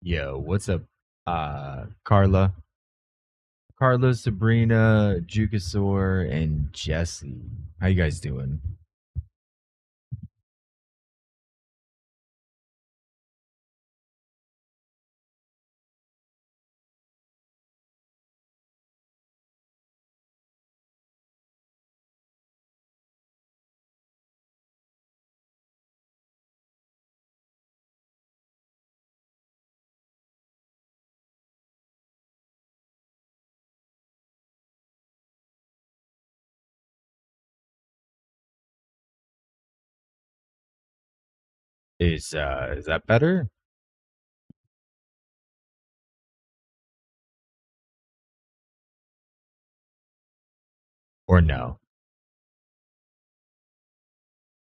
Yo, what's up? Carla. Carla, Sabrina, Jukasaur, and Jesse. How you guys doing? Is that better? Or no?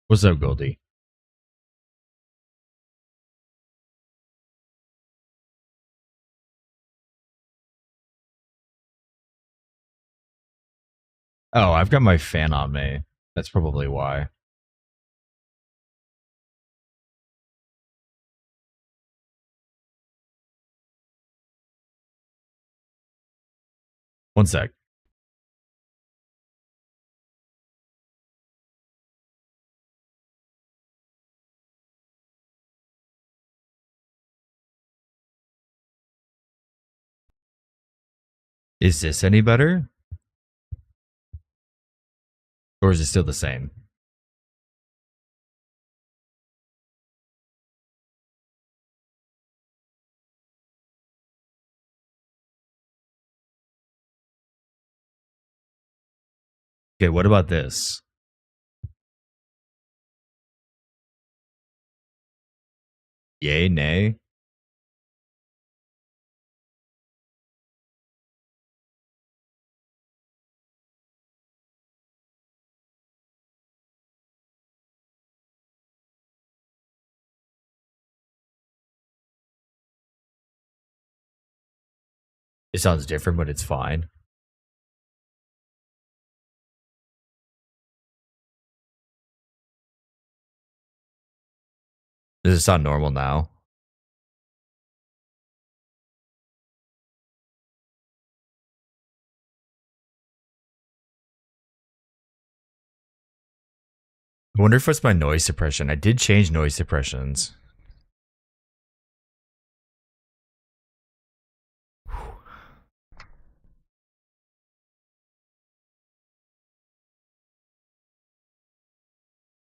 What's up, Goldie? Oh, I've got my fan on me. That's probably why. One sec. Is this any better? Or is it still the same? Okay, what about this? Yay, nay? It sounds different, but it's fine. Does it sound normal now? I wonder if it's my noise suppression. I did change noise suppressions.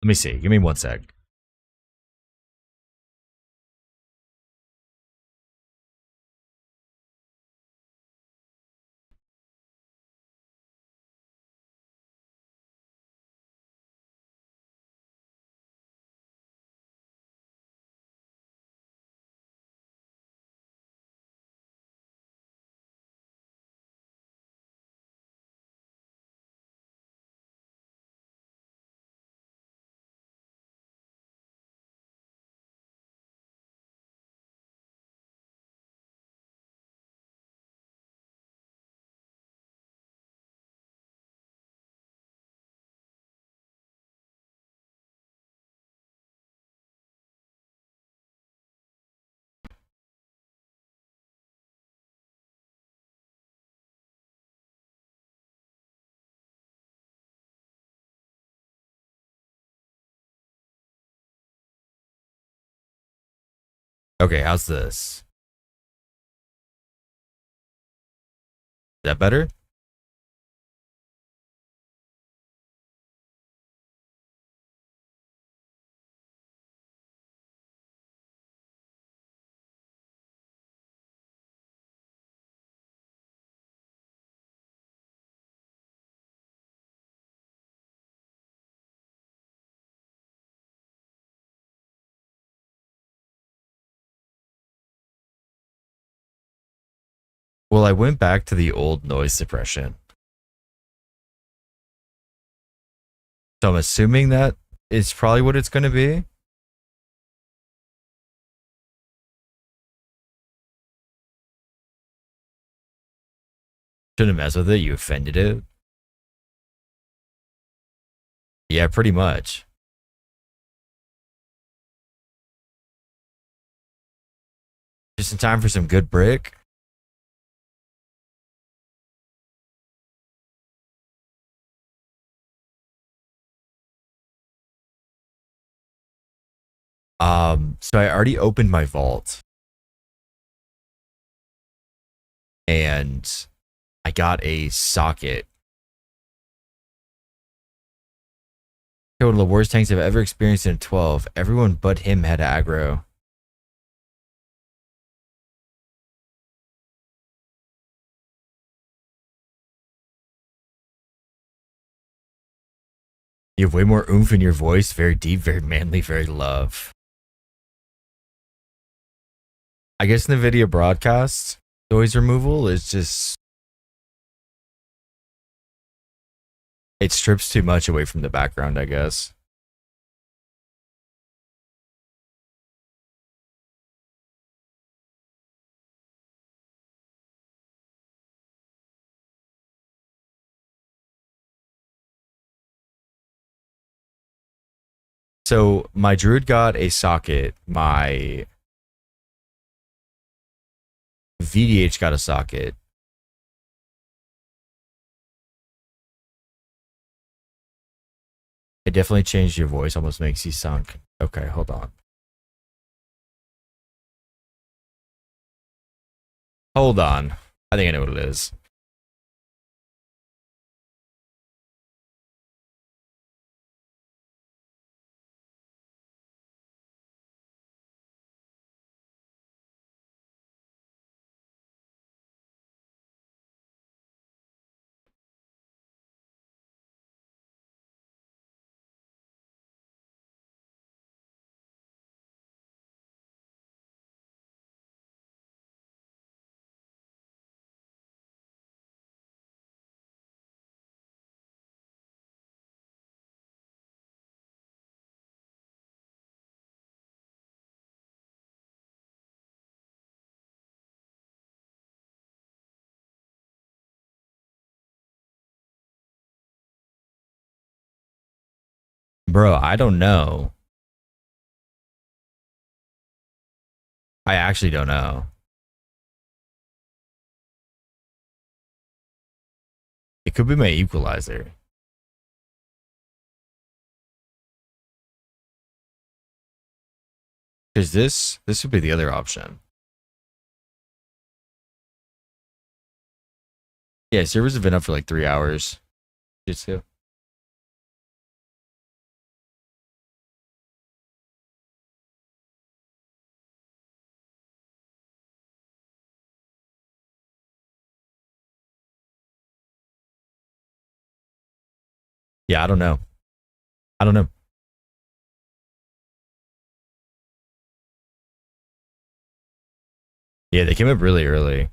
Let me see. Give me one sec. Okay, how's this? Is that better? Well, I went back to the old noise suppression. So I'm assuming that is probably what it's going to be. Shouldn't mess with it. You offended it. Yeah, pretty much. Just in time for some good brick. So I already opened my vault and I got a socket. One of the worst tanks I've ever experienced in 12. Everyone but him had aggro. You have way more oomph in your voice. Very deep, very manly, very love. I guess in the video broadcast, noise removal is just... It strips too much away from the background, I guess. So my druid got a socket. My VDH got a socket. It definitely changed your voice. Almost makes you sunk. Okay, hold on. Hold on. I think I know what it is. Bro, I don't know. I actually don't know. It could be my equalizer. Because this would be the other option. Yeah, servers have been up for like 3 hours. Jitsu. Yeah, I don't know. I don't know. Yeah, they came up really early.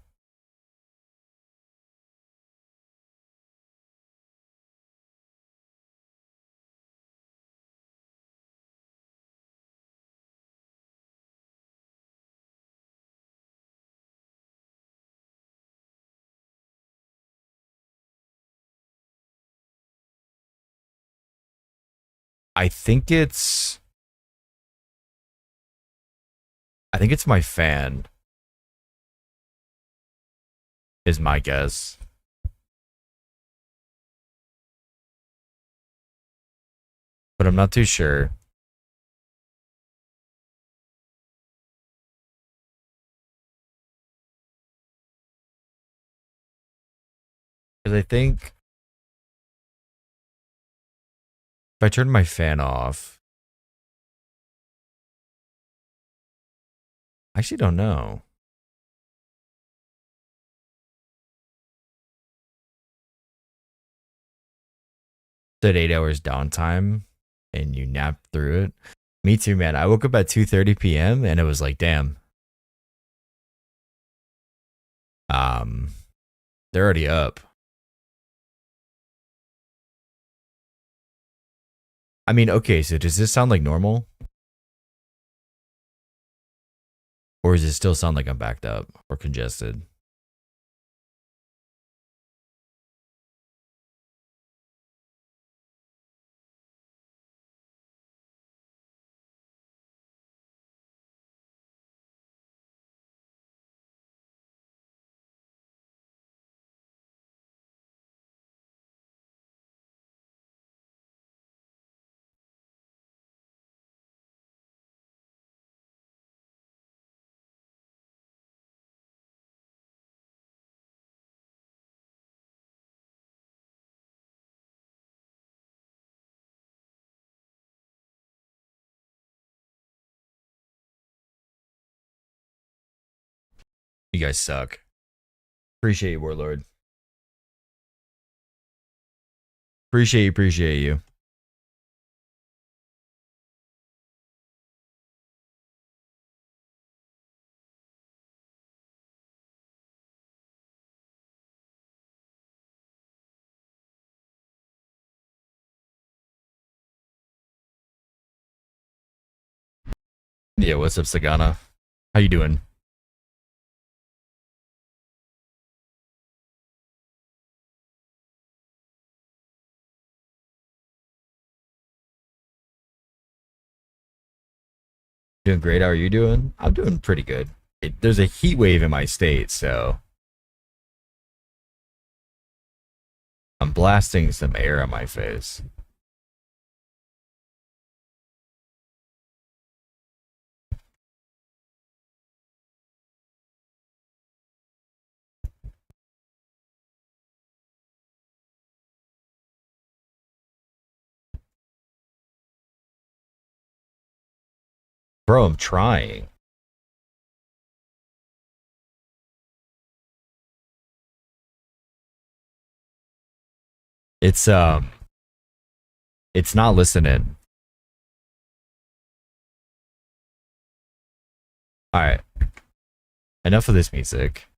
I think it's my fan is my guess. But I'm not too sure. Because I think if I turn my fan off, I actually don't know. Said 8 hours downtime and you napped through it. Me too, man. I woke up at 2:30 p.m. and it was like, damn. Um, they're already up. I mean, okay, so does this sound like normal? Or does it still sound like I'm backed up or congested? You guys suck. Appreciate you, Warlord. Appreciate you. Yeah, what's up, Sagana? How you doing? Doing great. How are you doing? I'm doing pretty good. There's a heat wave in my state, so I'm blasting some air on my face. Bro, I'm trying. It's it's not listening. All right. Enough of this music.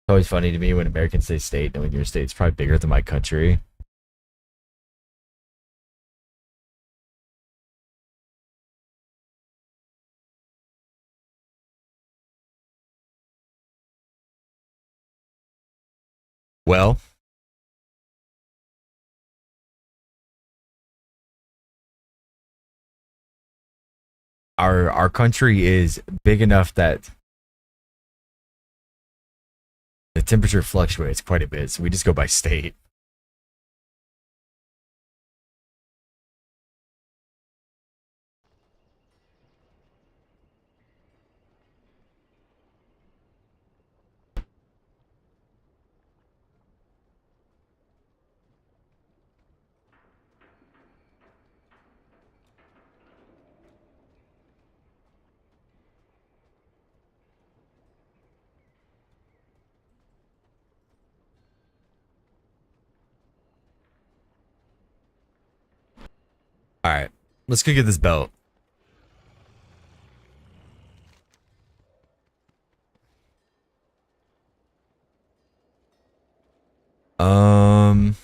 It's always funny to me when Americans say state, and when your state's probably bigger than my country. Well, our country is big enough that the temperature fluctuates quite a bit, so we just go by state. All right, let's go get this belt. Um,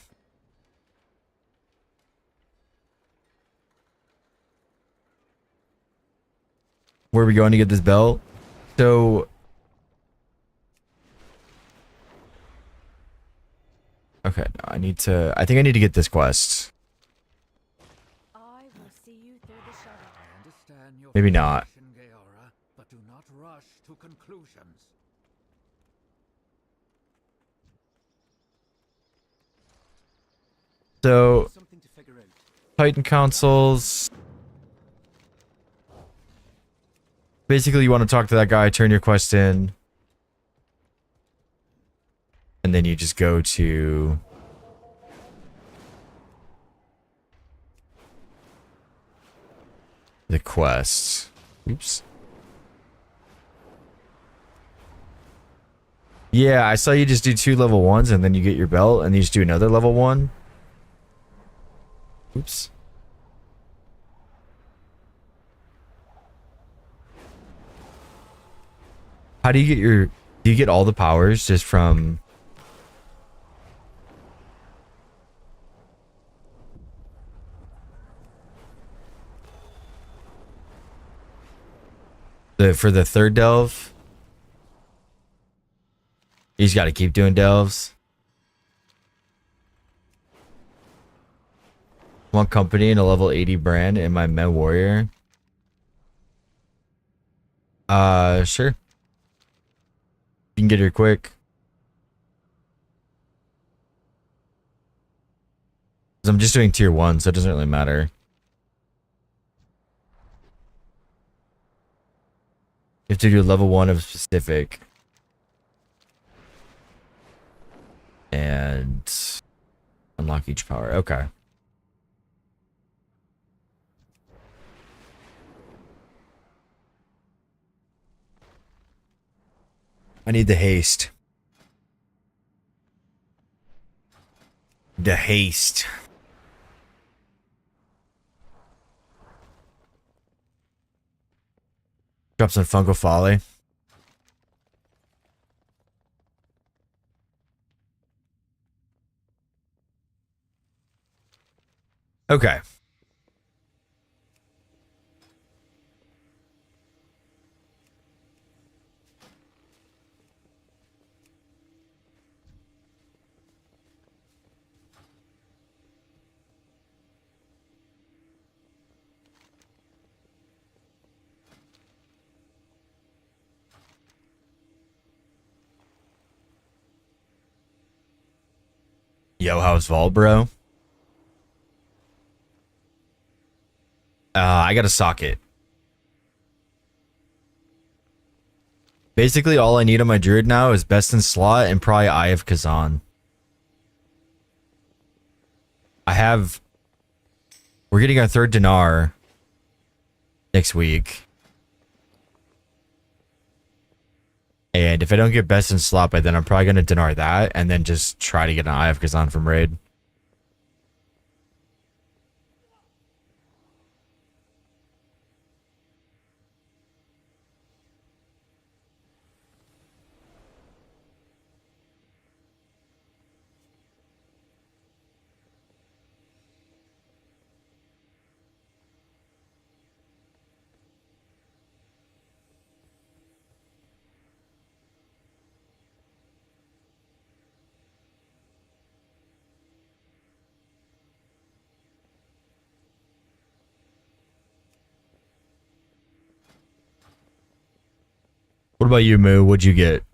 where are we going to get this belt? So, okay, no, I need to. I think I need to get this quest. Maybe not. But do not rush to conclusions. So, Titan consoles. Basically, you want to talk to that guy, turn your quest in, and then you just go to the quest. Oops. Yeah, I saw you just do 2 level 1s and then you get your belt and you just do another level 1. Oops. How do you get your... Do you get all the powers just from... For the third delve? You just gotta keep doing delves. One company and a level 80 brand in my Med Warrior. Sure. You can get her quick. 'Cause I'm just doing tier 1, so it doesn't really matter. You have to do level 1 of specific. And Unlock each power. Okay. I need the haste. The haste. Drop some fungal folly. Okay. Yo, how's Vol, bro? I got a socket. Basically, all I need on my druid now is best in slot and probably Eye of Kazan. We're getting our third dinar next week. And if I don't get best in slot by then, I'm probably going to dinar that and then just try to get an Eye of Kazan from raid. What about you, Moo? What'd you get?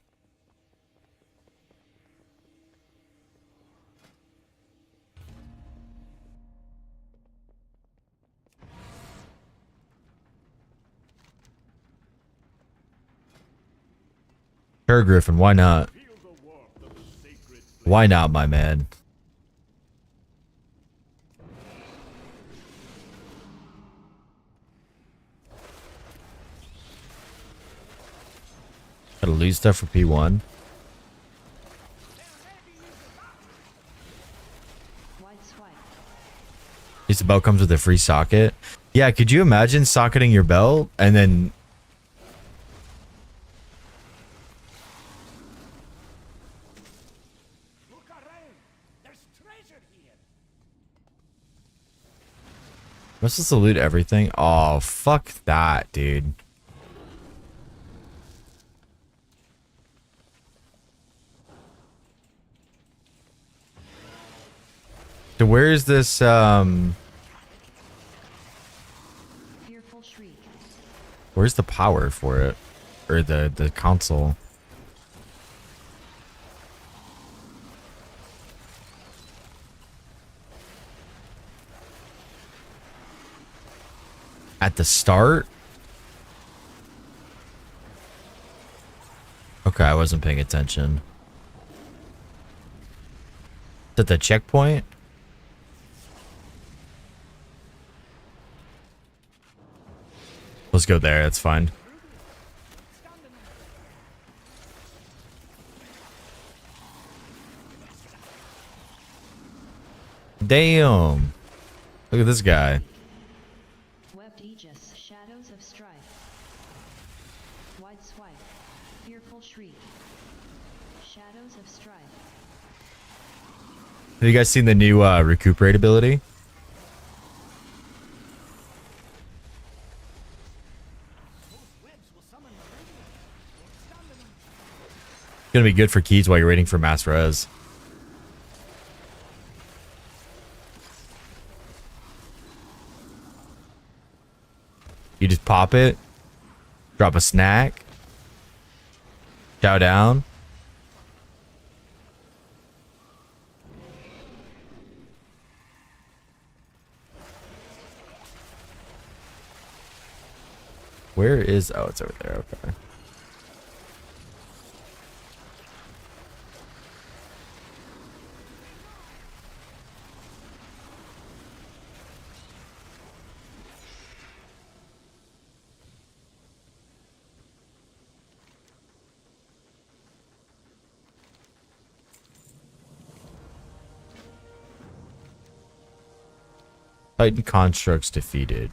Sure, Griffin, why not? Why not, my man? Gotta lose stuff for P1. At least the belt comes with a free socket. Yeah, could you imagine socketing your belt and then... Look around. There's treasure here. Am I supposed to loot everything? Oh, fuck that, dude. So where is this, where's the power for it? Or the console? At the start? Okay, I wasn't paying attention. Is it the checkpoint? Let's go there, that's fine. Damn. Look at this guy. Webbed Aegis, Shadows of Strife. Wide Swipe, Fearful Shriek. Shadows of Strife. Have you guys seen the new recuperate ability? It's gonna be good for keys while you're waiting for mass res. You just pop it, drop a snack, chow down. Where is... Oh, it's over there. Okay. Titan constructs defeated.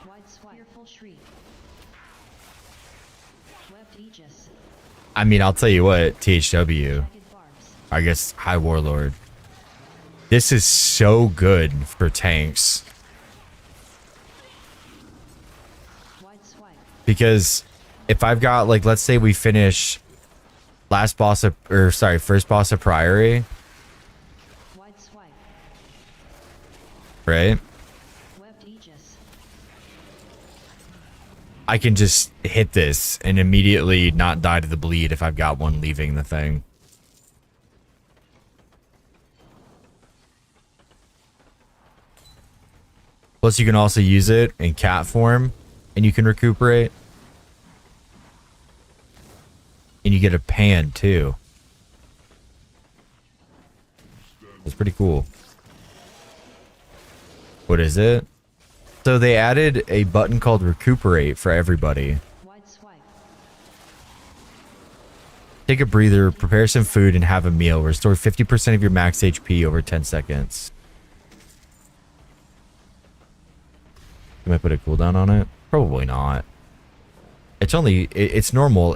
Wide swipe. Fearful shriek. Webbed Aegis. I mean, I'll tell you what, THW. Jagged barbs. I guess High Warlord. This is so good for tanks. Wide swipe. Because if I've got, like, let's say we finish first boss of Priory, Wide swipe. right? Webbed Aegis. I can just hit this and immediately not die to the bleed if I've got one leaving the thing. Plus, you can also use it in cat form, and you can recuperate. And you get a pan, too. It's pretty cool. What is it? So they added a button called Recuperate for everybody. Wide swipe. Take a breather, prepare some food, and have a meal. Restore 50% of your max HP over 10 seconds. Can I put a cooldown on it? Probably not. It's only, it's normal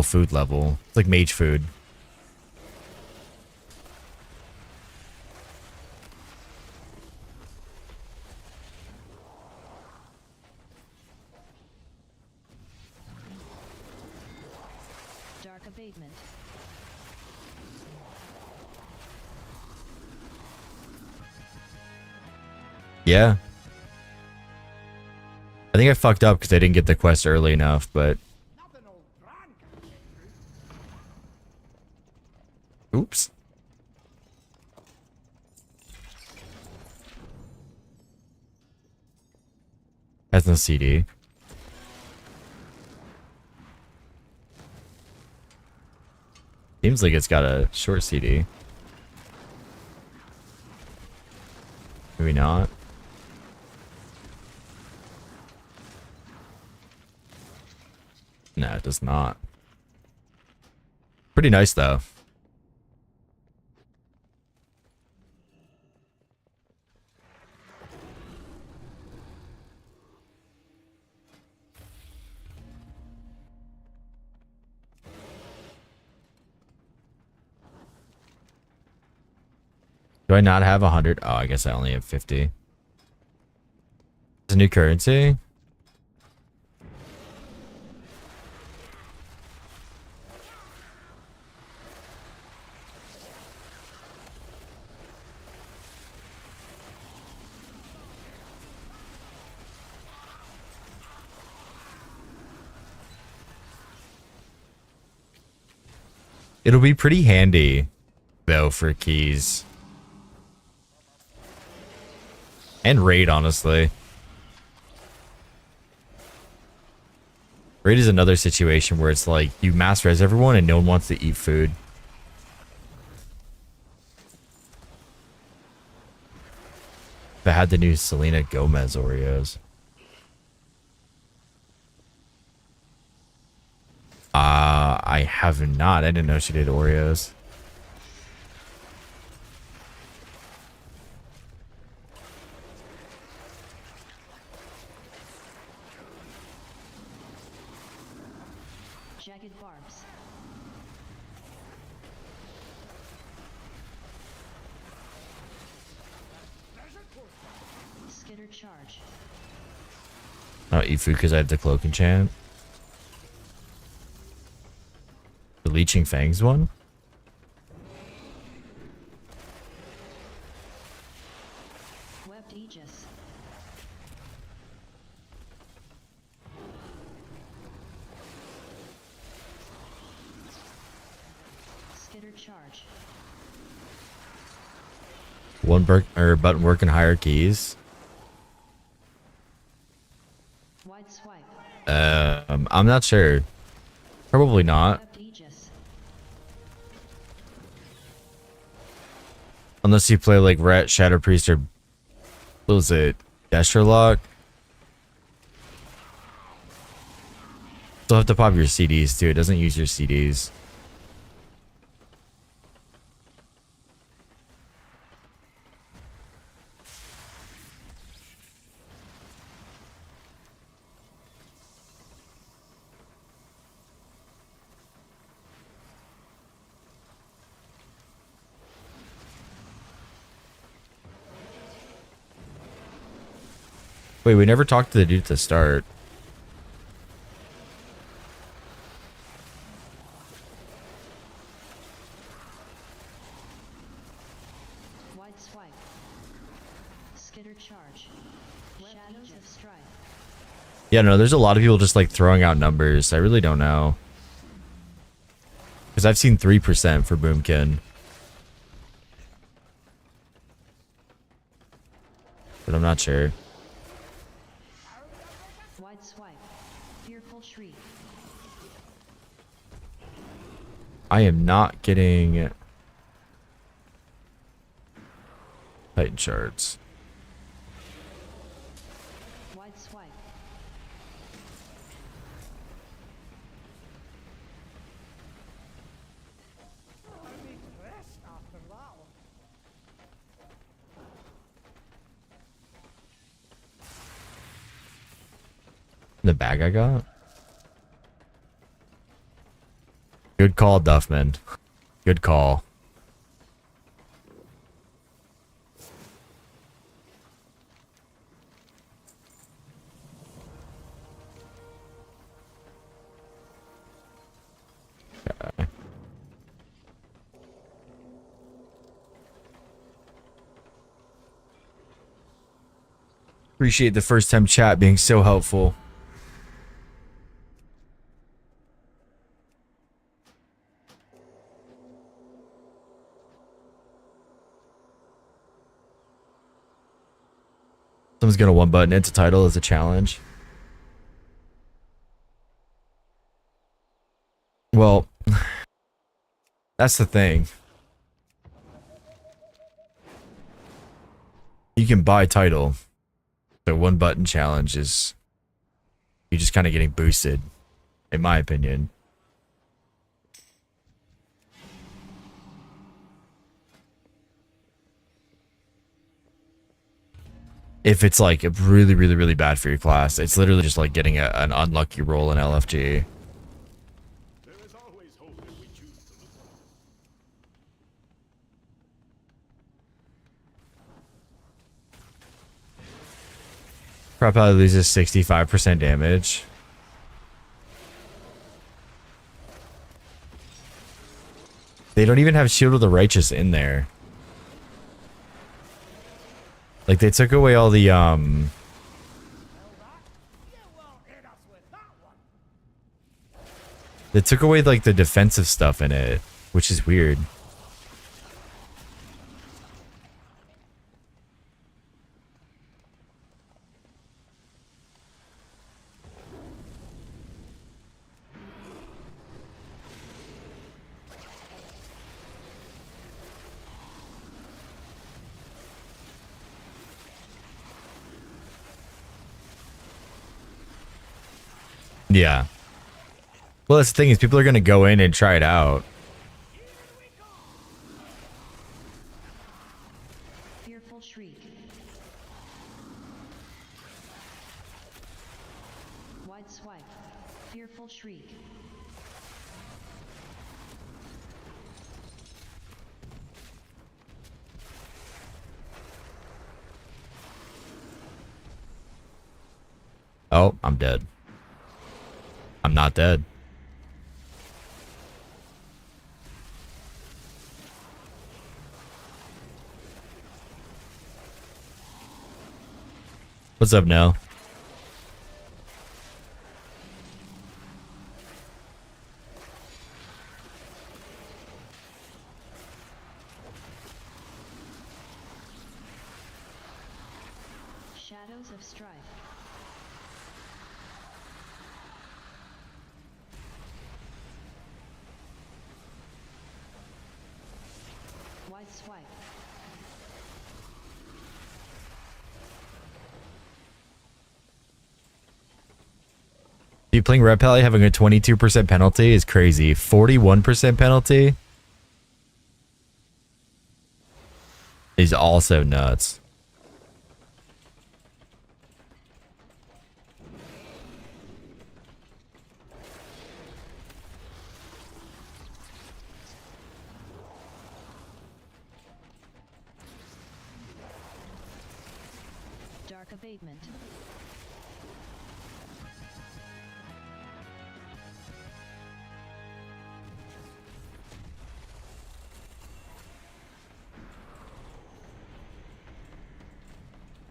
food level. It's like mage food. Dark abatement. Yeah. I think I fucked up because I didn't get the quest early enough, but... Oops. Has no CD. Seems like it's got a short CD. Maybe not. No, it does not. Pretty nice, though. Do I not have 100? Oh, I guess I only have 50. It's a new currency? It'll be pretty handy, though, for keys. And raid, honestly. Raid is another situation where it's like, you mass res everyone and no one wants to eat food. If I had the new Selena Gomez Oreos. I have not. I didn't know she did Oreos. Jagged barbs. Skitter charge. I'll eat food because I have the cloak enchant. The Leeching Fangs one? Webbed Aegis. Skitter charge. One button working higher keys. Wide swipe. I'm not sure. Probably not. Webbed Aegis. Unless you play like Rat, Shadow Priest, or what was it? Destralock? Still have to pop your CDs too. It doesn't use your CDs. Wait, we never talked to the dude at the start. Wide swipe. Skitter charge. Shadows of strife. Yeah, no, there's a lot of people just like throwing out numbers. I really don't know. Because I've seen 3% for Boomkin. But I'm not sure. Wide swipe. Fearful shriek. I am not getting Titan charts. Wide swipe. The bag I got? Good call, Duffman. Good call. Okay. Appreciate the first time chat being so helpful. Someone's gonna one button it to title as a challenge. Well, that's the thing. You can buy title. So one button challenge is you're just kind of getting boosted, in my opinion. If it's like really, really, really bad for your class, it's literally just like getting an unlucky roll in LFG. There is always hope if we choose to listen. Probably loses 65% damage. They don't even have Shield of the Righteous in there. Like, they took away all the, they took away, like, the defensive stuff in it, which is weird. Yeah. Well, that's the thing is people are going to go in and try it out. Fearful shriek. Wide swipe. Fearful shriek. Oh, I'm dead. I'm not dead. What's up now? Shadows of strife. Wide swipe. Dude, playing Red Pally having a 22% penalty is crazy. 41% penalty is also nuts. Dark abatement.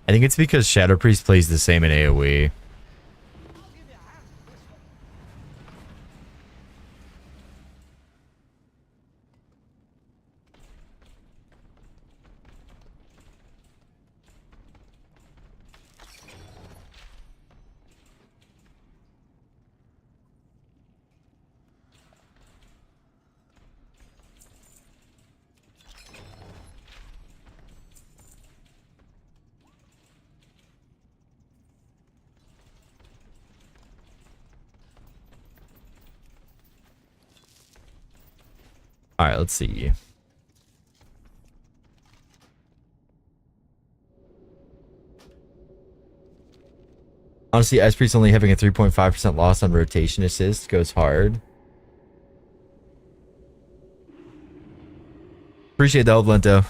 I think it's because Shadow Priest plays the same in AoE. All right, let's see. Honestly, Espri's only having a 3.5% loss on rotation assist goes hard. Appreciate the help, Lento.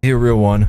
You're a real one.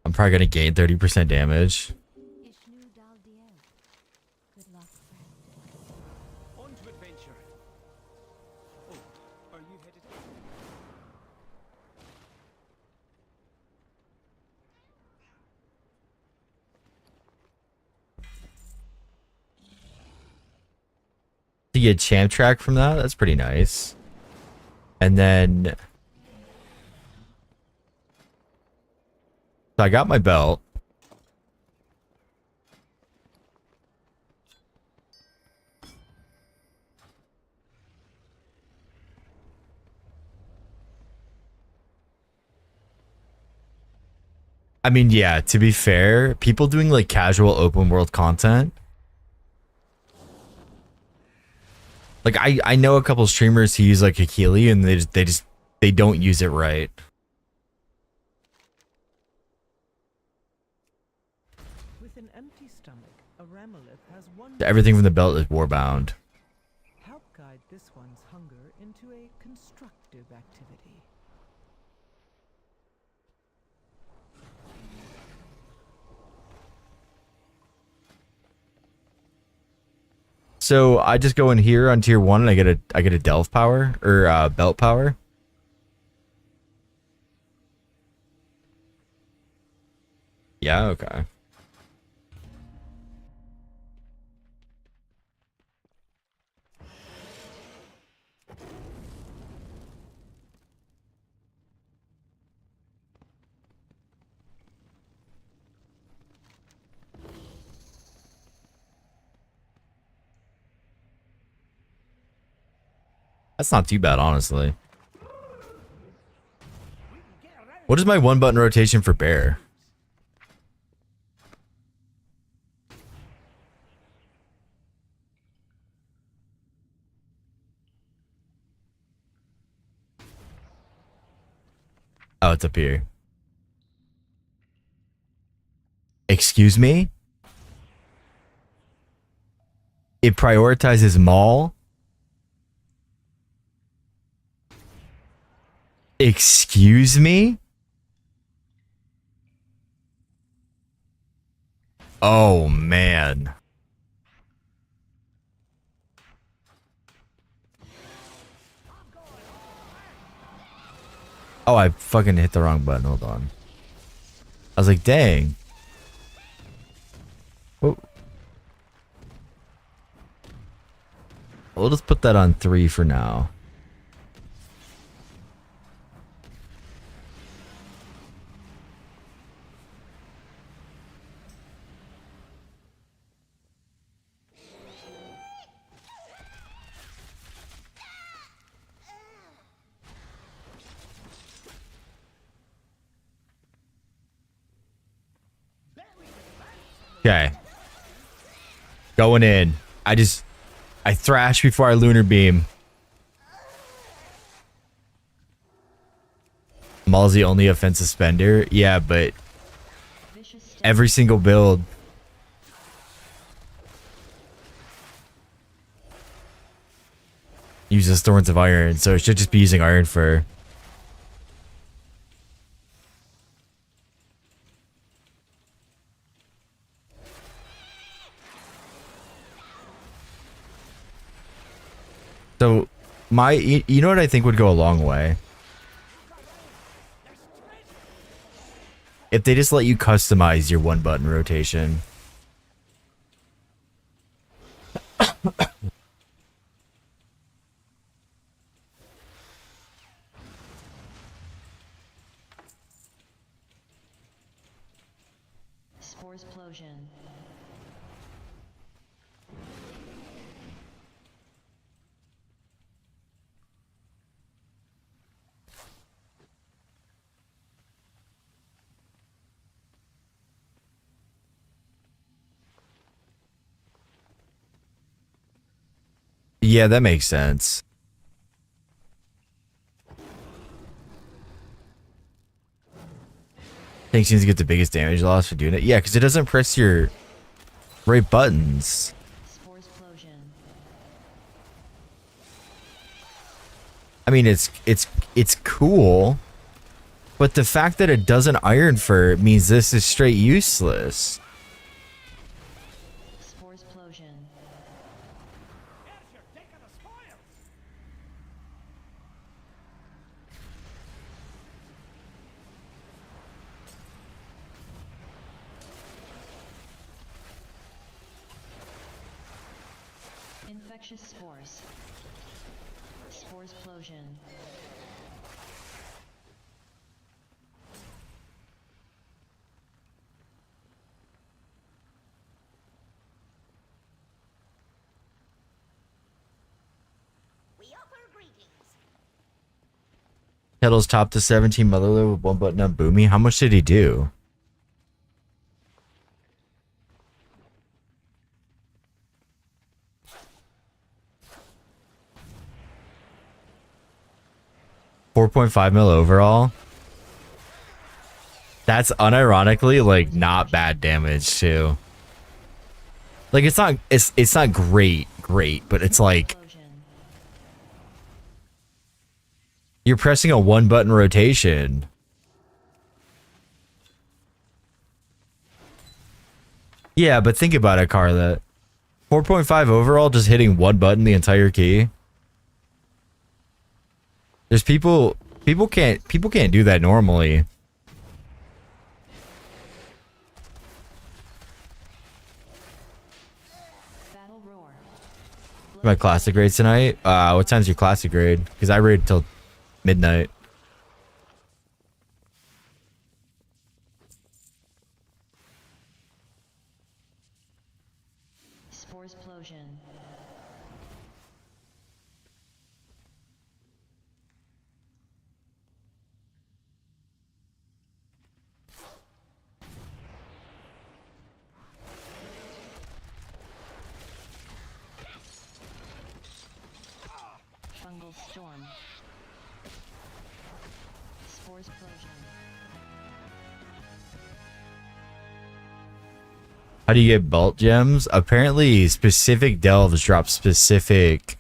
I'm probably gonna gain 30% damage. Good luck, friend. On to adventure. Oh, are you headed? To get champ track from that, that's pretty nice. And then so I got my belt. I mean, yeah, to be fair, people doing like casual open world content. Like I know a couple streamers who use like Akili and they don't use it right. With an empty stomach, a Ramolith has one. Everything from the belt is warbound. Help guide this one's hunger into a constructive activity. So I just go in here on tier 1 and I get a delve power or belt power. Yeah, okay. That's not too bad, honestly. What is my one button rotation for bear? Oh, it's up here. Excuse me? It prioritizes Maul? Excuse me? Oh, man. Oh, I fucking hit the wrong button. Hold on. I was like, dang. Oh. We'll just put that on 3 for now. Okay. Going in. I thrash before I lunar beam. Maul's the only offensive spender. Yeah, but Vicious step. every single build. Uses Thorns of Iron, so it should just be using Iron Fur. So, you know what I think would go a long way? If they just let you customize your 1-button rotation. Spores Plosion. Yeah, that makes sense. Tank seems to get the biggest damage loss for doing it. Yeah, because it doesn't press your right buttons. Spores Plosion. I mean, it's cool, but the fact that it doesn't Iron Fur means this is straight useless. Spores Plosion. Here's your take of the spoils. Infectious Spores. Spores Plosion. Kettle's top to 17 Motherlode with 1 button up Boomy. How much did he do? $4.5 mil overall. That's unironically like not bad damage too. Like it's not great, but it's like Plosion. you're pressing a 1-button rotation. Yeah, but think about it, Carla. 4.5 overall just hitting 1 button the entire key. There's people can't do that normally. Battle Roar. My classic grade tonight. What time's your classic grade? Because I raid till midnight. Spores Plosion. Fungal Storm. Spores Plosion. How do you get bolt gems? Apparently, specific delves drop specific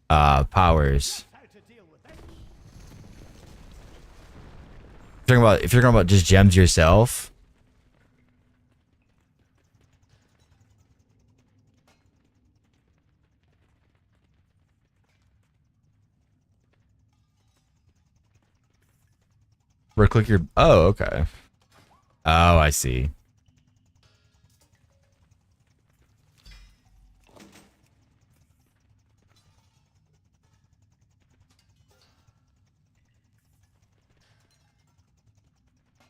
powers. How to deal with that? If you're talking about just gems yourself. Right click your. Oh, okay. Oh, I see.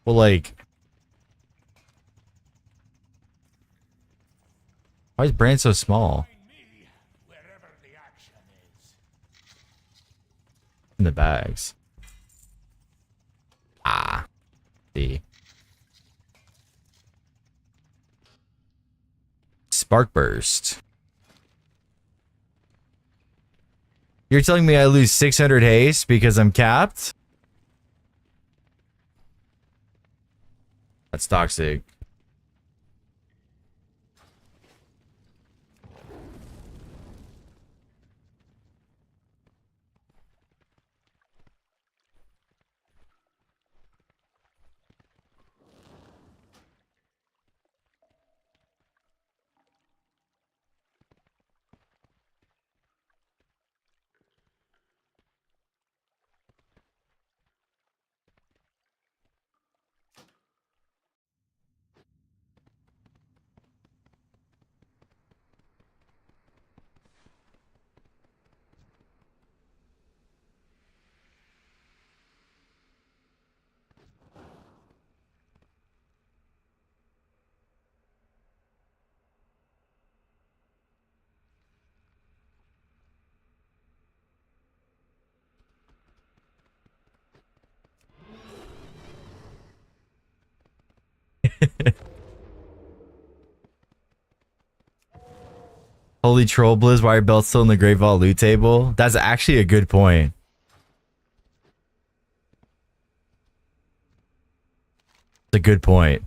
Well, like, why is Bran so small? In the bags. Ah, see. Spark burst. You're telling me I lose 600 haste because I'm capped? That's toxic. Holy troll blizz, why are belts still in the Great Vault loot table? That's actually a good point. It's a good point.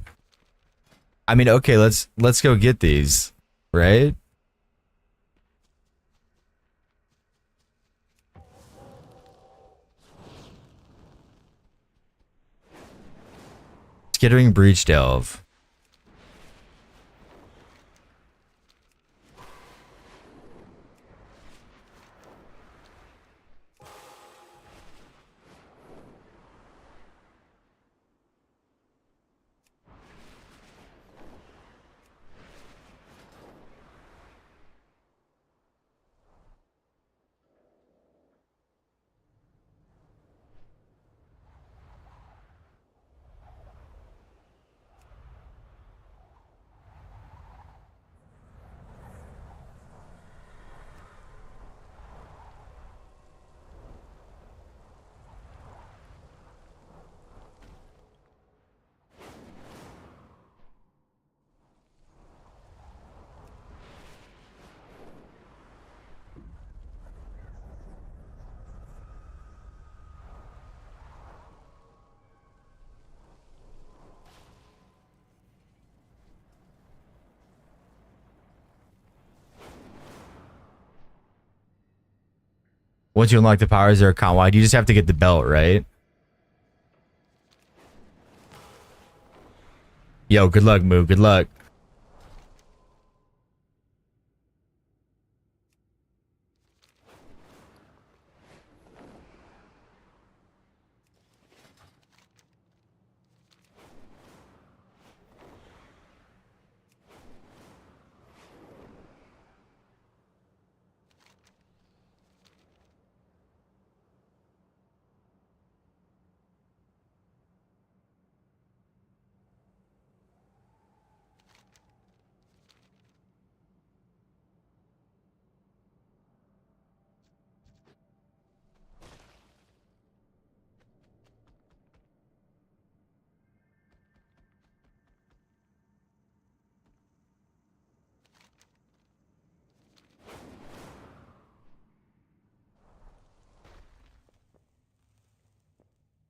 I mean, okay, let's go get these, right? Skittering Breach Delve. Once you unlock the powers, they're account wide. You just have to get the belt, right? Yo, good luck, Moo. Good luck.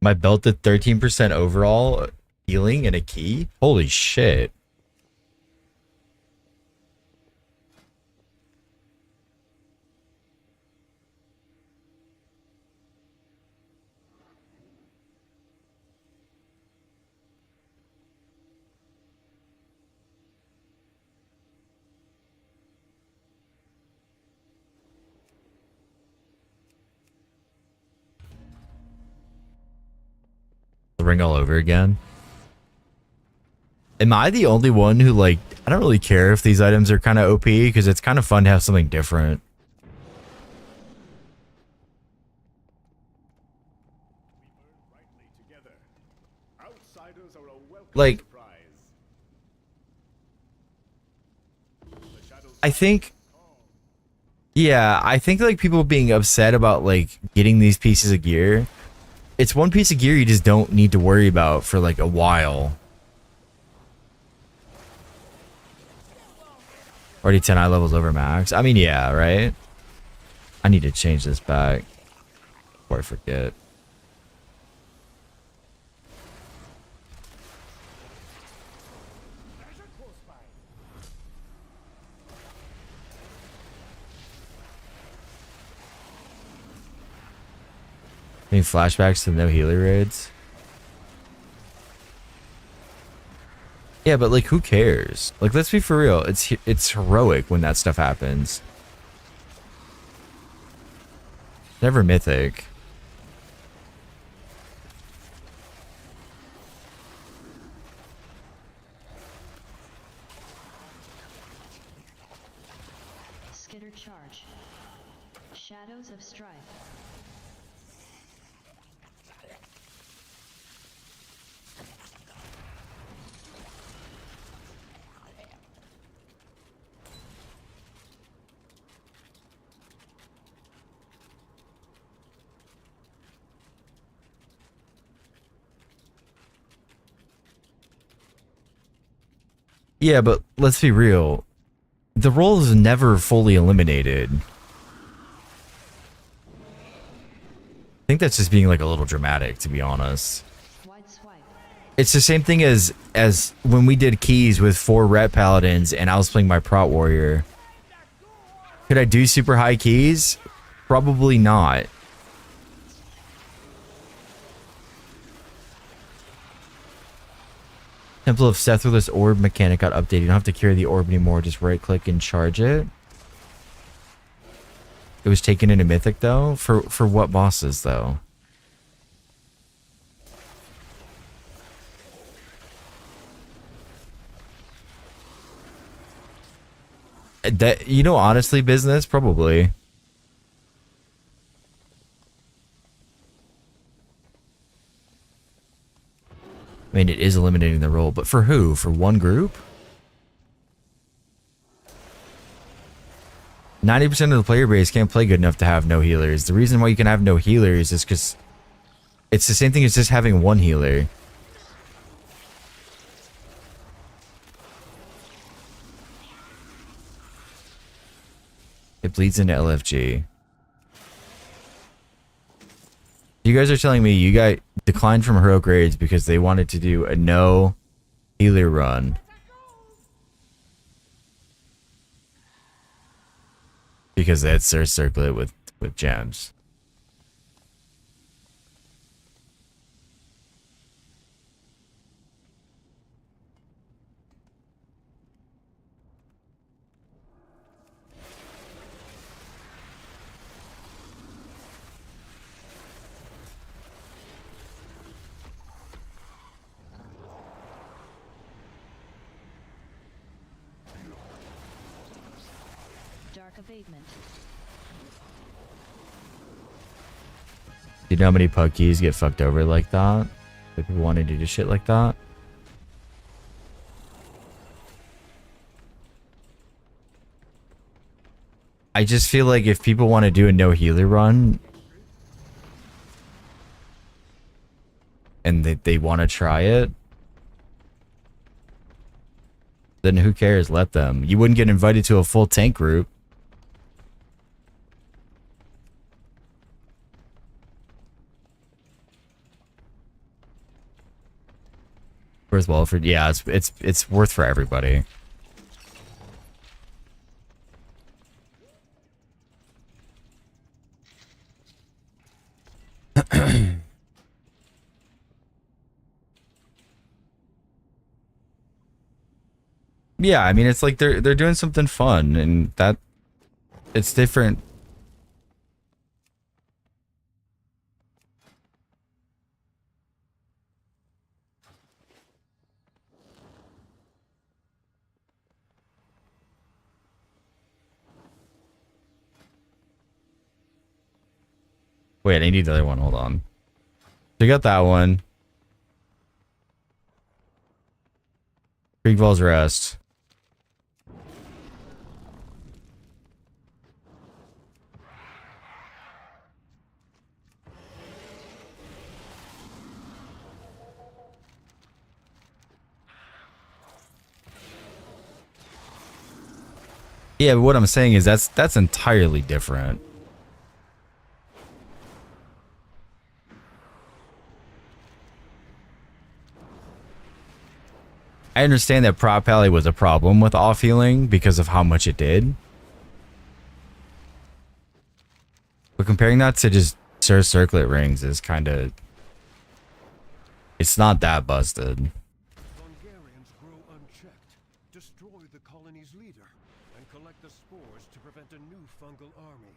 My belt did 13% overall healing and a key. Holy shit. The ring all over again. Am I the only one who, like, I don't really care if these items are kind of OP because it's kind of fun to have something different. Like, I think, yeah, I think like people being upset about like getting these pieces of gear. It's one piece of gear you just don't need to worry about for like a while. Already 10 eye levels over max. I mean, yeah, right? I need to change this back before I forget. Any flashbacks to no healer raids? Yeah, but like, who cares? Like, let's be for real. It's heroic when that stuff happens. Never mythic. Skitter charge. Shadows of strife. Yeah, but let's be real. The role is never fully eliminated. I think that's just being like a little dramatic, to be honest. Wide swipe. It's the same thing as when we did keys with 4 ret paladins and I was playing my prot warrior. Could I do super high keys? Probably not. Temple of Sethless orb mechanic got updated. You don't have to carry the orb anymore. Just right click and charge it. It was taken into mythic though. For what bosses though? That, you know, honestly, business probably. I mean, it is eliminating the role, but for who? For one group? 90% of the player base can't play good enough to have no healers. The reason why you can have no healers is because it's the same thing as just having one healer. It bleeds into LFG. You guys are telling me you got declined from heroic raids because they wanted to do a no healer run. Because they had Surge Circlet with gems. Dark abatement. Do you know how many pug keys get fucked over like that? Like people wanting to do shit like that? I just feel like if people want to do a no healer run and they want to try it, then who cares? Let them. You wouldn't get invited to a full tank group. Worthwhile for, yeah, it's worth for everybody. Yeah, I mean, it's like they're doing something fun, and that it's different. Wait, I need the other one. Hold on. So you got that one. Creekville's Rest. Yeah, but what I'm saying is that's entirely different. I understand that Prop Alley was a problem with off healing because of how much it did. But comparing that to just Sir Circlet rings is kind of... It's not that busted. Hungarians grow unchecked. Destroy the colony's leader and collect the spores to prevent a new fungal army.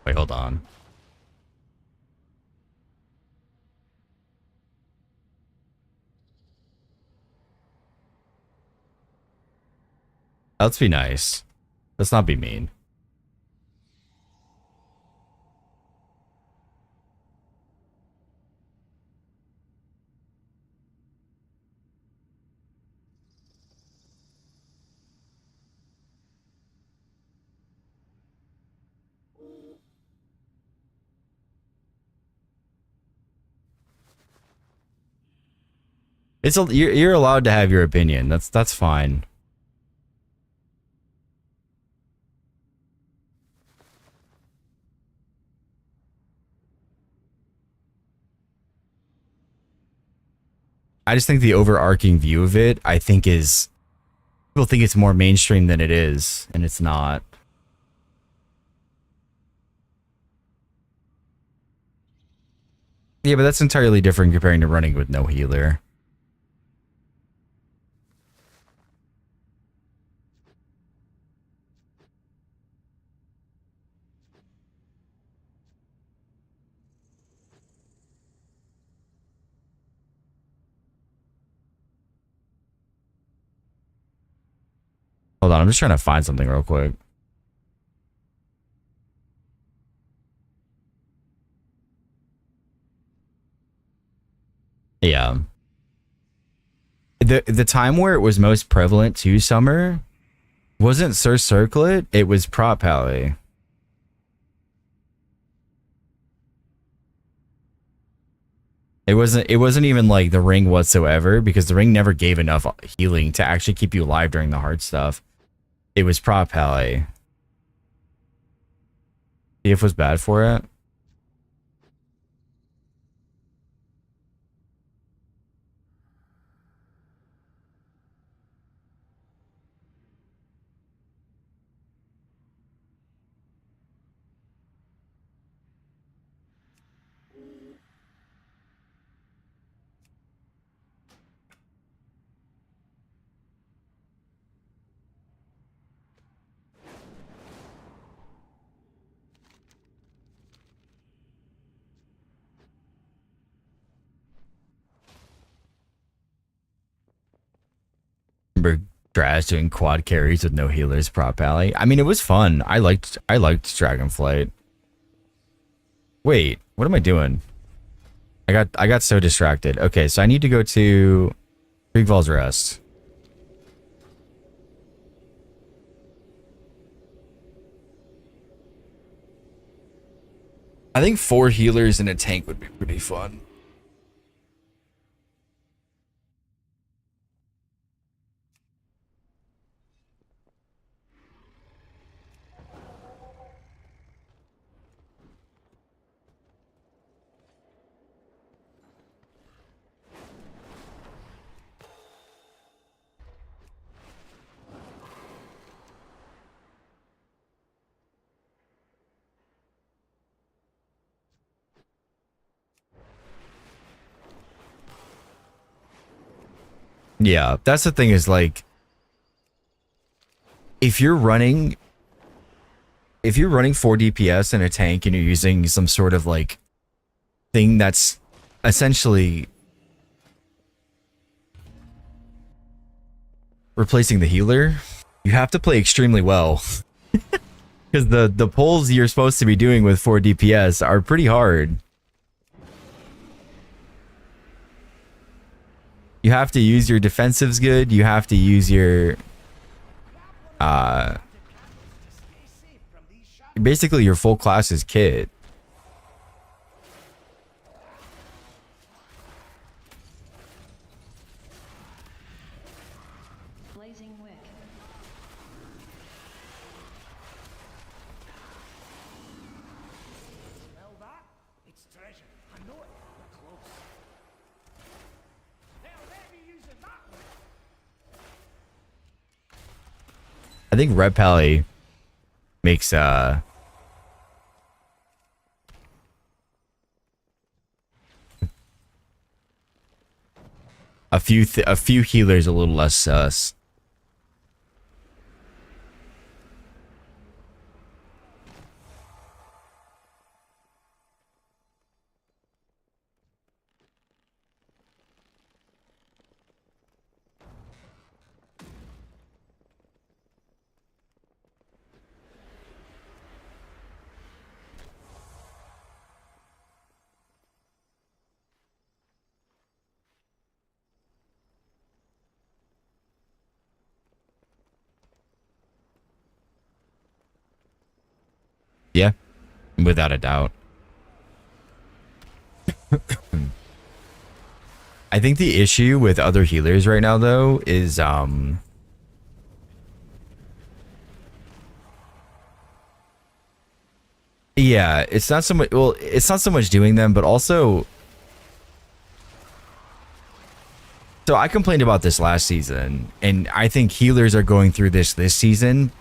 Wait, hold on. Let's be nice. Let's not be mean. You're allowed to have your opinion. That's fine. I just think the overarching view of it, I think is people think it's more mainstream than it is, and it's not. Yeah, but that's entirely different comparing to running with no healer. Hold on, I'm just trying to find something real quick. Yeah. The time where it was most prevalent to summer wasn't Sir Circlet, it was Prop Alley. It wasn't even like the ring whatsoever, because the ring never gave enough healing to actually keep you alive during the hard stuff. It was Prop Alley. CF was bad for it. Remember Draz doing quad carries with no healers Prop Alley. I mean, it was fun. I liked Dragonflight. Wait, what am I doing? I got so distracted. Okay, so I need to go to Creekville's Rest. I think 4 healers and a tank would be pretty fun. Yeah, that's the thing is like if you're running 4 DPS in a tank and you're using some sort of like thing that's essentially replacing the healer, you have to play extremely well. Because the pulls you're supposed to be doing with 4 DPS are pretty hard. You have to use your defensives good. You have to use your basically your full class's kit. Blazing wick. Smell that? It's treasure. I know it. We're close. Now let me use that one. I think Red Pally makes a few healers a little less sus. Yeah, without a doubt. I think the issue with other healers right now, though, is yeah, it's not so much. Well, it's not so much doing them, but also. So I complained about this last season, and I think healers are going through this season.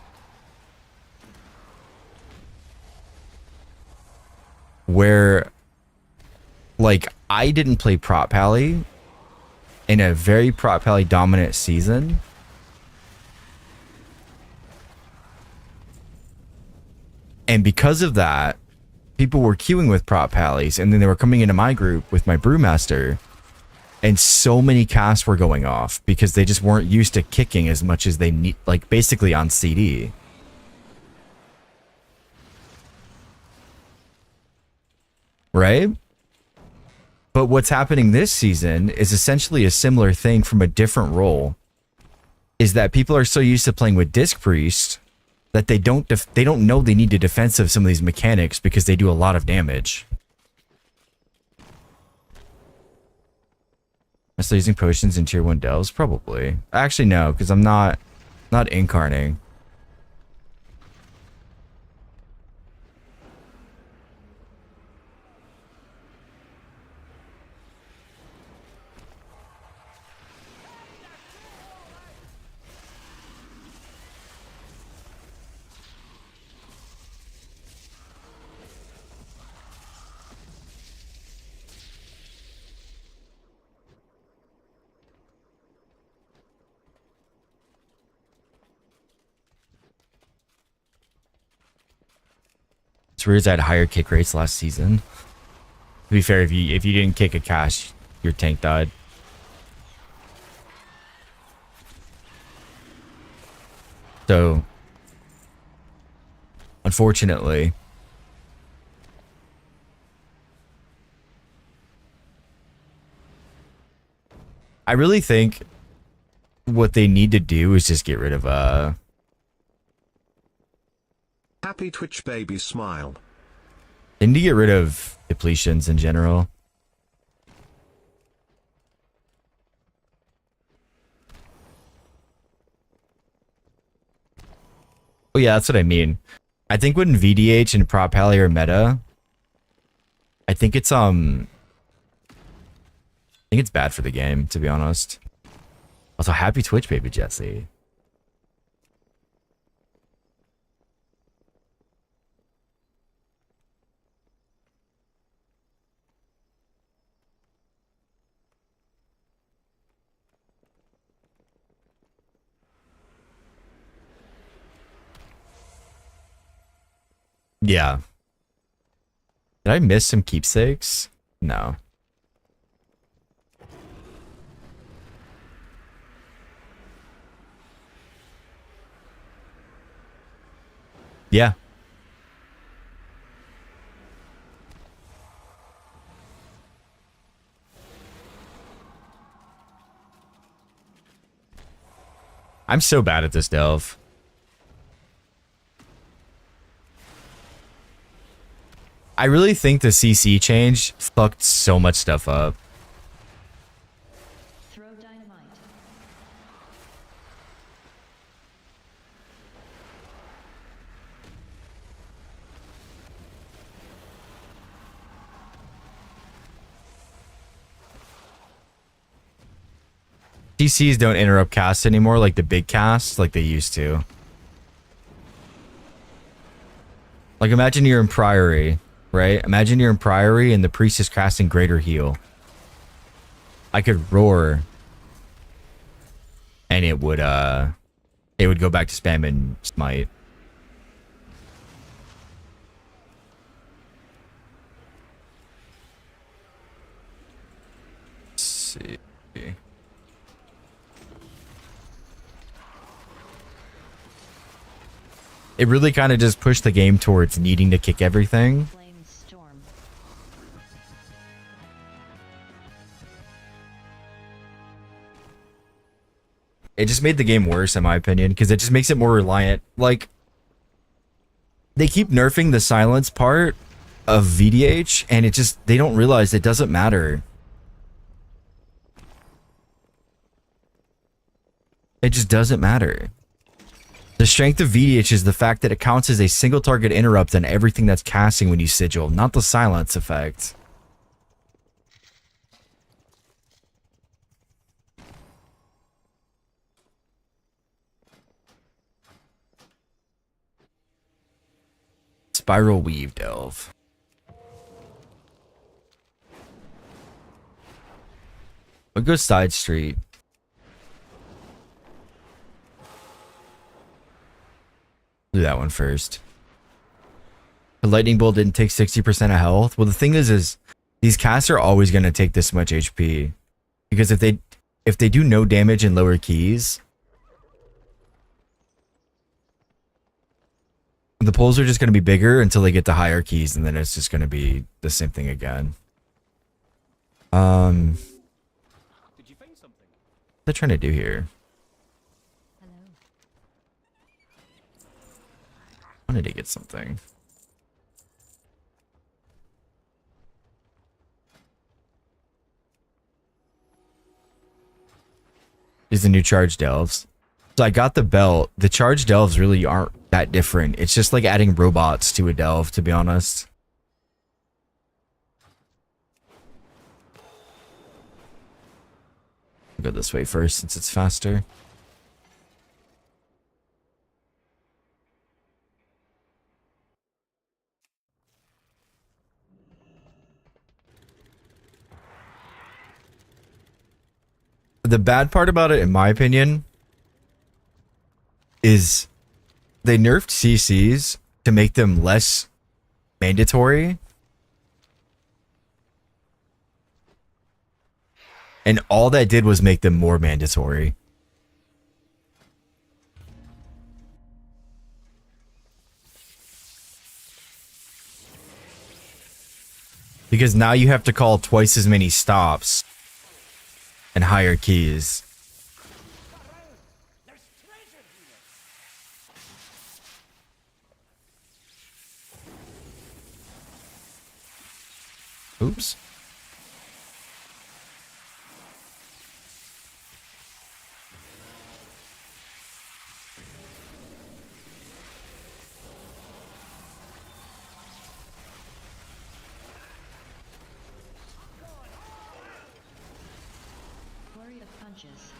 Where, like, I didn't play Prot Pally in a very Prot Pally dominant season. And because of that, people were queuing with Prot Pallies, and then they were coming into my group with my Brewmaster, and so many casts were going off because they just weren't used to kicking as much as they need, like, basically on CD. Right? But what's happening this season is essentially a similar thing from a different role. Is that people are so used to playing with Disc Priest that they don't know they need to defensive some of these mechanics because they do a lot of damage. Am I still using potions in tier 1 delves? Probably. Actually, no, because I'm not incarnating. It's weird I had higher kick rates last season. To be fair, if you didn't kick a cash, your tank died. So, unfortunately, I really think what they need to do is just get rid of Happy Twitch baby smile. they need to get rid of depletions in general. Oh yeah, that's what I mean. I think when VDH and Prop Pally are meta, I think it's bad for the game, to be honest. Also, happy Twitch baby Jesse. Yeah. Did I miss some keepsakes? No. Yeah. I'm so bad at this delve. I really think the CC change fucked so much stuff up. Throw dynamite. CCs don't interrupt casts anymore like the big casts like they used to. Like imagine you're in Priory, right? Imagine you're in Priory and the priest is casting Greater Heal. I could roar and it would go back to spamming smite. Let's see. It really kind of just pushed the game towards needing to kick everything. Flame storm. It just made the game worse, in my opinion, because it just makes it more reliant. Like, they keep nerfing the silence part of VDH, and it just, they don't realize it doesn't matter. It just doesn't matter. The strength of VDH is the fact that it counts as a single target interrupt on everything that's casting when you sigil, not the silence effect. Spiral Weave Delve. I'll go side street. Do that one first. The lightning bolt didn't take 60% of health. Well, the thing is these casts are always going to take this much HP, because if they do no damage in lower keys, the pulls are just going to be bigger until they get to higher keys, and then it's just going to be the same thing again. Did you find something? What are they trying to do here? Hello. I wanted to get something. These are the new charge delves. So I got the belt. The charge delves really aren't that different. It's just like adding robots to a delve, to be honest. I'll go this way first since it's faster. The bad part about it, in my opinion, is they nerfed CCs to make them less mandatory. And all that did was make them more mandatory. Because now you have to call twice as many stops and higher keys. There's treasure here! Oops. Flurry of punches.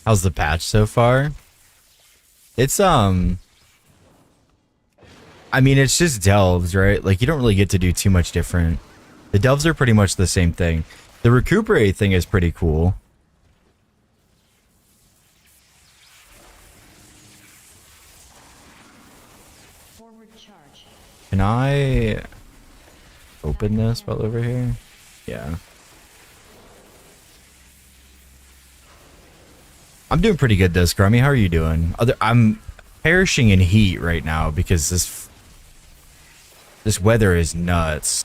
How's the patch so far? It's I mean, it's just delves, right? Like, you don't really get to do too much different. The delves are pretty much the same thing. The recuperate thing is pretty cool. Forward charge. Can I open this while over here? Yeah. I'm doing pretty good though, Scrummy. How are you doing? I'm perishing in heat right now because this weather is nuts.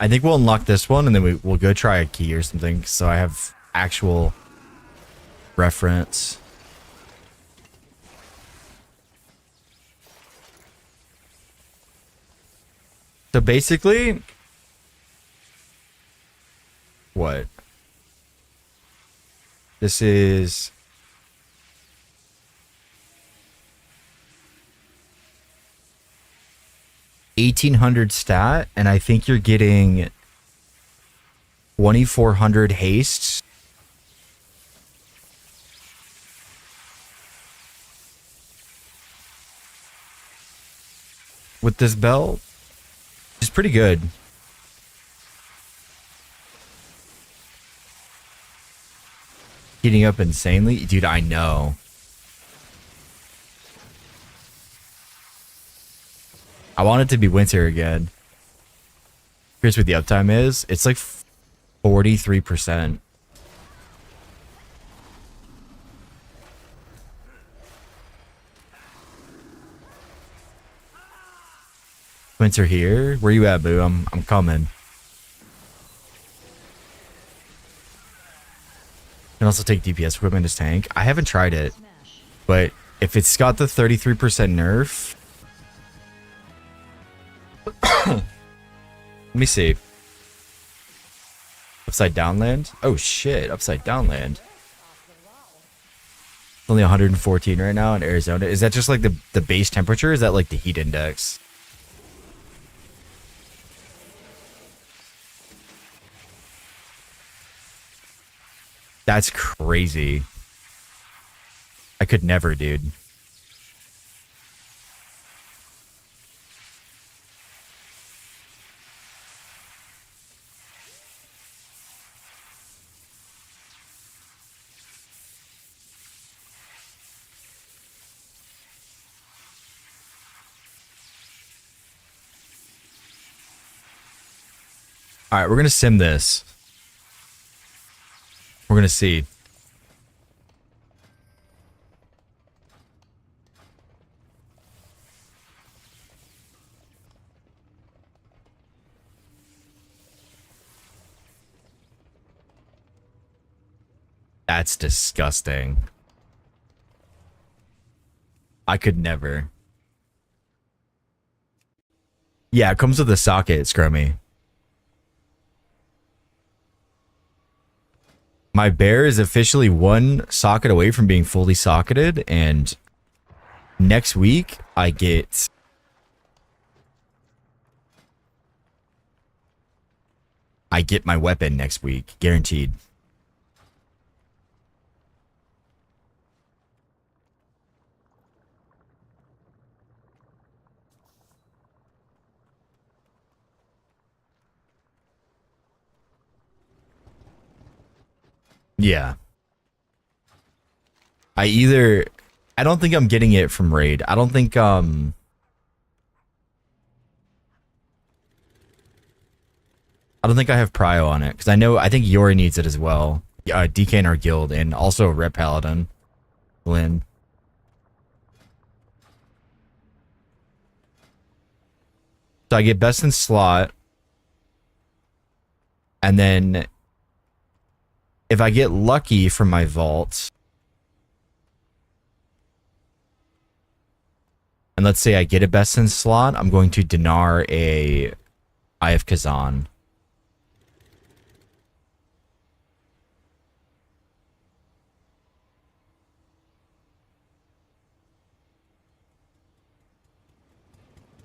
I think we'll unlock this one and then we'll go try a key or something so I have actual reference. So basically, what? This is 1800 stat, and I think you're getting 2400 haste. With this belt, it's pretty good. Heating up insanely, dude. I know. I want it to be winter again. Here's what the uptime is. It's like 43%. Winter here. Where you at, boo? I'm coming. Can also take DPS equipment as tank. I haven't tried it, Smash. but if it's got the 33% nerf, let me see. Upside down land? Oh shit, upside down land. It's only 114 right now in Arizona. Is that just like the base temperature? Or is that like the heat index? That's crazy. I could never, dude. All right, we're going to sim this. We're going to see. That's disgusting. I could never. Yeah, it comes with a socket, Scrummy. My bear is officially one socket away from being fully socketed, and next week I get my weapon next week, guaranteed. Yeah. I don't think I'm getting it from raid. I don't think I have prio on it because I think Yori needs it as well. DK in our guild and also Rep Paladin. Lynn. So I get best in slot, and then if I get lucky from my vault, and let's say I get a best in slot, I'm going to dinar a Eye of Kazan.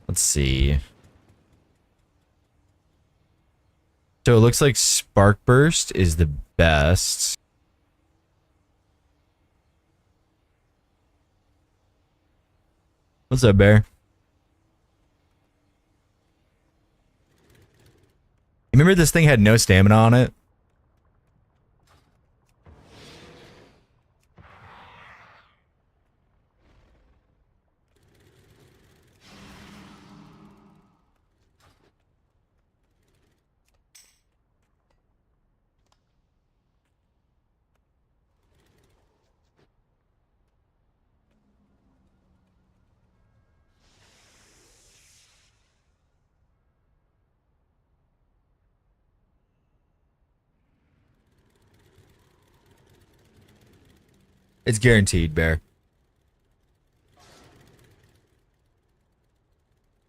Let's see. So it looks like Spark Burst is the best. What's up, Bear? Remember this thing had no stamina on it? It's guaranteed, Bear.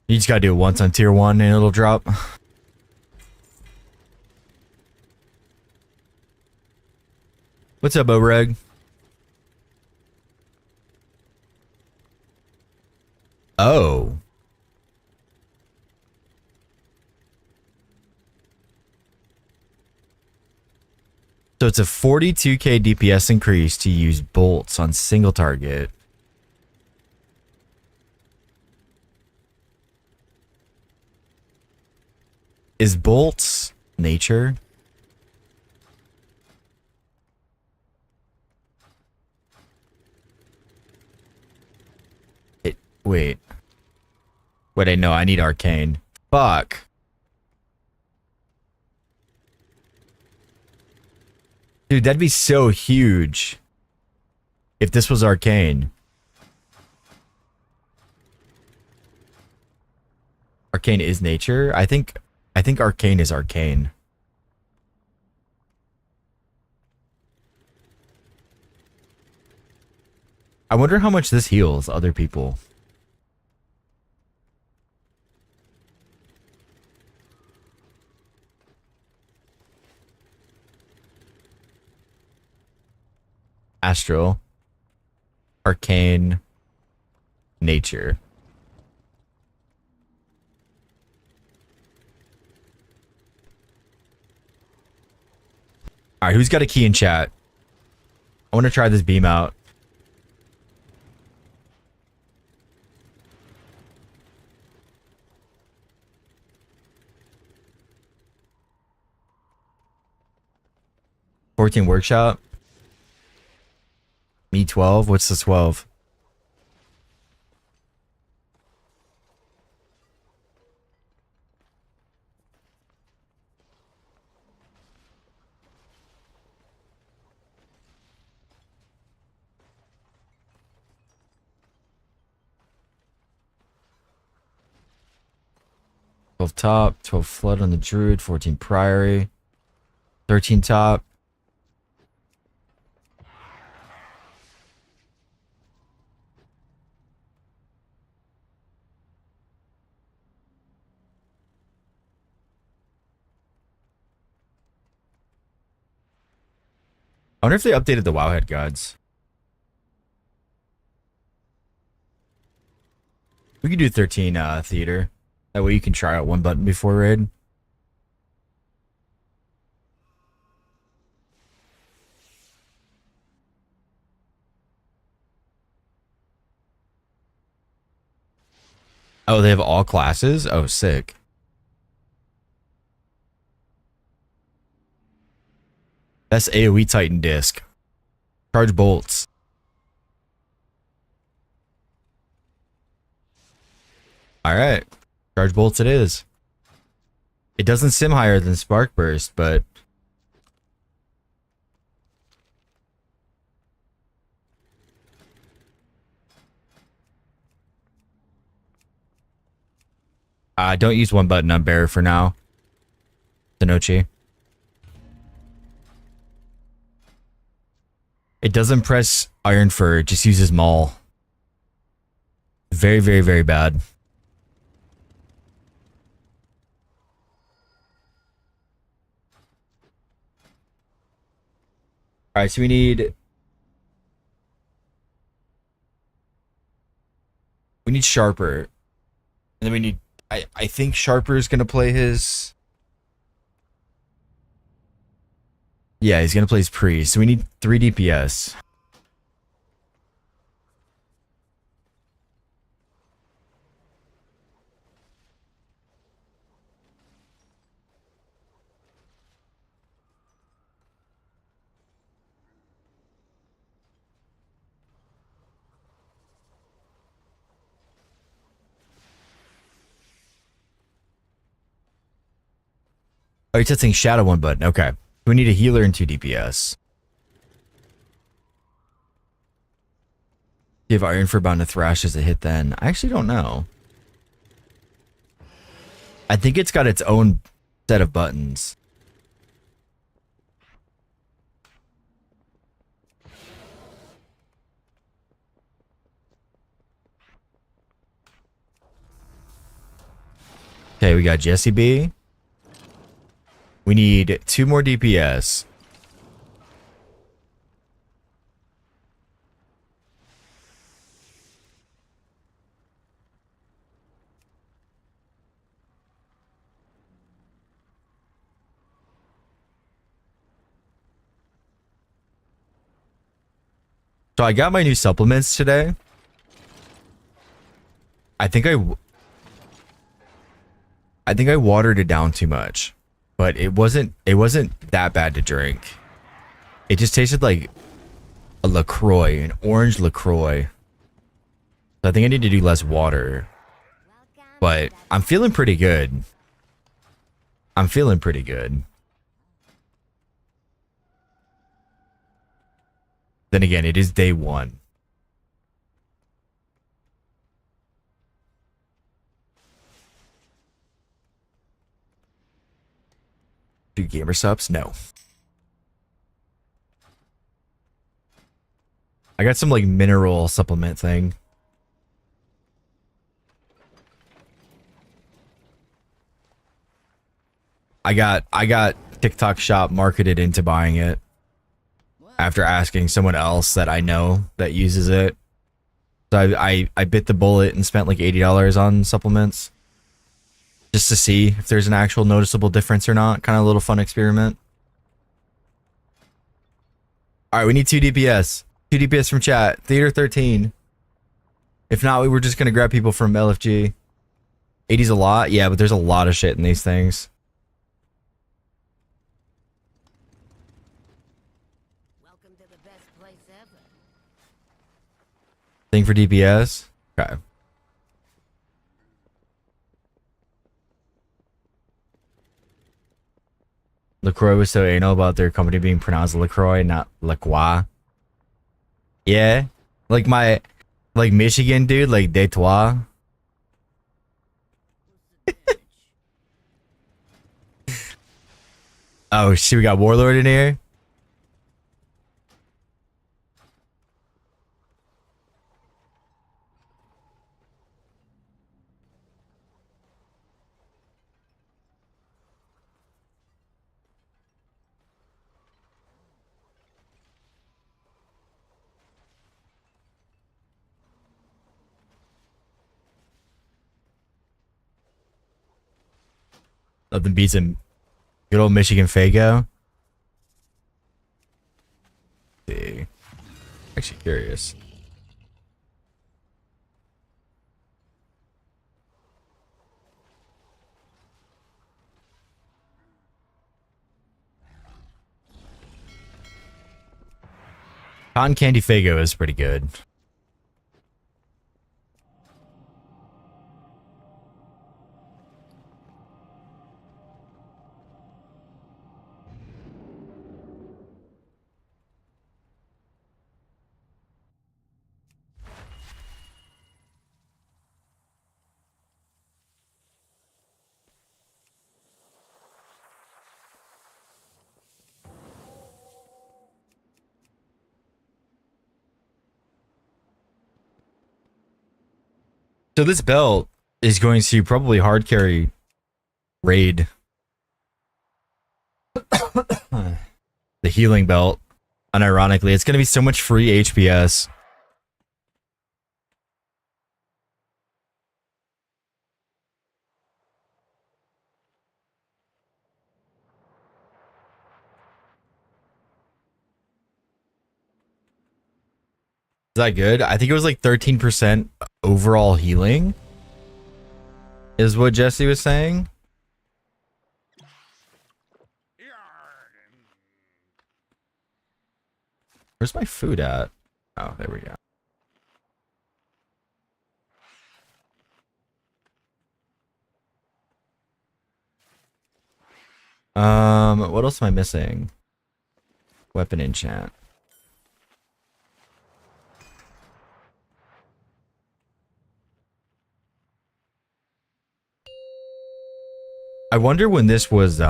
You just gotta do it once on tier 1 and it'll drop. What's up, Obreg? Oh. So it's a 42k DPS increase to use bolts on single target. Is bolts nature? Wait. Wait, I know. I need arcane. Fuck. Dude, that'd be so huge if this was arcane. Arcane is nature. I think arcane is arcane. I wonder how much this heals other people. Astral, arcane, nature. All right, who's got a key in chat? I want to try this beam out. "14 workshop. Me 12. What's the 12? Top, 12 flood on the druid, 14 priory, 13 top. I wonder if they updated the Wowhead gods. We could do 13 theater. That way you can try out one button before raid. Oh, they have all classes? Oh, sick. That's AoE Titan disc. Charge bolts. Alright. Charge bolts it is. It doesn't sim higher than Spark Burst, but... don't use one button on Bear for now. Tenochi. It doesn't press Iron Fur, it just uses Maul. Very, very, very bad. Alright, so we need Sharper. And then we need I think Sharper is gonna play his. Yeah, he's gonna play his priest. So we need 3 DPS. Oh, you're testing Shadow 1 button. Okay. We need a healer and 2 DPS. Give Iron for bound to Thrash as a hit then. I actually don't know. I think it's got its own set of buttons. Okay, we got Jesse B. We need 2 more DPS. So I got my new supplements today. I think I watered it down too much, but it wasn't that bad to drink. It just tasted like a LaCroix, an orange LaCroix. So I think I need to do less water. But I'm feeling pretty good. I'm feeling pretty good. Then again, it is day 1. Do gamer subs? No. I got some like mineral supplement thing. I got TikTok shop marketed into buying it after asking someone else that I know that uses it. So I bit the bullet and spent like $80 on supplements just to see if there's an actual noticeable difference or not. Kind of a little fun experiment. All right, we need 2 DPS. 2 DPS from chat. Theater 13. If not, we were just going to grab people from LFG. 80's a lot. Yeah, but there's a lot of shit in these things. Welcome to the best place ever. Thing for DPS. Okay. LaCroix was so anal about their company being pronounced LaCroix, not LaCroix. Yeah. Like Michigan dude, like Detroit. Oh shit, we got Warlord in here. Nothing beats him. Good old Michigan Fago. See. Actually curious. Cotton Candy Fago is pretty good. So this belt is going to probably hard carry raid. The healing belt. Unironically, it's going to be so much free HPS. Is that good? I think it was like 13% overall healing is what Jesse was saying. Where's my food at? Oh, there we go. What else am I missing? Weapon enchant. I wonder when this was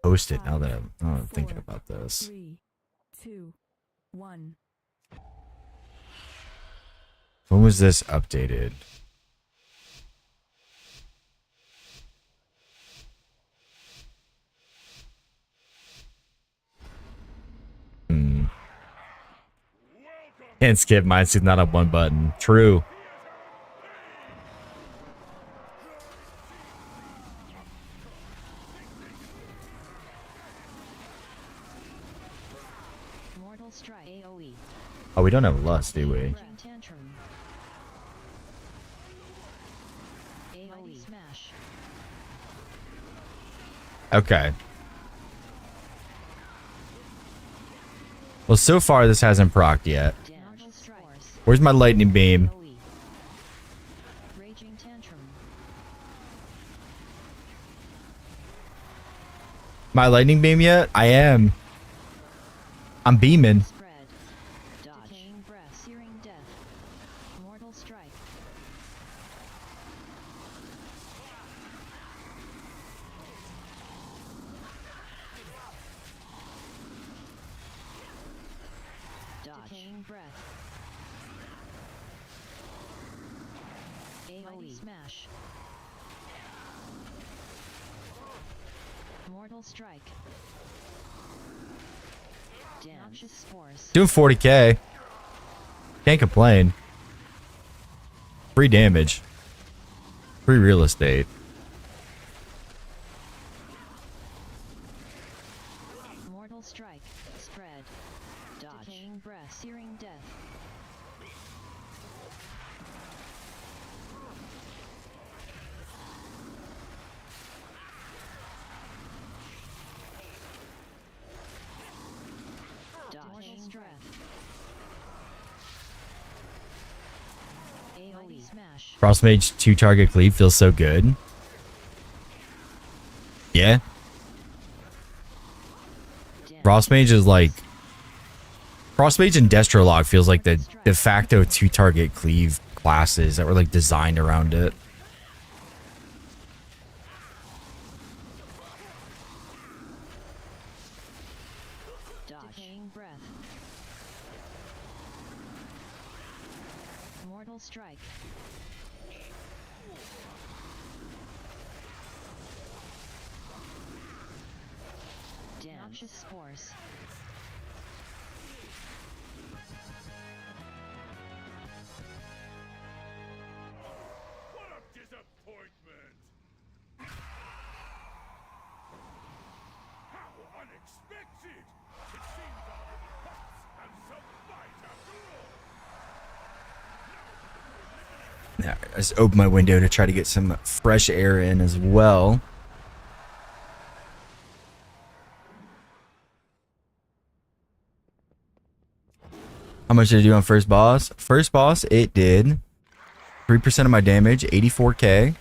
posted. Now that I'm thinking about this. 3, 2, 1. When was this updated? Can't skip mine, so not up one button. True. Mortal strike AoE. Oh, we don't have lust, do we? Tantrum. AoE smash. Okay. Well, so far this hasn't procced yet. Mortal strike. Where's my lightning beam? AoE. Raging tantrum. My lightning beam yet? I am. I'm beaming. Spread. Dodge. Decaying breath. Searing death. Mortal strike. Dodge. Decaying breath. AoE smash. Mortal strike. Noxious spores. Doing 40k. Can't complain. Free damage. Free real estate. Mortal strike. Spread. Dodge. Decaying breath. Searing death. Dodge. Mortal breath. AoE smash. Cross mage 2 target cleave feels so good. Yeah. Cross mage is like Cross mage and Destrolog feels like the de facto 2 target cleave classes that were like designed around it. Decaying breath. Mortal strike. Noxious spores. What a disappointment! How unexpected! It seems our hearts have some fight after all. Yeah, I just opened my window to try to get some fresh air in as well. How much did it do on first boss? First boss, it did 3% of my damage, 84k.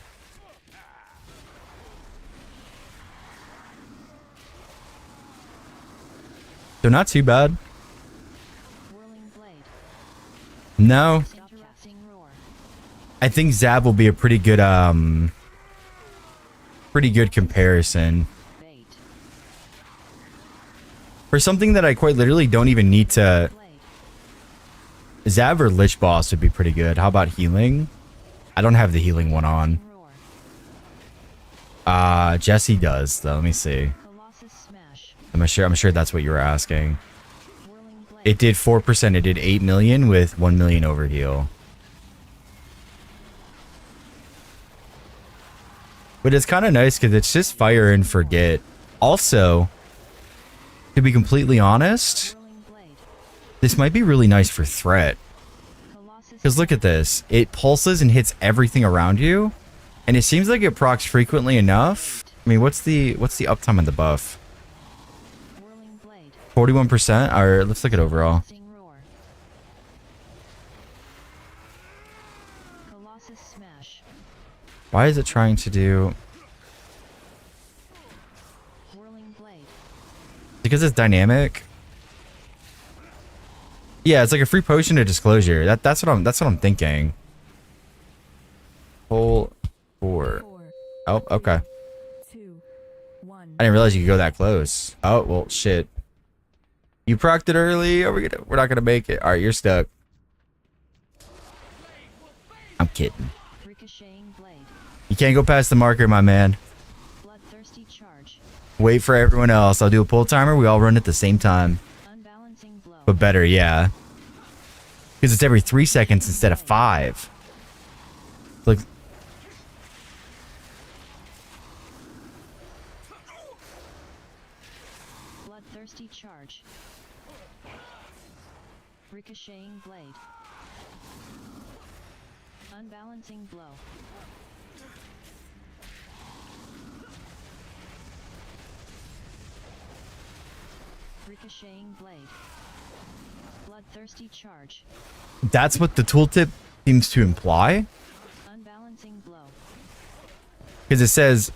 So not too bad. Whirling blade. No, Interrupting roar. I think Zab will be a pretty good comparison Bait. for something that I quite literally don't even need to. Blade. Zav or Lich Boss would be pretty good. How about healing? I don't have the healing one on. Roar. Jesse does though. Let me see. Colossus smash. I'm sure that's what you were asking. Whirling blade. It did 4%. It did 8 million with 1 million overheal. But it's kind of nice because it's just fire and forget. Also, to be completely honest, Whirling blade. this might be really nice for threat. Colossus. Because look at this. It pulses and hits everything around you. And it seems like it procs frequently enough. I mean, what's the uptime on the buff? Whirling blade. 41%? Or let's look at overall. Sing roar. Colossus smash. Why is it trying to do... Whirling blade. Because it's dynamic? Yeah, it's like a free potion of disclosure. That's what I'm thinking. Pull 4. 4, Oh, okay. 2, 1. I didn't realize you could go that close. Oh, well, shit. You procced it early. We're not gonna make it. All right, you're stuck. I'm kidding. Ricocheting blade. You can't go past the marker, my man. Bloodthirsty charge. Wait for everyone else. I'll do a pull timer. We all run at the same time. Unbalancing blow. But better, yeah. Because it's every 3 seconds instead of 5. Like, Bloodthirsty charge. Ricocheting blade. Unbalancing blow. Ricocheting blade. Bloodthirsty charge. that's what the tooltip seems to imply. Unbalancing blow. Because it says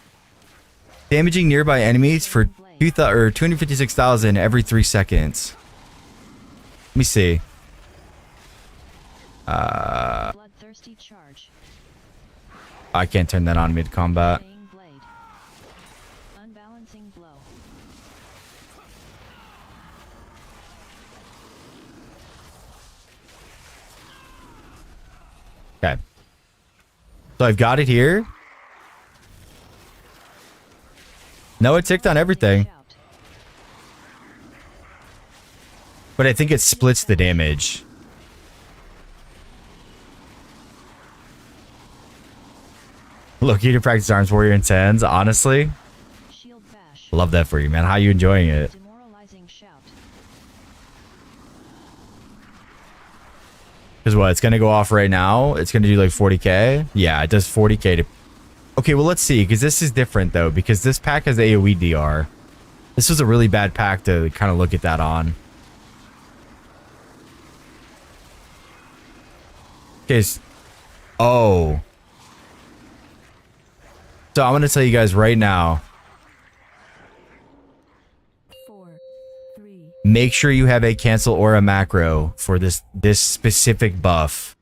damaging nearby enemies for 256,000 every 3 seconds. Let me see. Bloodthirsty charge. I can't turn that on mid combat. Ricocheting blade. Unbalancing blow. Okay. So I've got it here. No, it ticked on everything. Shout. But I think it splits the damage. Look, you to practice Arms Warrior in 10s. Honestly, Shield bash. love that for you, man. How you enjoying it? Demoralizing shout. Because what? It's going to go off right now. It's going to do like 40k. Yeah, it does 40k to... Okay, well, let's see. Because this is different, though. Because this pack has AoE DR. This was a really bad pack to kind of look at that on. Okay. Oh. So I'm going to tell you guys right now. 4, 3, Make sure you have a cancel or a macro for this specific buff.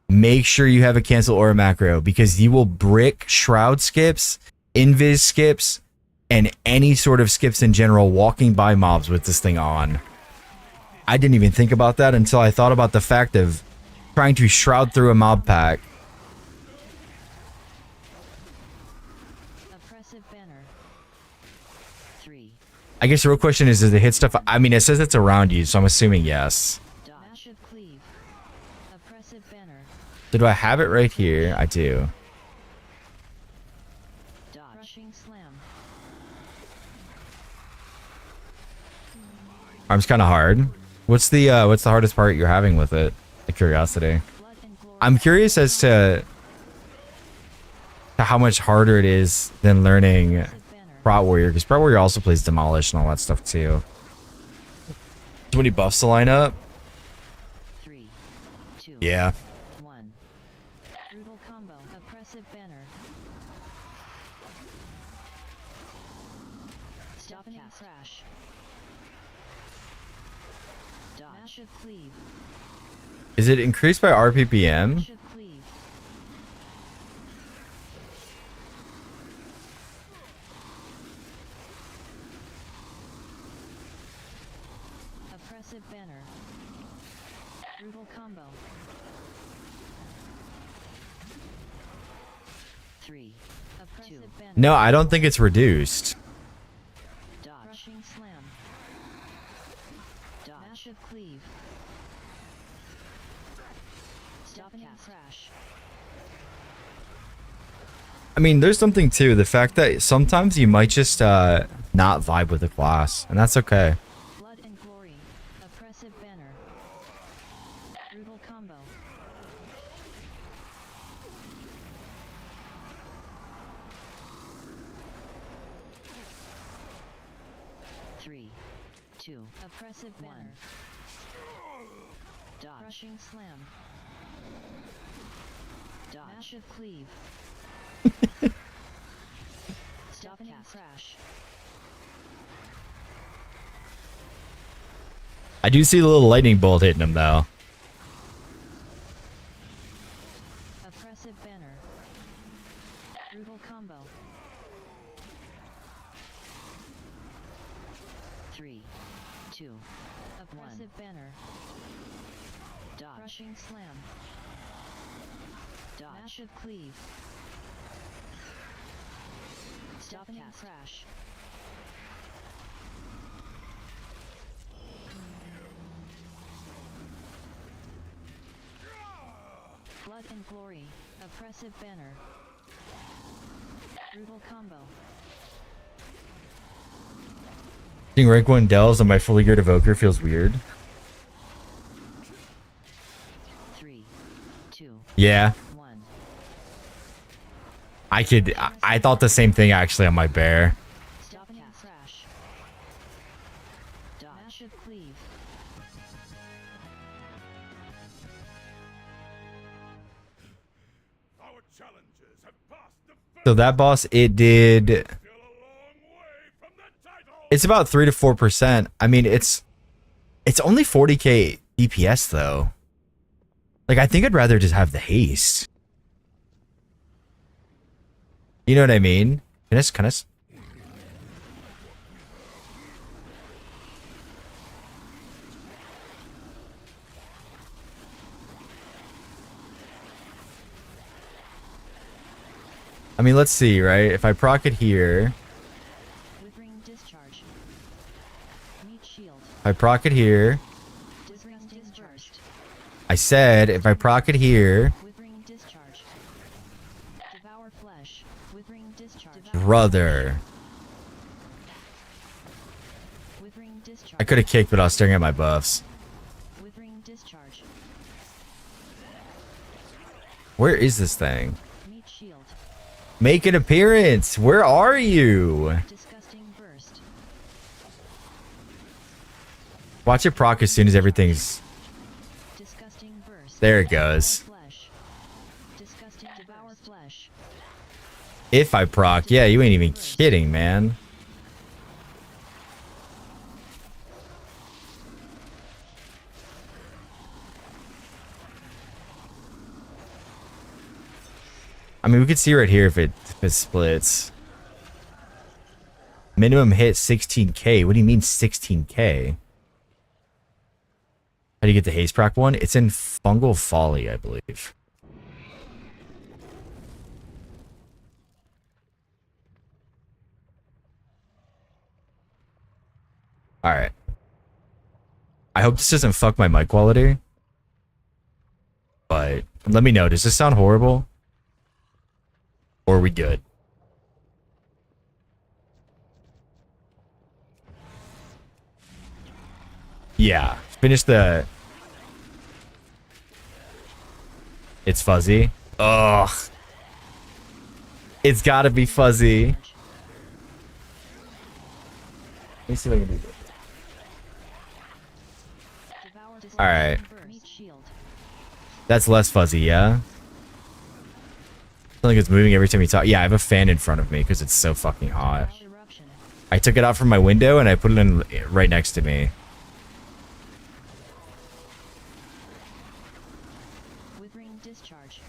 Make sure you have a cancel or a macro because you will brick shroud skips, invis skips, and any sort of skips in general walking by mobs with this thing on. I didn't even think about that until I thought about the fact of trying to shroud through a mob pack. Oppressive banner. 3. I guess the real question is, does it hit stuff? I mean, it says it's around you, so I'm assuming yes. Dodge. Massive cleave. Oppressive banner. So do I have it right here? I do. Dodge. Rushing slam. Arm's kind of hard. What's the hardest part you're having with it? The curiosity. Blood and glory. I'm curious as to how much harder it is than learning Oppressive banner. Prot Warrior, because Prot Warrior also plays Demolish and all that stuff too. Too many buffs to line up. 3. 2. Yeah. 1. Brutal combo. Oppressive banner. Stopping crash. Dodge. Massive cleave. Is it increased by RPPM? Massive cleave. Oppressive banner. Brutal combo. 3. Oppressive banner. No, I don't think it's reduced. Dodge. Rushing slam. Dodge. Massive cleave. Stop and crash. I mean, there's something too. The fact that sometimes you might just not vibe with the class, and that's okay. Blood and glory. Oppressive banner. Brutal combo. 3, 2. Oppressive banner. Dodge. Rushing slam. Dodge. Massive cleave. Stop and crash. I do see the little lightning bolt hitting him though. Oppressive banner. Brutal combo. 3, 2. Oppressive banner. Dodge. Rushing slam. Dodge. Massive cleave. Stop and crash. Blood and glory. Oppressive banner. Brutal combo. Seeing rank 1 delves on my fully geared evoker feels weird. 3, 2. Yeah. 1. I thought the same thing actually on my bear. Stop and crash. Dodge. Massive cleave. Our challengers have passed the So that boss, it did. still a long way from the title. It's about 3 to 4%. I mean, it's only 40k DPS though. Like, I think I'd rather just have the haste. You know what I mean? Can I I mean, let's see, right? If I proc it here, Withering discharge. Meat shield. if I proc it here, Withering discharge. I said if I proc it here, Withering discharge. Devour flesh. Withering discharge. brother. Withering discharge. I could have kicked, but I was staring at my buffs. Withering discharge. Where is this thing? Meat shield. Make an appearance. Where are you? Disgusting burst. Watch it proc as soon as everything's... Disgusting burst. There it goes. Devour flesh. Disgusting devour flesh. If I proc. Yeah, you ain't even kidding, man. I mean, we could see right here if it splits. Minimum hit 16k. What do you mean 16k? How do you get the haze proc one? It's in Fungal Folly, I believe. Alright. I hope this doesn't fuck my mic quality. But let me know. Does this sound horrible? Or are we good? Yeah. Finish the... It's fuzzy. Ugh. It's gotta be fuzzy. Let me see if I can do this. Devour disgusting Alright. burst. Meat shield. That's less fuzzy, yeah? Something like it's moving every time you talk. Yeah, I have a fan in front of me because it's so fucking hot. Eruption. I took it out from my window and I put it in right next to me. Withering discharge.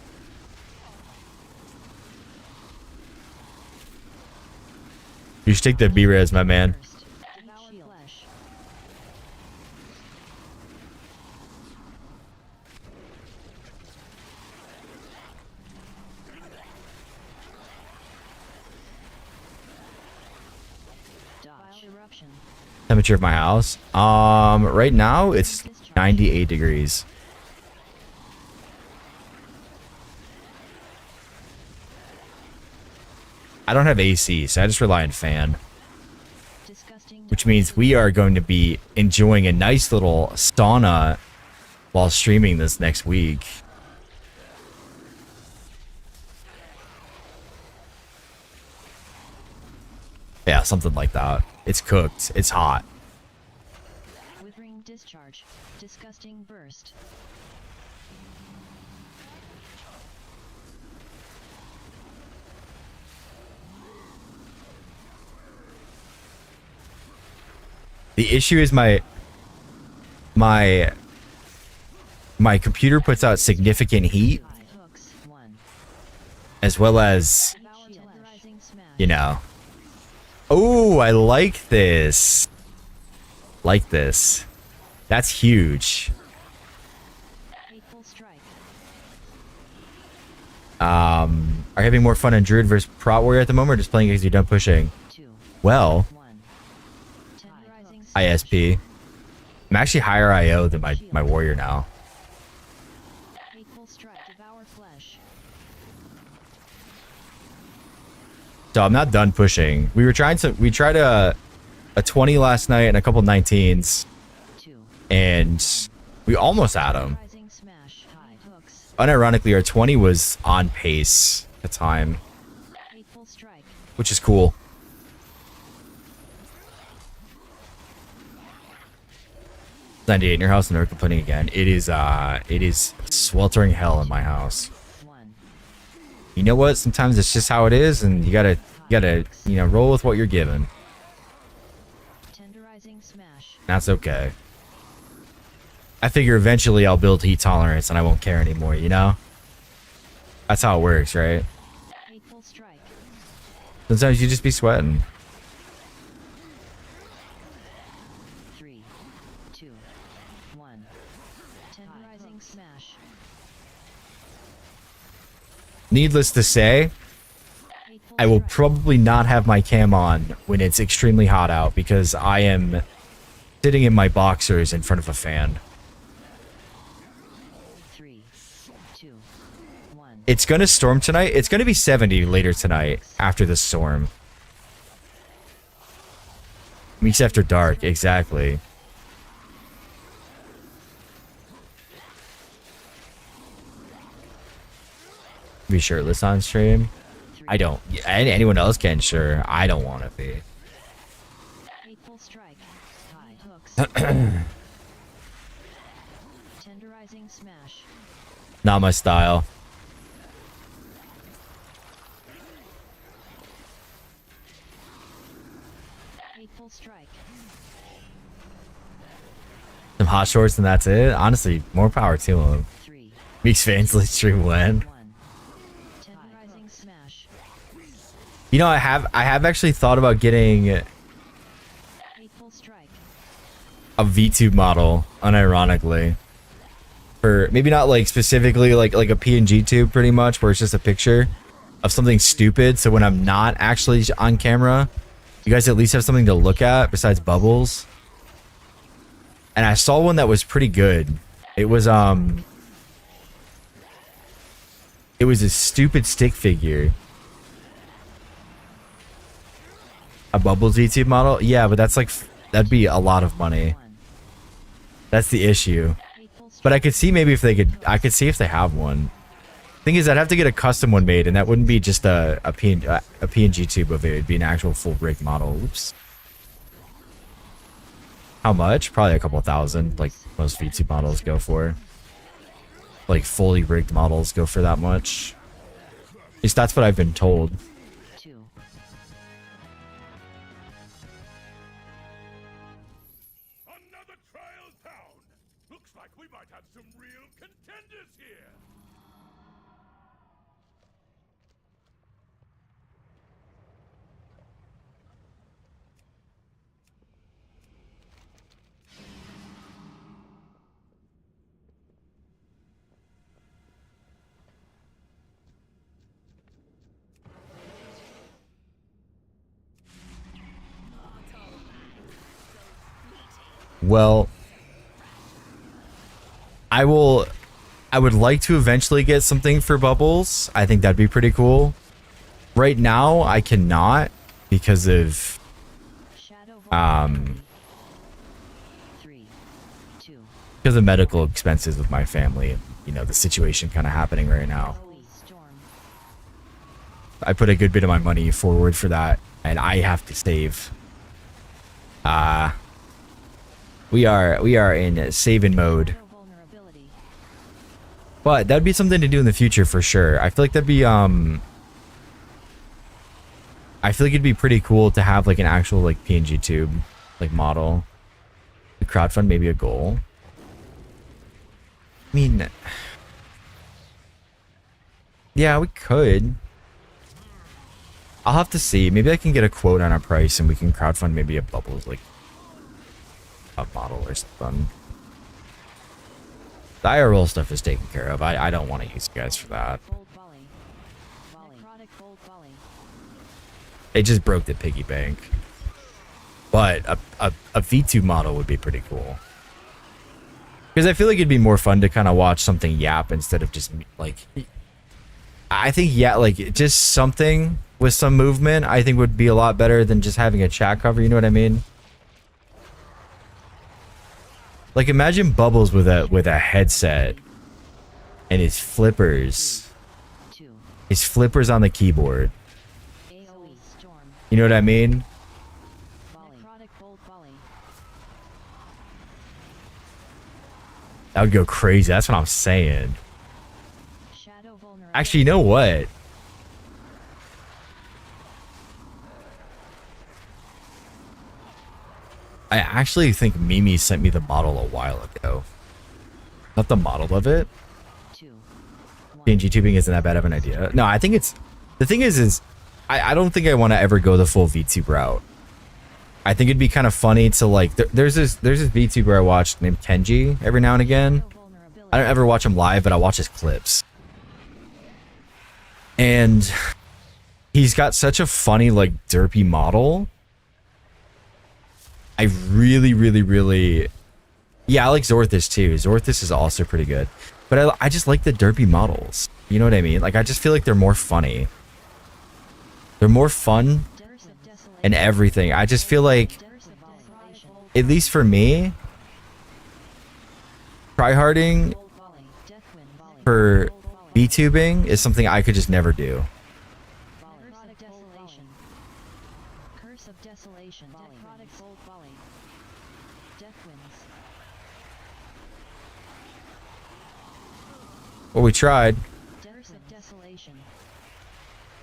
You should take the B-res, my man. Burst. Devour flesh. Corruption. Temperature of my house. Right now it's 98 degrees. I don't have AC, so I just rely on fan. Disgusting. Which means we are going to be enjoying a nice little sauna while streaming this next week. Yeah, something like that. It's cooked. It's hot. Withering discharge. Disgusting burst. The issue is my computer puts out significant heat, Hooks. 1. as well as, Tenderizing smash. you know. Oh, I like this. Like this. That's huge. Hateful strike. Are you having more fun in Druid versus Prot Warrior at the moment, or just playing because you're done pushing? 2. Well, 1. Tenderizing smash. ISP. I'm actually higher IO than my warrior now. Hateful strike. Devour flesh. So I'm not done pushing. We tried a 20 last night and a couple 19s, 2. and we almost had them. Tenderizing smash. High hooks. Unironically, our 20 was on pace at the time, Hateful strike. which is cool. $98 in your house and they're complaining again. It is sweltering hell in my house. 1. You know what? Sometimes it's just how it is, and you gotta roll with what you're given. Tenderizing smash. That's okay. I figure eventually I'll build heat tolerance and I won't care anymore, you know? That's how it works, right? Hateful strike. Sometimes you just be sweating. 3. 2. 1. Tenderizing smash. Needless to say, Hateful I will strike. probably not have my cam on when it's extremely hot out because I am sitting in my boxers in front of a fan. 3. 2. 1. It's gonna storm tonight. It's gonna be 70 later tonight after the storm. Weeks after dark, exactly. Be shirtless on stream? I don't. Anyone else can, sure. I don't want to be. Hateful strike. High hooks. Tenderizing smash. Not my style. Hateful strike. Some hot shorts and that's it. Honestly, more power to him. 3. Meeks fans let's stream when. 1. Tenderizing smash. You know, I have actually thought about getting Hateful strike. a VTube model, unironically. For maybe not like specifically like a PNG tube pretty much, where it's just a picture of something stupid. So when I'm not actually on camera, you guys at least have something to look at besides bubbles. And I saw one that was pretty good. It was a stupid stick figure. A Bubbles VTube model? Yeah, but that's like, that'd be a lot of money. 1. That's the issue. Hateful strike. But I could see maybe if they could, I could see if they have one. Thing is, I'd have to get a custom one made, and that wouldn't be just a PNG tube of it. It'd be an actual full rig model. Oops. How much? Probably a couple thousand, like most VTube models go for. Like fully rigged models go for that much. At least that's what I've been told. 2. Another trial down. Looks like we might have some real contenders here. Well, I would like to eventually get something for bubbles. I think that'd be pretty cool. Right now, I cannot because of Shadow vulnerability. 3, 2, because of medical expenses with my family and, you know, the situation kind of happening right now. AoE storm. I put a good bit of my money forward for that, and I have to save. We are in saving mode. Shadow vulnerability. But that'd be something to do in the future for sure. I feel like that'd be I feel like it'd be pretty cool to have like an actual like PNG tube like model. The crowdfund maybe a goal. I mean, yeah, we could. I'll have to see. Maybe I can get a quote on a price and we can crowdfund maybe a bubbles like a model or something. The IRL stuff is taken care of. I don't want to use you guys for that. Bolt volley. Necrotic bolt volley. It just broke the piggy bank. But a V2 model would be pretty cool. Because I feel like it'd be more fun to kind of watch something yap instead of just like... I think, yeah, like just something with some movement I think would be a lot better than just having a chat cover, you know what I mean? Like imagine Bubbles with a headset and his flippers. 2, His flippers on the keyboard. AoE storm. You know what I mean? Volley. Necrotic bolt volley. That would go crazy. That's what I'm saying. Shadow vulnerability. Actually, you know what? I actually think Mimi sent me the model a while ago. Not the model of it. 2, 1. PNG tubing isn't that bad of an idea. No, I think it's... The thing is I don't think I want to ever go the full VTube route. I think it'd be kind of funny to like... There's this VTuber I watched named Kenji every now and again. Shadow vulnerability. I don't ever watch him live, but I watch his clips. And he's got such a funny, like, derpy model. I really... Yeah, I like Zorthus too. Zorthus is also pretty good. But I just like the derpy models. You know what I mean? Like, I just feel like they're more funny. They're more fun Curse of desolation. and everything. I just feel like, Curse of desolation. at least for me, tryharding Bolt volley. Deathwind volley. for Bolt volley. VTubing is something I could just never do. Curse of desolation. Curse of desolation. Necrotic bolt volley. Deathwinds. Well, we tried. Curse of desolation.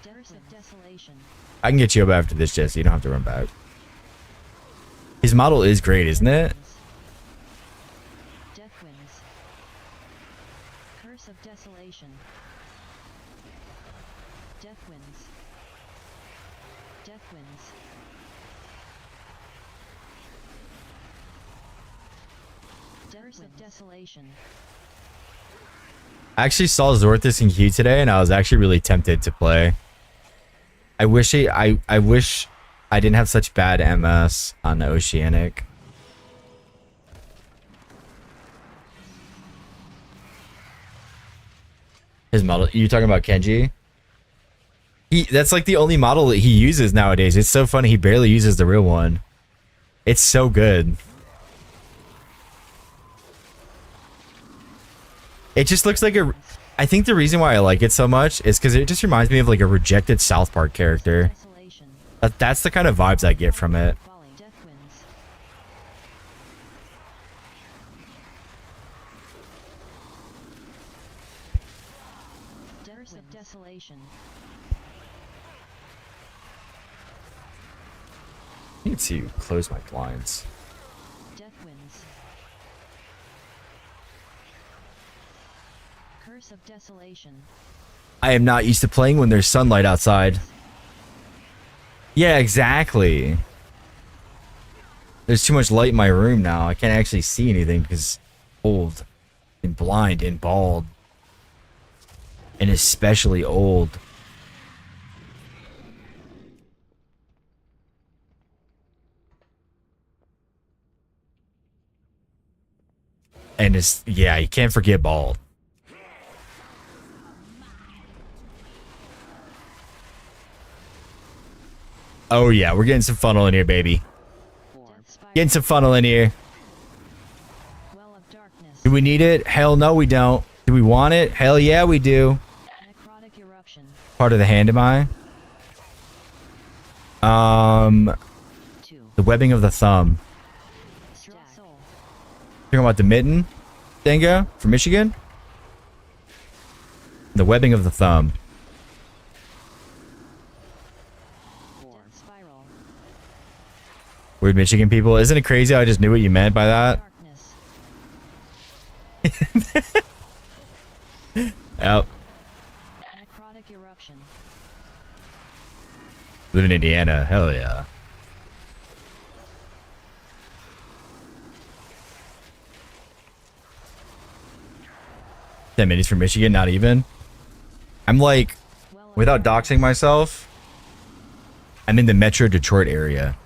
Curse of desolation. I can get you up after this, Jesse. You don't have to run back. His model is great, isn't it? Deathwinds. Curse of desolation. Deathwinds. Deathwinds. Curse of desolation. I actually saw Zorthus in queue today, and I was actually really tempted to play. I wish I didn't have such bad MS on the Oceanic. His model, you talking about Kenji? That's like the only model that he uses nowadays. It's so funny, he barely uses the real one. It's so good. It just looks like a... I think the reason why I like it so much is because it just reminds me of like a rejected South Park character. Desolation. That's the kind of vibes I get from it. Volley. Deathwinds. Curse of desolation. I need to close my blinds. Deathwinds. Curse of desolation. I am not used to playing when there's sunlight outside. Yeah, exactly. There's too much light in my room now. I can't actually see anything because old and blind and bald. And especially old. And it's, yeah, you can't forget bald. Oh yeah, we're getting some funnel in here, baby. Getting some funnel in here. Well of darkness. Do we need it? Hell no, we don't. Do we want it? Hell yeah, we do. Necrotic eruption. Part of the hand, am I? 2. The webbing of the thumb. Straw soul. Talking about the mitten, Dango, from Michigan? The webbing of the thumb. Death spiral. Weird Michigan people. Isn't it crazy how I just knew what you meant by that? Darkness. Yep. Necrotic eruption. Live in Indiana. Hell yeah. Ten minutes from Michigan, not even. I'm like, without doxing myself, I'm in the Metro Detroit area.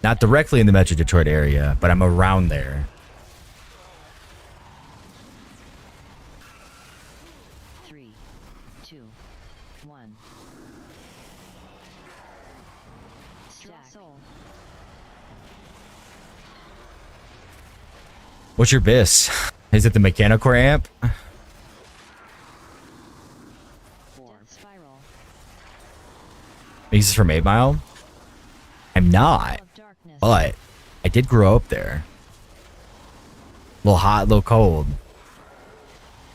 Not directly in the Metro Detroit area, but I'm around there. 3, 2, 1. Straw soul. What's your bis? Is it the mechanical amp? Death spiral. Is this from 8 Mile? I'm not, Well of darkness. but I did grow up there. A little hot, a little cold.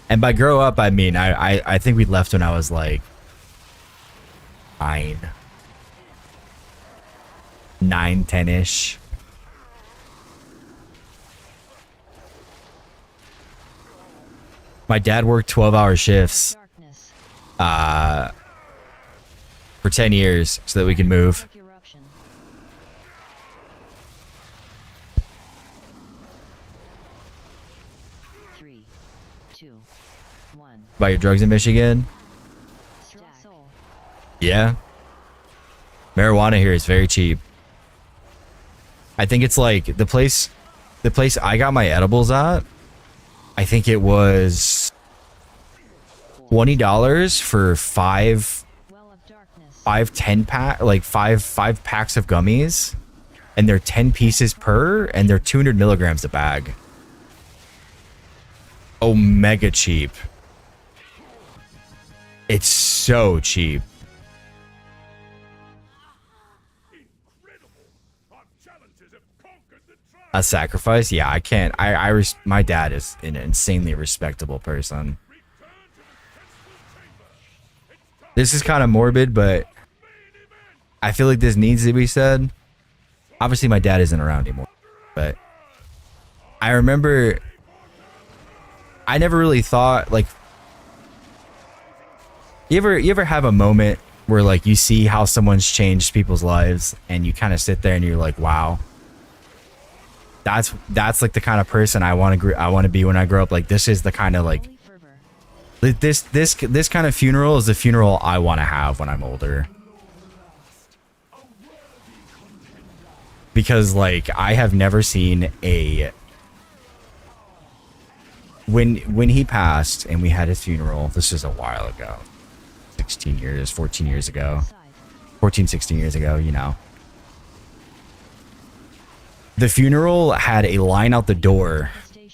And by grow up, I mean, I think we left when I was like 9, 10-ish. My dad worked 12-hour shifts Darkness. for 10 years so that we could move. Necrotic eruption. Three, 2, 1. Buy your drugs in Michigan? Straw soul. Yeah. Marijuana here is very cheap. I think it's like the place I got my edibles at, I think it was $20 for Well of darkness. 5 packs of gummies, and they're 10 pieces per, and they're 200 milligrams a bag. Oh, mega cheap. It's so cheap. A sacrifice? Yeah, I can't. My dad is an insanely respectable person. This is kind of morbid, but I feel like this needs to be said. Obviously, my dad isn't around anymore, but I remember I never really thought, like, you ever have a moment where like you see how someone's changed people's lives and you kind of sit there and you're like, wow. That's like the kind of person I want to be when I grow up. Like, this is the kind of like Holy fervor. this kind of funeral is the funeral I want to have when I'm older. Because like I have never seen a when he passed and we had his funeral, this is a while ago. 14 years ago. Side. 14, 16 years ago, you know. The funeral had a line out the door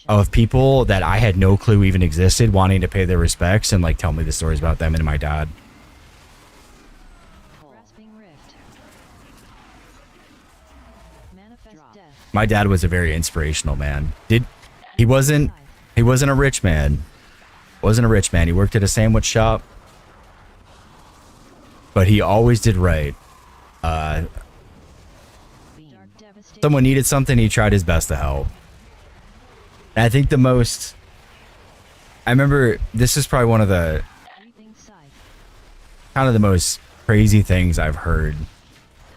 of people that I had no clue even existed wanting to pay their respects and like tell me the stories about them and my dad. Grasping rift. Manifest death. My dad was a very inspirational man. He wasn't a rich man. Wasn't a rich man. He worked at a sandwich shop. But he always did right. Dark devastation. Someone needed something, he tried his best to help. And I think I remember this is probably one of the Breathing side. kind of the most crazy things I've heard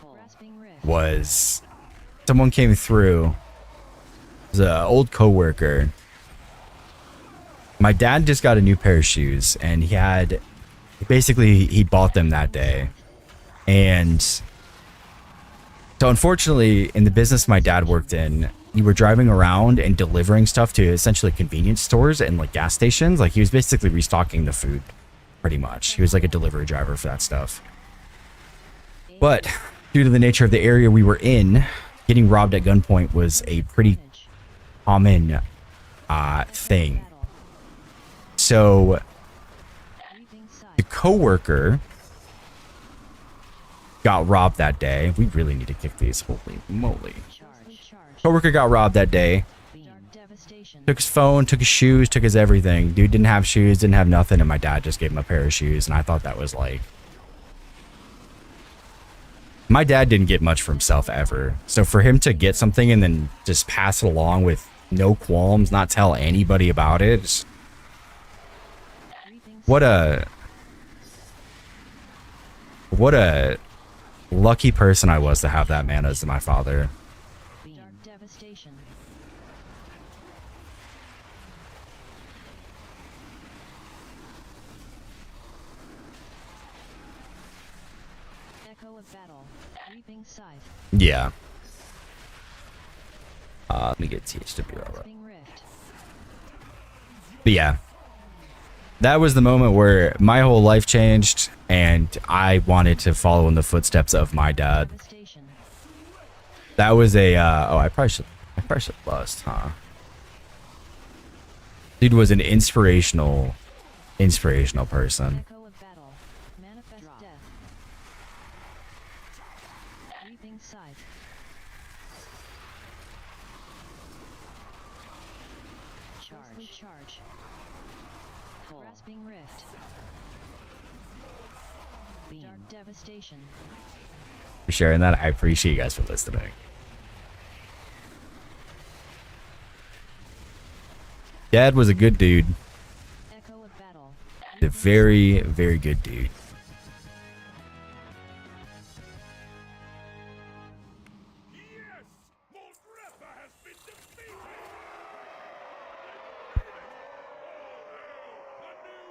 Grasping rift. was someone came through. It was an old coworker. My dad just got a new pair of shoes and he bought them that day. And so unfortunately in the business my dad worked in, you were driving around and delivering stuff to essentially convenience stores and like gas stations. Like he was basically restocking the food pretty much. He was like a delivery driver for that stuff. But due to the nature of the area we were in, getting robbed at gunpoint was a pretty common thing. So the coworker got robbed that day. We really need to kick these. Holy moly. Coworker got robbed that day. Took his phone, took his shoes, took his everything. Dude didn't have shoes, didn't have nothing, and my dad just gave him a pair of shoes, and I thought that was like... My dad didn't get much for himself ever. So for him to get something and then just pass it along with no qualms, not tell anybody about it. What a lucky person I was to have that man as my father. Devastation. Echo of battle. Reaping scythe. Yeah. Let me get THW. But yeah. That was the moment where my whole life changed and I wanted to follow in the footsteps of my dad. That was a oh, I probably should bust, huh? Dude was an inspirational person. Echo of battle. Manifest death. Reaping scythe. Charge. Grasping rift. Dark devastation. For sharing that. I appreciate you guys for listening. Dad was a good dude. Echo of battle. A very, very good dude.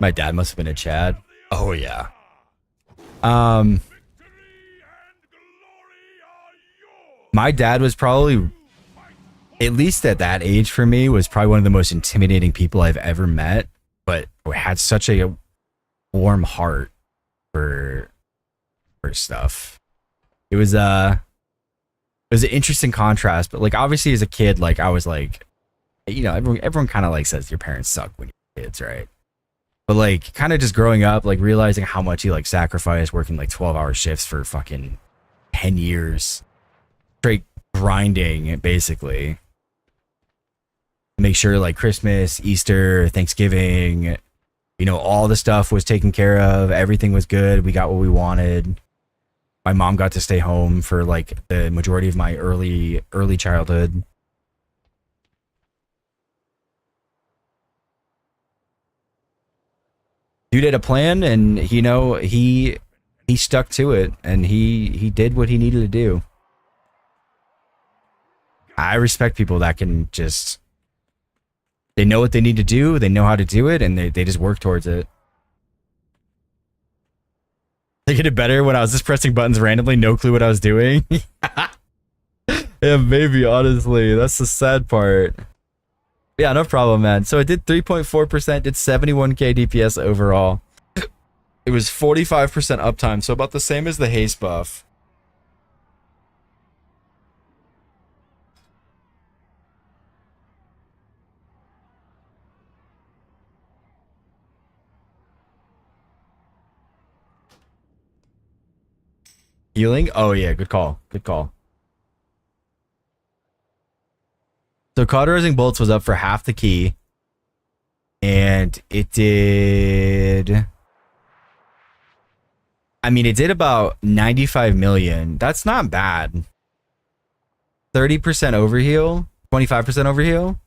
My dad must have been a Chad. Oh yeah. My dad was probably, at least at that age for me, was probably one of the most intimidating people I've ever met, but had such a warm heart for stuff. It was an interesting contrast, but like obviously as a kid, like I was like, you know, everyone kind of like says your parents suck when you're kids, right? But like kind of just growing up, like realizing how much he like sacrificed working like 12-hour shifts for fucking 10 years. Straight grinding, basically. Make sure like Christmas, Easter, Thanksgiving, you know, all the stuff was taken care of. Everything was good. We got what we wanted. My mom got to stay home for like the majority of my early childhood. Dude had a plan, and you know he stuck to it, and he did what he needed to do. I respect people that can just, they know what they need to do, they know how to do it, and they just work towards it. I get it better when I was just pressing buttons randomly, no clue what I was doing. Yeah, maybe, honestly. That's the sad part. Yeah, no problem, man. So it did 3.4%, did 71k DPS overall. It was 45% uptime, so about the same as the haste buff. Healing? Oh yeah, good call. Good call. So cauterizing bolts was up for half the key. And it did, I mean, it did about 95 million. That's not bad. 30% overheal, 25% overheal.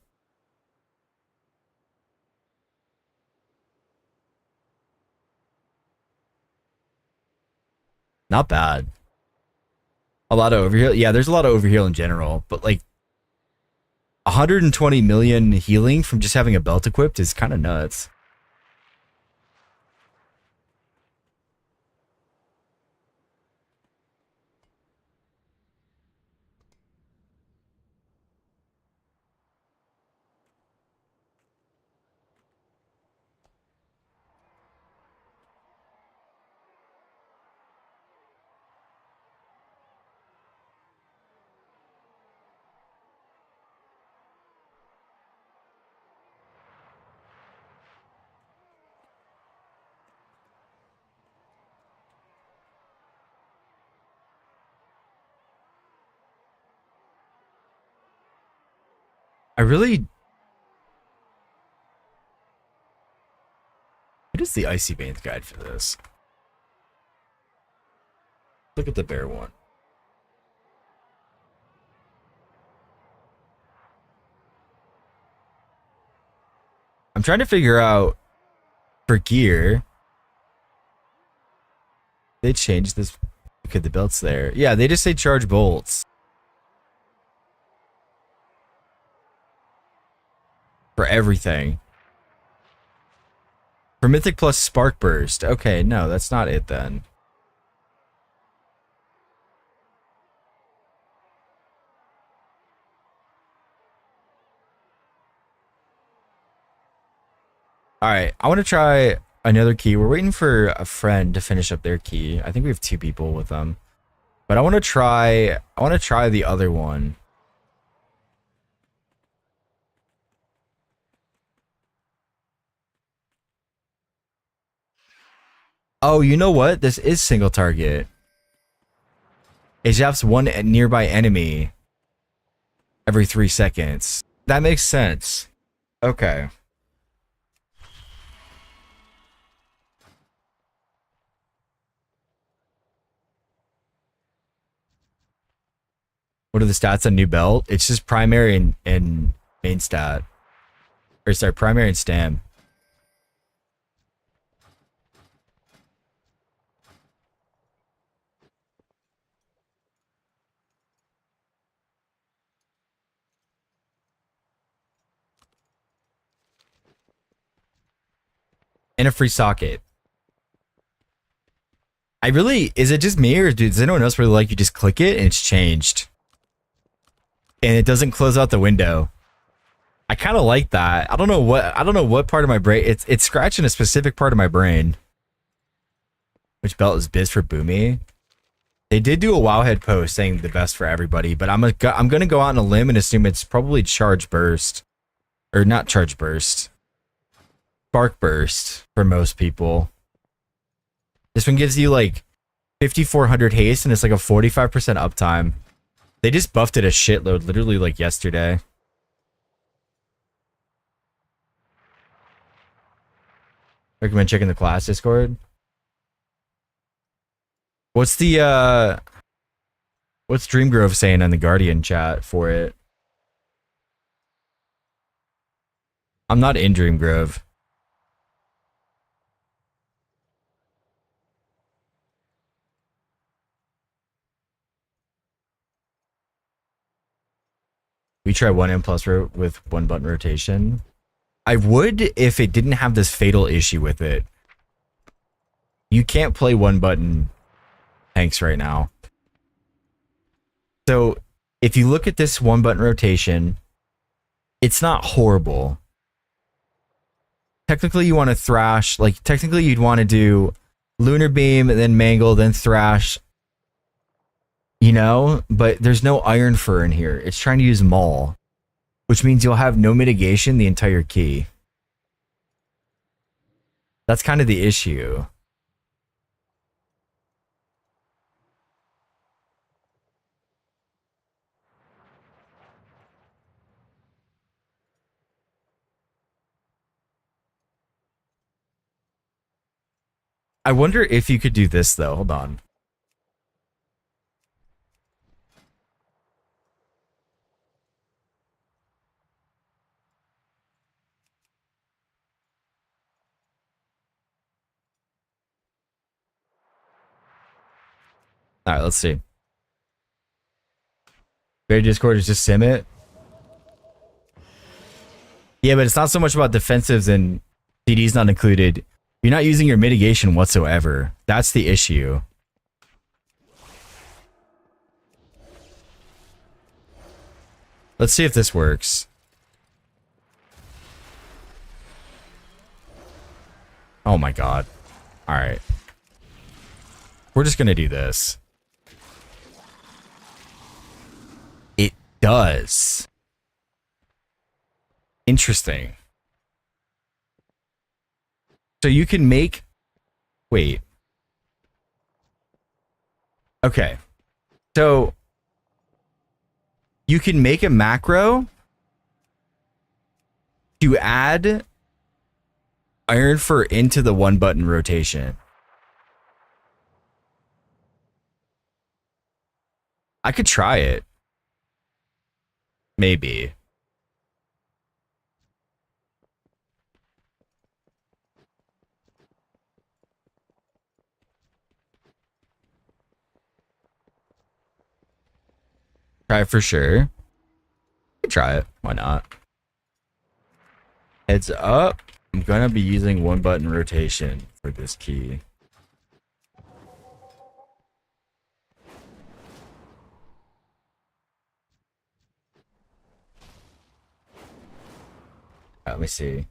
Not bad. A lot of overheal. Yeah, there's a lot of overheal in general, but like 120 million healing from just having a belt equipped is kind of nuts. I really... What is the Icy Veins guide for this? Look at the bear one. I'm trying to figure out for gear. They changed this. Okay, the belt's there. Yeah, they just say charge bolts. For everything. For Mythic plus Spark Burst. Okay, no, that's not it then. Alright, I want to try another key. We're waiting for a friend to finish up their key. I think we have 2 people with them. But I want to try the other one. Oh, you know what? This is single target. It zaps one nearby enemy every 3 seconds. That makes sense. Okay. What are the stats on new belt? It's just primary and main stat. Or sorry, primary and stam. And a free socket. Is it just me, or does anyone else really like you just click it and it's changed? And it doesn't close out the window. I kind of like that. I don't know what part of my brain. It's scratching a specific part of my brain. Which belt is biz for Boomy? They did do a Wowhead post saying the best for everybody, but I'm gonna go out on a limb and assume it's probably Charge Burst, or not Charge Burst, Spark Burst for most people. This one gives you like 5400 haste and it's like a 45% uptime. They just buffed it a shitload literally like yesterday. Recommend checking the class Discord. What's the what's Dreamgrove saying on the Guardian chat for it? I'm not in Dreamgrove. We try 1M plus with 1 button rotation. I would if it didn't have this fatal issue with it. You can't play 1 button tanks right now. So if you look at this 1 button rotation, it's not horrible. Technically you want to thrash, like technically you'd want to do Lunar Beam, then Mangle, then Thrash. You know, but there's no Iron Fur in here. It's trying to use Maul, which means you'll have no mitigation the entire key. That's kind of the issue. I wonder if you could do this though. Hold on. All right, let's see. Very Discord is just sim it. Yeah, but it's not so much about defensives and CDs not included. You're not using your mitigation whatsoever. That's the issue. Let's see if this works. Oh my god. All right. We're just going to do this. It does. Interesting. So you can make... Wait. Okay. So you can make a macro to add Iron Fur into the 1-button rotation. I could try it. Maybe. Try it for sure. Could try it. Why not? Heads up. I'm gonna be using 1-button rotation for this key. Let me see.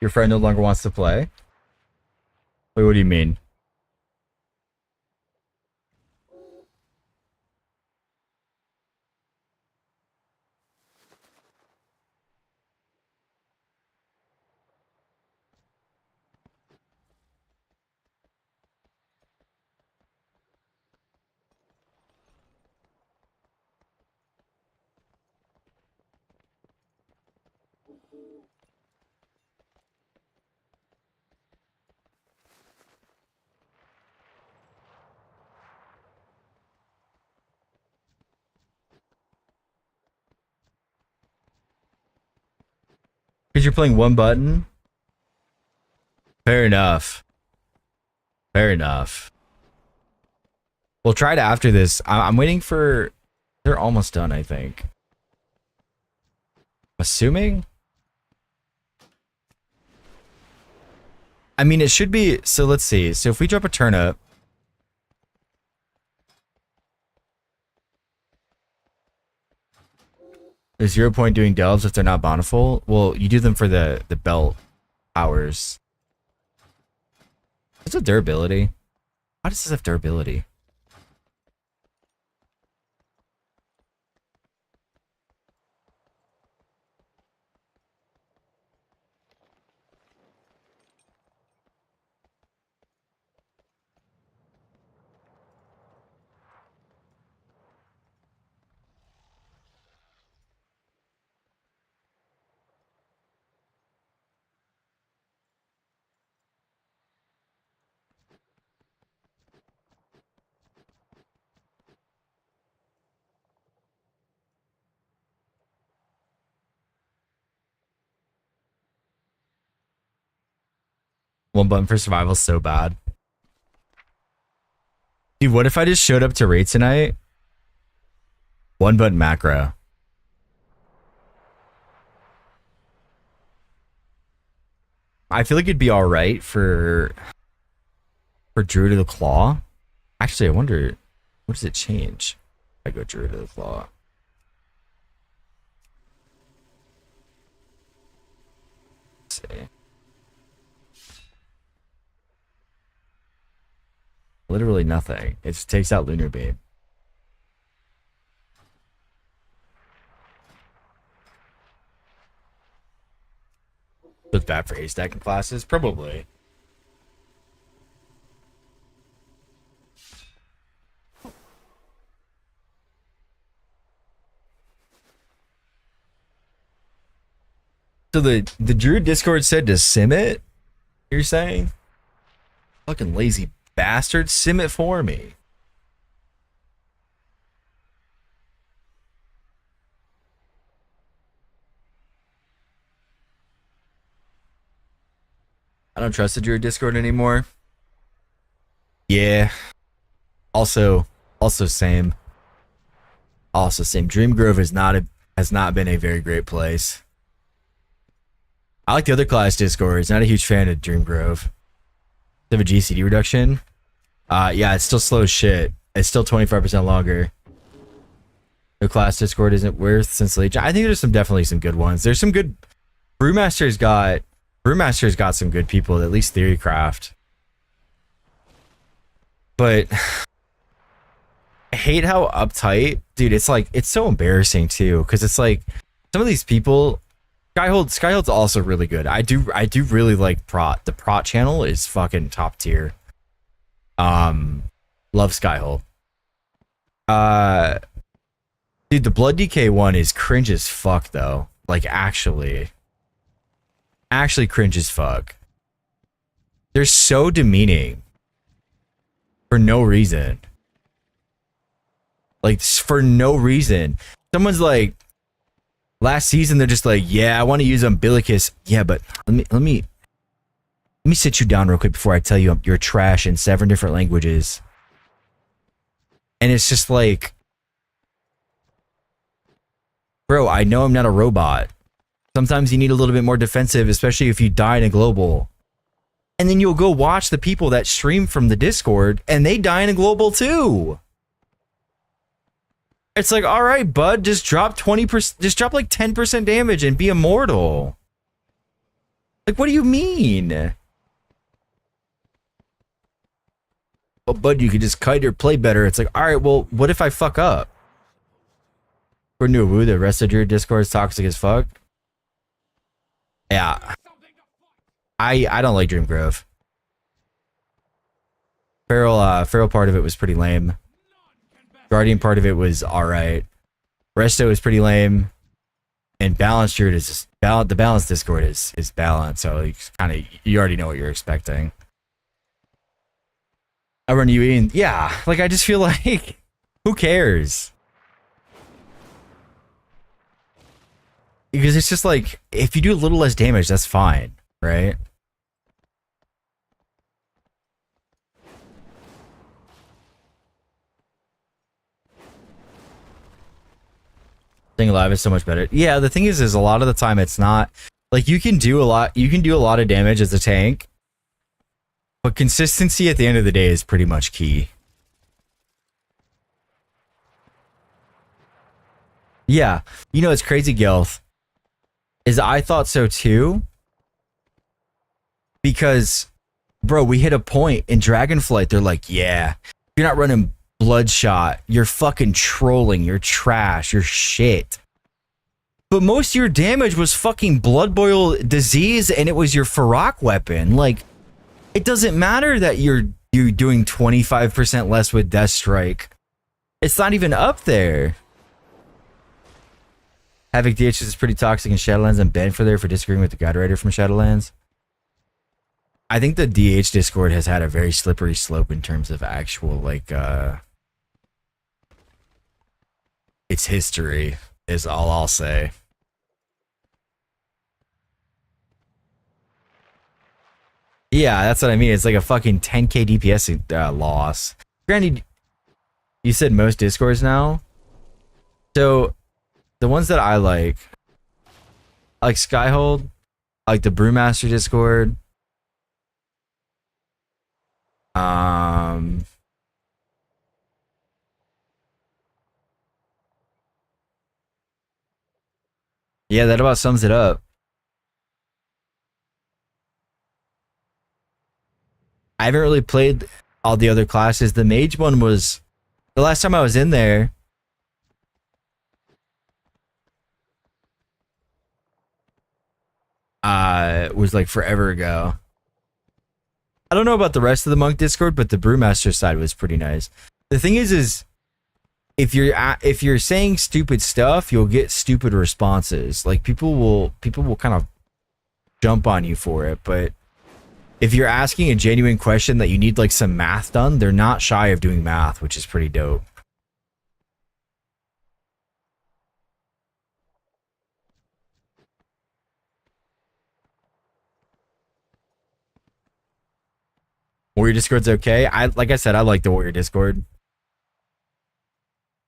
Your friend no longer wants to play? Wait, what do you mean? Because you're playing 1-button? Fair enough. Fair enough. We'll try it after this. I'm waiting for... They're almost done, I think. Assuming? I mean, it should be... So let's see. So if we drop a turnip... There's 0 point doing delves if they're not bountiful. Well, you do them for the belt powers. What's the durability? Why does this have durability? One button for survival is so bad. Dude, what if I just showed up to raid tonight? 1-button macro. I feel like it'd be alright for Druid of the Claw. Actually, I wonder, what does it change if I go Druid of the Claw? Let's see. Literally nothing. It just takes out Lunar Beam. So it's bad for haystacking classes? Probably. So the Druid Discord said to sim it? You're saying? Fucking lazy bastard, sim it for me. I don't trust the Druid Discord anymore. Yeah. Also same. Also same. Dream Grove has not been a very great place. I like the other class Discords. Not a huge fan of Dream Grove. They have a GCD reduction. Yeah, it's still slow as shit. It's still 25% longer. The class Discord isn't worth since Legion. I think there's definitely some good ones. There's some good. Brewmaster's got some good people, at least Theorycraft. But I hate how uptight, dude. It's like, it's so embarrassing too, because it's like some of these people Skyhold's also really good. I do really like Prot. The Prot channel is fucking top tier. Love Skyhold. Dude, the Blood DK one is cringe as fuck though. Like actually cringe as fuck. They're so demeaning for no reason. Like for no reason. Someone's like, last season they're just like, yeah, I want to use umbilicus. Yeah, but let me sit you down real quick before I tell you you're trash in 7 different languages. And it's just like, bro, I know I'm not a robot. Sometimes you need a little bit more defensive, especially if you die in a global. And then you'll go watch the people that stream from the Discord and they die in a global too. It's like, all right, bud, just drop 20%, just drop like 10% damage and be immortal. Like, what do you mean? Well, bud, you could just kite or play better. It's like, all right, well, what if I fuck up? For Nuwu, the rest of your Discord is toxic as fuck. Yeah. I don't like Dream Grove. Feral part of it was pretty lame. Guardian part of it was alright. Resto is pretty lame. And Balanced Druid is just the Balanced Discord is balanced, so you already know what you're expecting. I run you in. Yeah, like I just feel like who cares? Because it's just like if you do a little less damage, that's fine, right? Staying alive is so much better. Yeah, the thing is a lot of the time it's not like you can do a lot of damage as a tank, but consistency at the end of the day is pretty much key. Yeah, you know it's crazy, Gilth, is I thought so too. Because, bro, we hit a point in Dragonflight, they're like, yeah, you're not running Bloodshot, you're fucking trolling, you're trash, you're shit. But most of your damage was fucking Blood Boil Disease and it was your Farrak weapon. Like, it doesn't matter that you're doing 25% less with Death Strike. It's not even up there. Havoc DH is pretty toxic in Shadowlands and banned for disagreeing with the Guide Rider from Shadowlands. I think the DH Discord has had a very slippery slope in terms of actual, like, its history, is all I'll say. Yeah, that's what I mean. It's like a fucking 10k DPS loss. Granted, you said most Discords now. So, the ones that I like Skyhold, I like the Brewmaster Discord. Yeah, that about sums it up. I haven't really played all the other classes. The mage one was the last time I was in there. Was like forever ago. I don't know about the rest of the monk Discord, but the Brewmaster side was pretty nice. The thing is if you're saying stupid stuff, you'll get stupid responses. Like people will kind of jump on you for it, but if you're asking a genuine question that you need like some math done, they're not shy of doing math, which is pretty dope. Warrior Discord's okay. Like I said, I like the Warrior Discord.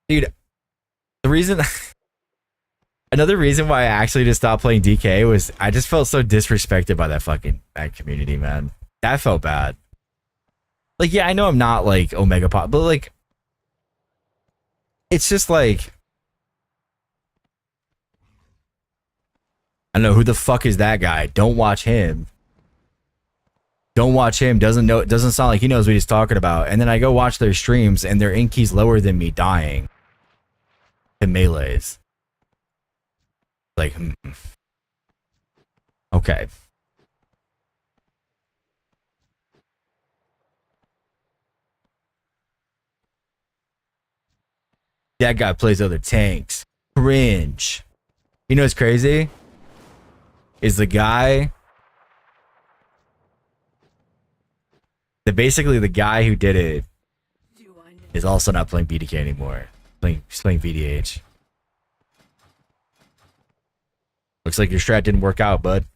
Dude, the reason another reason why I actually just stopped playing DK was I just felt so disrespected by that community, man. That felt bad. Like, yeah, I know I'm not like Omega Pop, but like it's just like I don't know who the fuck is that guy. Don't watch him. Don't watch him. Doesn't sound like he knows what he's talking about. And then I go watch their streams and their inky's lower than me dying in melees. Like, Okay. That guy plays other tanks. Cringe. You know what's crazy? Is the guy that basically the guy who did it is also not playing BDK anymore. He's playing VDH. Looks like your strat didn't work out, bud.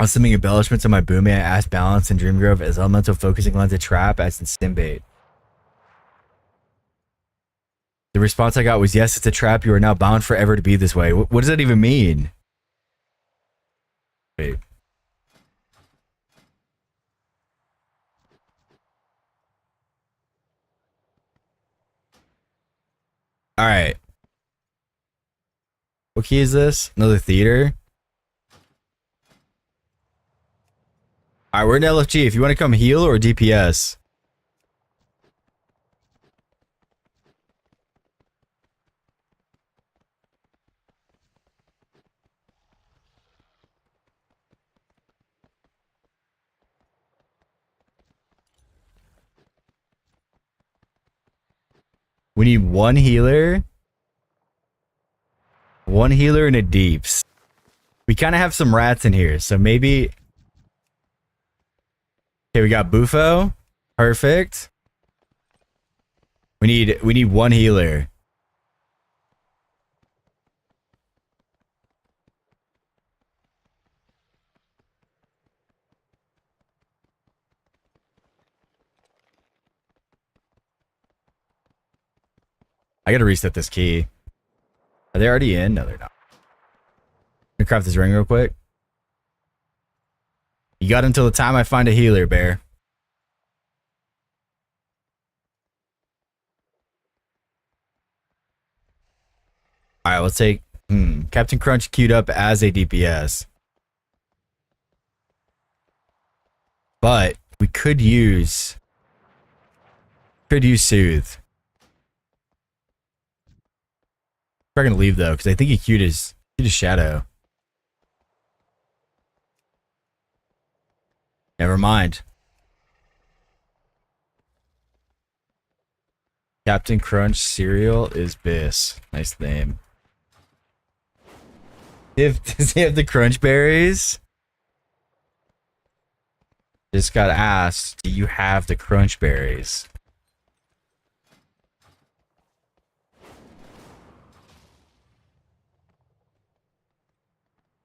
On some embellishments on my Boomy, I asked Balance and Dreamgrove as elemental focusing lens a trap as in Stimbait. The response I got was, yes, it's a trap. You are now bound forever to be this way. What does that even mean? Wait. All right. What key is this? Another theater? All right, we're in LFG. If you want to come heal or DPS. We need one healer and a deeps. We kind of have some rats in here, so maybe... Okay, we got Bufo. Perfect. We need one healer. I gotta reset this key. Are they already in? No, they're not. Let me craft this ring real quick. You got until the time I find a healer, Bear. Alright, let's take... Captain Crunch queued up as a DPS. But we could use... Soothe. We're gonna leave though, because I think he queued his Shadow. Never mind. Captain Crunch cereal is Biss. Nice name. Does he have the crunch berries? Just got asked, do you have the crunch berries?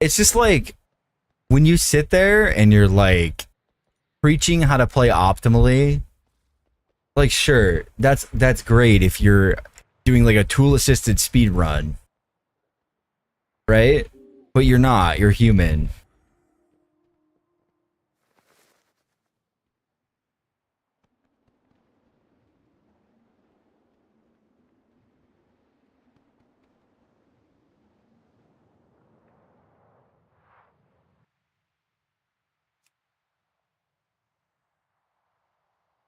It's just like when you sit there and you're like preaching how to play optimally, like sure, that's great if you're doing like a tool assisted speed run. Right? But you're not, you're human.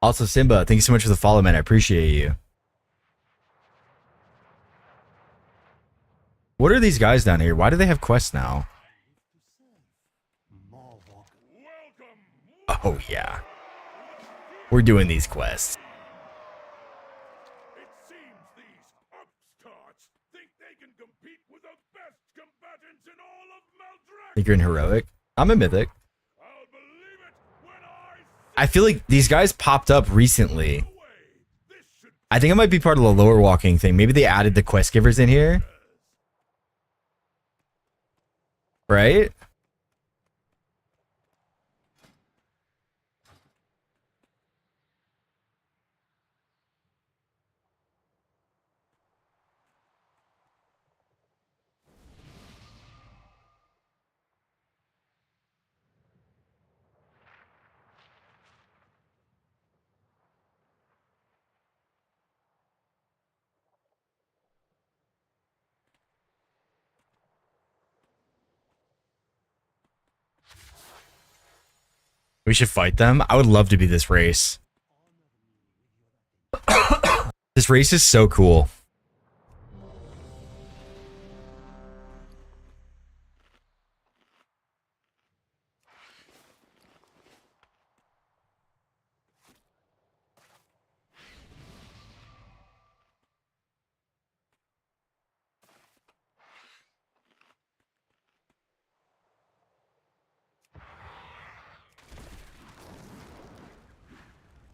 Also, Simba, thank you so much for the follow, man. I appreciate you. What are these guys down here? Why do they have quests now? Oh, yeah. We're doing these quests. It seems these upstarts think they can compete with the best combatants in all of Maldrax. Think you're in heroic? I'm a mythic. I'll believe it when I feel like these guys popped up recently. I think it might be part of the lower walking thing. Maybe they added the quest givers in here. Right? We should fight them. I would love to be this race. This race is so cool.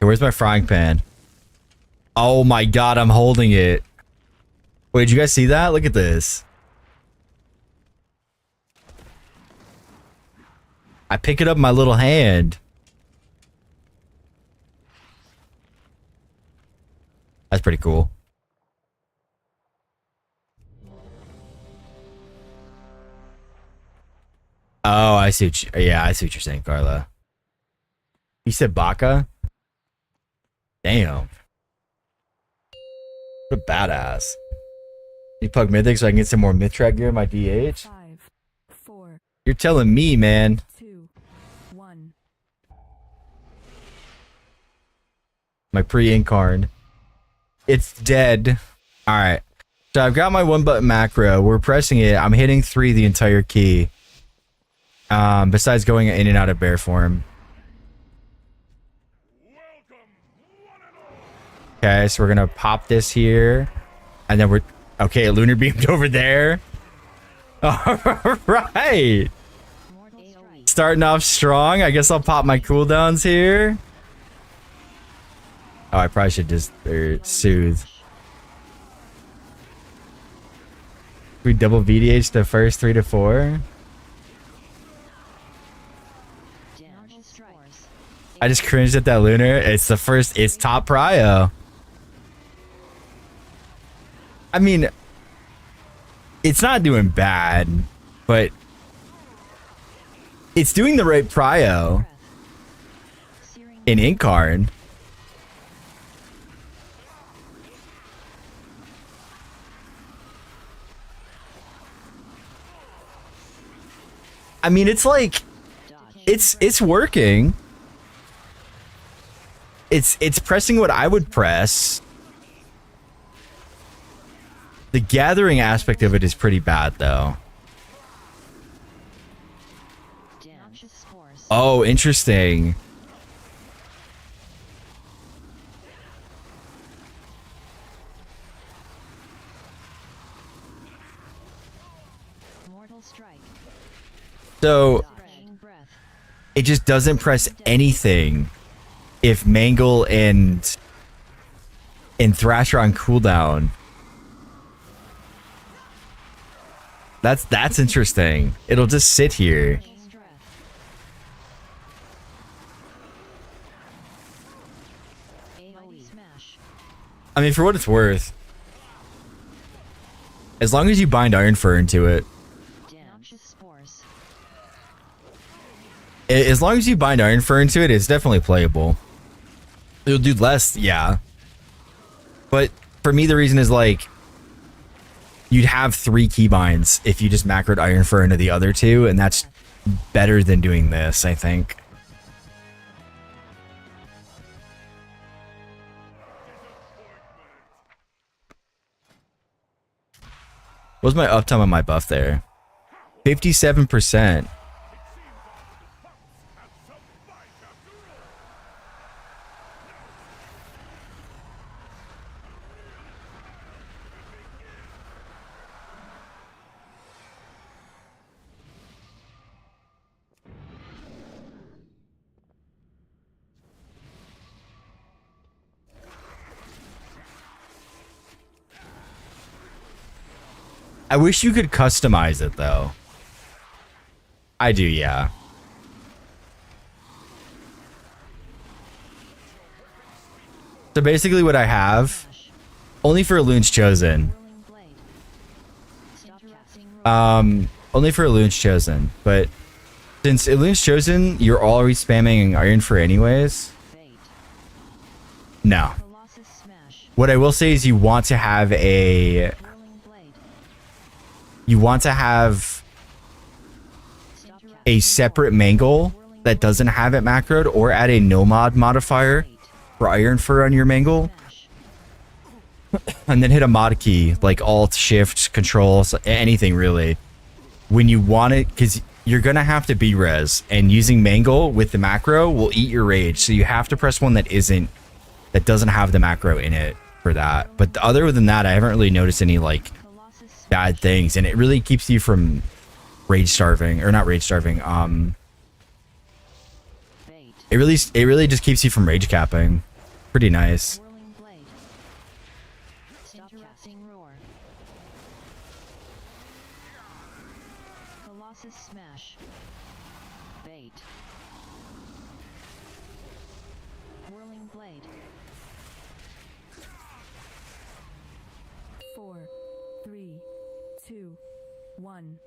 Hey, where's my frying pan? Oh my god, I'm holding it. Wait, did you guys see that? Look at this. I pick it up in my little hand. That's pretty cool. Oh, I see what yeah, I see what you're saying, Carla. You said Baka? Damn. What a badass. You plug mythic so I can get some more myth-track gear in my DH? 5, 4, You're telling me, man. 2, 1. My pre-incarn. It's dead. Alright. So I've got my one button macro. We're pressing it. I'm hitting 3 the entire key. Besides going in and out of bear form. Okay, so we're gonna pop this here. And then we're okay, lunar beamed over there. Alright. Starting off strong. I guess I'll pop my cooldowns here. Oh, I probably should just soothe. We double VDH the first 3 to 4. I just cringed at that lunar. It's the first. It's top prio. I mean, it's not doing bad, but it's doing the right prio in Incarn. I mean, it's like it's working. It's pressing what I would press. The gathering aspect of it is pretty bad, though. Oh, interesting. So, it just doesn't press anything if Mangle and Thrash are on cooldown. That's interesting. It'll just sit here. I mean, for what it's worth, as long as you bind Iron Fur into it, as long as you bind Iron Fur into it, it's definitely playable. It'll do less, yeah. But for me, the reason is like, you'd have 3 keybinds if you just macroed Iron Fur into the other 2, and that's better than doing this, I think. What's my uptime on my buff there? 57%. I wish you could customize it, though. I do, yeah. So basically what I have, only for Loon's Chosen. Only for Loon's Chosen, but since Loon's Chosen, you're already spamming Iron Fur anyways. No. What I will say is you want to have a... You want to have a separate Mangle that doesn't have it macroed, or add a no mod modifier for Iron Fur on your Mangle, and then hit a mod key like Alt, Shift, Control, anything really, when you want it, because you're gonna have to be res, and using Mangle with the macro will eat your rage. So you have to press one that doesn't have the macro in it for that. But other than that, I haven't really noticed any like bad things, and it really keeps you from rage starving, or not rage starving. It really just keeps you from rage capping. Pretty nice. Whirling blade. Stop casting roar. Colossus smash. Bait. Whirling blade. 4, 3, 2, 1.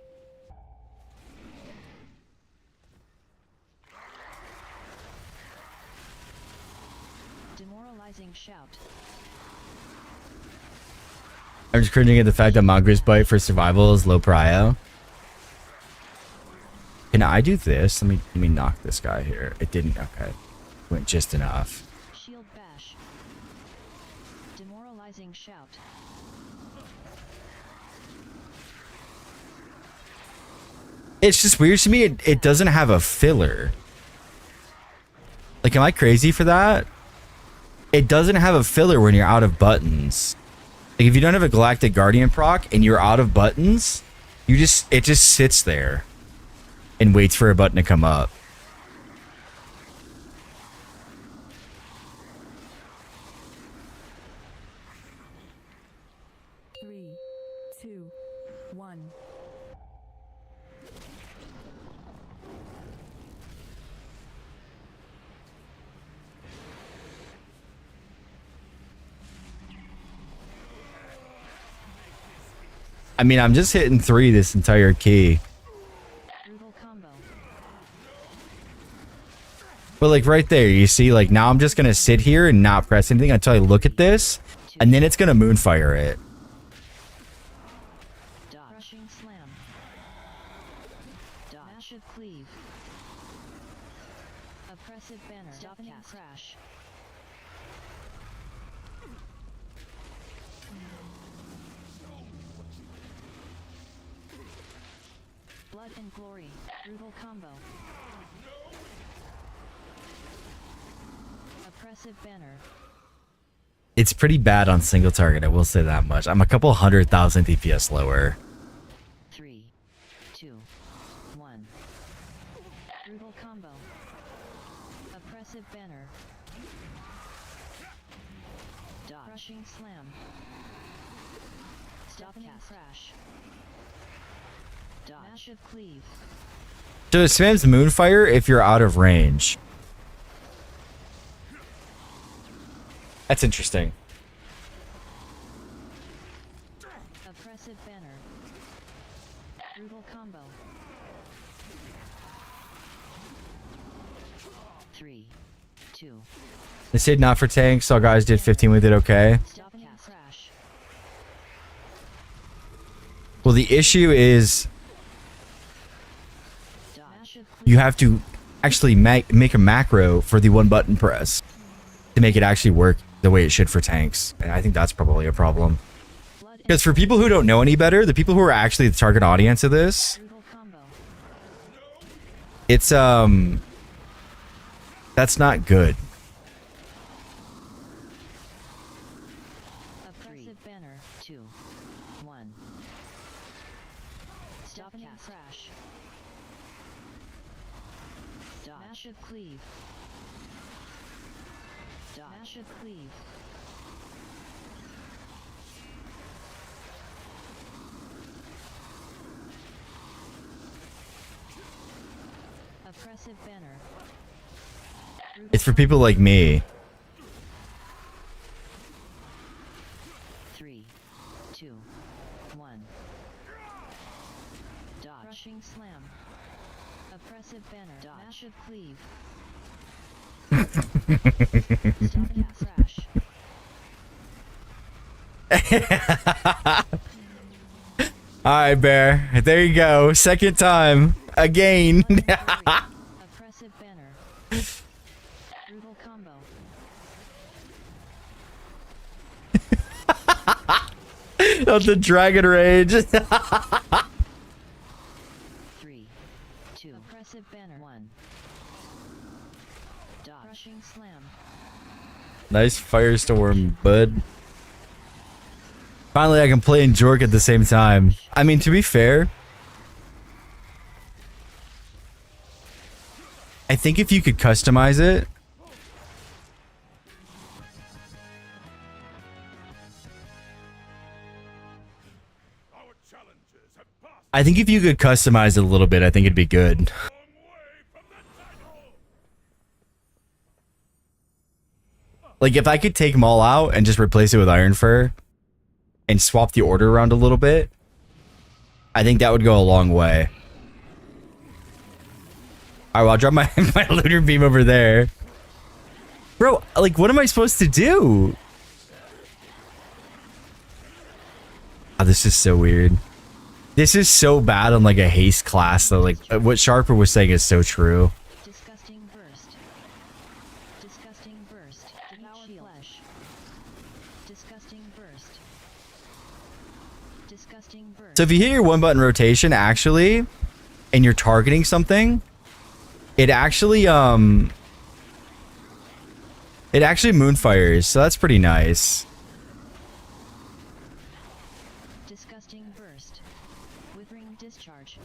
Demoralizing shout. I'm just cringing at the fact that Mongoose Bite for survival is low prio. Can I do this? Let me knock this guy here. It didn't. Okay. Went just enough. Shield bash. Demoralizing shout. It's just weird to me. It doesn't have a filler. Like, am I crazy for that? It doesn't have a filler when you're out of buttons. Like, if you don't have a Galactic Guardian proc and you're out of buttons, it just sits there and waits for a button to come up. Three, two, one. I mean, I'm just hitting 3 this entire key. Brutal combo. But like right there, you see, like now I'm just going to sit here and not press anything until I look at this. And then it's going to moonfire it. Dodge. Crushing slam. Dodge. Massive cleave. Oppressive banner. Stopping crash. Blood and glory. Brutal combo. Oppressive banner. It's pretty bad on single target, I will say that much. I'm a couple 100,000 DPS lower. 3, 2, 1. Brutal combo. Oppressive banner. Dodge. Crushing slam. Stopping crash. Dodge. Massive cleave. So it spams Moonfire if you're out of range. That's interesting. Oppressive banner. Brutal combo. 3, 2. They said not for tanks. All guys did 15 with it okay. Stopping crash. Well, the issue is Dodge. you have to actually make a macro for the one button press to make it actually work the way it should for tanks. And I think that's probably a problem. Because for people who don't know any better, the people who are actually the target audience of this, Brutal combo. it's that's not good. Oppressive banner. 2, 1. Stopping crash. Dodge. Massive cleave. Dodge. Massive cleave. Oppressive banner. It's for people like me. 3, 2, 1. Dodge. Crushing slam. Oppressive banner. Dodge. Massive cleave. Stopping crash. Alright, Bear. There you go. Second time. Again. Oppressive banner. Of the dragon rage. 3, 2. Oppressive banner 1. Dodge. Crushing slam. Nice firestorm, bud. Finally, I can play and Jork at the same time. I mean, to be fair, I think if you could customize it, I think if you could customize it a little bit, I think it'd be good. Like, if I could take Maul out and just replace it with Iron Fur and swap the order around a little bit, I think that would go a long way. Alright, well, I'll drop my, my lunar beam over there. Bro, like, what am I supposed to do? Oh, this is so weird. This is so bad on, like, a haste class, though. Like, what Sharper was saying is so true. Disgusting burst. Disgusting burst. Devour flesh. Disgusting burst. Disgusting burst. So if you hit your one button rotation, actually, and you're targeting something, it actually moonfires, so that's pretty nice. Disgusting burst. Withering discharge.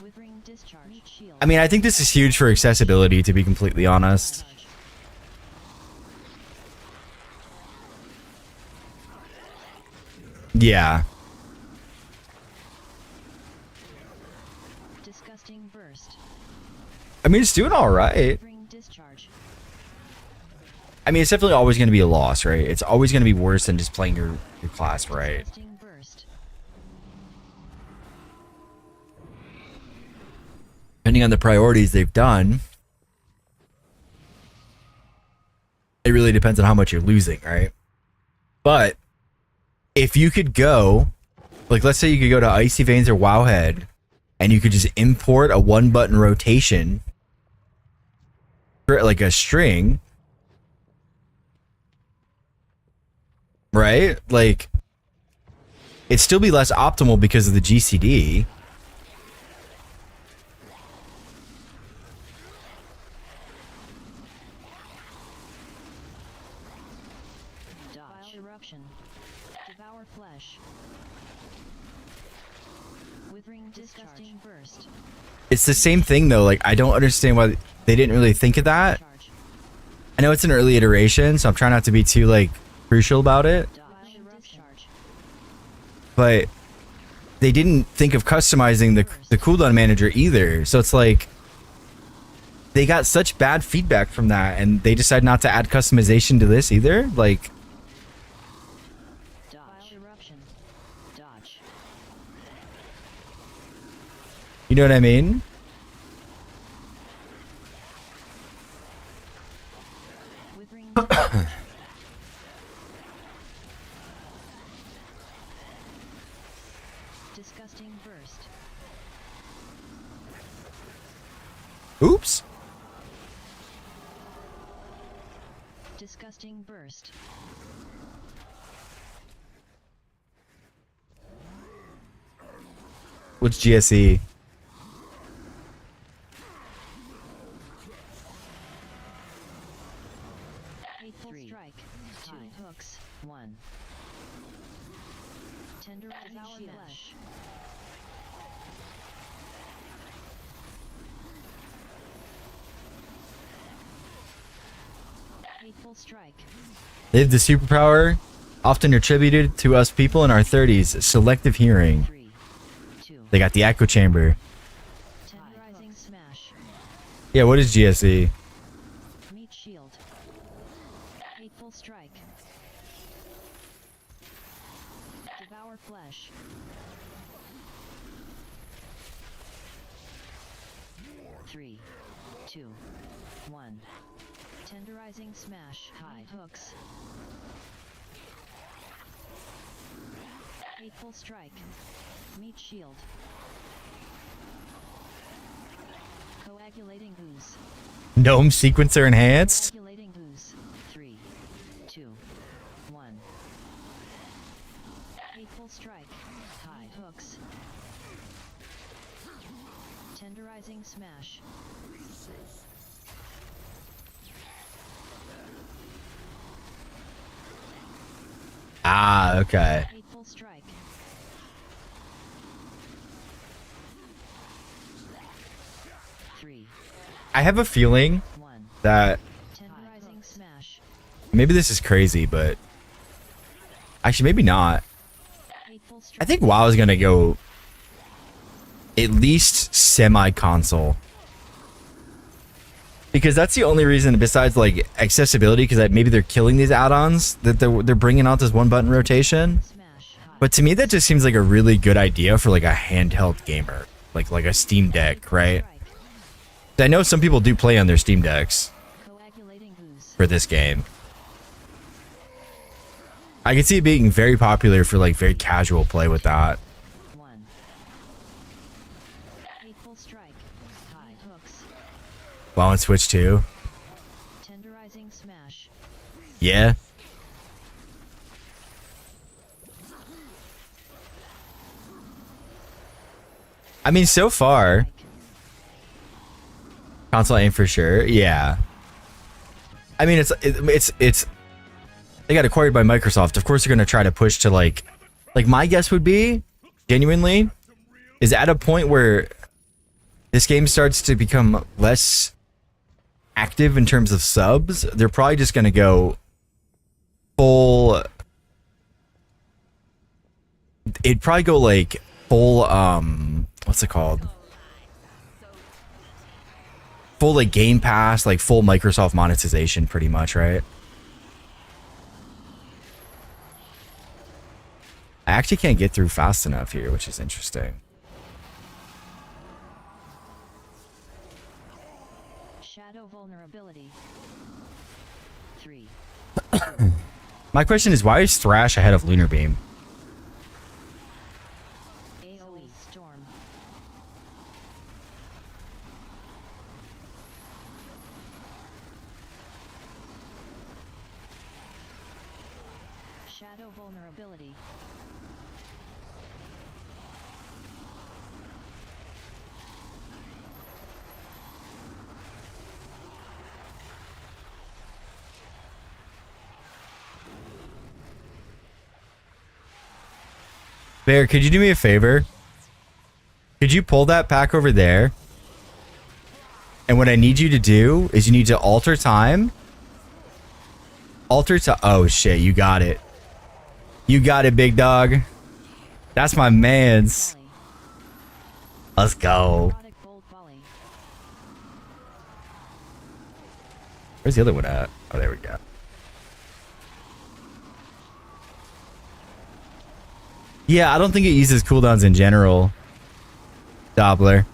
Withering discharge. Meat shield. I mean, I think this is huge for accessibility, to be completely honest. Dodge. Yeah. Disgusting burst. I mean, it's doing all right. Withering discharge. I mean, it's definitely always going to be a loss, right? It's always going to be worse than just playing your class, right? Disgusting burst. Depending on the priorities they've done, it really depends on how much you're losing, right? But if you could go, like, let's say you could go to Icy Veins or Wowhead, and you could just import a one button rotation, like a string, right? Like, it'd still be less optimal because of the GCD. Dodge. Eruption. Devour flesh. Withering disgusting burst. It's the same thing though. Like, I don't understand why they didn't really think of that. Charge. I know it's an early iteration, so I'm trying not to be too, like, crucial about it. Dodge. Discharge. But they didn't think of customizing the cooldown manager either. So it's like they got such bad feedback from that, and they decided not to add customization to this either. Like, Dodge. Eruption. Dodge. you know what I mean? Withering discharge. Disgusting burst. Oops. Disgusting burst. What's GSE? Hateful strike. 2 hooks. 1. Tenderizing flesh. Hateful strike. They have the superpower, often attributed to us people in our 30s, selective hearing. 3, 2. They got the echo chamber. Tenderizing smash. Yeah, what is GSE? Meat shield. Hateful strike. Devour flesh. Three, 2, 1. Tenderizing smash. High hooks. Hateful strike. Meat shield. Coagulating ooze. Gnome sequencer enhanced? Coagulating ooze. 3, 2, 1. Hateful strike. High hooks. Tenderizing smash. Ah, okay. Hateful strike. Three, I have a feeling one. that Tenderizing smash. maybe this is crazy, but actually maybe not. Hateful strike. I think WoW is gonna go at least semi-console. Because that's the only reason, besides like accessibility, because maybe they're killing these add-ons that they're bringing out this one button rotation. Smash. High. But to me, that just seems like a really good idea for like a handheld gamer, like a Steam Deck, right? Strike. I know some people do play on their Steam Decks Coagulating ooze. for this game. I can see it being very popular for like very casual play with that. One. Hateful strike. High hooks. WoW on Switch too. Tenderizing smash. Yeah. I mean, so far, Strike. console aim for sure. Yeah. I mean, it's they got acquired by Microsoft. Of course, they're gonna try to push to like my guess would be, genuinely, is at a point where this game starts to become less active in terms of subs. They're probably just gonna go full. It'd probably go like full what's it called? Full like Game Pass, like full Microsoft monetization pretty much, right? I actually can't get through fast enough here, which is interesting. Shadow vulnerability. Three. My question is, why is Thrash ahead of Lunar Beam? AoE storm. Shadow vulnerability. Bear, could you do me a favor? Could you pull that pack over there? And what I need you to do is you need to alter time. Alter to... Oh, shit. You got it. You got it, big dog. That's my mans. Volley. Let's go. Product bolt volley. Where's the other one at? Oh, there we go. Yeah, I don't think it uses cooldowns in general. Doppler.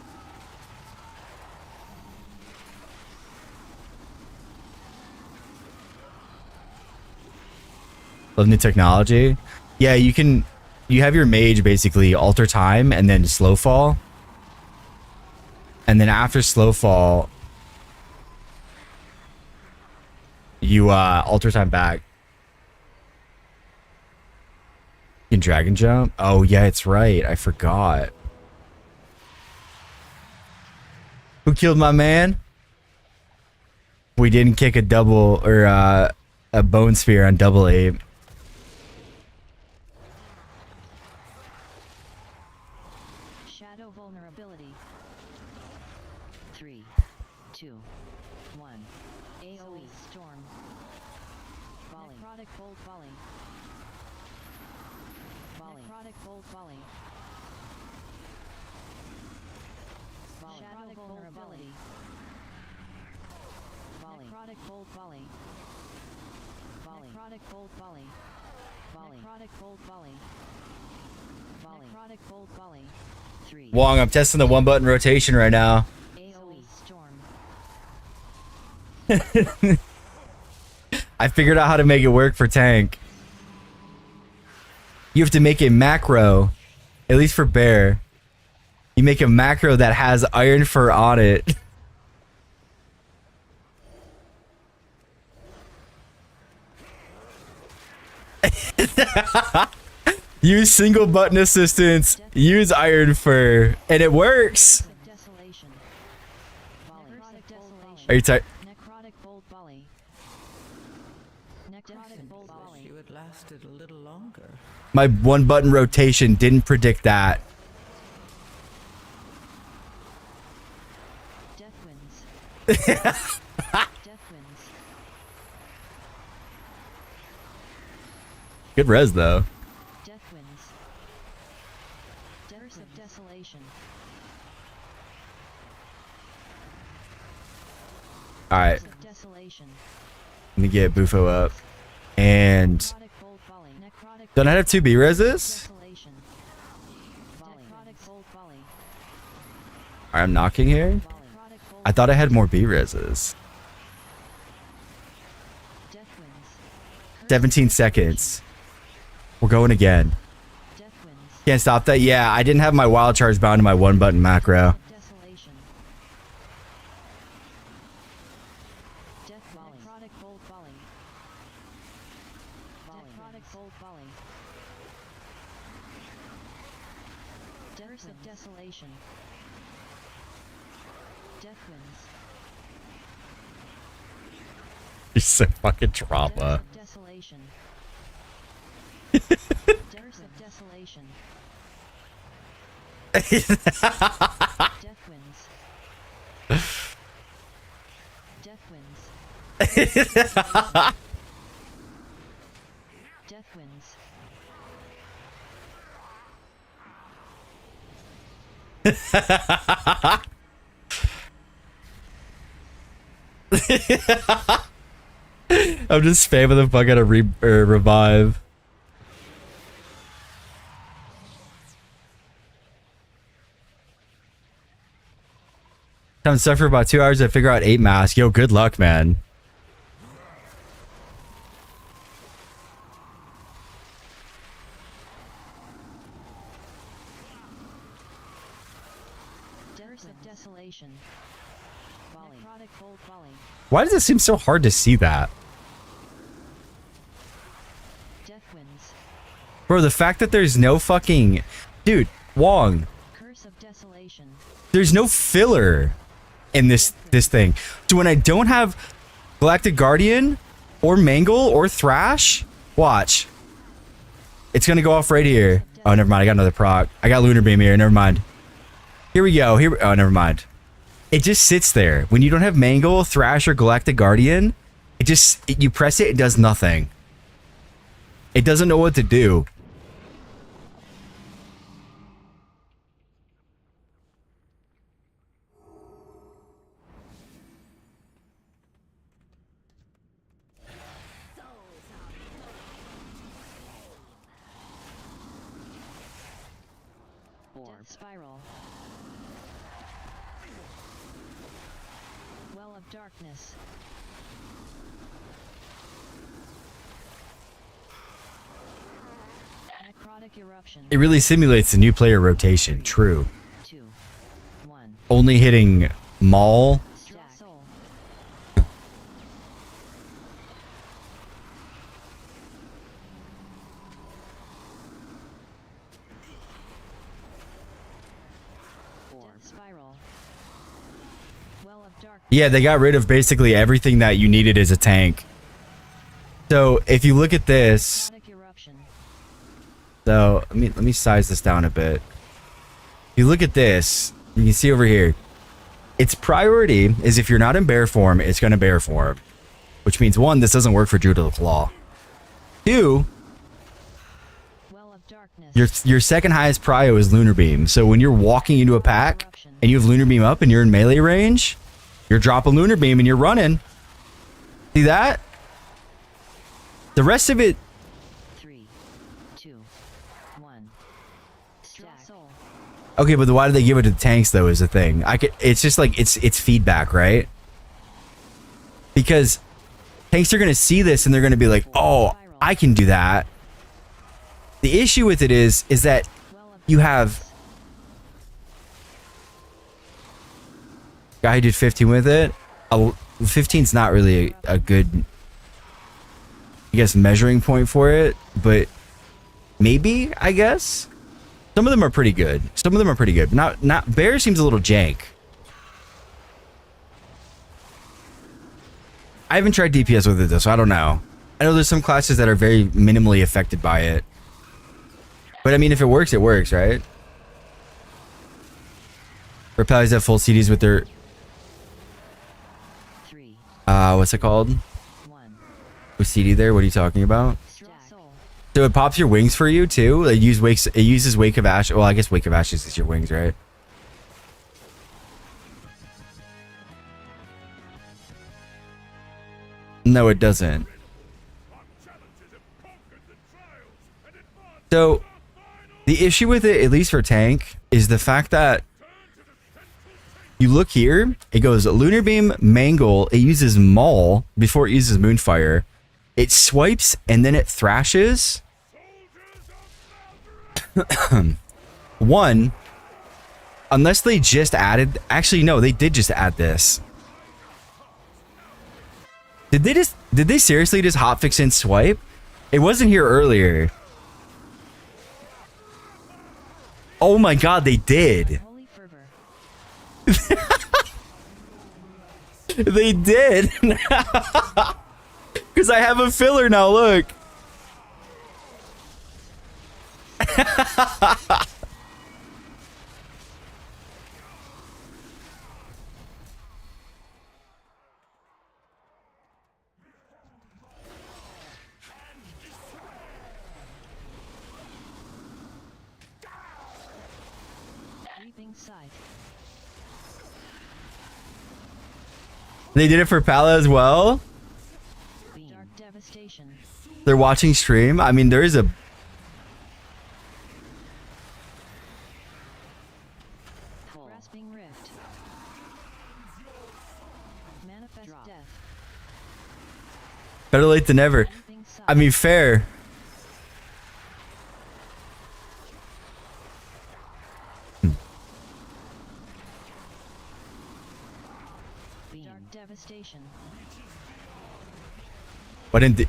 Love new technology. Yeah, you have your mage basically alter time and then slow fall. And then after slow fall, you alter time back. You can dragon jump? Oh yeah, it's right. I forgot. Who killed my man? We didn't kick a double or a bone spear on double ape. Shadow vulnerability. 3, 2, 1. AoE storm. Volley. Necrotic bolt volley. Volley. Necrotic bolt volley. Volley. Shadow vulnerability. Volley. Necrotic bolt volley. Volley. Necrotic bolt volley. Volley. Necrotic bolt volley. Volley. Necrotic bolt volley. 3. Wong, I'm testing the one button rotation right now. AoE storm. I figured out how to make it work for tank. You have to make a macro, at least for bear. You make a macro that has iron fur on it. Use single button assistance. Use Iron Fur, and it works. Desolation. Volley. Necrotic desolation. Are you tired? Necrotic bolt volley. Necrotic bolt volley. You had lasted a little longer. My one button rotation didn't predict that. Death winds. Death winds. Good res though. Death winds. Curse of desolation. All right, Curse of desolation. let me get Bufo up. And Necrotic bolt volley. Necrotic don't I have 2 B reses? desolation. Volley. Necrotic bolt volley. All right, I'm knocking here. Volley. Necrotic bolt. I thought I had more B reses. Death winds. 17 seconds. We're going again. Death winds. Can't stop that. Yeah, I didn't have my wild charge bound to my one button macro. Desolation. Death volley. Necrotic bolt volley. Volley. Necrotic bolt volley. Curse of desolation. Death winds. You're so fucking Curse drama. of desolation. Curse of desolation. Death winds. Death winds. Death winds. I'm just spamming the fuck out of revive. Come stuff for about 2 hours to figure out 8 mask. Yo, good luck, man. Curse of desolation. Volley. Necrotic bolt volley. Why does it seem so hard to see that? Death winds. Bro, the fact that there's no fucking... Dude, Wong, Curse of desolation. there's no filler in this thing. So when I don't have Galactic Guardian or Mangle or Thrash, watch. It's gonna go off right here. Oh, never mind. I got another proc. I got Lunar Beam here. Never mind. Here we go. Here. Oh, never mind. It just sits there. When you don't have Mangle, Thrash, or Galactic Guardian, you press it, it does nothing. It doesn't know what to do. Death spiral. Well of darkness. Necrotic eruption. It really simulates the new player rotation. True. 2, 1. Only hitting Maul. Stack. Soul. Death spiral. Well of darkness. Yeah, they got rid of basically everything that you needed as a tank. So if you look at this, Necrotic eruption. so let me size this down a bit. If you look at this, you can see over here, its priority is if you're not in bear form, it's going to bear form. Which means 1, this doesn't work for Druid of the Claw. 2, Well of darkness. your second highest prio is Lunar Beam. So when you're walking into a pack and you have Lunar Beam up and you're in melee range, you're dropping Lunar Beam and you're running. See that? The rest of it, 3, 2, 1. Stack. Soul. okay, but why do they give it to the tanks though is the thing. It's just like it's feedback, right? Because tanks are gonna see this and they're gonna be like, oh, I can do that. The issue with it is that Well of you have guy who did 15 with it. 15's not really a good, I guess, measuring point for it, but maybe, I guess. Some of them are pretty good. Some of them are pretty good. Not Bear seems a little jank. I haven't tried DPS with it though, so I don't know. I know there's some classes that are very minimally affected by it. But I mean, if it works, it works, right? Repellies have full CDs with their... 3, what's it called? 1. With CD there, what are you talking about? Straw soul. So it pops your wings for you too? It uses Wake of Ash. Well, I guess Wake of Ashes is your wings, right? No, it doesn't. So, the issue with it, at least for tank, is the fact that you look here, it goes Lunar Beam, Mangle, it uses Maul before it uses Moonfire. It swipes and then it thrashes. One, unless they just added, actually no, they did just add this. Did they seriously just hotfix in swipe? It wasn't here earlier. Oh my god, they did. Holy fervor. They did. Because I have a filler now, look. Reaping scythe. They did it for Pala as well. Beam. Dark devastation. They're watching stream. I mean, there is a... Grasping rift. Manifest death. Better late than never. Reaping scythe. I mean, fair. Beam. Dark devastation. Why didn't they...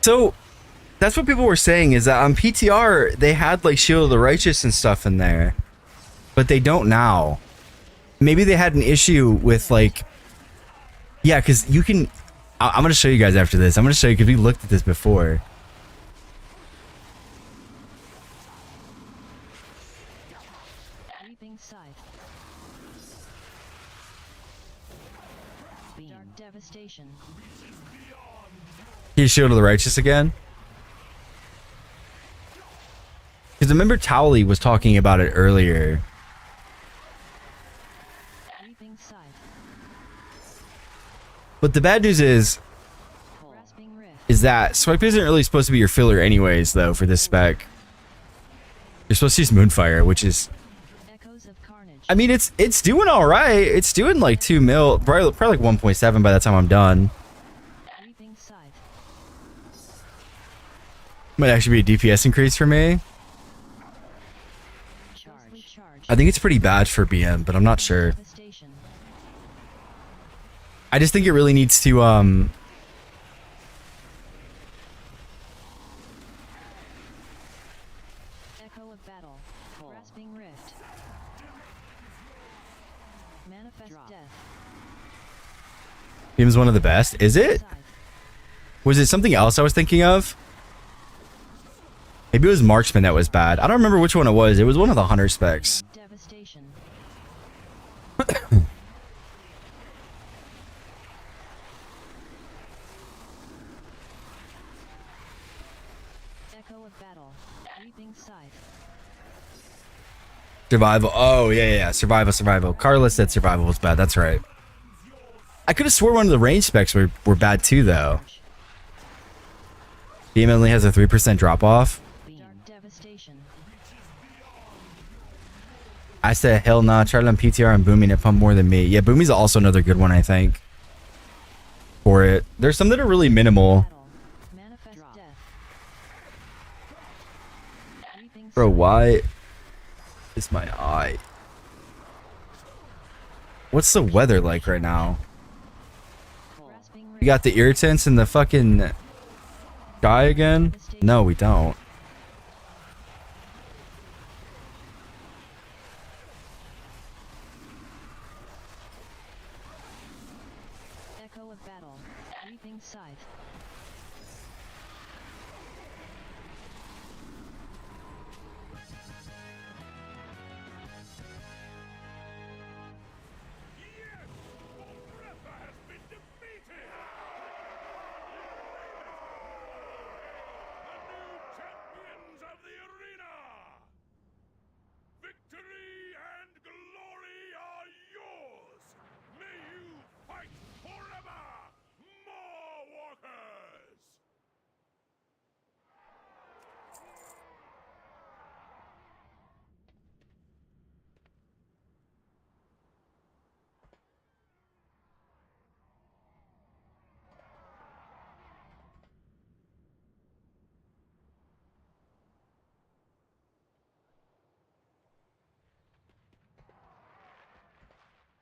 So, that's what people were saying, is that on PTR, they had, like, Shield of the Righteous and stuff in there. But they don't now. Maybe they had an issue with, like... Yeah, because you can... I'm going to show you guys after this. I'm going to show you, because we looked at this before. Reaping scythe. Beam. Dark devastation. He's Shield of the Righteous again. Because remember Towley was talking about it earlier. Reaping scythe. But the bad news is Grasping rift. that Swipe isn't really supposed to be your filler anyways, though, for this spec. You're supposed to use Moonfire, which is... Echoes of carnage. I mean, it's doing all right. It's doing like 2 mil, probably like 1.7 by the time I'm done. Reaping scythe. Might actually be a DPS increase for me. Charge. I think it's pretty bad for BM, but I'm not sure. Devastation. I just think it really needs to Echo of battle. Grasping rift. Manifest death. BM's one of the best. Is it? Scythe. Was it something else I was thinking of? Maybe it was Marksman that was bad. I don't remember which one it was. It was one of the Hunter specs. Devastation. Echo of battle. Reaping scythe. Survival. Oh, yeah. Survival. Carla said survival was bad. That's right. I could have swore one of the range specs were bad too, though. BM only has a 3% drop off. Dark devastation. I said, hell nah. Tried on PTR and Booming. It pumped more than me. Yeah, Booming's also another good one, I think. For it. There's some that are really minimal. Battle. Manifest death. Reaping Bro, scythe. why is my eye? What's the weather like right now? Grasping rift. We got the irritants in the fucking sky again? No, we don't.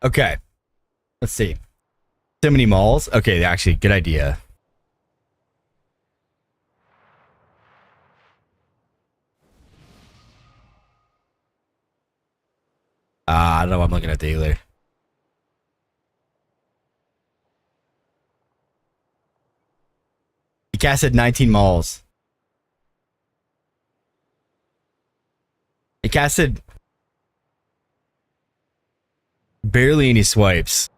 Okay. Let's see. So many malls. Okay, actually, good idea. I don't know what I'm looking at the dealer. He casted 19 malls. He casted barely any swipes.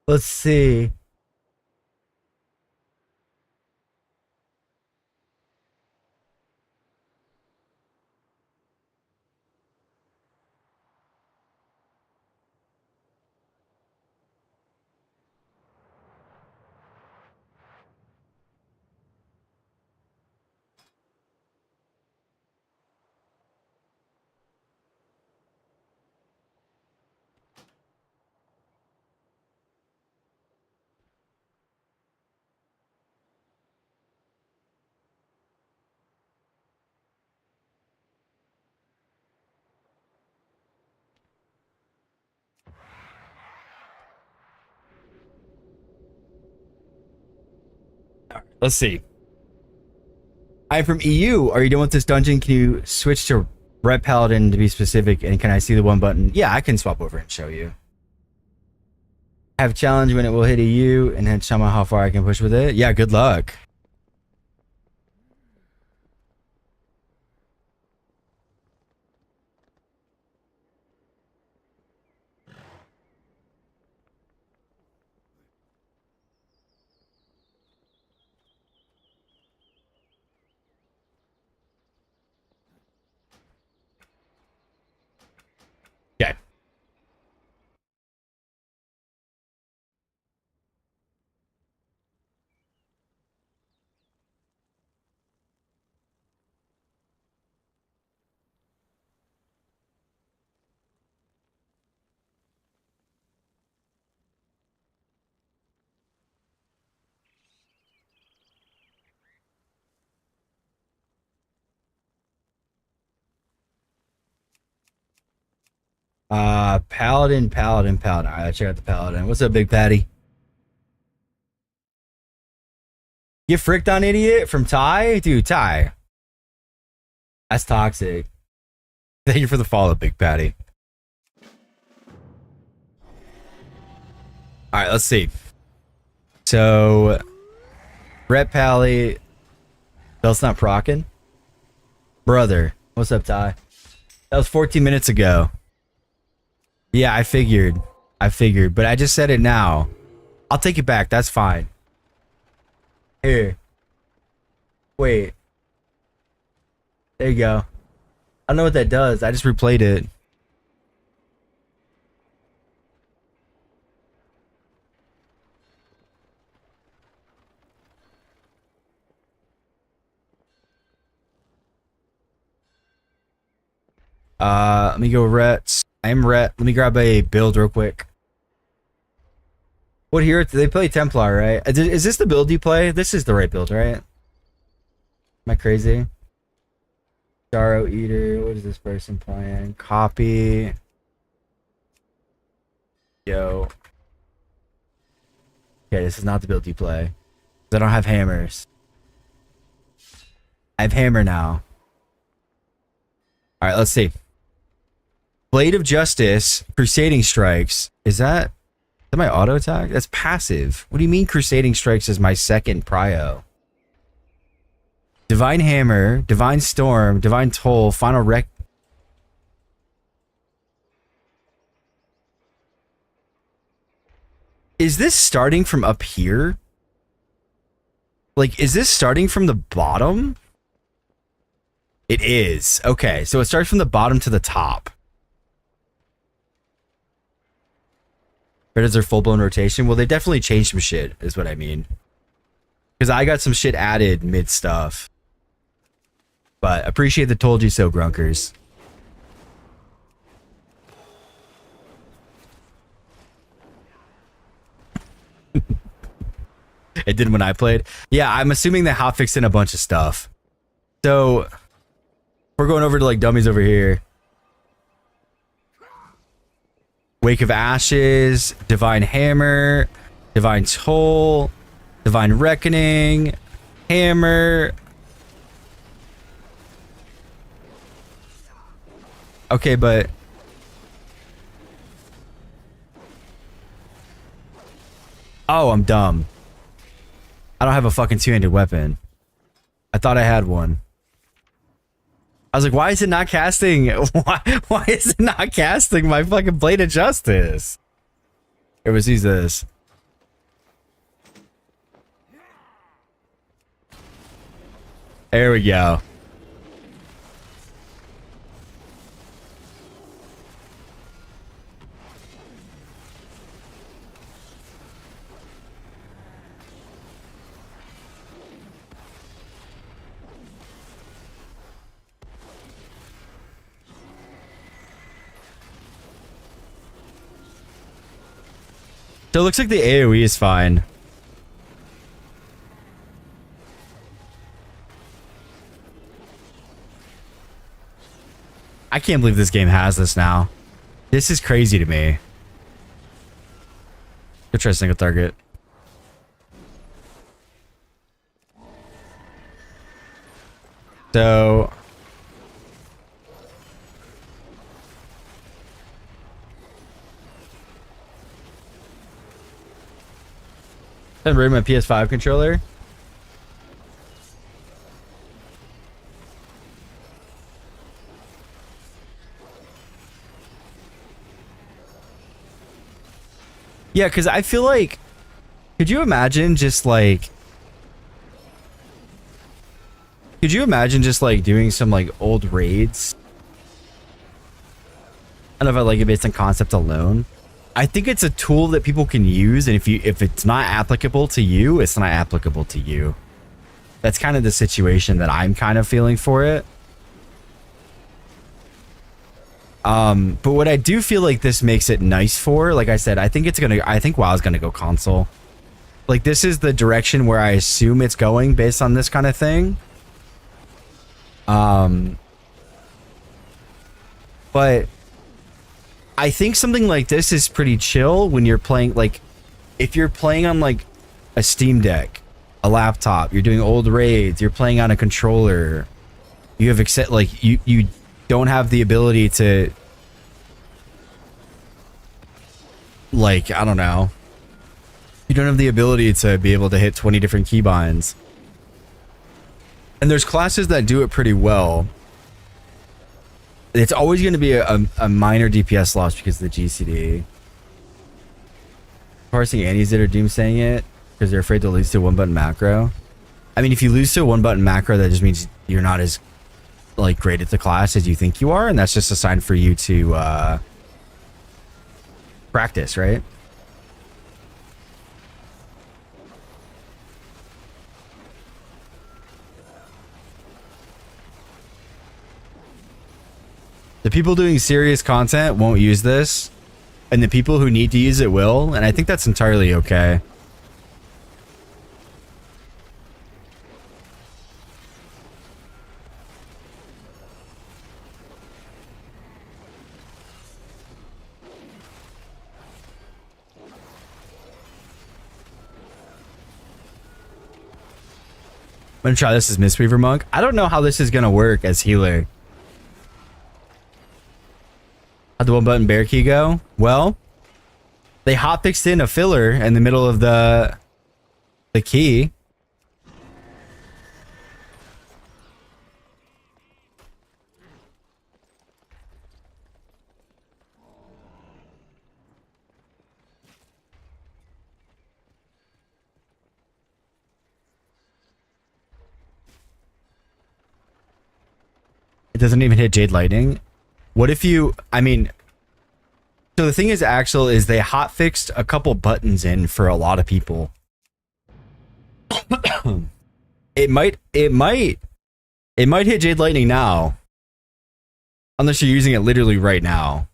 Let's see. Let's see. I'm from EU. Are you done with this dungeon? Can you switch to Red Paladin to be specific? And can I see the one button? Yeah, I can swap over and show you. Have challenge when it will hit EU and then show me how far I can push with it. Yeah, good luck. Okay. Paladin. All right, let's check out the Paladin. What's up, Big Patty? Get fricked on, idiot, from Ty? Dude, Ty. That's toxic. Thank you for the follow, Big Patty. All right, let's see. So, Brett Pally. That's not procking. Brother. What's up, Ty? That was 14 minutes ago. Yeah, I figured. But I just said it now. I'll take it back. That's fine. Here. Wait. There you go. I don't know what that does. I just replayed it. Let me go Rhett. I'm Rhett. Let me grab a build real quick. What hero? They play Templar, right? Is this the build you play? This is the right build, right? Am I crazy? Sorrow Eater. What is this person playing? Copy. Yo. Okay, this is not the build you play. I don't have hammers. I have hammer now. Alright, let's see. Blade of Justice, Crusading Strikes. Is that my auto attack? That's passive. What do you mean Crusading Strikes is my second prio? Divine Hammer, Divine Storm, Divine Toll, Final Wreck. Is this starting from up here? Like, is this starting from the bottom? It is. Okay, so it starts from the bottom to the top. Or does their full-blown rotation? Well, they definitely changed some shit, is what I mean. Because I got some shit added mid-stuff. But appreciate the told you so, Grunkers. It did when I played. Yeah, I'm assuming they hotfixed in a bunch of stuff. So, we're going over to like dummies over here. Wake of Ashes, Divine Hammer, Divine Toll, Divine Reckoning, Hammer. Okay, but... Oh, I'm dumb. I don't have a fucking two-handed weapon. I thought I had one. I was like, why is it not casting? Why is it not casting my fucking Blade of Justice? Here, let's use this. There we go. So it looks like the AoE is fine. I can't believe this game has this now. This is crazy to me. Go try a single target. So... I'm ready my PS5 controller. Yeah, because I feel like... Could you imagine just like... Could you imagine just like doing some like old raids? I don't know if I like it based on concept alone. I think it's a tool that people can use, and if it's not applicable to you, it's not applicable to you. That's kind of the situation that I'm kind of feeling for it. But what I do feel like this makes it nice for, like I said, I think WoW's gonna go console. Like, this is the direction where I assume it's going based on this kind of thing. But I think something like this is pretty chill when you're playing, like, if you're playing on, like, a Steam Deck, a laptop, you're doing old raids, you're playing on a controller, you have you don't have the ability to, like, I don't know. You don't have the ability to be able to hit 20 different keybinds. And there's classes that do it pretty well. It's always going to be a minor DPS loss because of the GCD. Parsing Annie's it or Doom saying it because they're afraid to lose to a one-button macro. I mean, if you lose to a one-button macro, that just means you're not as like great at the class as you think you are, and that's just a sign for you to practice, right? The people doing serious content won't use this, and the people who need to use it will, and I think that's entirely okay. I'm gonna try this as Mistweaver Monk. I don't know how this is gonna work as healer. How'd the one button bear key go? Well, they hotfixed in a filler in the middle of the key. doesn't even hit Jade Lightning. What if you, I mean, so the thing is, Axel, is they hotfixed a couple buttons in for a lot of people. it might hit Jade Lightning now. Unless you're using it literally right now.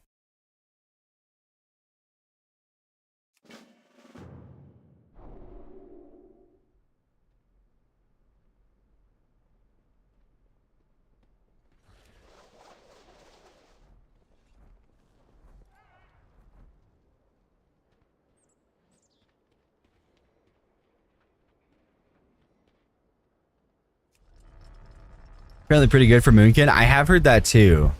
Apparently pretty good for Moonkin. I have heard that too.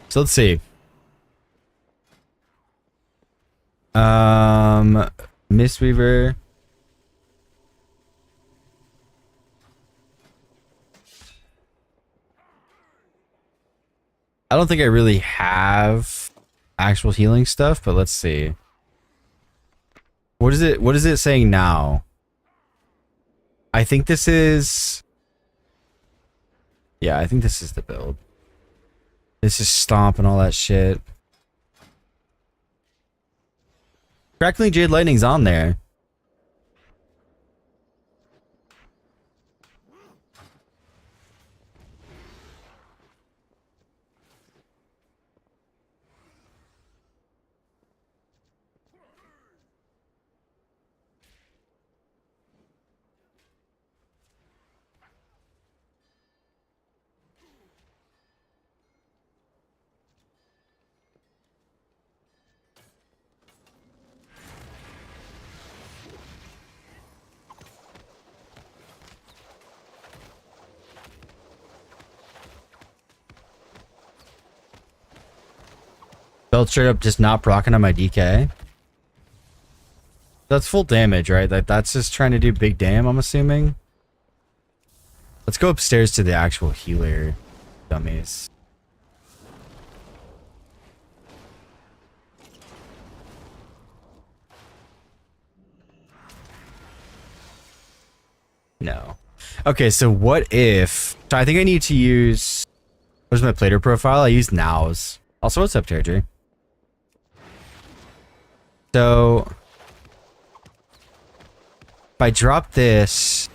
So let's see. Mistweaver. I don't think I really have actual healing stuff, but let's see. What is it saying now? I think this is... Yeah, I think this is the build. This is Stomp and all that shit. Crackling Jade Lightning's on there. Belt straight up just not proccing on my DK. That's full damage, right? That's just trying to do big damn, I'm assuming. Let's go upstairs to the actual healer dummies. No. Okay, so what if... So I think I need to use... Where's my plater profile? I use nows. Also, what's up, Territory? So... If I drop this...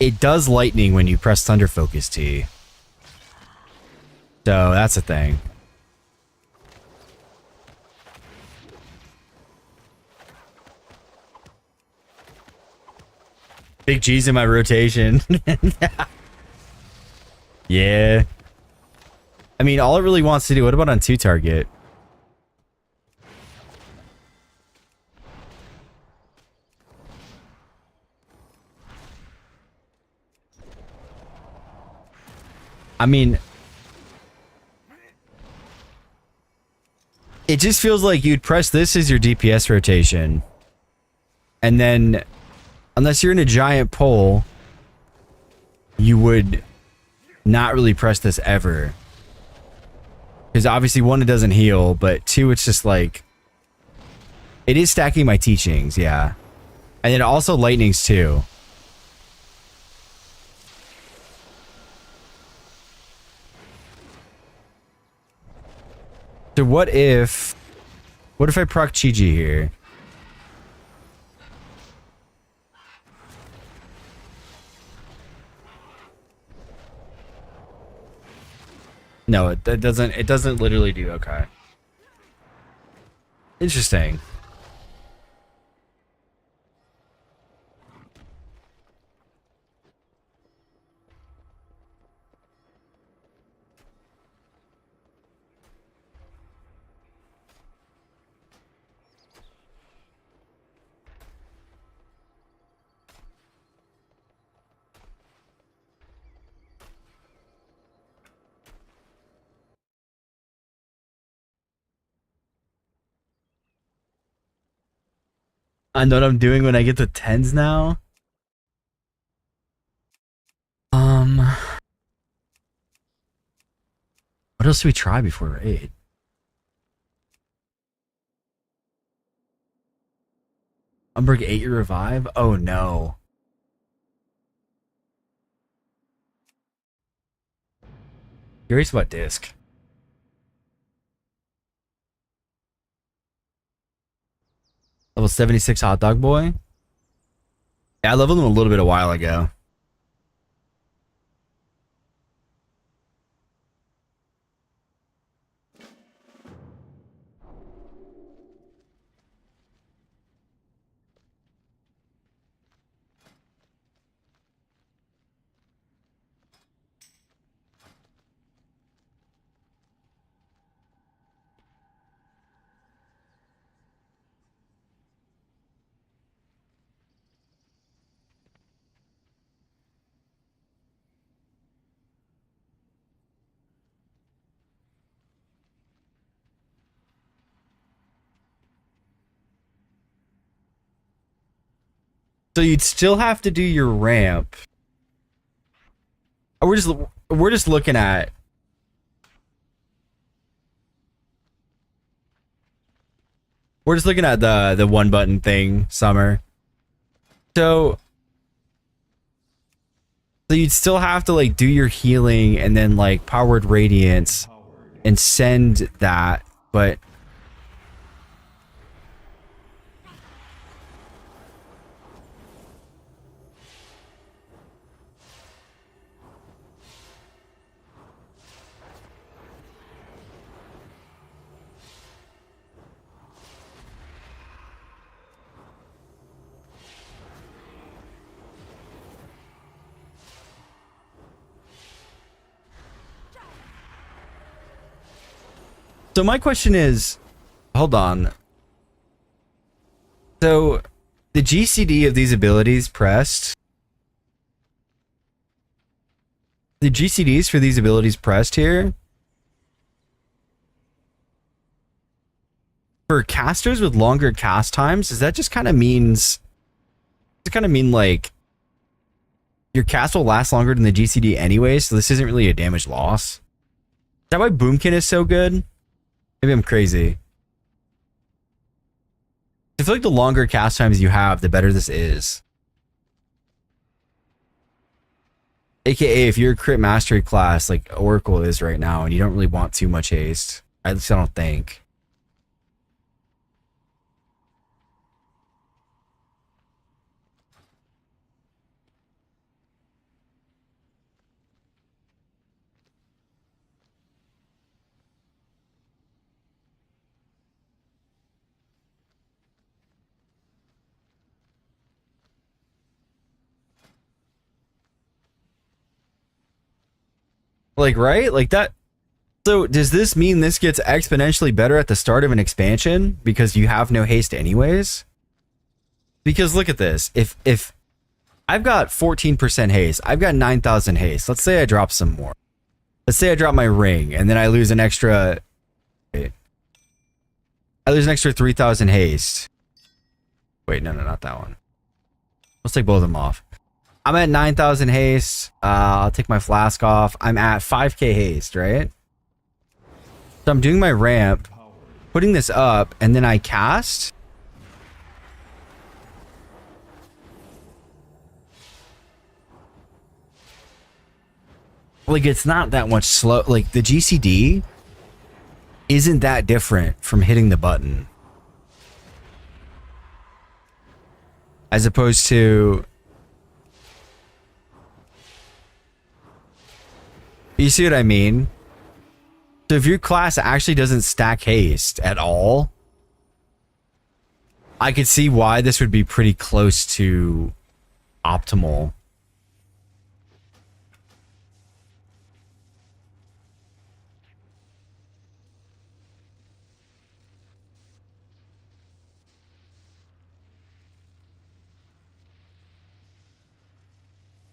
It does lightning when you press Thunder Focus T. So, that's a thing. Big G's in my rotation. Yeah. I mean, all it really wants to do... What about on 2-target? I mean... It just feels like you'd press this as your DPS rotation. And then... Unless you're in a giant pole... You would... Not really press this ever. Because obviously, one, it doesn't heal, but two, it's just like... It is stacking my teachings, yeah. And then also lightnings too. So what if I proc Chi-Ji here? No, it doesn't literally do okay. Interesting. I know what I'm doing when I get to 10s now. What else do we try before raid? Umberg 8 your revive? Oh no. Curious about disc. Level 76 hot dog boy. Yeah, I leveled him a little bit a while ago. So you'd still have to do your ramp. We're just looking at the one button thing, Summer. So you'd still have to like do your healing and then like powered radiance and send that, but so my question is, hold on. So the GCD of these abilities pressed. The GCDs for these abilities pressed here. For casters with longer cast times, does that just kind of means... Does it kind of mean like your cast will last longer than the GCD anyway, so this isn't really a damage loss? Is that why Boomkin is so good? Maybe I'm crazy. I feel like the longer cast times you have, the better this is. AKA if you're a crit mastery class like Oracle is right now and you don't really want too much haste. At least I don't think. Like, right? Like that. So does this mean this gets exponentially better at the start of an expansion because you have no haste anyways? Because look at this. If I've got 14% haste, I've got 9,000 haste. Let's say I drop some more. Let's say I drop my ring and then I lose an extra... Wait. I lose an extra 3,000 haste. Wait, no, not that one. Let's take both of them off. I'm at 9,000 haste. I'll take my flask off. I'm at 5k haste, right? So I'm doing my ramp, putting this up, and then I cast. Like, it's not that much slow. Like, the GCD isn't that different from hitting the button. As opposed to... You see what I mean? So if your class actually doesn't stack haste at all, I could see why this would be pretty close to optimal.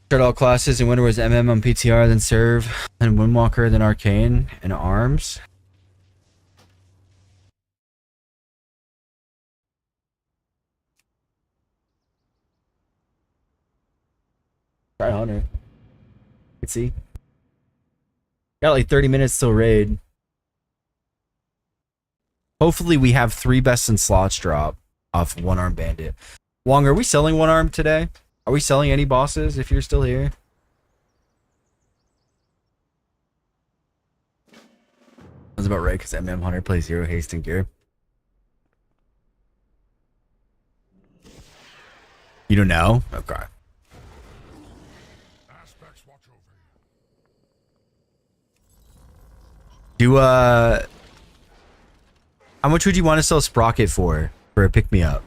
Start all classes and winter was MM on PTR, then serve, then Windwalker, then Arcane, and Arms. Try Hunter. Let's see. Got like 30 minutes till raid. Hopefully we have 3 best in slots drop off One Arm Bandit. Wong, are we selling One Arm today? Are we selling any bosses if you're still here? That's about right, because Hunter plays zero haste and gear. You don't know? Okay. Do how much would you want to sell Sprocket for a pick me up?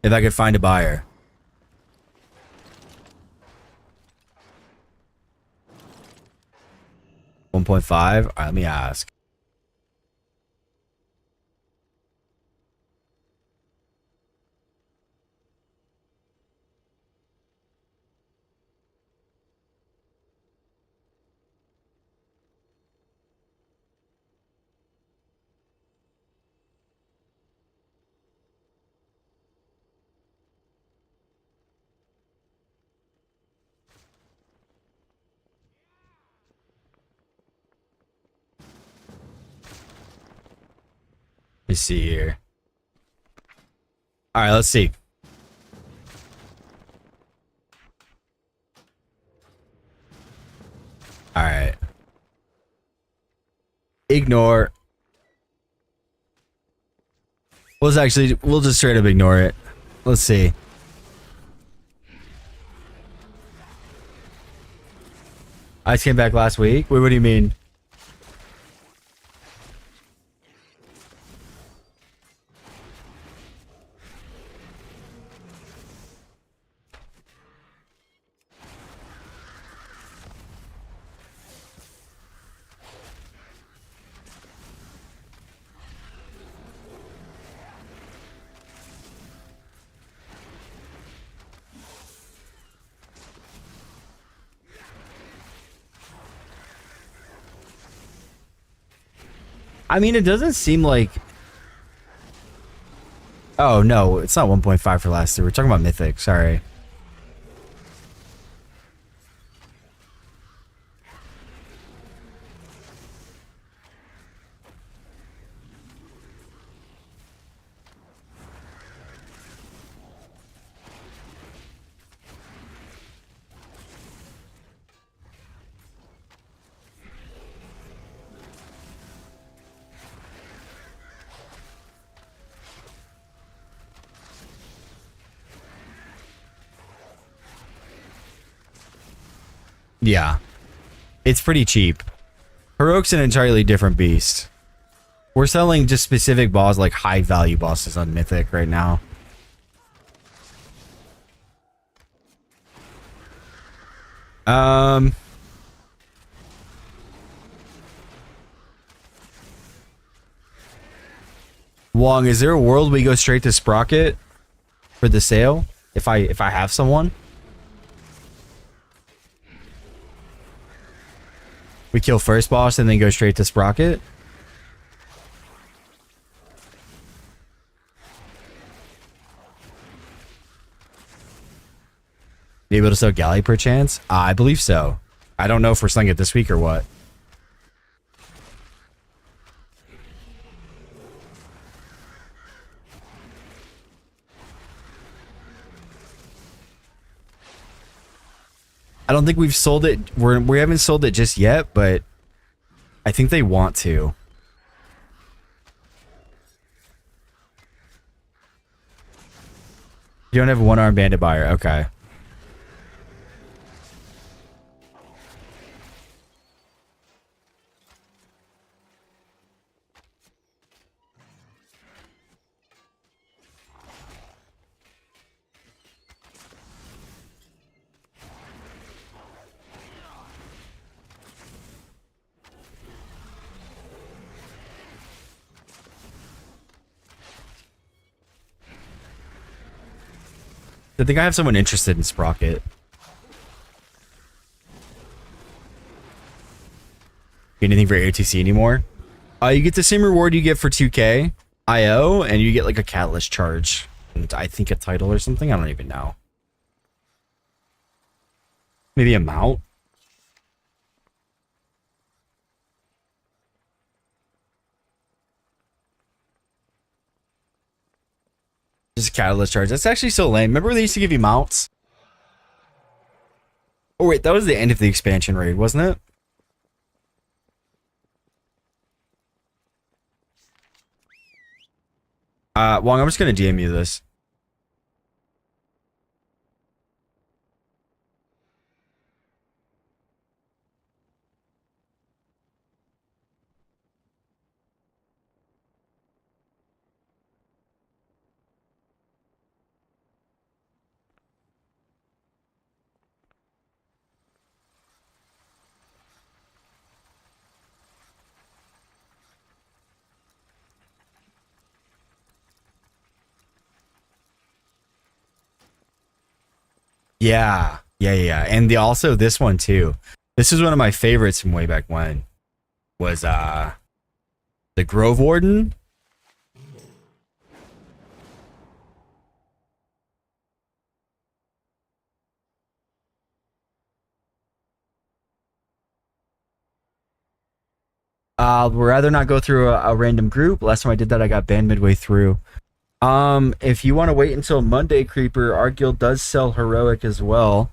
If I could find a buyer. 1.5? Alright, let me ask. Let me see here. Alright, let's see. Alright. Ignore. We'll just straight up ignore it. Let's see. I came back last week? Wait, what do you mean? I mean, it doesn't seem like... Oh, no, it's not 1.5 for last year. We're talking about Mythic, sorry. Yeah. It's pretty cheap. Heroic's an entirely different beast. We're selling just specific boss, like high value bosses on Mythic right now. Wong, is there a world we go straight to Sprocket for the sale? If I have someone? We kill first boss and then go straight to Sprocket? Be able to sell Galley per chance? I believe so. I don't know if we're selling it this week or what. I don't think we've sold it. We haven't sold it just yet, but I think they want to. You don't have a one-arm bandit buyer. Okay. I think I have someone interested in Sprocket. Anything for ATC anymore? You get the same reward you get for 2K IO, and you get like a catalyst charge. And I think a title or something. I don't even know. Maybe a mount. Just a catalyst charge. That's actually so lame. Remember they used to give you mounts? Oh wait, that was the end of the expansion raid, wasn't it? Wong, I'm just gonna DM you this. Yeah. And also this one too. This is one of my favorites from way back when. Was the Grove Warden. I'd rather not go through a random group. Last time I did that, I got banned midway through. If you want to wait until Monday, Creeper, our guild does sell heroic as well.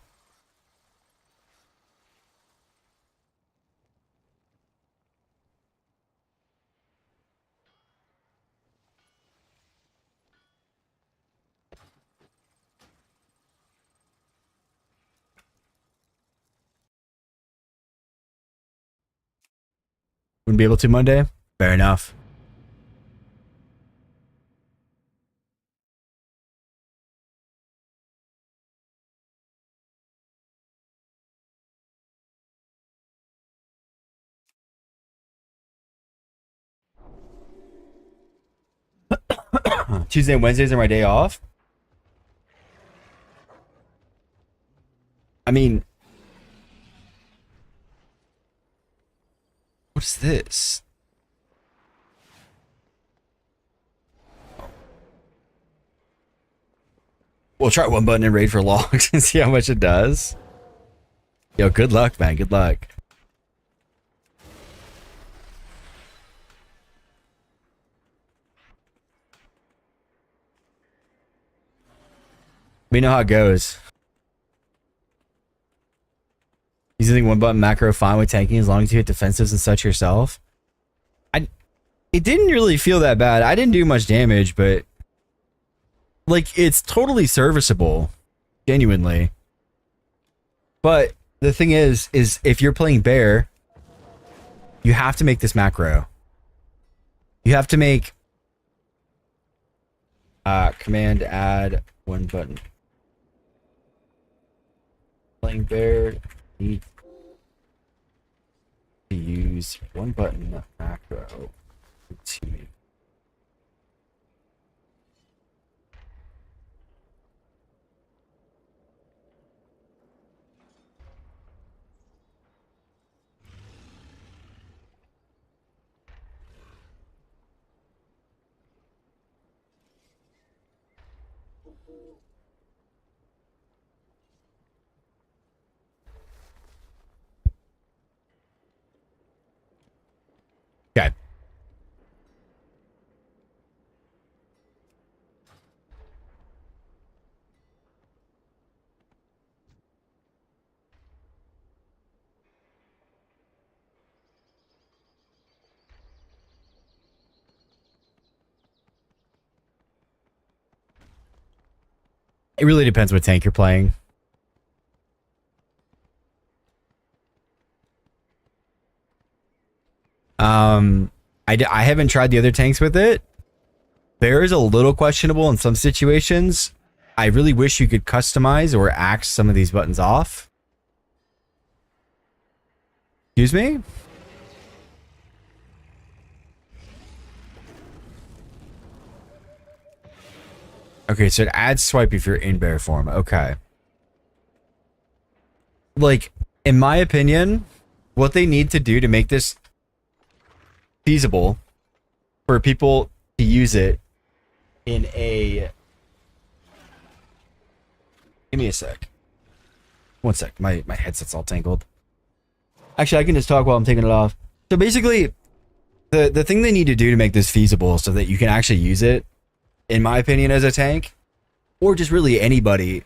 Wouldn't be able to Monday? Fair enough. Tuesday and Wednesdays are my day off. I mean, what is this? We'll try one button and raid for logs and see how much it does. Yo, good luck, man. Good luck. We know how it goes. Using one button macro fine with tanking as long as you hit defensives and such yourself. It didn't really feel that bad. I didn't do much damage, but like it's totally serviceable, genuinely. But the thing is if you're playing bear, you have to make this macro. You have to make command add one button. Playing bear, need to use one button macro to me. Okay. It really depends what tank you're playing. I haven't tried the other tanks with it. Bear is a little questionable in some situations. I really wish you could customize or axe some of these buttons off. Excuse me? Okay, so it adds swipe if you're in bear form. Okay. Like, in my opinion, what they need to do to make this feasible for people to use it in a... Give me a sec. One sec. My headset's all tangled. Actually, I can just talk while I'm taking it off. So basically, the thing they need to do to make this feasible so that you can actually use it, in my opinion, as a tank, or just really anybody,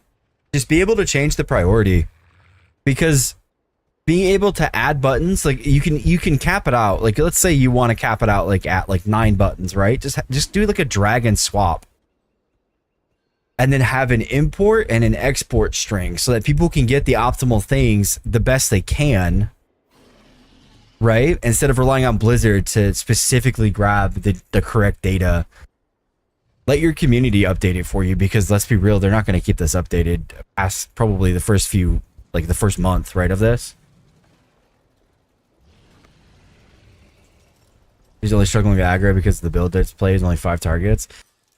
just be able to change the priority. Because being able to add buttons, like you can cap it out. Like let's say you want to cap it out like at like 9 buttons, right? Just do like a drag and swap. And then have an import and an export string so that people can get the optimal things the best they can, right? Instead of relying on Blizzard to specifically grab the correct data. Let your community update it for you, because let's be real, they're not going to keep this updated past probably the first few, like the first month, right, of this. He's only struggling with aggro because the build that's played is only 5 targets.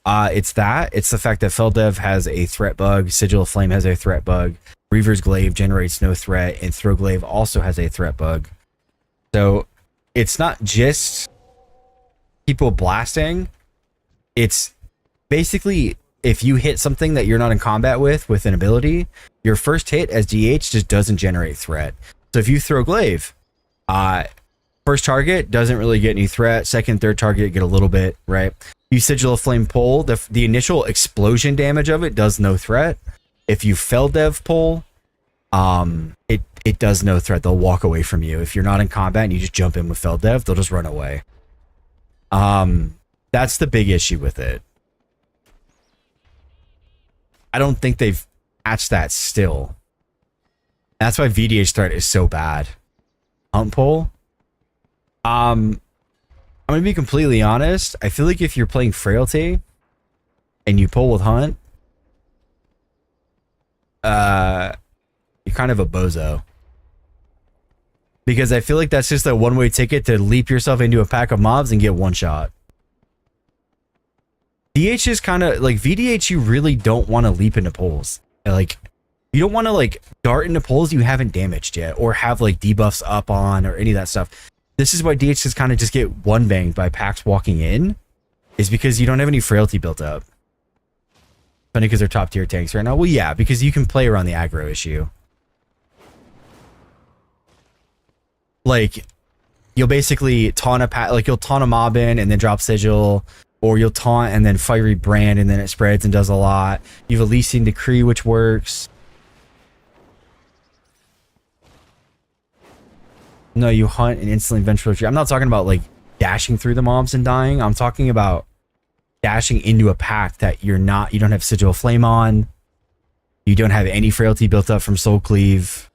It's the fact that Feldev has a threat bug, Sigil of Flame has a threat bug, Reaver's Glaive generates no threat, and Throw Glaive also has a threat bug. So it's not just people blasting, it's basically if you hit something that you're not in combat with an ability, your first hit as DH just doesn't generate threat. So if you throw Glaive, first target doesn't really get any threat, second, third target get a little bit, right? You Sigil of Flame pull, the initial explosion damage of it does no threat. If you Feldev pull, it does no threat. They'll walk away from you. If you're not in combat and you just jump in with Feldev, they'll just run away. That's the big issue with it. I don't think they've patched that still. That's why VDH threat is so bad. Hunt pull. I'm gonna be completely honest. I feel like if you're playing Frailty and you pull with Hunt, you're kind of a bozo. Because I feel like that's just a one-way ticket to leap yourself into a pack of mobs and get one shot. DH is kind of like VDH. You really don't want to leap into pulls. Like you don't want to like dart into pulls you haven't damaged yet or have like debuffs up on or any of that stuff. This is why DH just kind of just get one banged by packs walking in, is because you don't have any frailty built up. Funny because they're top tier tanks right now. Well, yeah, because you can play around the aggro issue. Like you'll basically taunt a pack, like you'll taunt a mob in and then drop Sigil, or you'll taunt and then Fiery Brand and then it spreads and does a lot. You have Elysian Decree, which works. No, you hunt and instantly vengeful retreat. I'm not talking about like dashing through the mobs and dying. I'm talking about dashing into a pack that you don't have Sigil of Flame on. You don't have any frailty built up from Soul Cleave.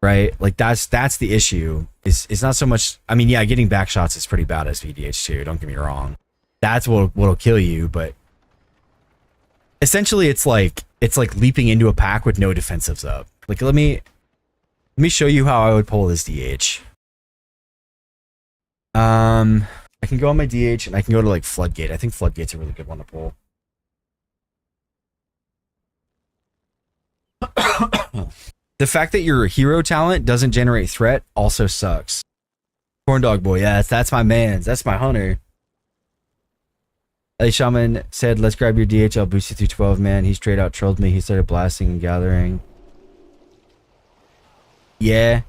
Right? Like that's the issue. It's not so much, I mean, yeah, getting back shots is pretty bad as VDH too, don't get me wrong. That's what'll kill you, but essentially it's like leaping into a pack with no defensives up. Like let me show you how I would pull this DH. I can go on my DH and I can go to like Floodgate. I think Floodgate's a really good one to pull. The fact that your hero talent doesn't generate threat also sucks. Corn Dog Boy, yes, that's my man. That's my hunter. Hey, Shaman said, let's grab your DH. I'll boost you through 12, man. He straight out trolled me. He started blasting and gathering. Yeah.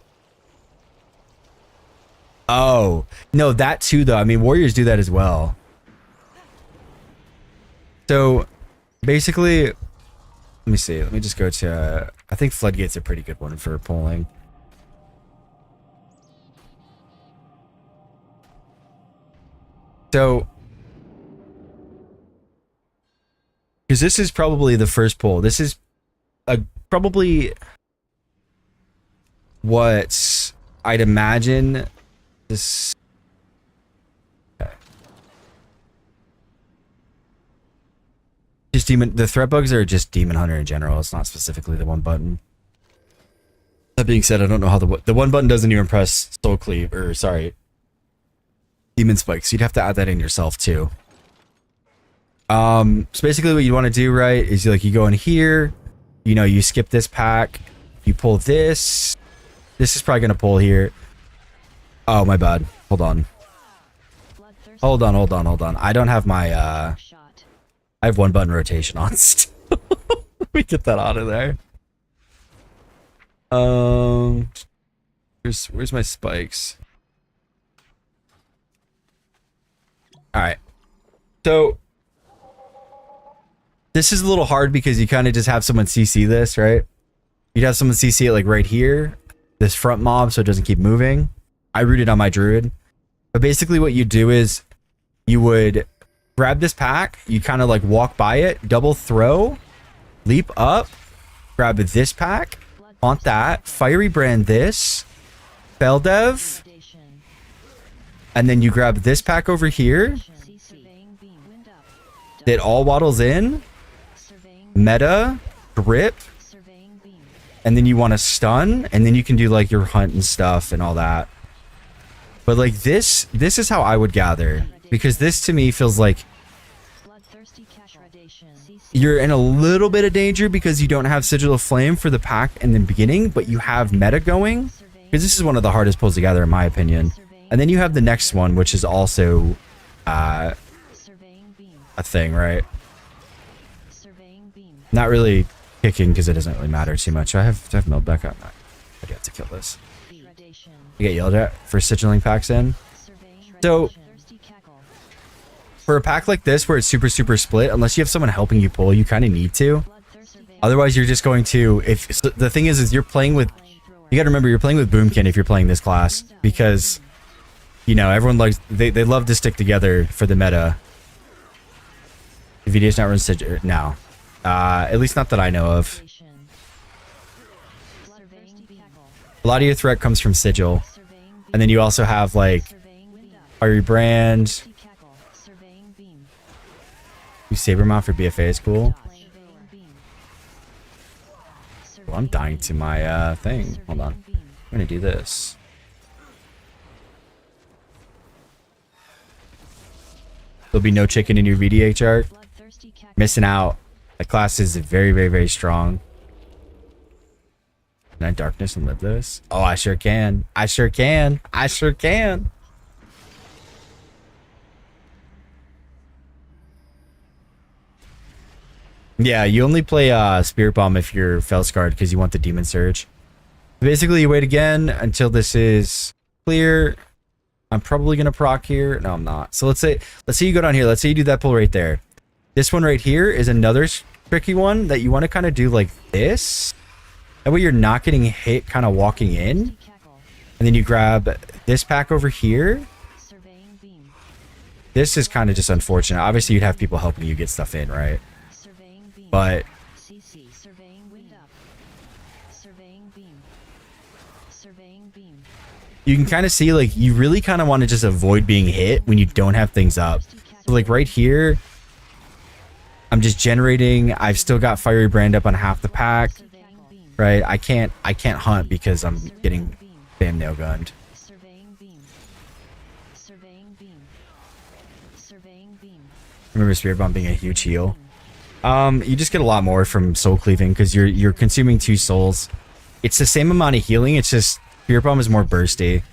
Oh, no, that too, though. I mean, warriors do that as well. So, basically, let me see. Let me just go to, I think Floodgate's a pretty good one for pulling. So, because this is probably the first pull. This is probably what I'd imagine this. Okay. Just demon. The threat bugs are just Demon Hunter in general. It's not specifically the one button. That being said, I don't know how the one button doesn't even press Soul Cleave, or sorry, Demon Spikes. You'd have to add that in yourself too. So basically what you want to do, right, is you go in here, you skip this pack, you pull this. This is probably going to pull here. Oh, my bad. Hold on. Hold on. I don't have my, I have one button rotation on still. Let me get that out of there. Where's my spikes? Alright. So, this is a little hard because you kind of just have someone CC this, right? You'd have someone CC it like right here. this front mob so it doesn't keep moving. I rooted on my druid. But basically what you do is you would grab this pack, you kind of like walk by it, double throw, leap up, grab this pack, haunt that, fiery brand this, spell dev, and then you grab this pack over here. It all waddles in, meta, grip, and then you want to stun, and then you can do like your hunt and stuff and all that. But like this is how I would gather, because this to me feels like you're in a little bit of danger because you don't have Sigil of Flame for the pack in the beginning, but you have meta going, because this is one of the hardest pulls to gather in my opinion. And then you have the next one, which is also a thing, right? Not really kicking because it doesn't really matter too much. I have milled back up. I do have to kill this. You get yelled at for sigiling packs in. So for a pack like this where it's super split, unless you have someone helping you pull, you kind of need to. Otherwise you're just going to, if so the thing is you're playing with, you got to remember you're playing with Boomkin if you're playing this class, because you know everyone likes, they love to stick together for the meta. The VDH not run sigil now, at least not that I know of. A lot of your threat comes from sigil, and then you also have like fiery brand. Saber mount for BFA is cool. Well, I'm dying to my thing. Hold on. I'm gonna do this. There'll be no chicken in your VDH arc. Missing out. The class is very strong. Can I darkness and live this? Oh, I sure can. I sure can. I sure can. Yeah, you only play Spirit Bomb if you're Felscarred because you want the Demon Surge. Basically, you wait again until this is clear. I'm probably going to proc here. No, I'm not. So let's say you go down here. Let's say you do that pull right there. This one right here is another tricky one that you want to kind of do like this. That way you're not getting hit kind of walking in. And then you grab this pack over here. This is kind of just unfortunate. Obviously, you'd have people helping you get stuff in, right? But you can kind of see like you really kind of want to just avoid being hit when you don't have things up. So like right here, I'm just generating. I've still got fiery brand up on half the pack, right? I can't hunt because I'm getting bam nail gunned. Remember Spirit Bomb being a huge heal. You just get a lot more from soul cleaving because you're consuming 2 souls. It's the same amount of healing. It's just Spirit Bomb is more bursty.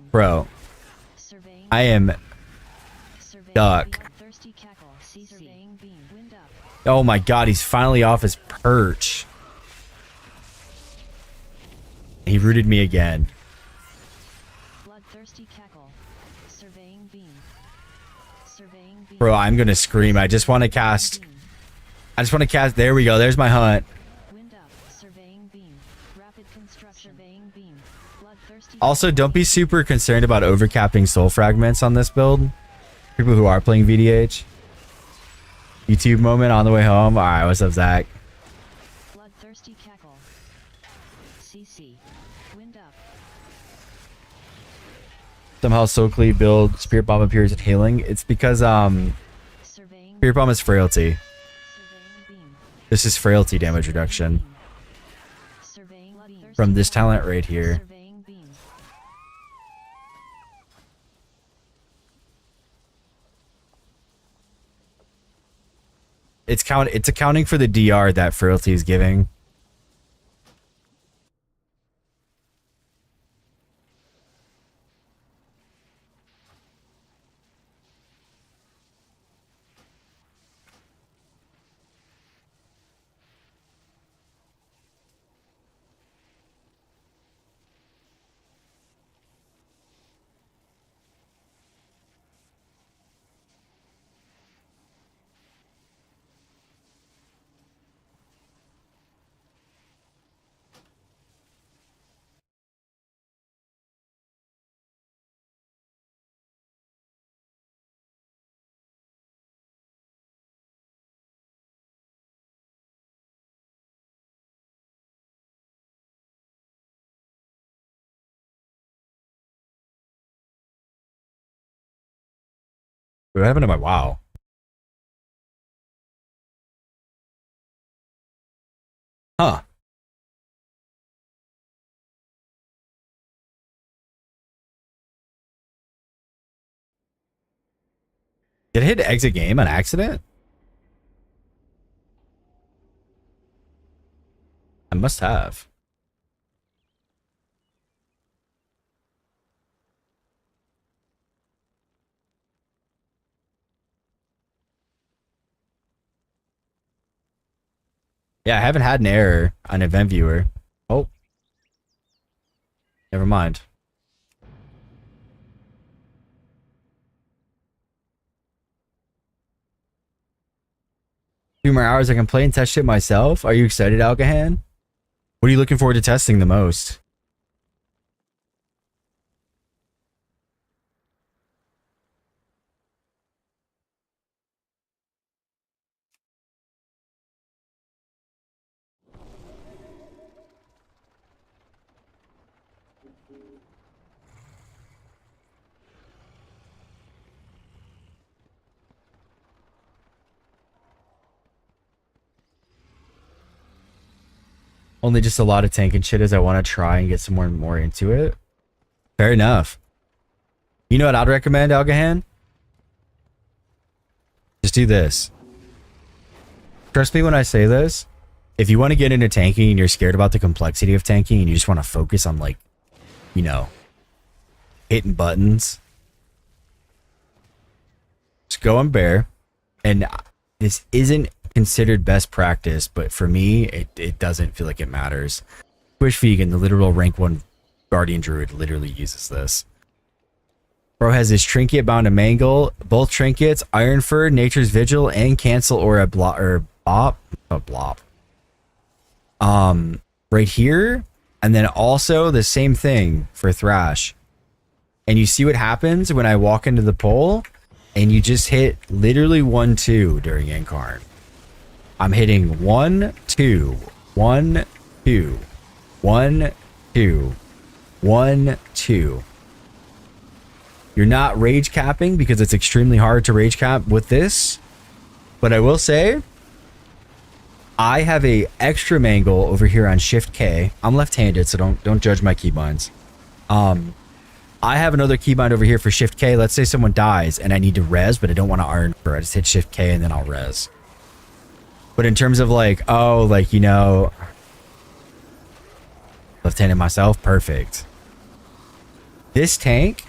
Bro, I am stuck. Oh my god, he's finally off his perch. He rooted me again. Bro, I'm gonna scream. I just want to cast. There we go. There's my hunt. Also, don't be super concerned about overcapping soul fragments on this build. People who are playing VDH. YouTube moment on the way home. Alright, what's up, Zach? Somehow Soul Cleave build Spirit Bomb appears at healing. It's because Spirit Bomb is frailty. This is frailty damage reduction from this talent right here. It's accounting for the DR that frailty is giving. What happened to my WoW? Huh. Did I hit exit game on accident? I must have. Yeah, I haven't had an error on event viewer. Oh. Never mind. 2 more hours I can play and test it myself. Are you excited, Algahan? What are you looking forward to testing the most? Only just a lot of tank and shit as I want to try and get some more into it. Fair enough. You know what I'd recommend, Algahan? Just do this. Trust me when I say this. If you want to get into tanking and you're scared about the complexity of tanking and you just want to focus on, like, you know, hitting buttons, just go on bear. And this isn't considered best practice, but for me, it doesn't feel like it matters. Squish Vegan, the literal rank 1 Guardian Druid, literally uses this. Bro has his trinket bound to Mangle. Both trinkets, Iron Fur, Nature's Vigil, and Cancel or a Blop. Right here. And then also the same thing for Thrash. And you see what happens when I walk into the pole and you just hit literally 1-2 during Incarn. I'm hitting 1-2, 1-2, 1-2, 1-2. You're not rage capping because it's extremely hard to rage cap with this. But I will say, I have a extra mangle over here on Shift K. I'm left-handed, so don't judge my keybinds. I have another keybind over here for Shift K. Let's say someone dies and I need to res, but I don't want to Iron Fur. I just hit Shift K and then I'll res. But in terms of like, oh, like, you know, left-handed myself, perfect. This tank,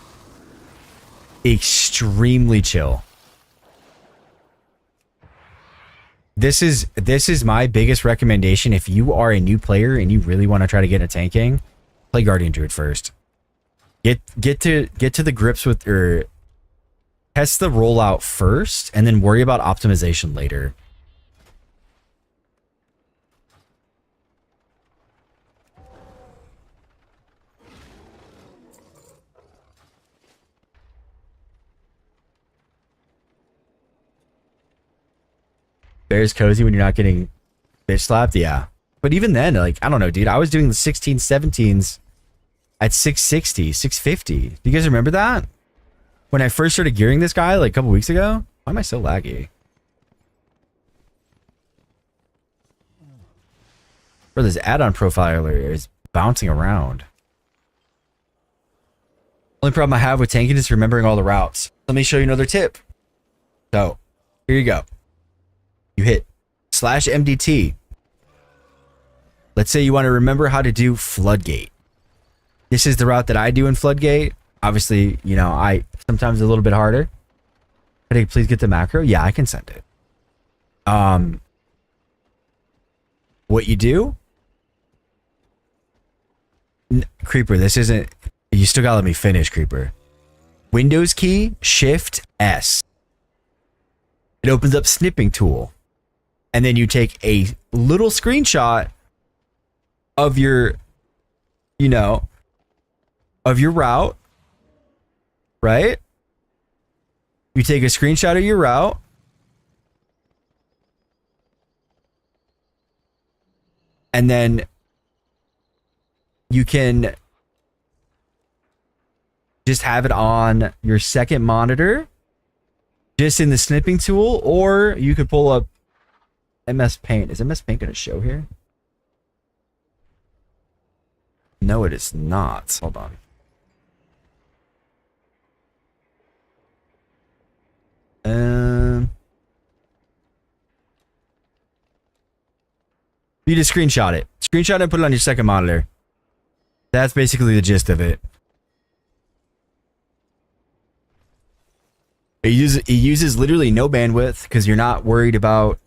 extremely chill. This is my biggest recommendation. If you are a new player and you really want to try to get into tanking, play Guardian Druid first. Get to the grips with, or test the rollout first, and then worry about optimization later. Bear's cozy when you're not getting bitch slapped, yeah. But even then, like, I don't know, dude. I was doing the 16, 17s at 660, 650. Do you guys remember that? When I first started gearing this guy, like, a couple weeks ago? Why am I so laggy? Bro, this add-on profiler is bouncing around. Only problem I have with tanking is remembering all the routes. Let me show you another tip. So, here you go. You hit /MDT. Let's say you want to remember how to do Floodgate. This is the route that I do in Floodgate. Obviously, you know, I sometimes a little bit harder. Could I please get the macro? Yeah, I can send it. What you do? Creeper, this isn't... You still gotta let me finish, Creeper. Windows key, Shift S. It opens up snipping tool. And then you take a little screenshot of your, you know, of your route, right? You take a screenshot of your route. And then you can just have it on your second monitor. just in the snipping tool, or you could pull up MS Paint. Is MS Paint going to show here? No, it is not. Hold on. You just screenshot it. Screenshot it and put it on your second monitor. That's basically the gist of it. It uses literally no bandwidth because you're not worried about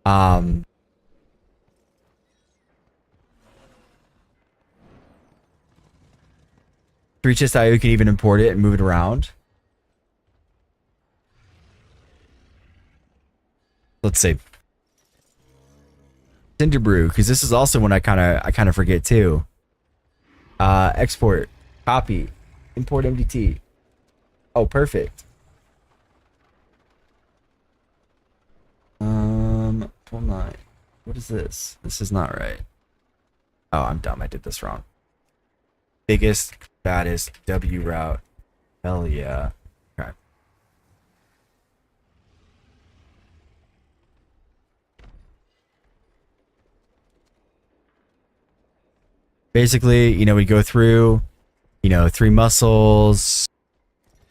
3chest.io. You can even import it and move it around. Let's see. Cinder Brew, because this is also one I kind of forget too. Export, copy, import MDT. Oh, perfect. Pull 9. What is this? This is not right. Oh, I'm dumb. I did this wrong. Biggest, baddest W route. Hell yeah. Okay. Basically, you know, we go through, you know, 3 muscles,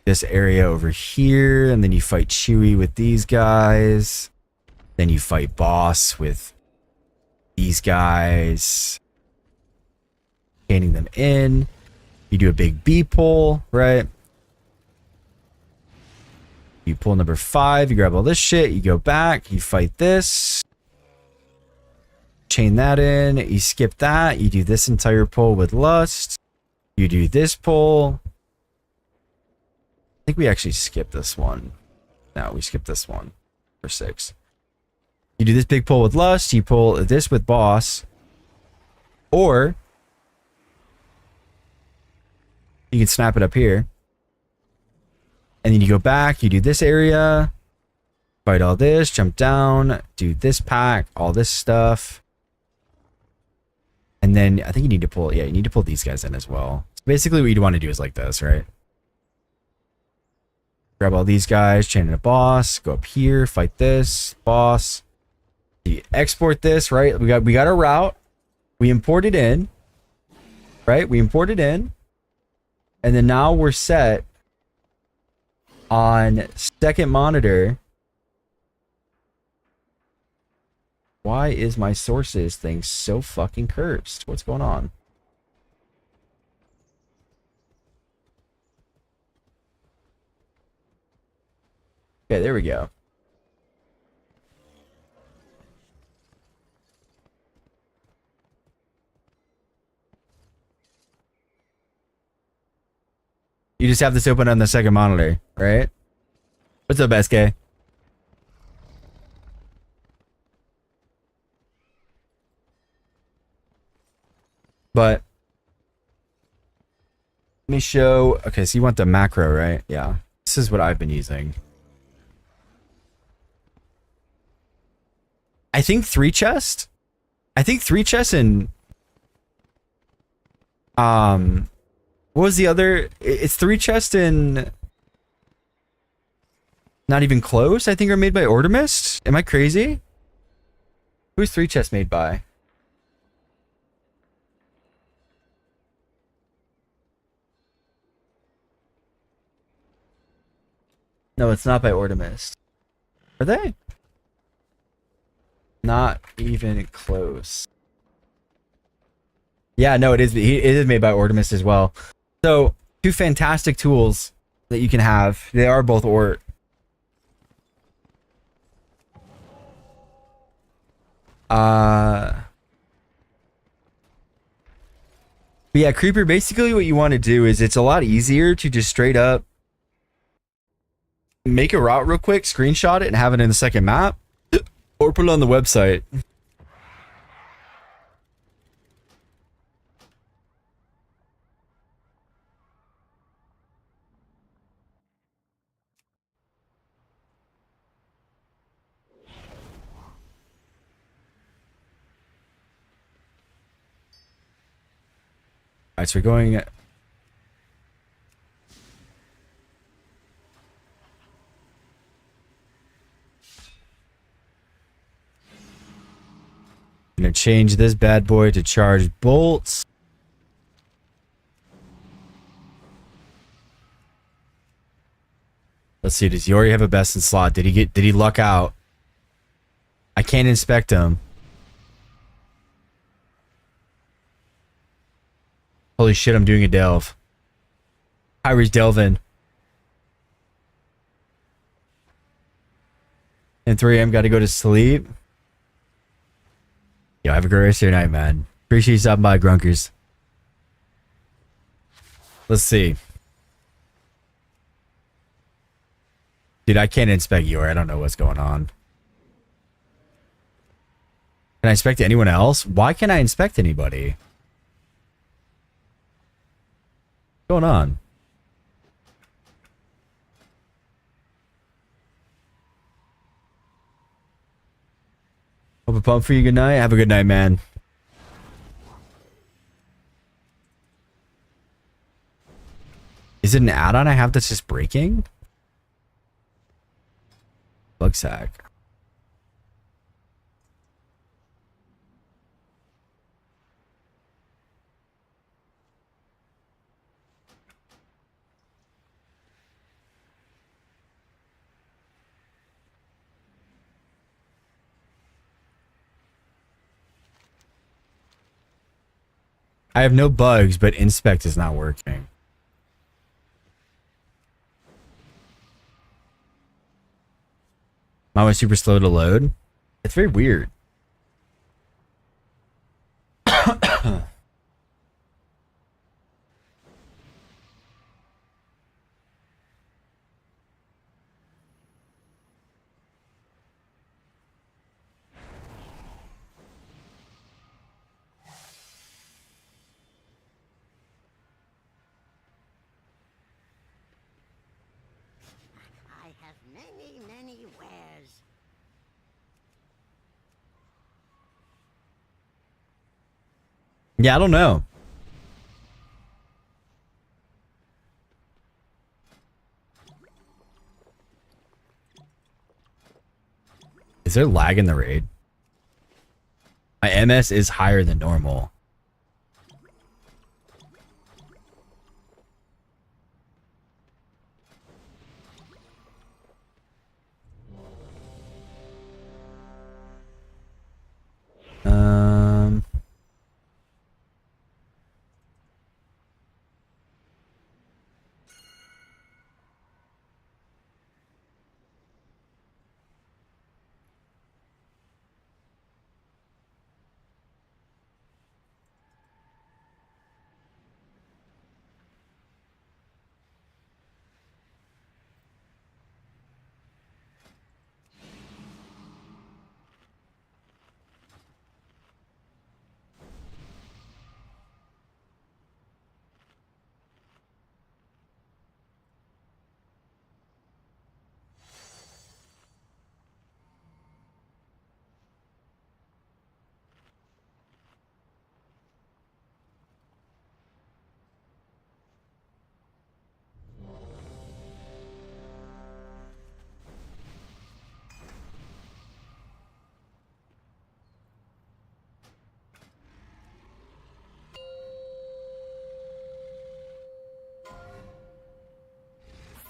this area over here, and then you fight Chewie with these guys. Then you fight Boss with these guys. Gaining them in. You do a big B pull, right? You pull number 5, you grab all this shit, you go back, you fight this. Chain that in, you skip that, you do this entire pull with Lust. You do this pull. I think we actually skipped this one. No, we skipped this one for 6. You do this big pull with Lust, you pull this with Boss. Or you can snap it up here. And then you go back, you do this area, fight all this, jump down, do this pack, all this stuff. And then I think you need to pull, yeah, you need to pull these guys in as well. So basically what you'd want to do is like this, right? Grab all these guys, chain in a Boss, go up here, fight this, Boss. You export this, right? We got a route. We import it in, right? We import it in. And then now we're set on second monitor. Why is my sources thing so fucking cursed? What's going on? Okay, there we go. You just have this open on the second monitor, right? What's up, SK? But let me show. Okay, so you want the macro, right? Yeah. This is what I've been using. I think 3 chest. I think 3 chests and what was the other? It's 3 chests and not even close. I think are made by Ordermist. Am I crazy? Who's 3 chests made by? No, it's not by Ordermist. Are they? Not even close. Yeah, no, it is. It is made by Ordermist as well. So 2 fantastic tools that you can have. They are both Ort. But yeah, Creeper, basically what you want to do is it's a lot easier to just straight up make a route real quick, screenshot it, and have it in the second map, or put it on the website. Alright, so we're going. change this bad boy to charge bolts. Let's see. Does Yori have a best in slot? Did he luck out? I can't inspect him. Holy shit, I'm doing a delve. Kyrie's delving. And 3 a.m. got to go to sleep. Yo, have a great rest of your night, man. Appreciate you stopping by, Grunkers. Let's see. Dude, I can't inspect Yor. I don't know what's going on. Can I inspect anyone else? Why can't I inspect anybody? What's going on? Hope a pump for you. Good night. Have a good night, man. Is it an add-on I have that's just breaking? Bug sack. I have no bugs, but inspect is not working. Mine was super slow to load. It's very weird. I have many, many wares. Yeah, I don't know. Is there lag in the raid? My MS is higher than normal. Um...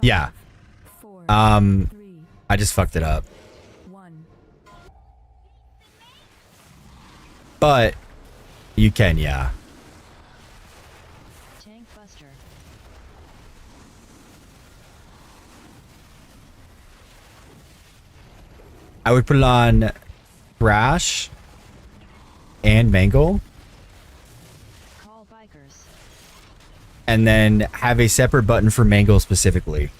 Yeah. 4, Um, 3, I just fucked it up. 1. But you can, yeah. Tank Buster. I would put it on Thrash and Mangle, Call bikers. and then have a separate button for Mangle specifically.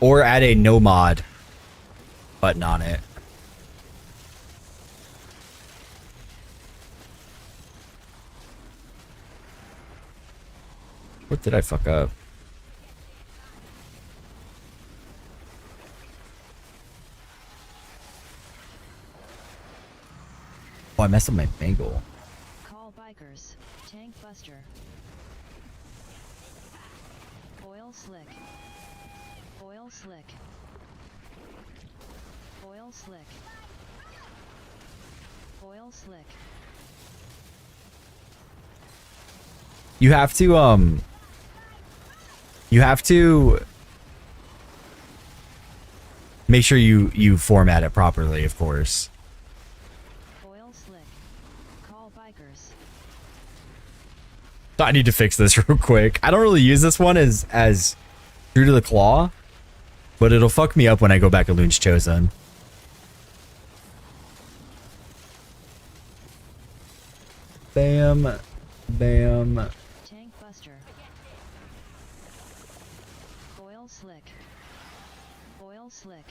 Or add a no mod button on it. What did I fuck up? Oh, I messed up my Mangle. Call bikers. Tank Buster. Oil slick. Oil slick. Oil slick. Oil slick. You have to make sure you format it properly, of course. Oil slick. Call bikers. I need to fix this real quick. I don't really use this one as true to the claw, but it'll fuck me up when I go back to Loon's Chosen. Bam. Bam. Tank buster. Oil slick. Oil slick.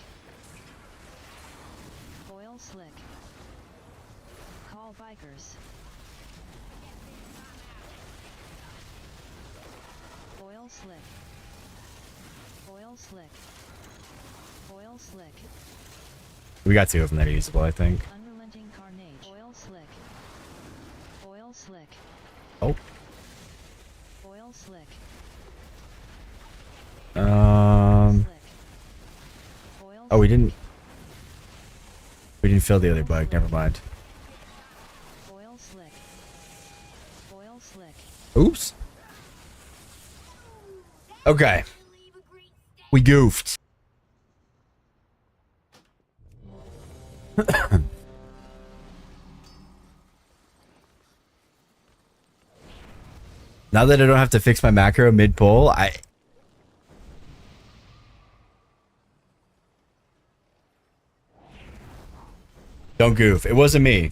Oil slick. Call bikers. Oil slick. Oil slick. Oil slick. We got 2 of them that are usable, I think. Unrelenting carnage. Oil slick. Oil slick. Oh. Oil slick. Oh, we didn't fill the other bug. Never mind. Oil slick. Oil slick. Oops. Okay. We goofed. Now that I don't have to fix my macro mid-pull, don't goof. It wasn't me.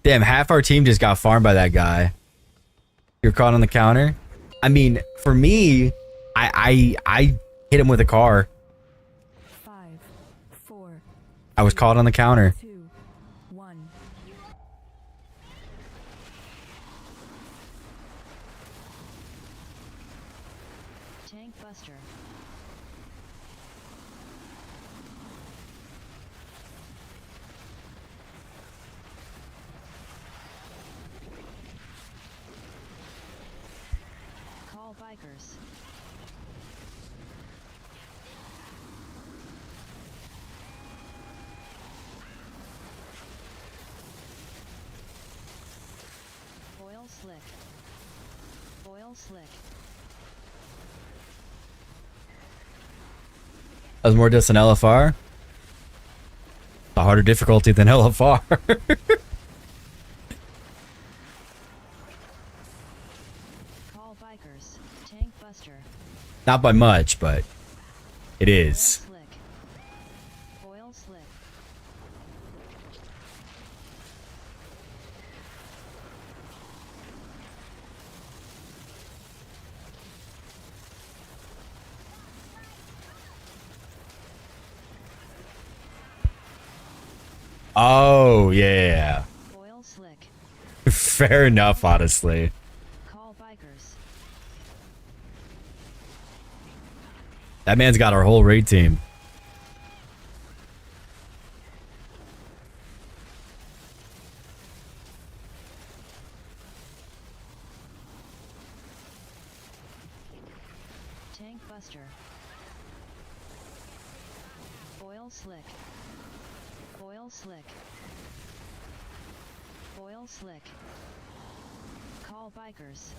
Damn, half our team just got farmed by that guy. You're caught on the counter. I mean, for me, I hit him with a car. 5, 4, I was caught on the counter. 2, 1. Tank buster. Call bikers. Oil slick. Oil slick. That was more just an LFR. A harder difficulty than LFR. Call bikers. Tank buster. Not by much, but it Oil is. slick. Oil slick. Oh, yeah. Oil slick. Fair enough, honestly. Call bikers. That man's got our whole raid team. Tank buster. Oil slick. Oil slick. Oil slick. Call bikers.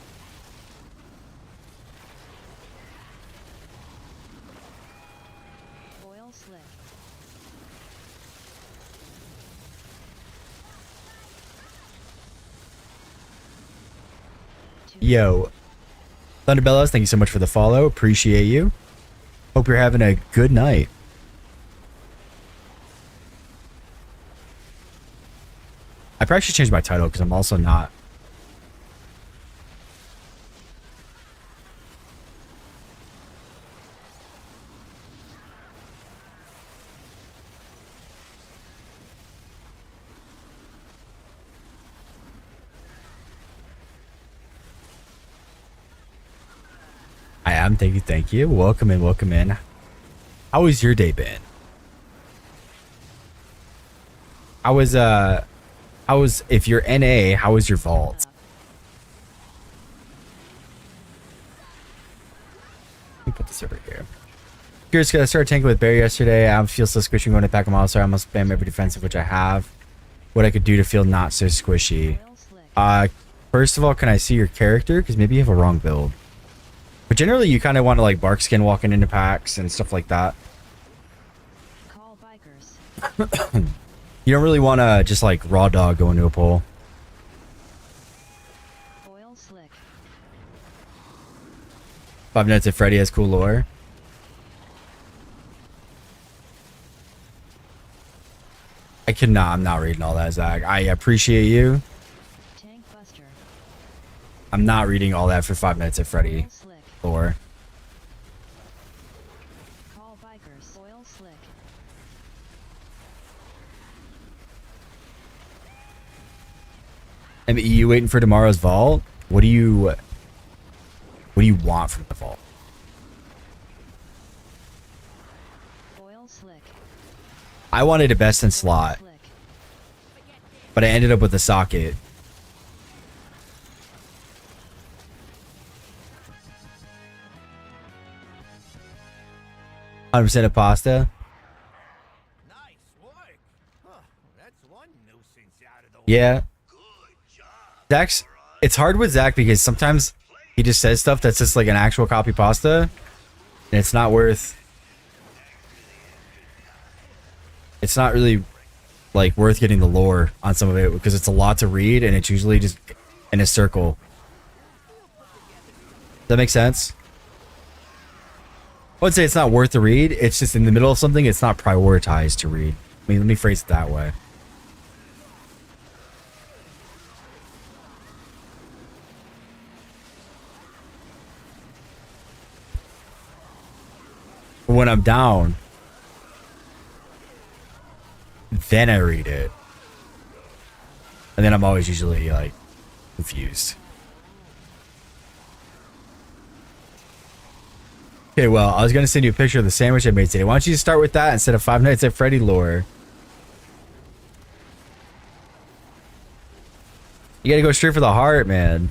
Oil slick. Yo. Thunderbellas, thank you so much for the follow. Appreciate you. Hope you're having a good night. I probably should change my title because I'm also not. I am. Thank you. Thank you. Welcome in. Welcome in. How has your day been? how was if you're NA, how was your vault? Let me put this over here. Curious, I started tanking with Barry yesterday. I feel so squishy going to attack him also. I must spam every defensive which I have. What I could do to feel not so squishy. First of all, can I see your character? Because maybe you have a wrong build. But generally, you kind of want to like bark skin walking into packs and stuff like that. Call bikers. You don't really want to just like raw dog go into a poll. Oil slick. 5 Nights at Freddy has cool lore. I'm not reading all that, Zach. I appreciate you. Tank buster. I'm not reading all that for 5 Nights at Freddy Oil slick. lore. Call bikers. Oil slick. And you waiting for tomorrow's vault? What do you want from the vault? Oil slick. I wanted a best in slot, Slick. but I ended up with a socket. % of pasta. Nice work. Huh, that's one nuisance out of the way. Yeah. Zach's. It's hard with Zach because sometimes he just says stuff that's just like an actual copy pasta, and it's not worth. It's not really like worth getting the lore on some of it because it's a lot to read and it's usually just in a circle. Does that make sense? I would say it's not worth the read. It's just in the middle of something. It's not prioritized to read. I mean, let me phrase it that way. But when I'm down, then I read it. And then I'm always usually like confused. Okay, well, I was going to send you a picture of the sandwich I made today. Why don't you just start with that instead of 5 Nights at Freddy lore? You got to go straight for the heart, man.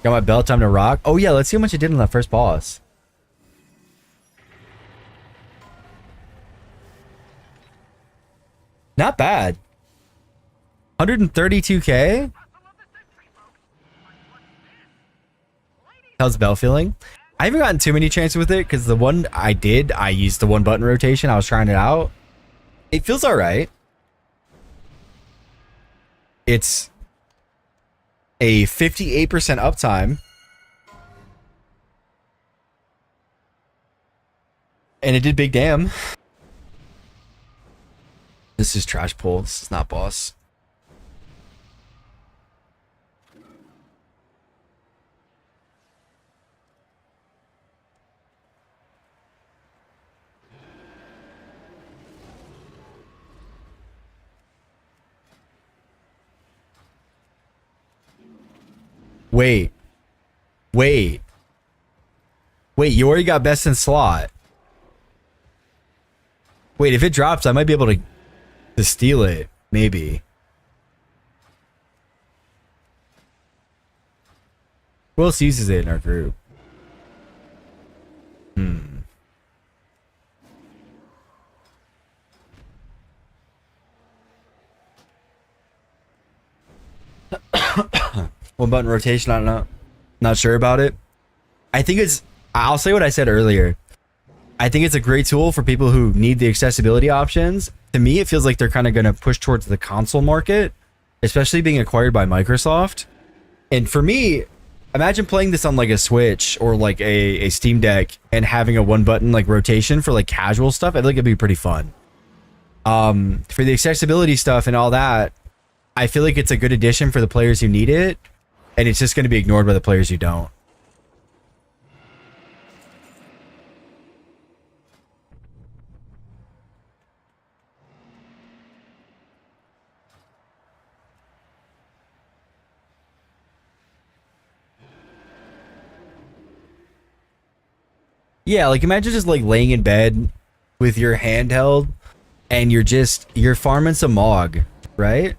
Got my bell, time to rock. Oh, yeah, let's see how much I did in that first boss. Not bad. 132k? How's the bell feeling? I haven't gotten too many chances with it because the one I did, I used the one button rotation. I was trying it out. It feels all right. It's a 58% uptime. And it did big damn. This is trash pull. This is not boss. Wait. Wait. Wait, you already got best in slot. Wait, if it drops, I might be able to steal it. Maybe. Who else uses it in our group? One button rotation, I don't know. Not sure about it. I think I'll say what I said earlier. I think it's a great tool for people who need the accessibility options. To me, it feels like they're kind of going to push towards the console market, especially being acquired by Microsoft. And for me, imagine playing this on like a Switch or like a Steam Deck and having a one button like rotation for like casual stuff. I think it'd be pretty fun. For the accessibility stuff and all that, I feel like it's a good addition for the players who need it. And it's just going to be ignored by the players who don't. Yeah, like imagine just like laying in bed with your handheld and you're farming some mog, right?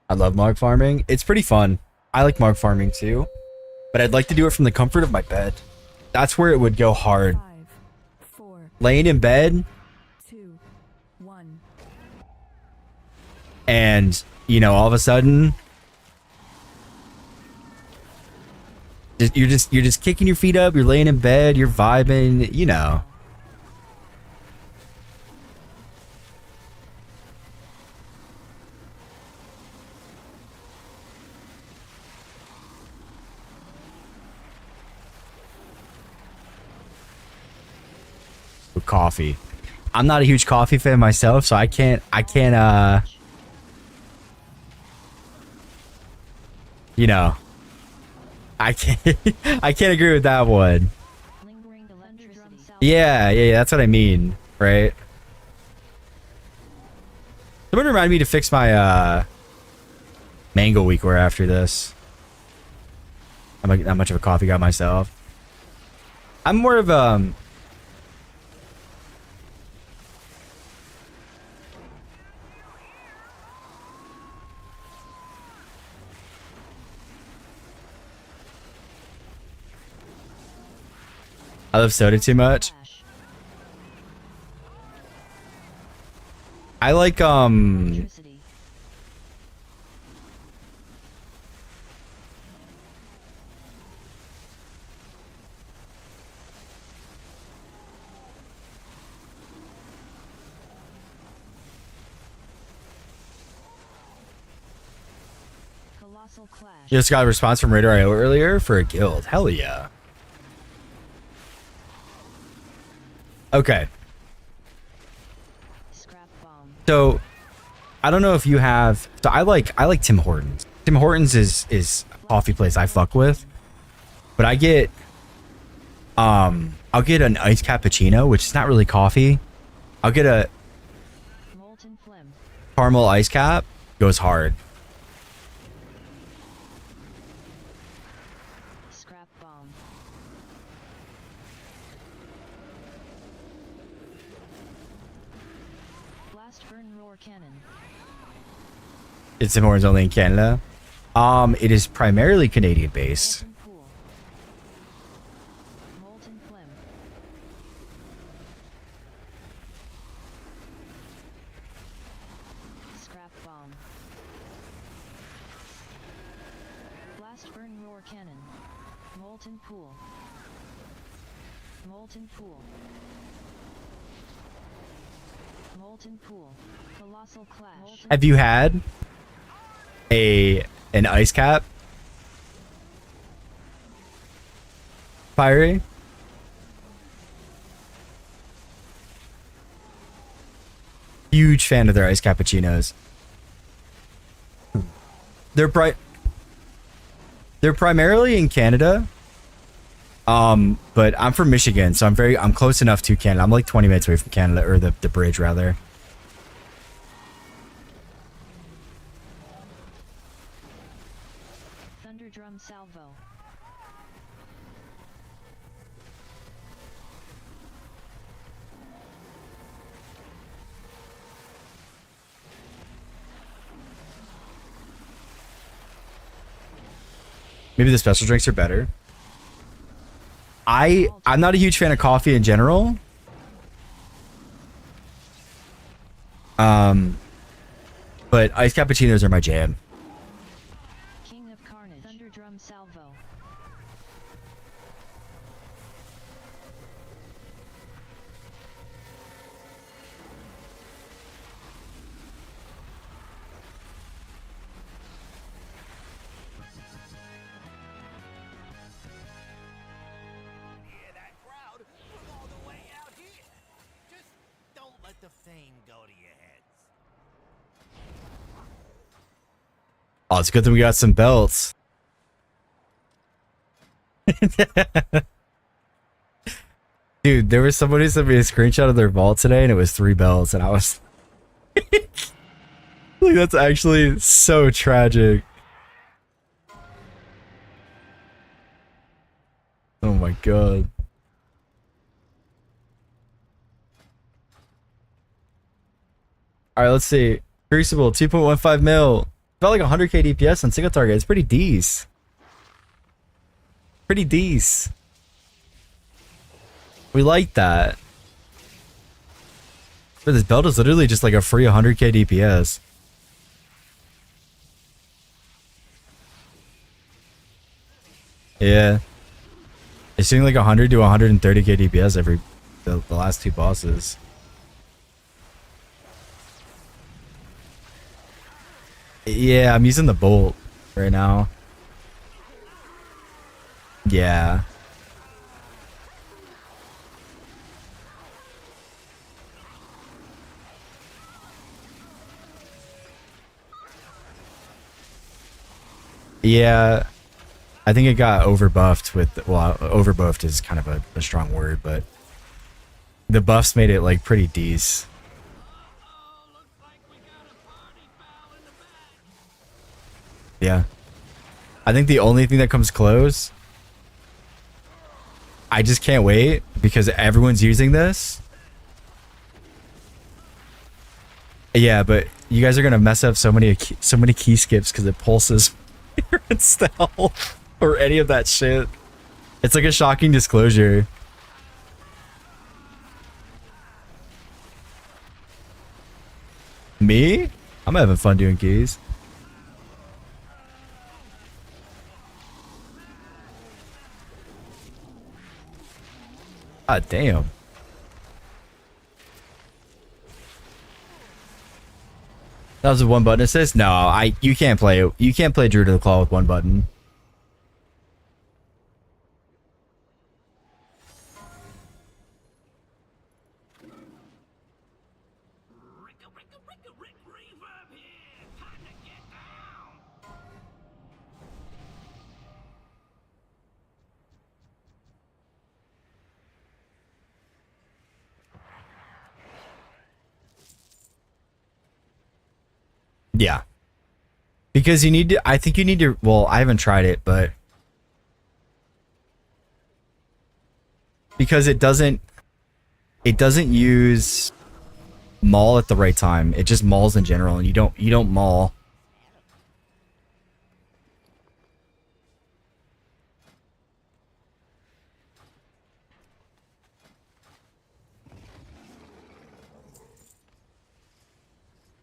I love mog farming. It's pretty fun. I like mog farming too, but I'd like to do it from the comfort of my bed. That's where it would go hard. 5, 4, Laying in bed 2, 1. and, you know, all of a sudden you're just kicking your feet up, you're laying in bed, you're vibing, you know. With coffee. I'm not a huge coffee fan myself, so I can't you know, I can't I can't agree with that one. Lingering electricity. Yeah, that's what I mean, right? Someone remind me to fix my mango weaker after this. I'm not much of a coffee guy myself. I'm more of I love soda too much. I like Electricity. Colossal clash. just got a response from Radar IO earlier for a guild. Hell yeah. Okay. Scrap bomb. So I don't know if you have so I like Tim Hortons. Tim Hortons is a coffee place I fuck with. But I get I'll get an iced cappuccino, which is not really coffee. I'll get a Molten phlegm. caramel ice cap. Goes hard. Scrap bomb. Blast burn roar cannon. It's Tim Hortons only in Canada. It is primarily Canadian based. Molten pool. Molten phlegm. Scrap bomb. Blast burn roar cannon. Molten pool. Molten pool. Molten pool. Colossal clash. Have you had an ice cap? Fiery? Huge fan of their iced cappuccinos. They're primarily in Canada. But I'm from Michigan, so I'm close enough to Canada. I'm like 20 minutes away from Canada, or the bridge rather. Thunder drum salvo. Maybe the special drinks are better. I'm not a huge fan of coffee in general. But iced cappuccinos are my jam. King of carnage. Thunder drum salvo. Hear that crowd from all the way out here. Just don't let the fame go to your heads. Oh, it's good that we got some belts. Dude, there was somebody who sent me a screenshot of their vault today and it was 3 belts and I was like, that's actually so tragic. Oh my god. Alright, let's see. Crucible, 2.15 mil. About like 100k DPS on single target. It's pretty decent. Pretty decent. We like that. But this belt is literally just like a free 100k DPS. Yeah. It's doing like 100 to 130k DPS every the last 2 bosses. Yeah, I'm using the bolt right now. Yeah. Yeah. I think it got overbuffed with, well, overbuffed is kind of a strong word, but the buffs made it like pretty decent. Yeah. I think the only thing that comes close, I just can't wait because everyone's using this. Yeah, but you guys are gonna mess up so many key skips because it pulses and stealth or any of that shit. It's like a shocking disclosure. Me? I'm having fun doing keys. God damn. That was a 1 button assist? No, you can't play Druid of the Claw with 1 button. Yeah. Because you need to, I think you need to, well, I haven't tried it, but because it doesn't use maul at the right time. It just mauls in general and you don't maul.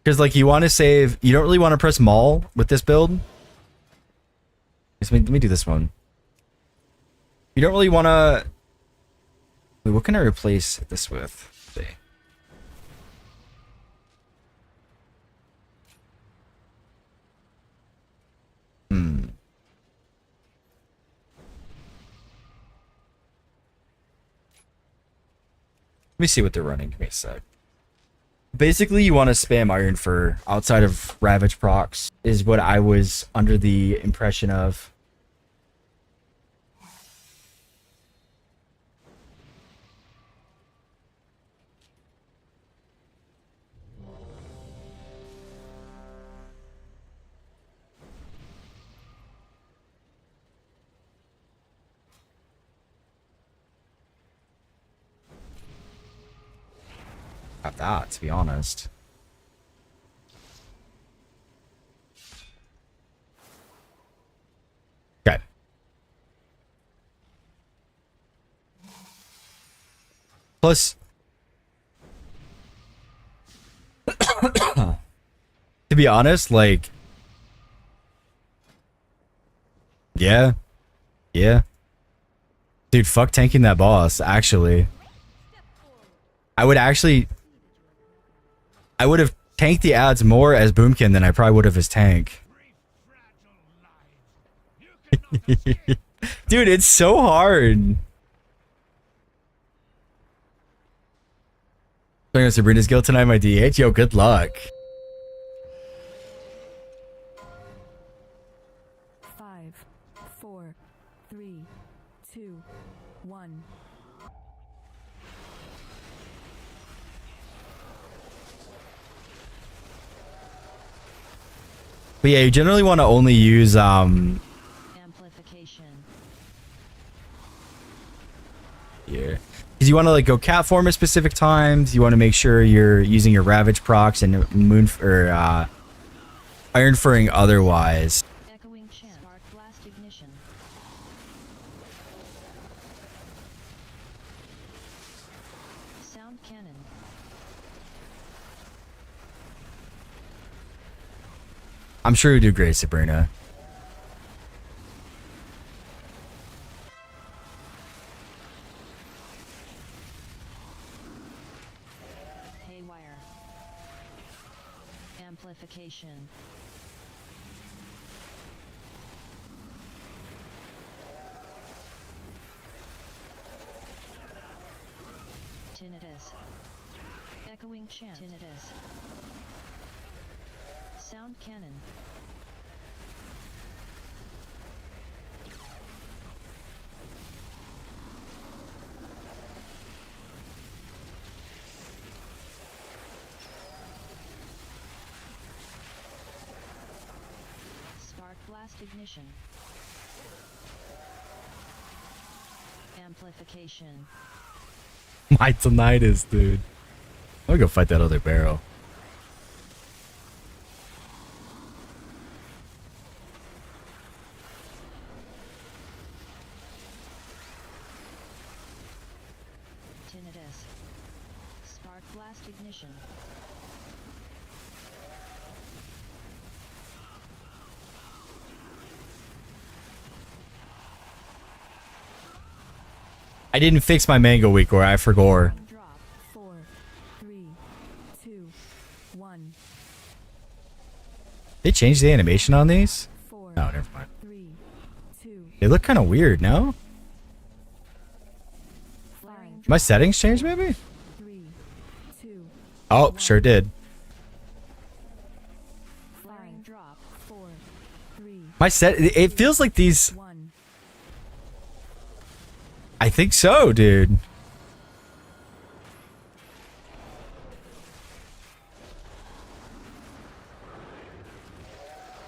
Because like you want to save, you don't really want to press maul with this build. Let me do this one. You don't really want to. Wait, what can I replace this with? Let's see. Let me see what they're running. Give me a sec. Basically, you want to spam Iron Fur outside of Ravage procs, is what I was under the impression of. About that, to be honest. Okay. Plus, to be honest, like, yeah, dude, fuck tanking that boss. Actually, I would have tanked the ads more as Boomkin than I probably would have as tank. Dude, it's so hard. Playing with Sabrina's Guild tonight, my DH. Yo, good luck. 5, 4, 3, 2, 1. But yeah, you generally want to only use Amplification. here. Because you want to like go cat form at specific times. You want to make sure you're using your Ravage procs and moon or Iron Furring otherwise. Echoing chant. Spark blast ignition. Sound cannon. I'm sure you do great, Sabrina. Haywire. Amplification. Tinnitus. Echoing chant. Tinnitus. Sound cannon. Spark blast ignition. Amplification. My tinnitus, dude. I'm gonna go fight that other barrel. Tinnitus. Spark blast ignition. I didn't fix my mango week or I forgot. Drop. 4, 3, 2, 1. They changed the animation on these? 4, Oh, never mind. 3, 2. They look kind of weird, no? 5, My settings changed maybe? 3, 2. Oh, sure did. Flying drop. 4, 3, My set, it feels like these, 1. I think so, dude.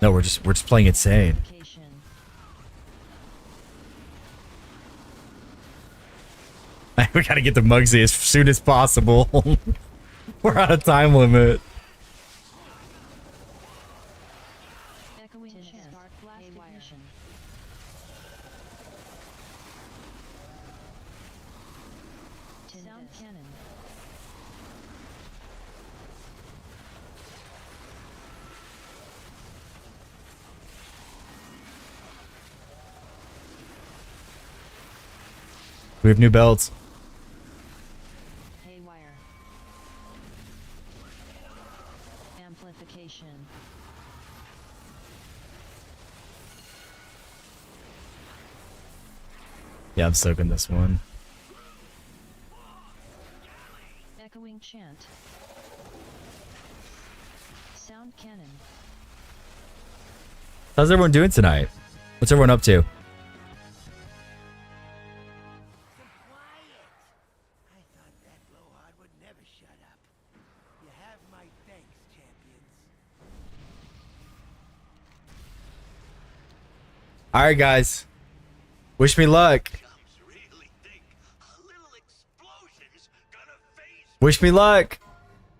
No, we're just playing insane. Amplification. We gotta get the Mugsy as soon as possible. We're on a time limit. Echoing chant. Spark blast ignition. Sound cannon. We have new belts. Haywire. Amplification. Yeah, I'm soaking this one. Echoing chant. Sound cannon. How's everyone doing tonight? What's everyone up to? Quiet! I thought that blowhard would never shut up. You have my thanks, champions. Alright, guys. Wish me luck. Really think a little explosion's gonna phase Wish me luck.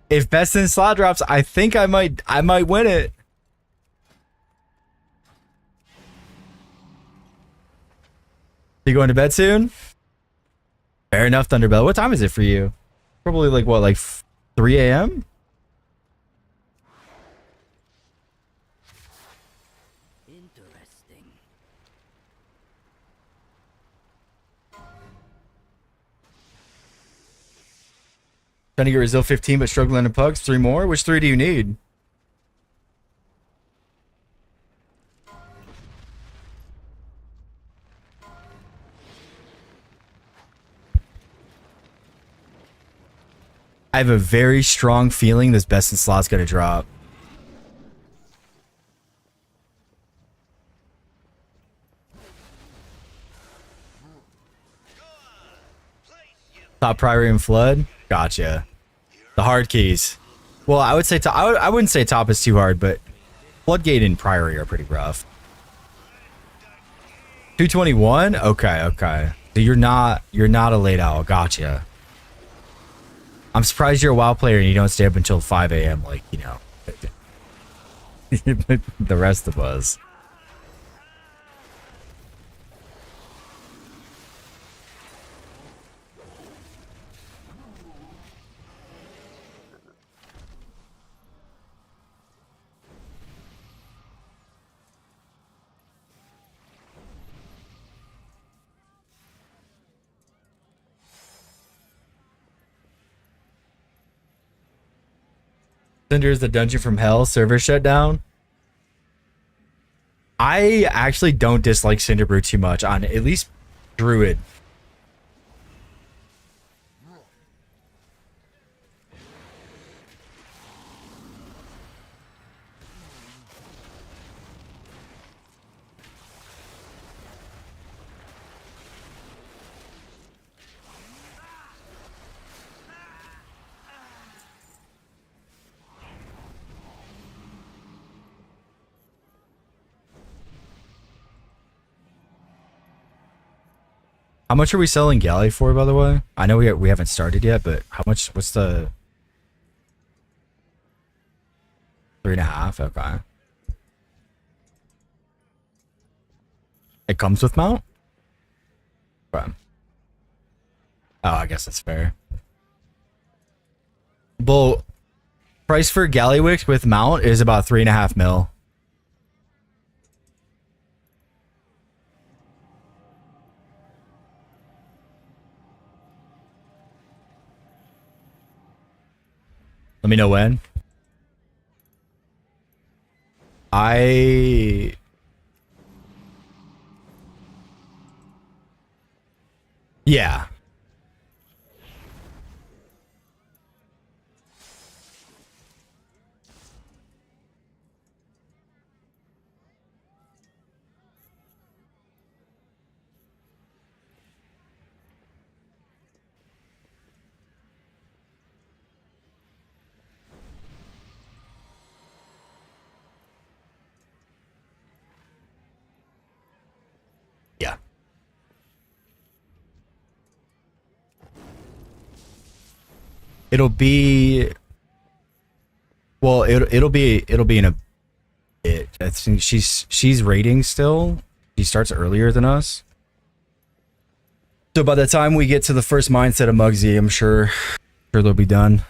If best in slot drops, I think I might win it. You going to bed soon? Fair enough, Thunderbell. What time is it for you? Probably like what, like 3 a.m.? Interesting. Trying to get Resil 15 but struggling in pugs. 3 more? Which 3 do you need? I have a very strong feeling this best in slot's gonna drop. Top Priory and Flood. Gotcha. The hard keys. Well, I would say I wouldn't say top is too hard, but Floodgate and Priory are pretty rough. 221. Okay, okay. So you're not a late owl. Gotcha. I'm surprised you're a WoW player and you don't stay up until 5 a.m. like, you know, the rest of us. Cinder is the dungeon from hell. Server shut down. I actually don't dislike Cinderbrew too much on at least Druid. How much are we selling Galley for, by the way? I know we haven't started yet, but how much? What's the 3.5? Okay. It comes with mount? Okay. Oh, I guess that's fair. Well, price for Gallywix with mount is about 3.5 mil. Let me know when. Yeah. Yeah. It'll be well, it'll be in a bit. I think she's rating still. She starts earlier than us. So by the time we get to the first mindset of Muggsy, I'm sure they'll be done.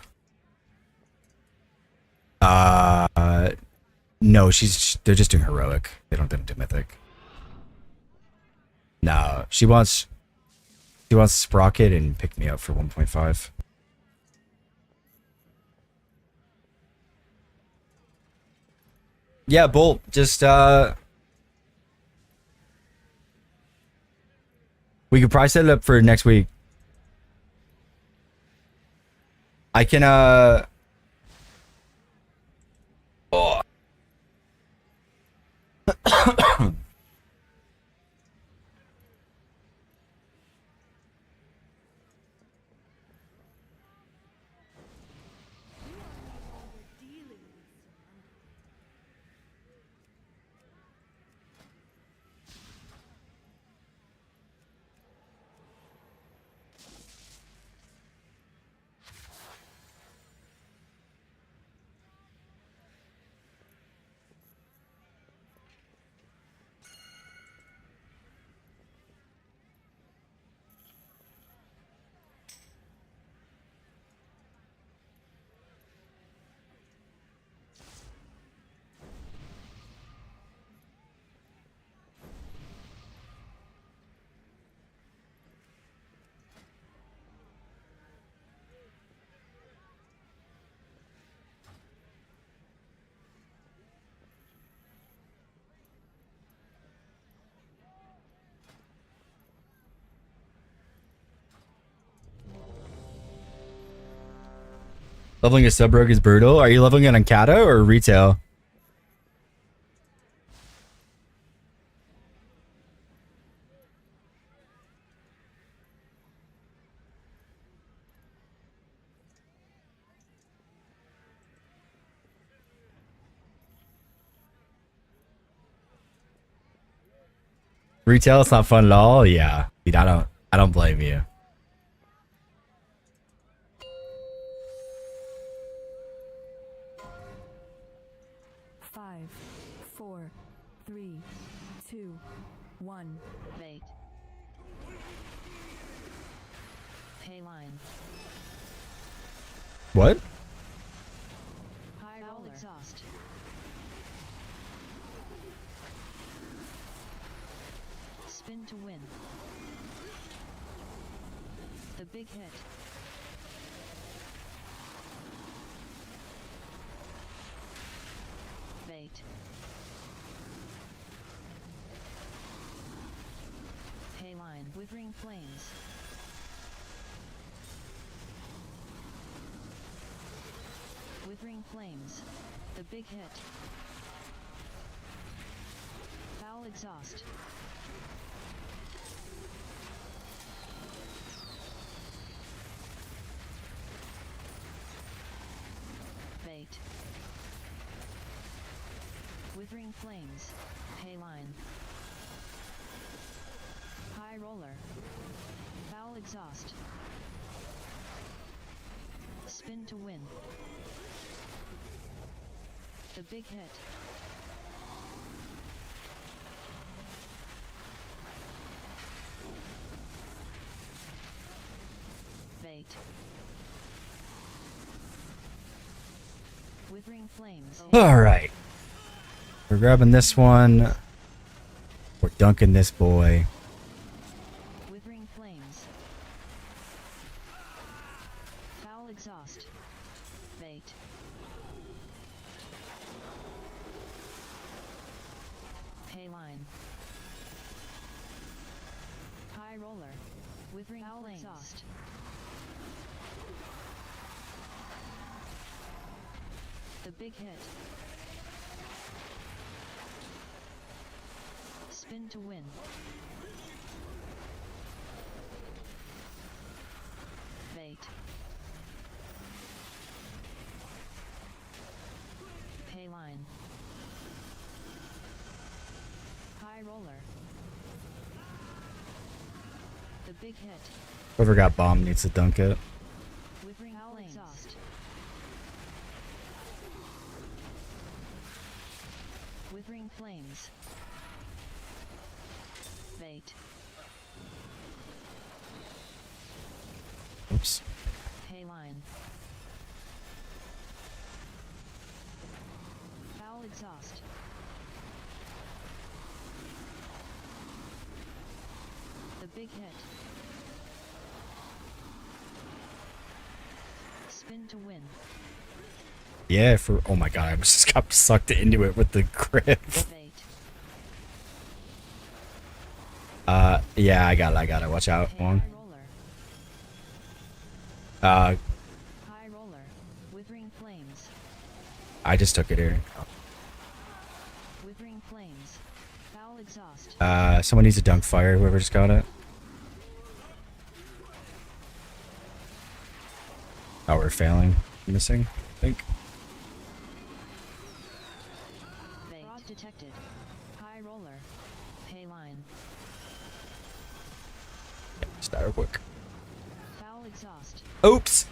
No, they're just doing heroic. They don't do mythic. No, she wants Sprocket and pick me up for 1.5. Yeah, Bolt, just we could probably set it up for next week. I can oh. Leveling a sub rogue is brutal. Are you leveling it on Kata or retail? Retail, it's not fun at all. Yeah, dude, I don't blame you. Five, four, three, two, one. Bait. Pay line. What? High roller. Exhaust. Spin to win. The big hit. Bait. Pay line. Withering flames. Withering flames. The big hit. Foul exhaust. Bait. Withering flames. Pay line. High roller. Foul exhaust. Spin to win. The big hit. Bait. Withering flames. All right. We're grabbing this one. We're dunking this boy. Withering flames. Foul exhaust. Bait. Pay line. High roller. Withering foul exhaust. The big hit. Spin to win. Bait. Pay line. High roller. The big hit. Whoever got bomb needs to dunk it. Withering foul exhaust. Withering flames. Bait. Oops. Pay line. Foul exhaust. The big hit. Spin to win. Yeah, for oh my god, I just got sucked into it with the grip. Bait. Yeah, I got it. Watch out, Pay one. high roller. High roller. Withering flames. I just took it here. Withering flames. Foul exhaust. Someone needs to dunk fire. Whoever just got it. Oh, we're failing. Missing, I think. Bait. Fraud detected. High roller. Pay line. Just die real quick. Foul exhaust. Oops.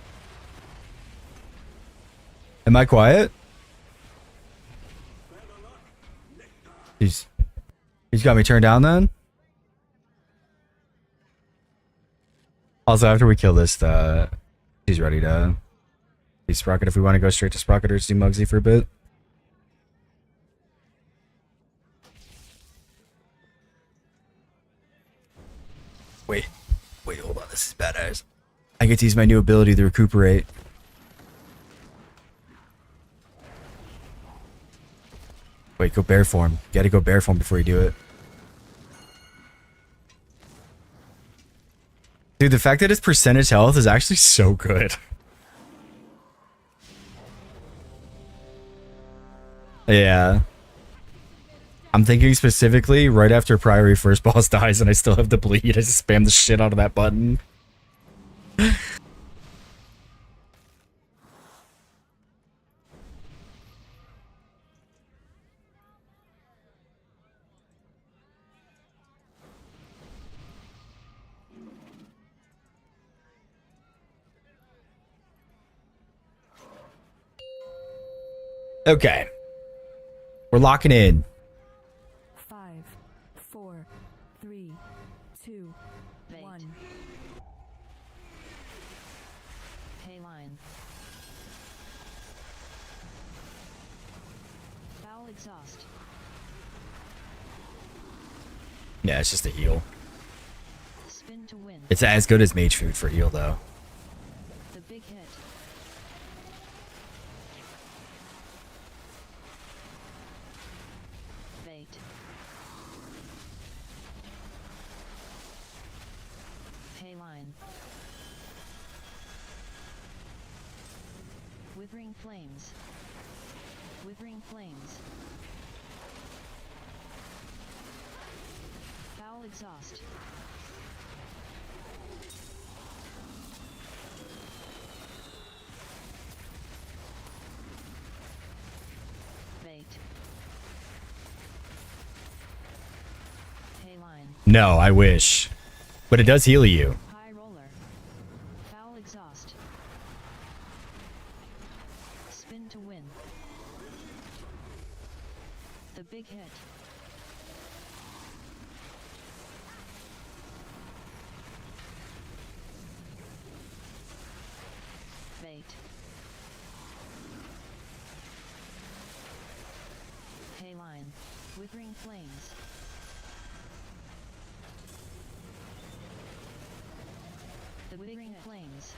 Am I quiet? He's got me turned down then? Also, after we kill this, he's ready to be Sprocket if we want to go straight to Sprocket or see Muggsy for a bit. Wait, hold on. This is badass. I get to use my new ability to recuperate. Wait, go bear form. You gotta go bear form before you do it. Dude, the fact that its percentage health is actually so good. Yeah. I'm thinking specifically right after Priory first boss dies and I still have the bleed, I just spam the shit out of that button. Okay. We're locking in. 5, 4, 3, 2, Bait. 1. Pay line. Foul exhaust. Yeah, it's just a heal. Spin to win. It's as good as mage food for heal, though. The big hit. Bait. Pay line. Withering flames. Withering flames. Foul exhaust. Bait. Pay line. No, I wish. But it does heal you. High roller. Foul exhaust. Spin to win. The big hit. Bait. Pay line. Withering flames. The withering flames.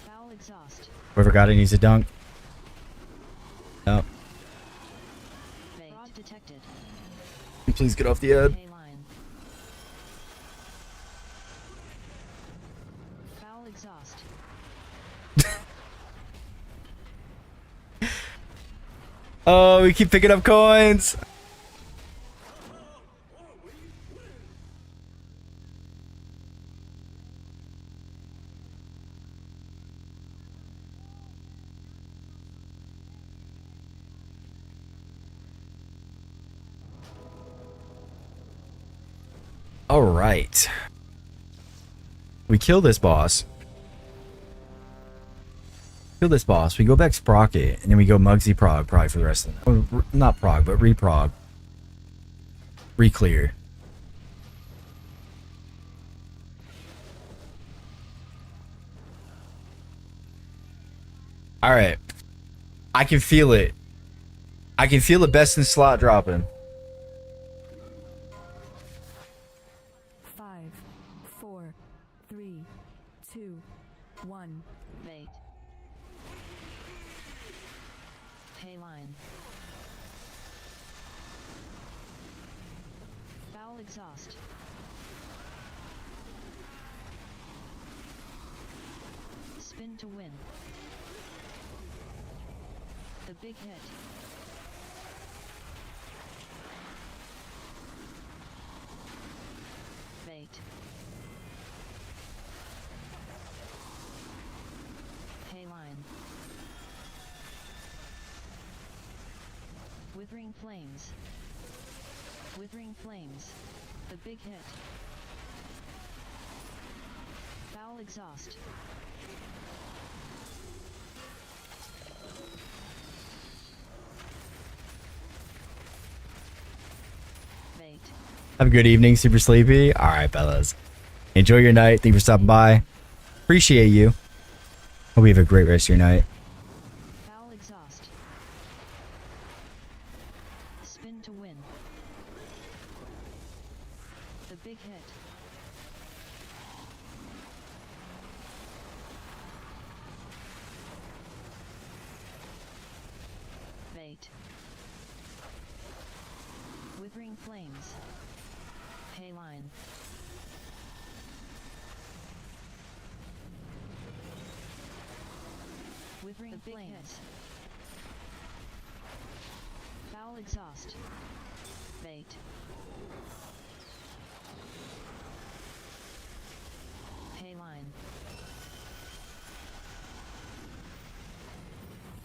Foul exhaust. Whoever got it needs a dunk. No. Bait. Fraud detected. Please get off the edge. Pay line. Foul exhaust. Oh, we keep picking up coins. All right. We kill this boss. Kill this boss. We go back Sprocket, and then we go Mugsy Prog probably for the rest of the night. Not Prog, but Reprog. Re-clear. All right. I can feel it. I can feel the best in slot dropping. 5, 4, 3, 2, 1. Bait. Pay line. Foul exhaust. Spin to win. The big hit. Bait. Pay line. Withering flames. Withering flames. The big hit. Foul exhaust. Bait. Have a good evening, super sleepy. All right, fellas. Enjoy your night. Thank you for stopping by. Appreciate you. Hope you have a great rest of your night. Foul exhaust. Spin to win. The big hit. Bait. Withering flames. Pay line. Withering flames. Foul exhaust. Bait. Pay line.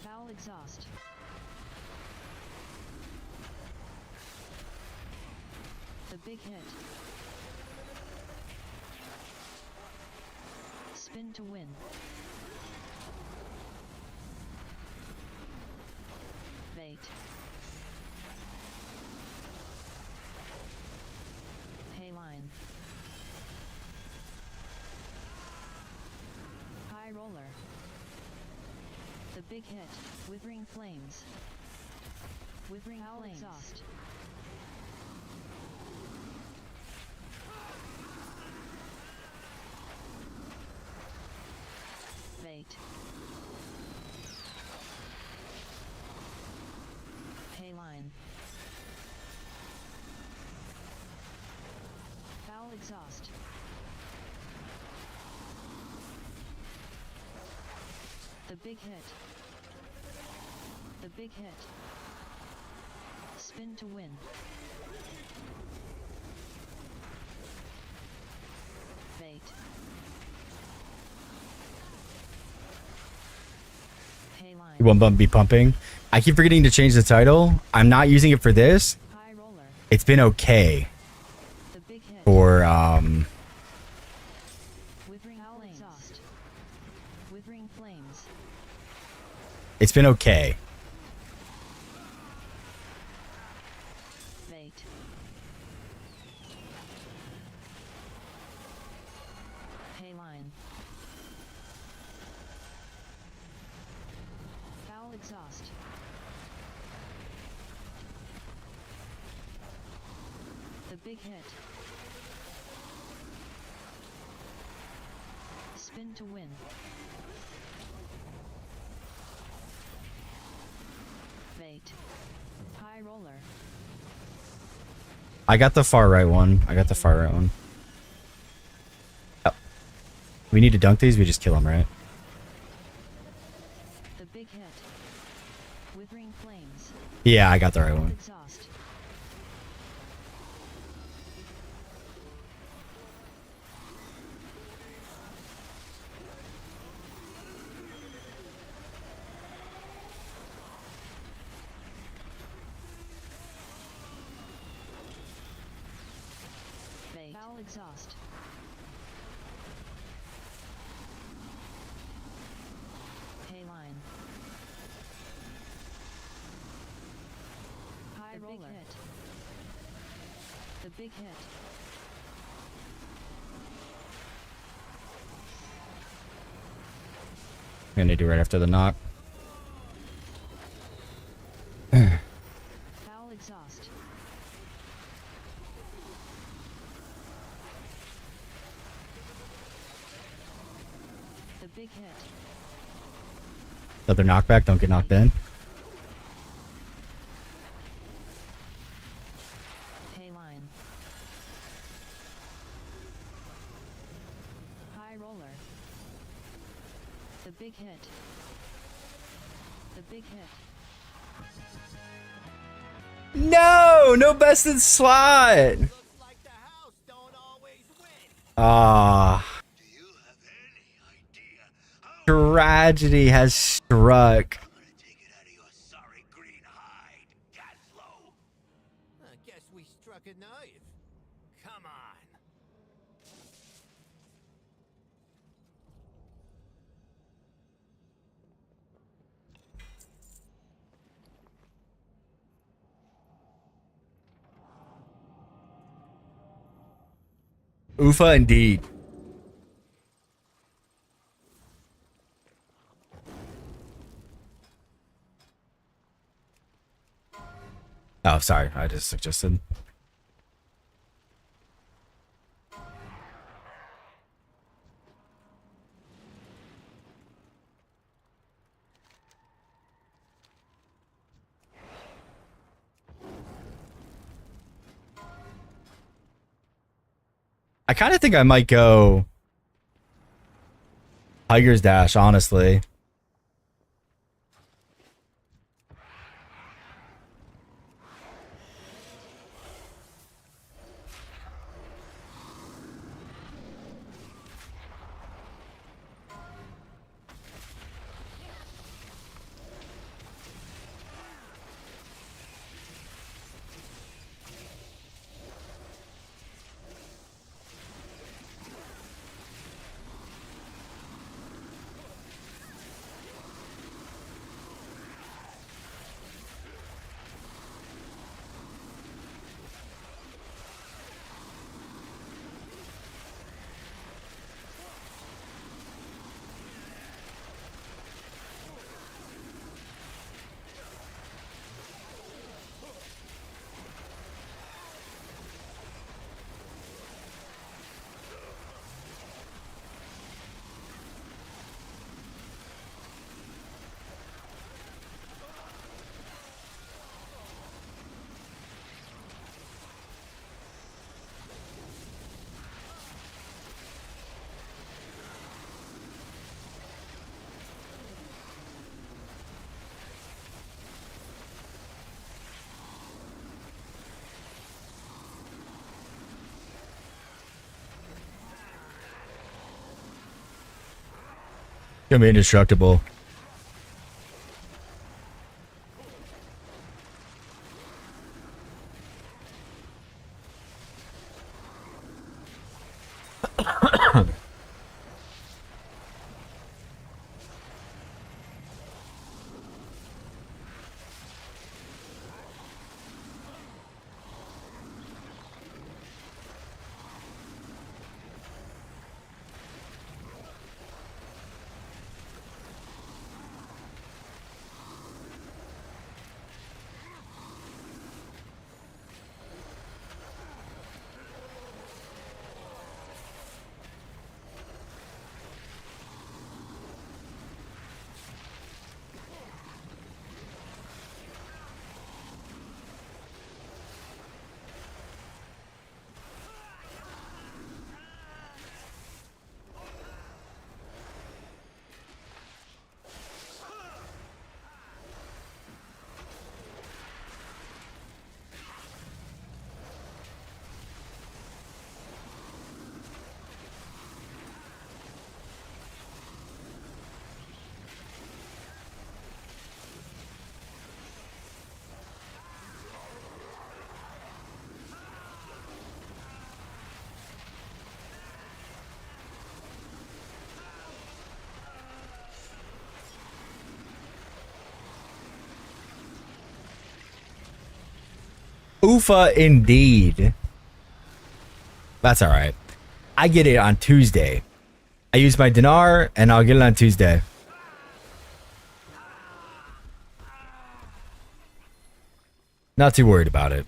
Foul exhaust. The big hit. Spin to win. Bait. Hayline. High roller. The big hit. Withering flames. Withering flames. Exhaust. Bait. Hayline. Foul exhaust. The big hit. The big hit. Spin to win. Bait. Hayline. One bump be pumping. I keep forgetting to change the title. I'm not using it for this. High roller. It's been okay The big hit. for Withering flames. Exhaust. Withering flames. it's been okay. Bait. Hayline. Foul exhaust. The big hit. Spin to win. Bait. High roller. I got the far right one. Oh. We need to dunk these. We just kill them, right? The big hit. Withering flames. Yeah, I got the right one. Exhaust. Bait. Foul exhaust. Hayline. High roller. Big hit. The big hit. I'm gonna do right after the knock. Foul exhaust. The big hit. Another knockback. Don't get knocked in. Hayline. High roller. The big hit. The big hit. No, no best in slot. Looks like the house don't always win. Ah, Do you have any idea how tragedy has struck. I'm gonna take it out of your sorry green hide, Gaslow? I guess we struck a knife. Come on. Ufa indeed. Oh, sorry. I just suggested. I kind of think I might go Tiger's Dash, honestly. Gonna be indestructible. Oofa indeed. That's all right. I get it on Tuesday. I use my dinar and I'll get it on Tuesday. Not too worried about it.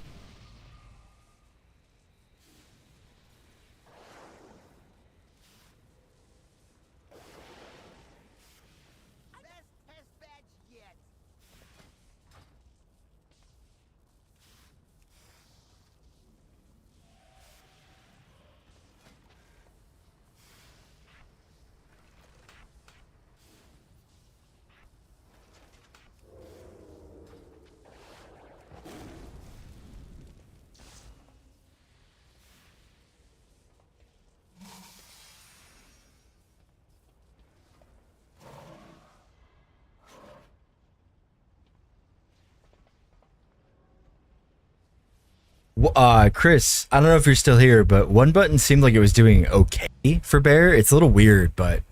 Chris, I don't know if you're still here, but one button seemed like it was doing okay for Bear. It's a little weird, but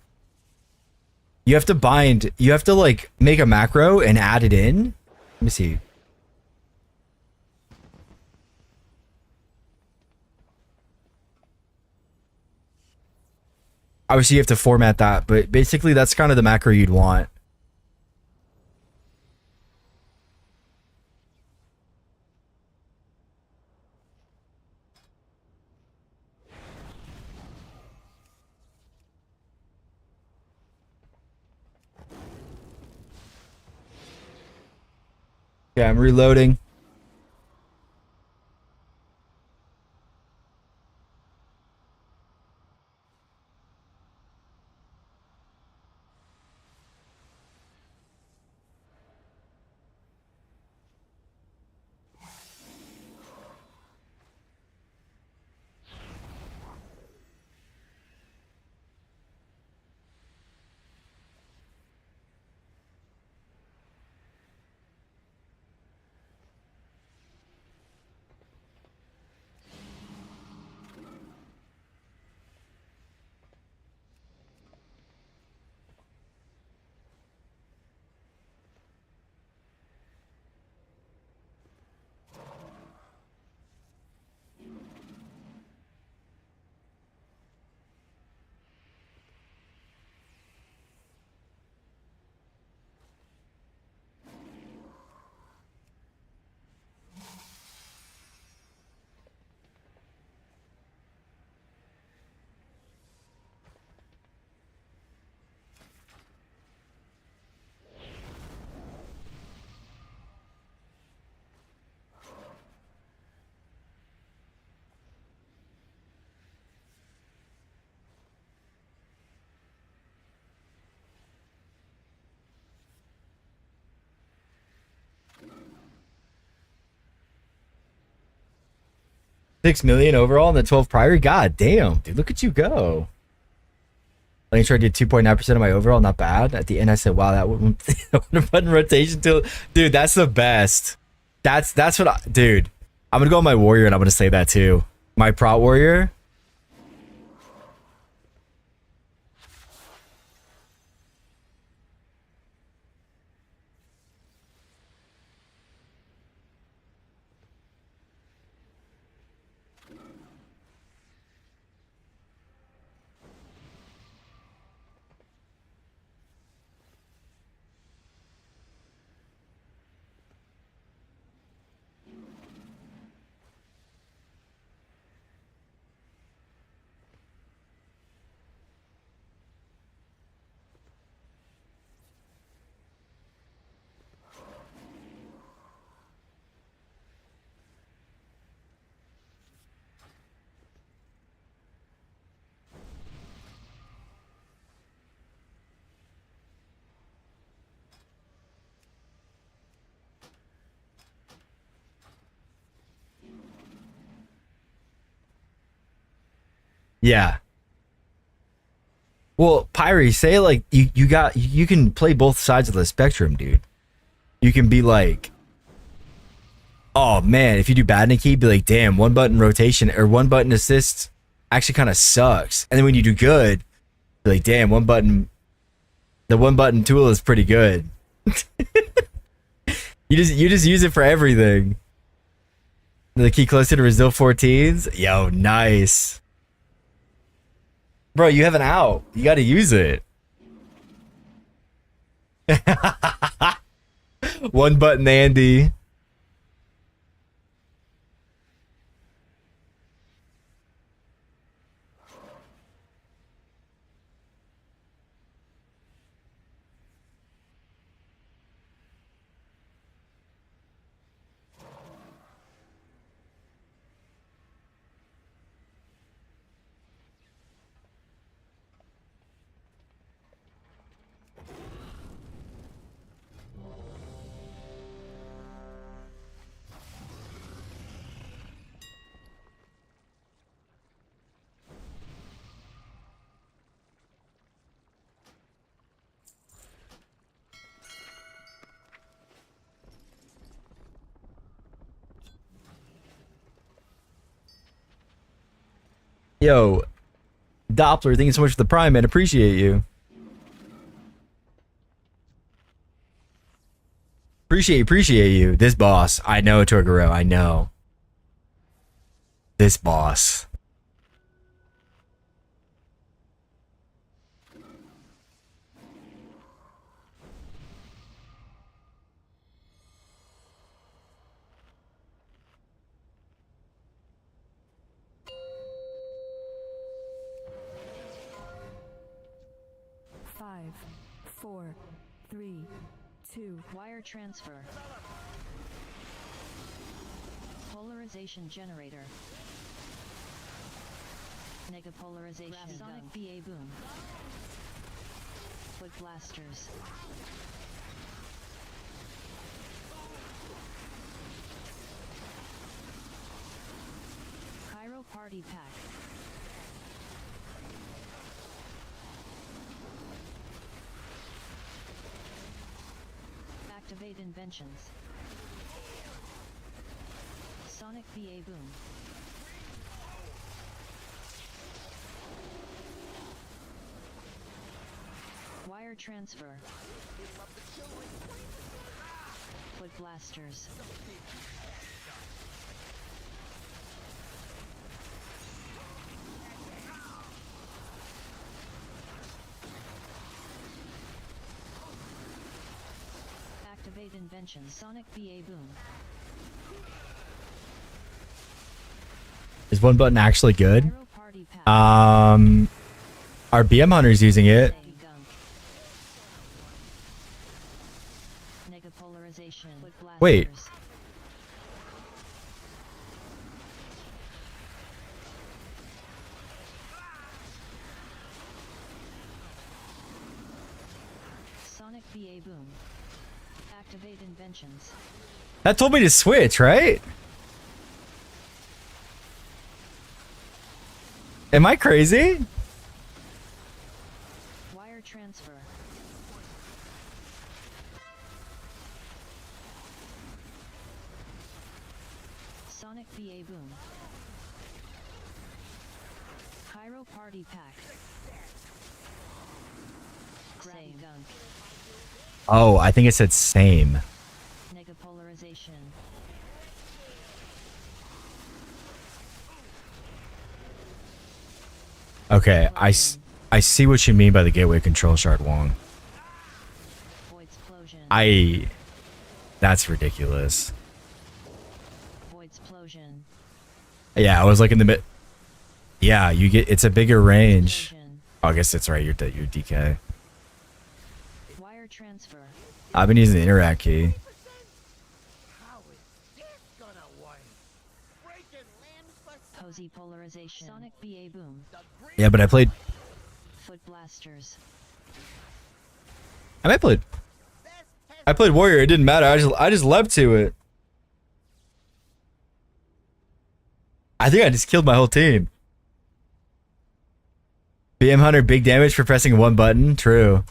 you have to like make a macro and add it in. Let me see. Obviously you have to format that, but basically that's kind of the macro you'd want. Yeah, I'm reloading. $6 million overall in the 12 prior. God damn, dude, look at you go. Let me try to do 2.9% of my overall. Not bad. At the end, I said, wow, that one button rotation tool. Dude, that's the best. That's what I, dude. I'm going to go on my warrior and I'm going to say that too. My prot warrior. Yeah. Well, Pyrie, say like you can play both sides of the spectrum, dude. You can be like, oh man, if you do bad Nikki, be like, damn, one button rotation or one button assist actually kind of sucks. And then when you do good, be like, damn, the one button tool is pretty good. You just use it for everything. The key closer to resil 14s. Yo, nice. Bro, you have an out. You got to use it. One button Andy. Yo, Doppler, thank you so much for the prime, man. Appreciate you. Appreciate you. This boss. I know, Torgoro. I know. This boss. Five, four, three, two. Wire transfer. Polarization generator. Negapolarization. Sonic BA boom. Foot blasters. Cairo party pack. Activate inventions. Sonic BA boom. Wire transfer. Foot blasters. Activate invention. Sonic BA boom. Is one button actually good? Cairo party pack. Our BM hunter's using it. Negapolarization. Foot blasters. Wait. Sonic BA boom. Activate inventions. That told me to switch, right? Am I crazy? Sonic BA Boom. Pyro Party Pack. Same gunk. Oh, I think it said same. Nega Polarization. Okay, I see what you mean by the gateway control shard, Wong. Void Explosion. That's ridiculous. Void Explosion. Yeah, I was like in the mid. Yeah, you get it's a bigger range. Explosion. Oh, I guess that's right. You're DK. Wire transfer. I've been using the interact key. How is this gonna work? Breaking limbs for Posy Polarization. Sonic BA Boom. the green Yeah, but I played. Foot Blasters. I played Warrior. It didn't matter. I just leapt to it. I think I just killed my whole team. BM Hunter, big damage for pressing one button. True.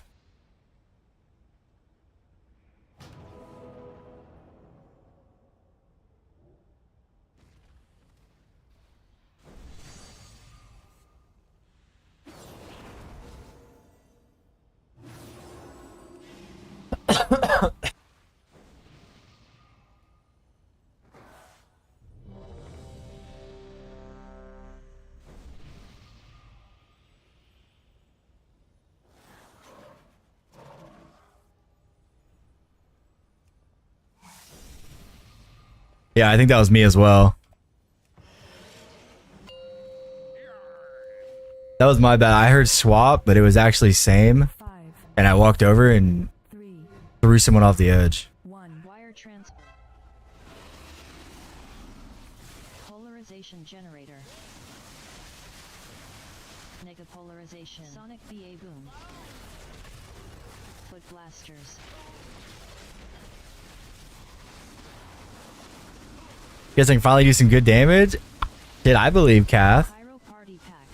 Yeah, I think that was me as well. That was my bad. I heard swap, but it was actually same. 5, And I walked over and 3, threw someone off the edge. 1. Wire transfer. Polarization generator. Nega Polarization. Sonic BA Boom. Foot Blasters. Guess I can finally do some good damage. Did I believe, Kath? Pyro Party Pack.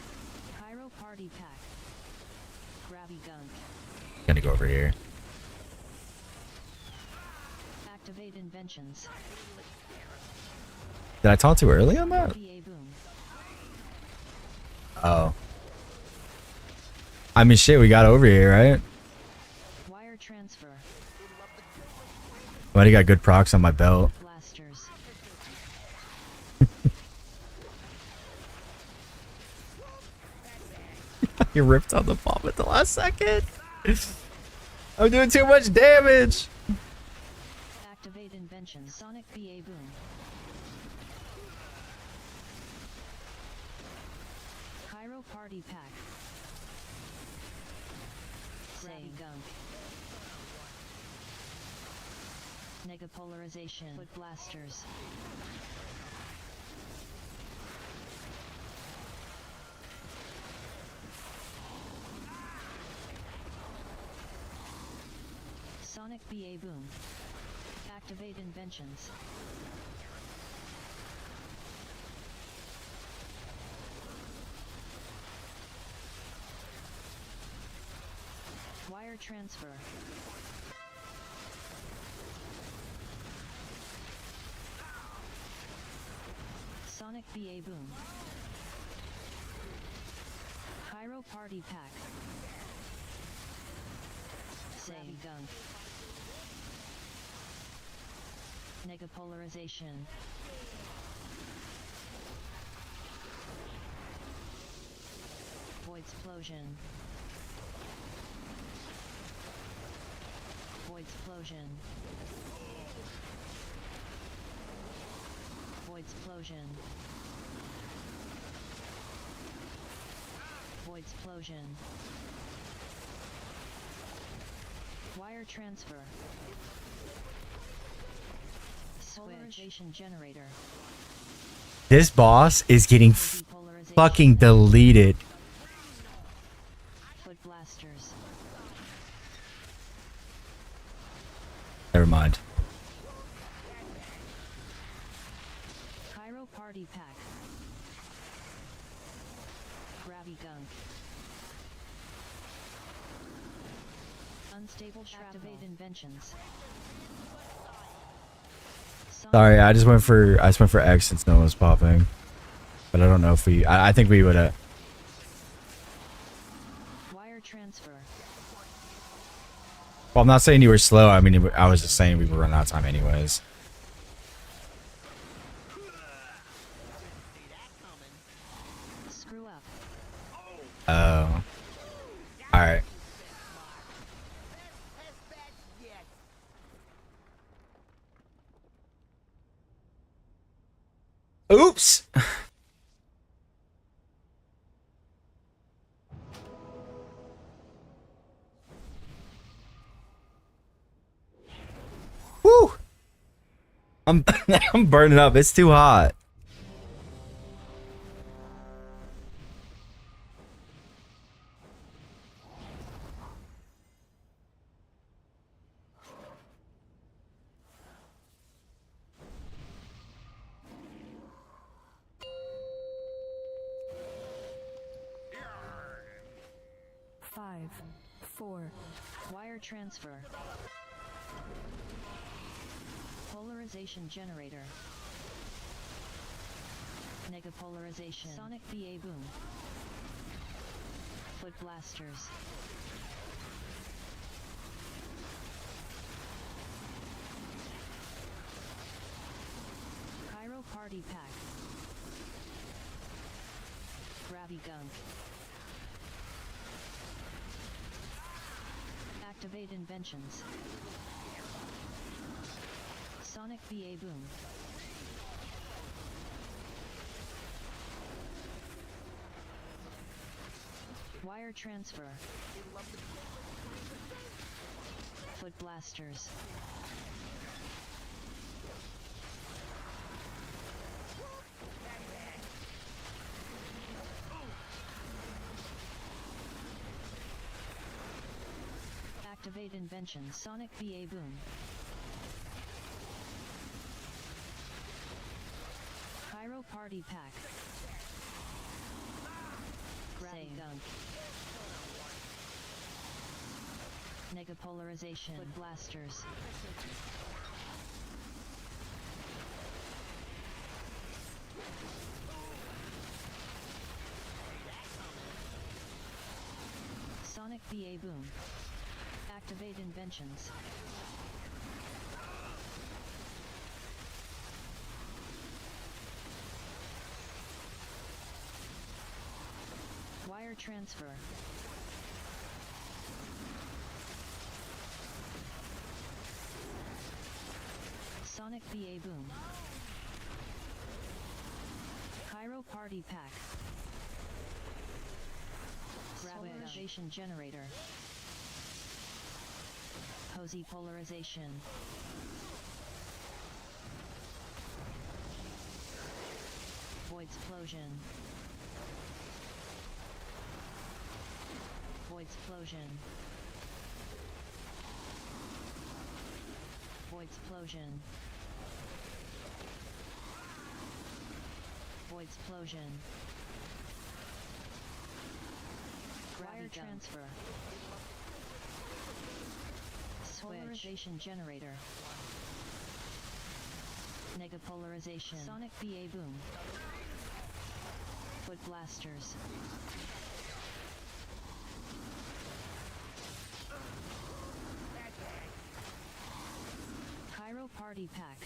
Pyro Party Pack. Grabby Gunk. Gonna go over here. Activate Inventions. Did I talk too early on that? BA Boom. Oh. I mean, shit, we got over here, right? Wire transfer. I already got good procs on my belt. Blasters. You ripped on the bomb at the last second. I'm doing too much damage. Activate Inventions. Sonic BA Boom. Pyro Party Pack. Grabby Gunk. Nega Polarization. Foot Blasters. Sonic BA Boom. Activate Inventions. Wire transfer. Sonic BA Boom. Pyro Party Pack. Say Gunk. Nega Polarization. Void Explosion. Void Explosion. Void Explosion. Void Explosion. Wire transfer. Polarization generator. This boss is getting Depolarization. fucking deleted. Foot blasters. Never mind. Pyro Party Pack. Grabby Gunk. Unstable Activate Inventions. Sorry, I just went for X since no one was popping. But I don't know if we I think we would Wire transfer. well, I'm not saying you were slow. I mean, I was just saying we were running out of time anyways. Screw up. Oh. All right. Oops. Woo. I'm I'm burning up. It's too hot. Five, four, Wire transfer. Polarization generator. Negapolarization. Sonic BA boom. Foot blasters. Pyro party pack. Gravity gunk. Activate inventions. Sonic BA boom. Wire transfer. Foot blasters. Activate invention. Sonic BA boom. Pyro party pack. Gravity gunk. Negapolarization. Foot blasters. Sonic BA boom. Activate inventions. Wire transfer. Sonic BA boom. Pyro party pack. Polarization generator. Posy polarization. Void explosion. Void explosion. Void explosion. Void explosion. Wire transfer. Polarization generator. Negapolarization. Sonic BA boom. Foot blasters. Pyro party pack.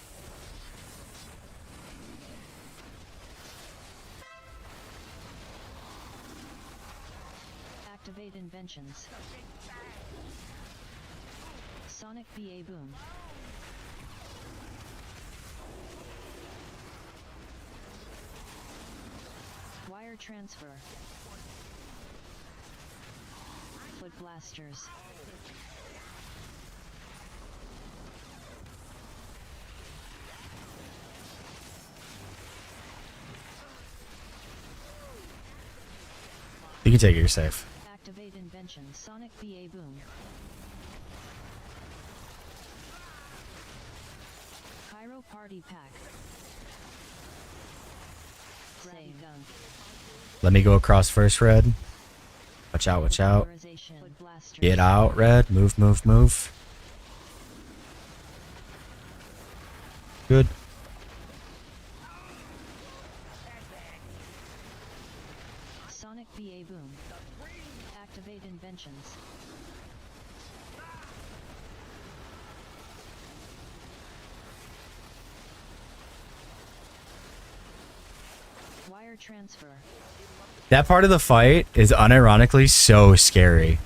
Activate inventions. Sonic BA boom. Wire transfer. Foot blasters. You can take it, you're safe. Activate invention. Sonic BA boom. Pyro party pack. Gravity gunk. Let me go across first, Red. Watch out, watch out. Polarization. Foot blasters. Get out, Red. Move, move, move. Good. Sonic BA Boom. Activate inventions. Wire transfer. That part of the fight is unironically so scary.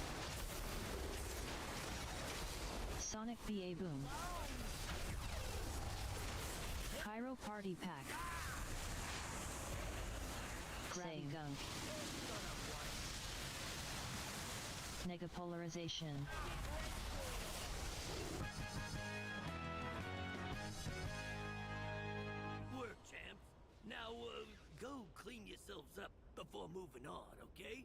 Sonic BA Boom. Pyro Party Pack. Say gunk. Negapolarization. Work, champs. Now, go clean yourselves up before moving on, okay?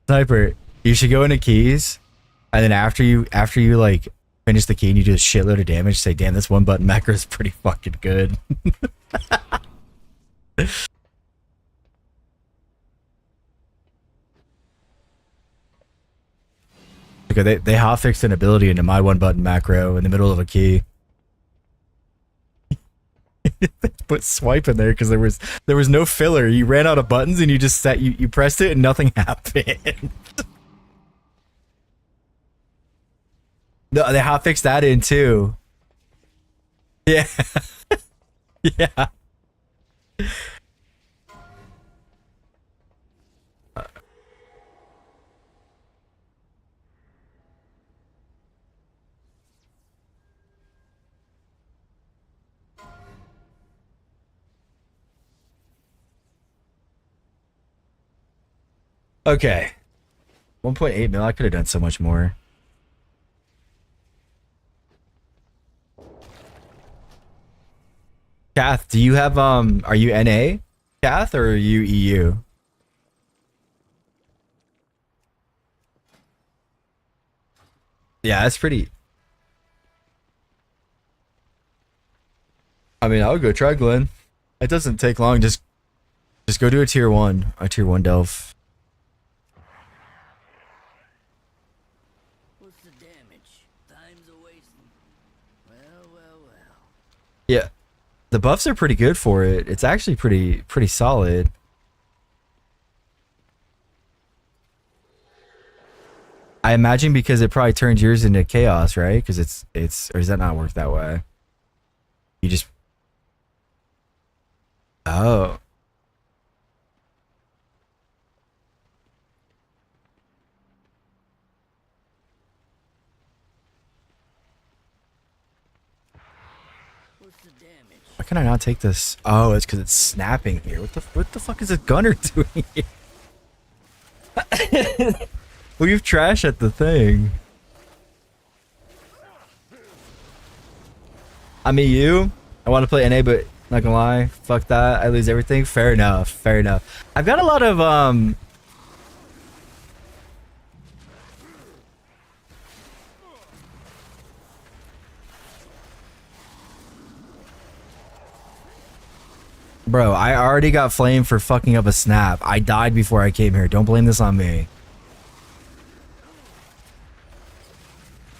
Sniper, you should go into keys, and then after you like finish the key and you do a shitload of damage, say, damn, this one button macro is pretty fucking good. Okay, they hotfixed an ability into my one button macro in the middle of a key. Put swipe in there because there was no filler. You ran out of buttons and you just you pressed it and nothing happened. No, they hotfixed that in too. Yeah. Yeah. Okay. 1.8 mil, I could have done so much more. Kath, do you have are you NA? Kath, or are you EU? Yeah, that's pretty. I mean, I would go try Glenn. It doesn't take long, just go do a tier 1 delve. What's the damage? Time's a wasting. Well. Yeah. The buffs are pretty good for it. It's actually pretty solid. I imagine because it probably turns yours into chaos, right? Because it's or does that not work that way? You just oh. Why can I not take this? Oh, it's because it's snapping here. What the fuck is this gunner doing here? Leave trash at the thing. I'm EU. I want to play NA, but not gonna lie, fuck that. I lose everything. Fair enough. Fair enough. I've got a lot of Bro, I already got flamed for fucking up a snap. I died before I came here. Don't blame this on me.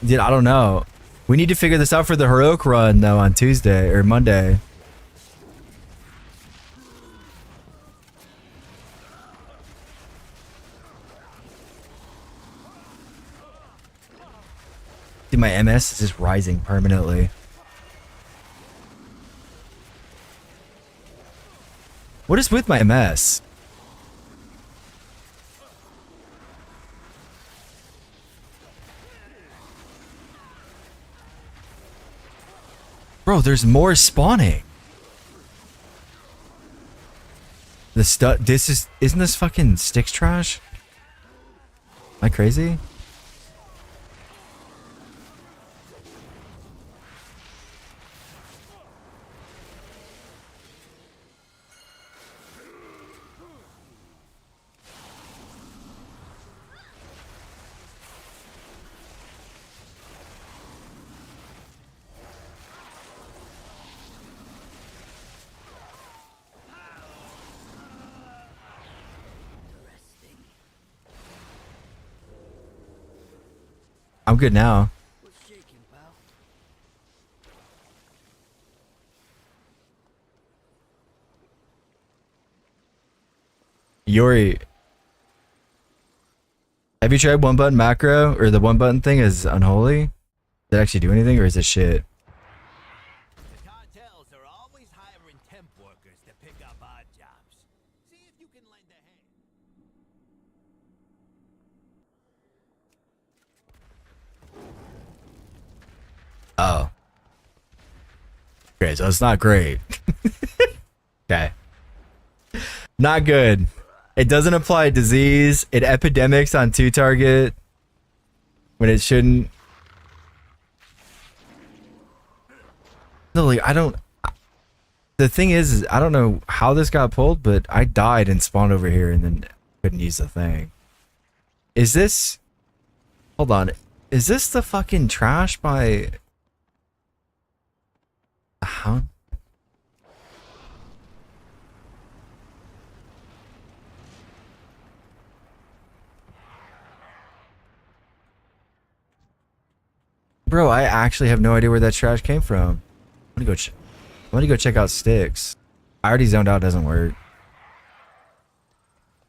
Dude, I don't know. We need to figure this out for the heroic run, though, on Tuesday or Monday. Dude, my MS is just rising permanently. What is with my MS? Bro, there's more spawning. Isn't this fucking sticks trash? Am I crazy? I'm good now. What's shaking, pal? Yuri, have you tried one button macro or the one button thing is unholy? Does it actually do anything or is it shit? The cartels are always hiring temp workers to pick up odd jobs. See if you can lend a hand. Oh. Okay, so it's not great. Okay. Not good. It doesn't apply disease. It epidemics on 2 target when it shouldn't. No, like, I don't. The thing is I don't know how this got pulled, but I died and spawned over here and then couldn't use the thing. Is this. Hold on. Is this the fucking trash by. Huh? Bro, I actually have no idea where that trash came from. I'm gonna go check out sticks. I already zoned out, doesn't work.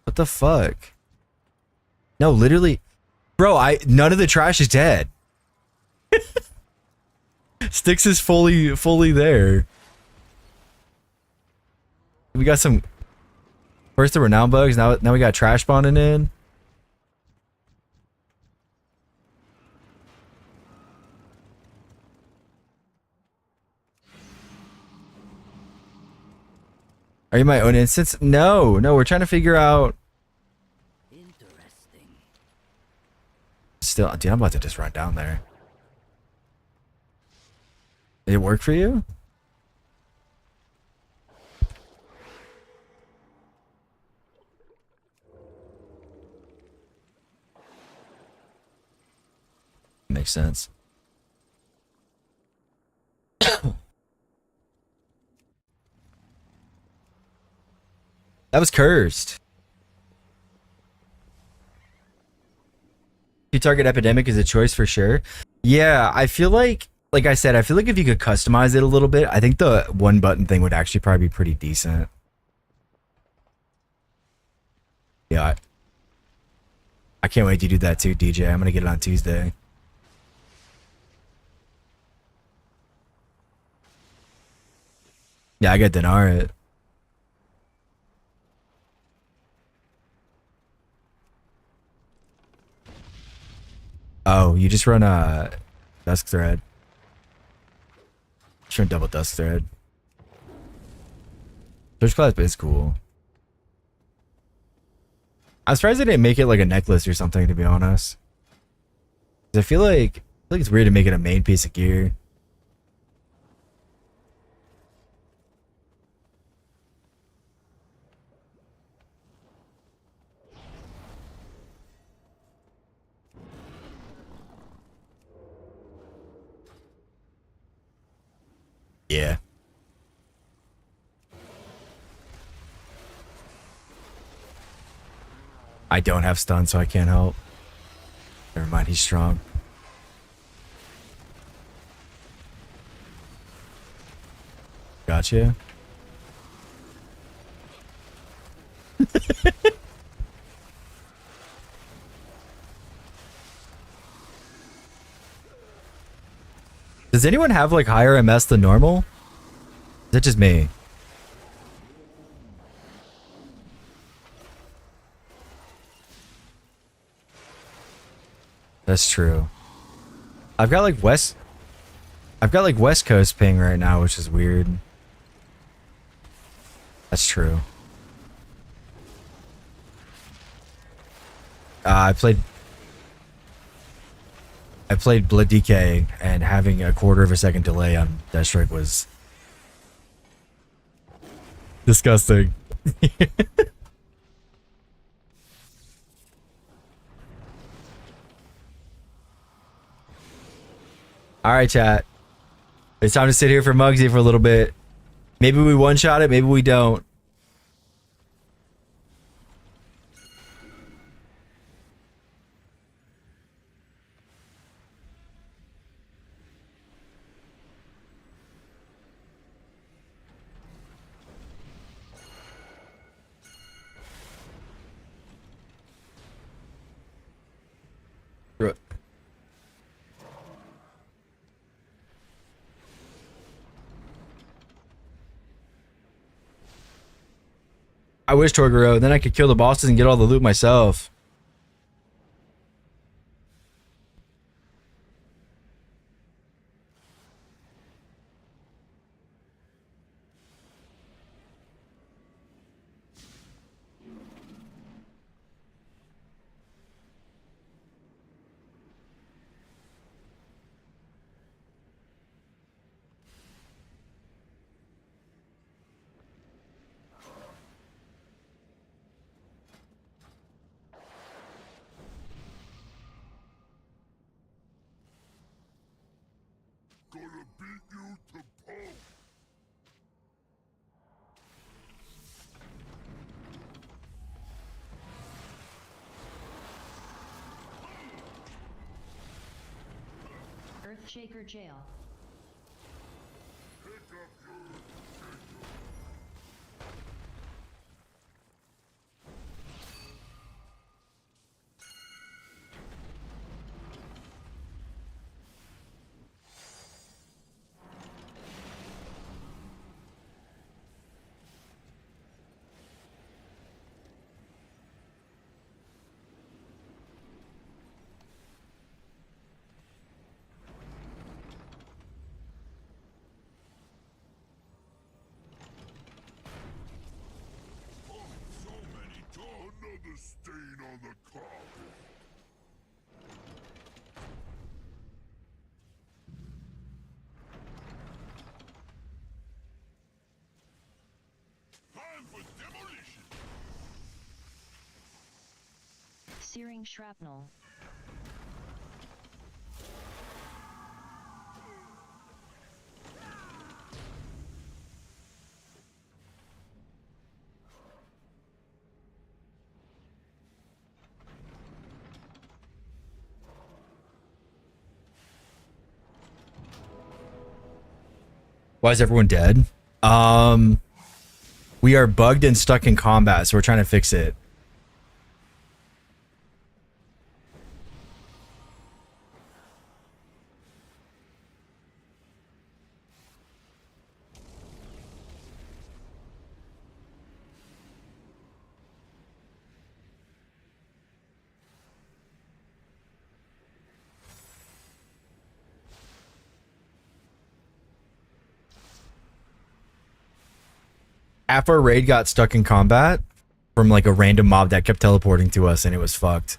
What the fuck? No, literally. Bro, none of the trash is dead. Sticks is fully there. We got some. First there were now bugs, now we got trash spawning in. Are you my own instance? No, we're trying to figure out. Interesting. Still, dude, I'm about to just run down there. Did it work for you? Makes sense. That was cursed. Two-target epidemic is a choice for sure. Yeah, I feel like I said, I feel like if you could customize it a little bit, I think the one button thing would actually probably be pretty decent. Yeah, I can't wait to do that too, DJ. I'm gonna get it on Tuesday. Yeah, I got Dinar it. Oh, you just run a dusk thread. Just run double dusk thread. Search clasp is cool. I'm surprised they didn't make it like a necklace or something, to be honest. 'Cause I feel like it's weird to make it a main piece of gear. Yeah. I don't have stun, so I can't help. Never mind, he's strong. Gotcha. Does anyone have like higher MS than normal? Is that just me? That's true. I've got like West Coast ping right now, which is weird. That's true. I played Blood DK, and having a quarter of a second delay on Deathstrike was disgusting. All right, chat. It's time to sit here for Muggsy for a little bit. Maybe we one-shot it, maybe we don't. I wish Torgoro. Then I could kill the bosses and get all the loot myself. Gonna beat you to pulp. Earthshaker Jail. Pick up your so many dogs. Another stain on the carpet. Time for demolition. Searing Shrapnel. Why is everyone dead? We are bugged and stuck in combat, so we're trying to fix it. After our raid got stuck in combat from like a random mob that kept teleporting to us, and it was fucked.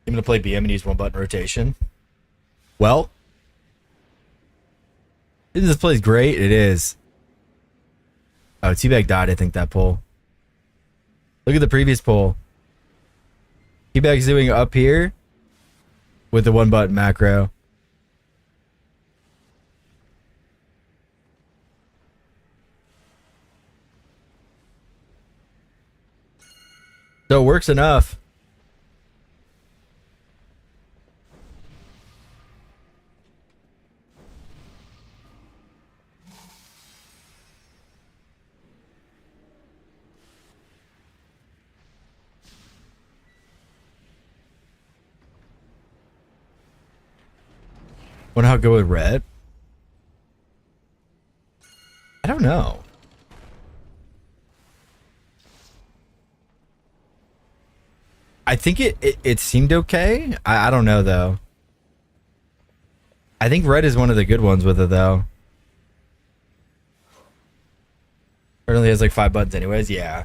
I'm gonna play BM and use one button rotation. Well, this plays great. It is. Oh, Teabag died, I think, that pull. Look at the previous pull. Teabag's doing up here with the one button macro. So it works enough. Wonder how to go with red? I don't know. I think it seemed okay. I don't know though. I think red is one of the good ones with it though. It only has like 5 buttons anyways, yeah.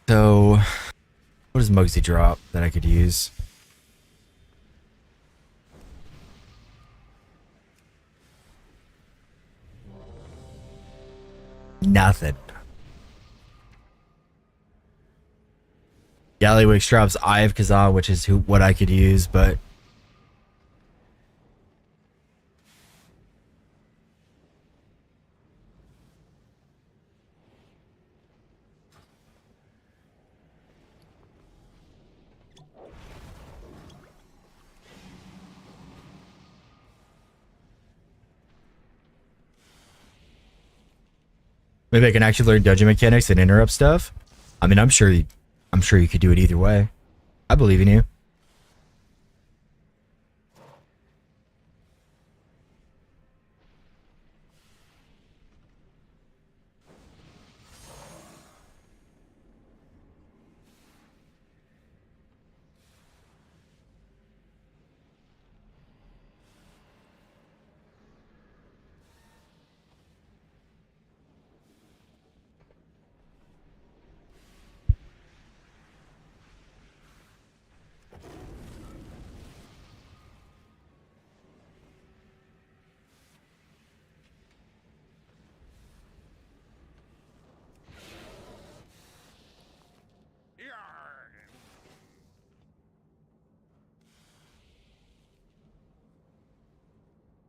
So, what does Muggsy drop that I could use? Nothing. Gallywix drops Eye of Kazan, which is what I could use, but Maybe I can actually learn dungeon mechanics and interrupt stuff. I mean, I'm sure you could do it either way. I believe in you.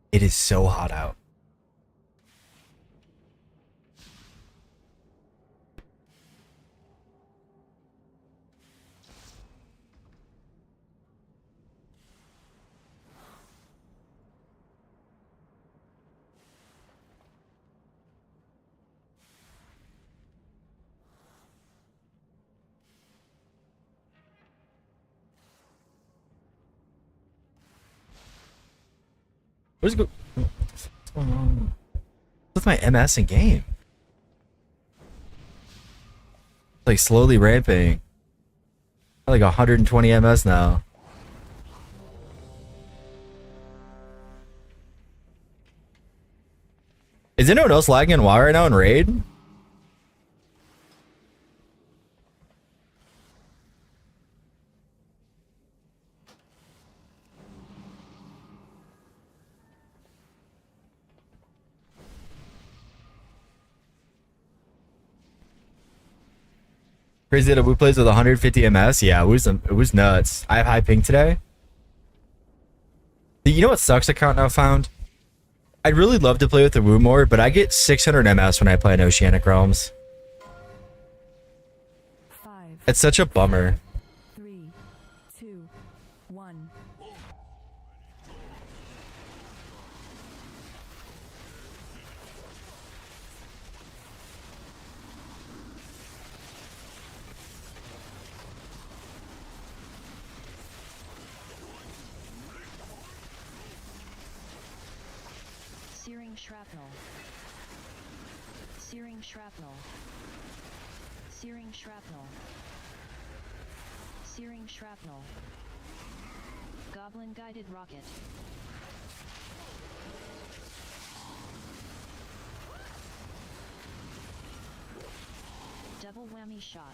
It is so hot out. What's going on with my MS in game? Like slowly ramping. I'm like 120 MS now. Is anyone else lagging in WoW right now in Raid? Crazy that we plays with 150 MS. Yeah, it was nuts. I have high ping today. You know what sucks account now found? I'd really love to play with the Woo more, but I get 600 MS when I play in Oceanic Realms. 5, It's such a bummer. 3, 2, 1. Searing shrapnel. Searing shrapnel. Searing shrapnel. Searing shrapnel. Goblin guided rocket. Double whammy shot.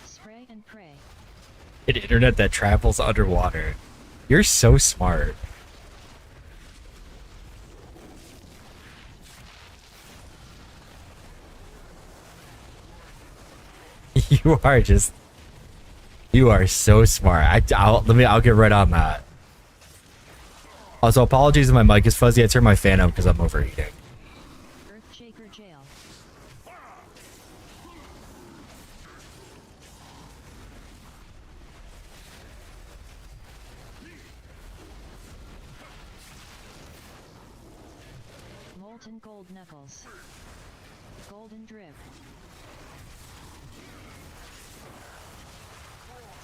Spray and pray. An internet that travels underwater. You're so smart. You are so smart. I'll get right on that. Also, apologies if my mic is fuzzy. I turned my fan up because I'm overheating. Earthshaker jail. Molten gold knuckles. Golden drip.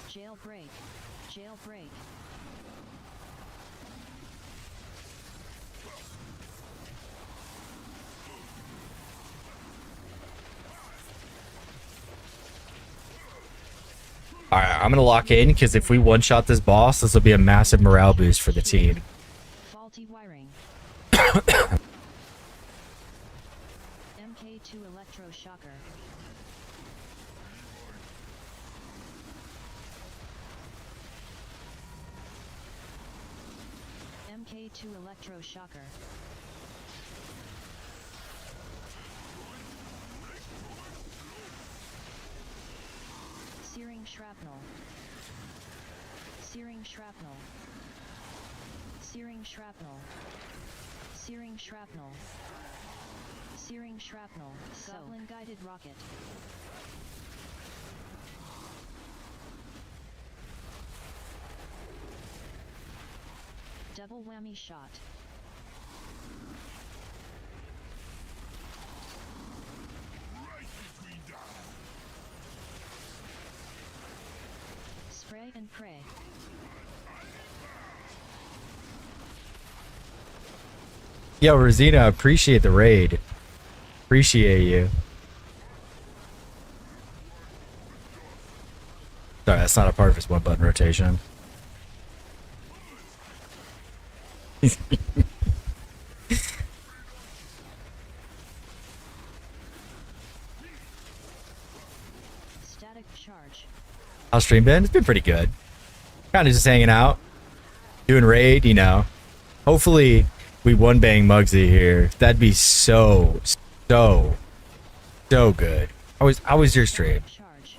Jailbreak. Jailbreak. Alright, I'm gonna lock in because if we one-shot this boss, this will be a massive morale boost for the team. Faulty wiring. MK2 electroshocker. MK2 electroshocker. Searing shrapnel. Searing shrapnel. Searing shrapnel. Searing shrapnel. Searing shrapnel. Goblin guided rocket. Double whammy shot. Spray and pray. Yo, Rosina, appreciate the raid. Appreciate you. Sorry, that's not a part of his one button rotation. Static charge. How's stream been? It's been pretty good. Kind of just hanging out, doing raid, you know. Hopefully, we one bang Muggsy here. That'd be so good. How was your stream? Charge.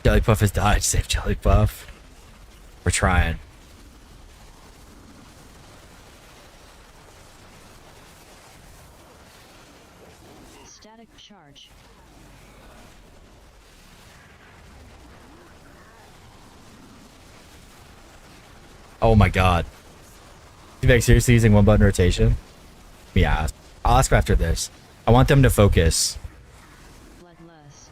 Jellypuff has died. Save Jellypuff. We're trying. Static charge. Oh my god. You like seriously using one button rotation? Yeah. I'll ask after this. I want them to focus. Bloodlust.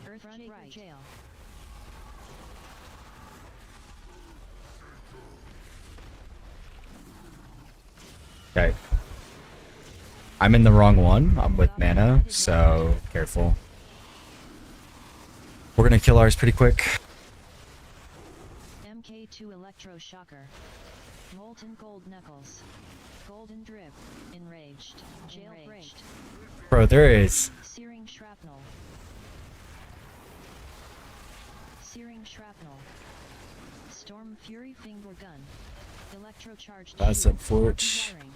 Earth right. Jail. Okay. I'm in the wrong one. I'm with mana, so careful. We're gonna kill ours pretty quick. MK2 electroshocker. Molten gold knuckles. Golden drip. Enraged. Jailbreaked. Bro, there is. Searing shrapnel. Searing shrapnel. Storm Fury finger gun. Electrocharged. That's shield. unfortunate. Wiring.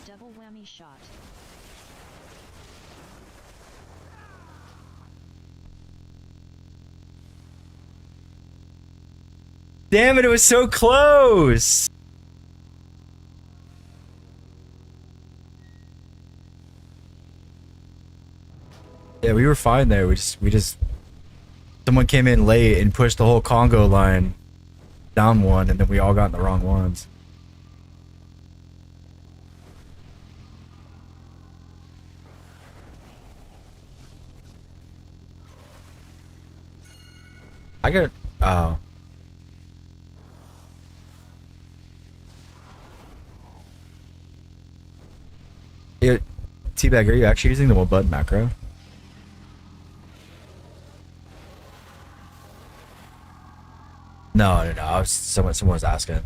Double whammy shot. Damn it, it was so close. Yeah, we were fine there. We just someone came in late and pushed the whole Congo line down one, and then we all got in the wrong ones. I got oh. Yeah, Teabag, are you actually using the one button macro? No. I was someone was asking.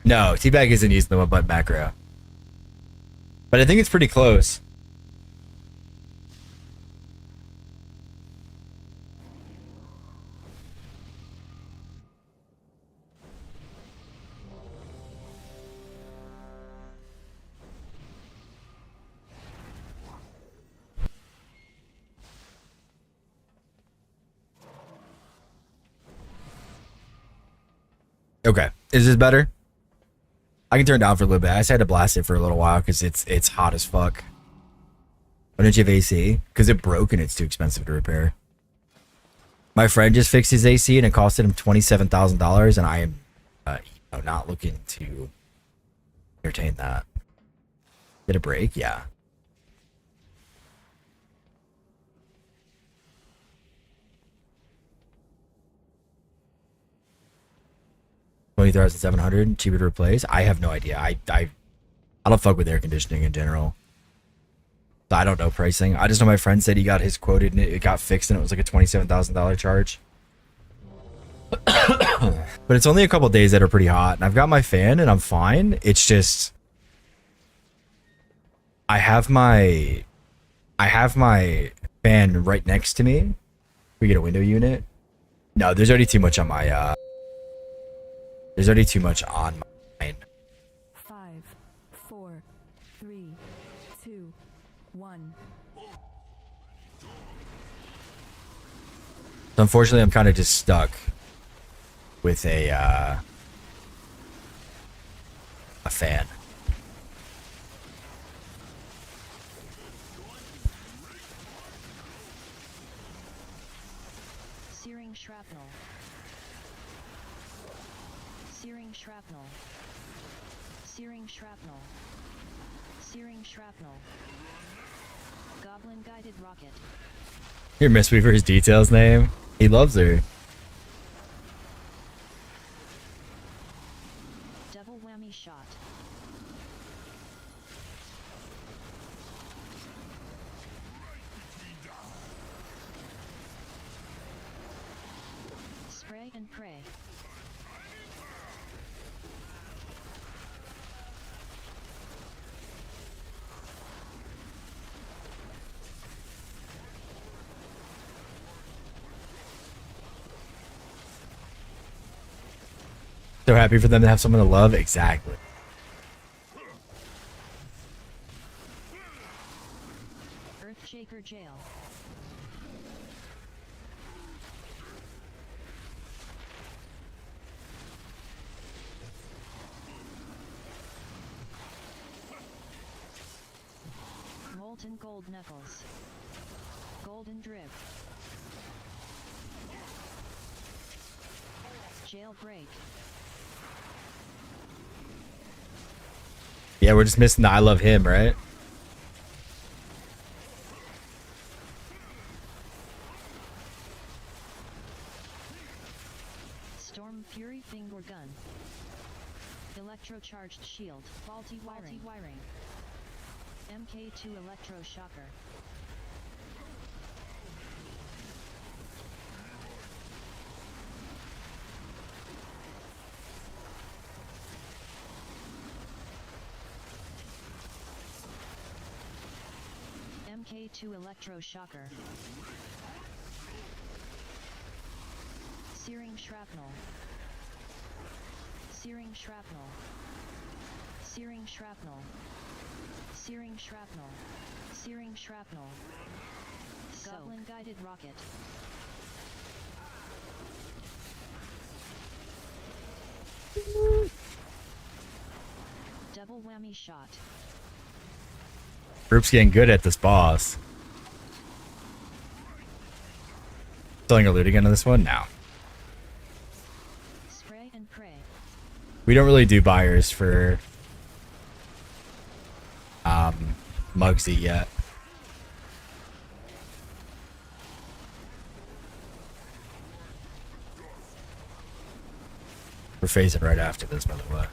No, Teabag isn't using the one button macro. But I think it's pretty close. Okay, is this better? I can turn it down for a little bit. I just had to blast it for a little while because it's hot as fuck. Why don't you have AC? Because it broke and it's too expensive to repair. My friend just fixed his AC and it costed him $27,000, and I am not looking to entertain that. Did it break? Yeah. $20,700 cheaper to replace. I have no idea. I don't fuck with air conditioning in general. So I don't know pricing. I just know my friend said he got his quoted and it got fixed and it was like a $27,000 charge. But it's only a couple days that are pretty hot, and I've got my fan and I'm fine. It's just I have my fan right next to me. We get a window unit. No, there's already too much on my There's already too much on mine. 5, 4, 3, 2, 1. So unfortunately, I'm kind of just stuck with a fan. Searing shrapnel. Searing shrapnel. Searing shrapnel. Searing shrapnel. Goblin guided rocket. Here, Mistweaver's details name. He loves her. Double whammy shot. Spray and pray. So happy for them to have someone to love. Exactly. Earthshaker jail. Molten gold knuckles. Golden drip. Jailbreak. Yeah, we're just missing the I love him, right? Storm Fury finger gun. Electrocharged shield. Faulty wiring. MK2 electroshocker. MK2 electroshocker. Searing shrapnel. Searing shrapnel. Searing shrapnel. Searing shrapnel. Searing shrapnel. Goblin guided rocket. Double whammy shot. Group's getting good at this boss. Selling a loot again on this one? No. Spray and pray. We don't really do buyers for Mugsy yet. We're phasing right after this, by the way.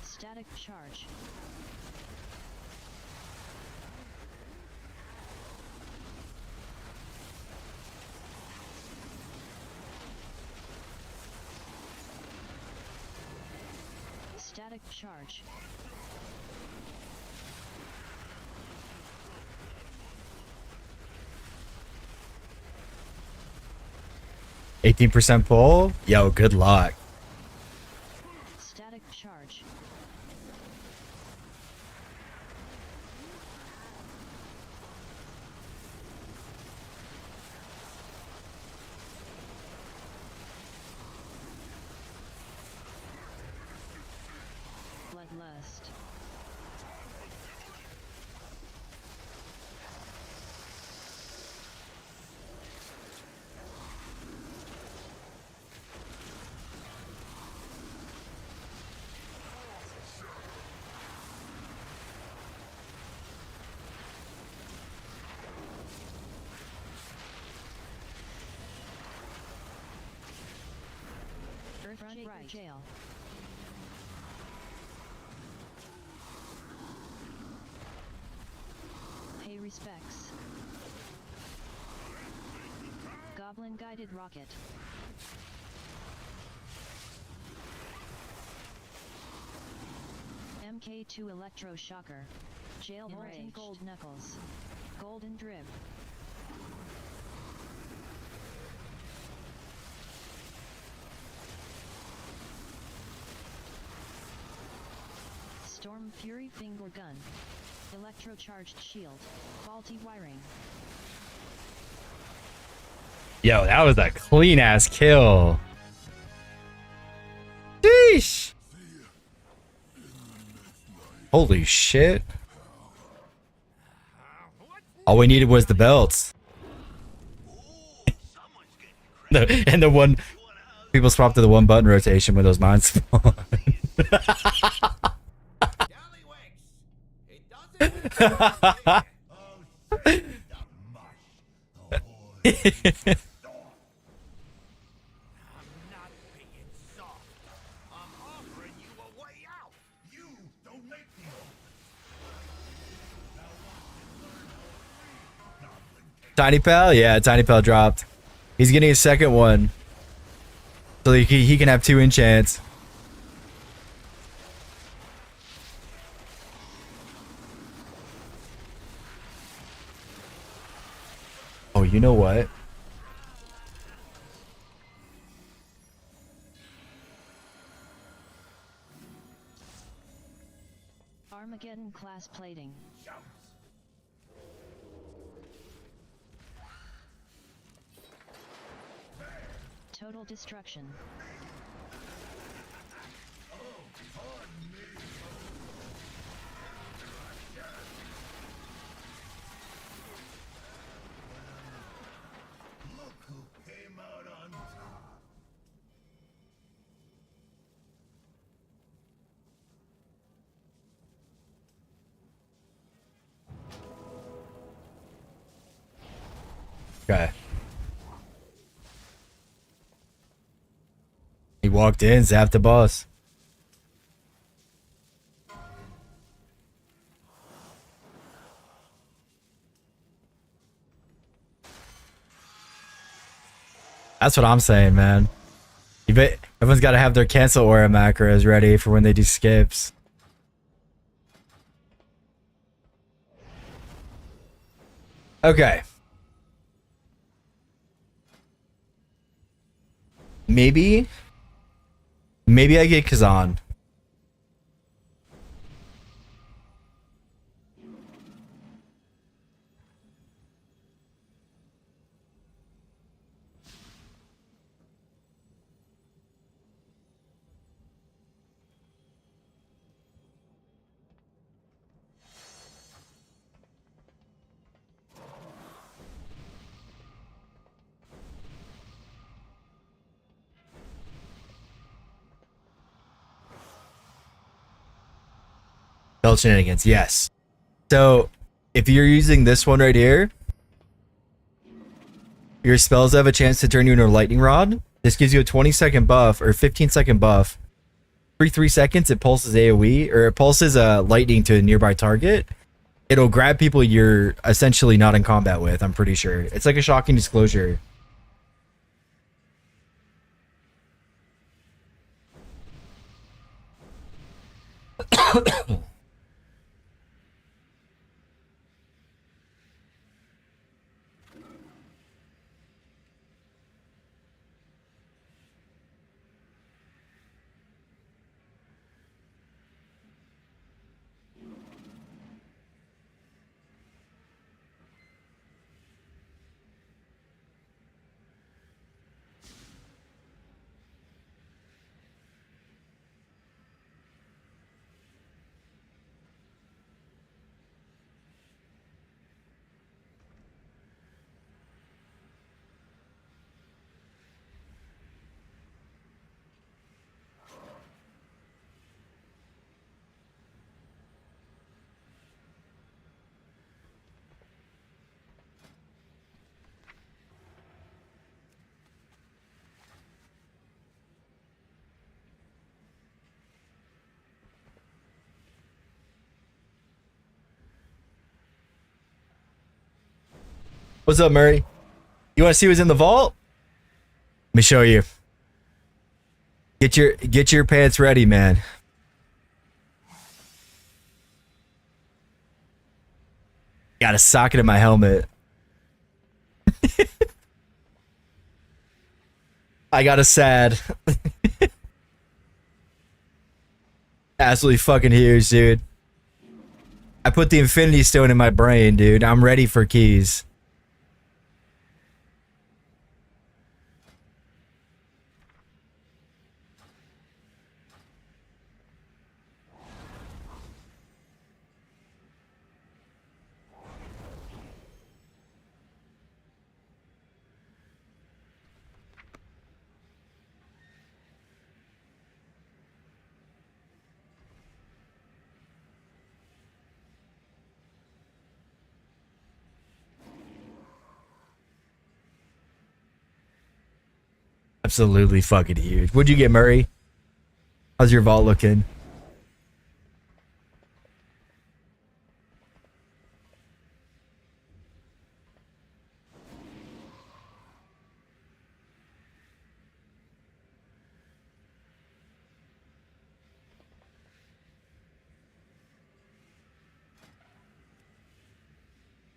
Static charge. Static charge. %18 pull? Yo, good luck. Static charge. Bloodlust. Earthshaker jail. Pay respects. Goblin guided rocket. MK2 electroshocker. Jail Molten Gold Knuckles. Golden Drip. Storm Fury Finger Gun. Electrocharged Shield. Faulty Wiring. Yo, that was a clean ass kill. Sheesh. Holy shit. All we needed was the belts. And the one people swap to the one button rotation when those mines spawn. Tiny Pal? Yeah, Tiny Pal dropped. He's getting a second one. So he can have 2 enchants. Oh, you know what? Armageddon class plating. Total destruction. Okay. He walked in, zapped the boss. That's what I'm saying, man. You bet everyone's got to have their cancel aura macros ready for when they do skips. Okay. Maybe I get Kazan. Belt shenanigans, yes. So if you're using this one right here, your spells have a chance to turn you into a lightning rod. This gives you a 20-second buff or 15-second buff. Every 3 seconds, it pulses AoE or it pulses lightning to a nearby target. It'll grab people you're essentially not in combat with, I'm pretty sure. It's like a shocking disclosure. What's up, Murray? You want to see what's in the vault? Let me show you. Get your pants ready, man. Got a socket in my helmet. I got a sad. Absolutely fucking huge, dude. I put the Infinity Stone in my brain, dude. I'm ready for keys. Absolutely fucking huge. What'd you get, Murray? How's your vault looking?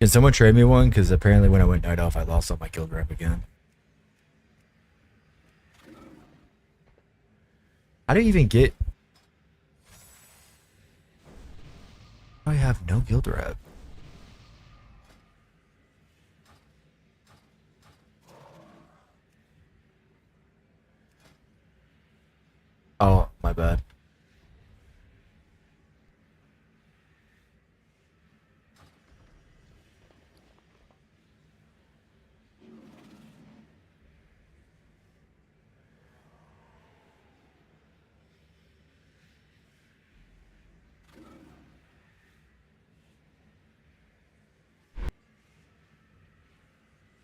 Can someone trade me one? Because apparently when I went night off, I lost all my kill grab again. How do you even get... I have no guild rep. Oh, my bad.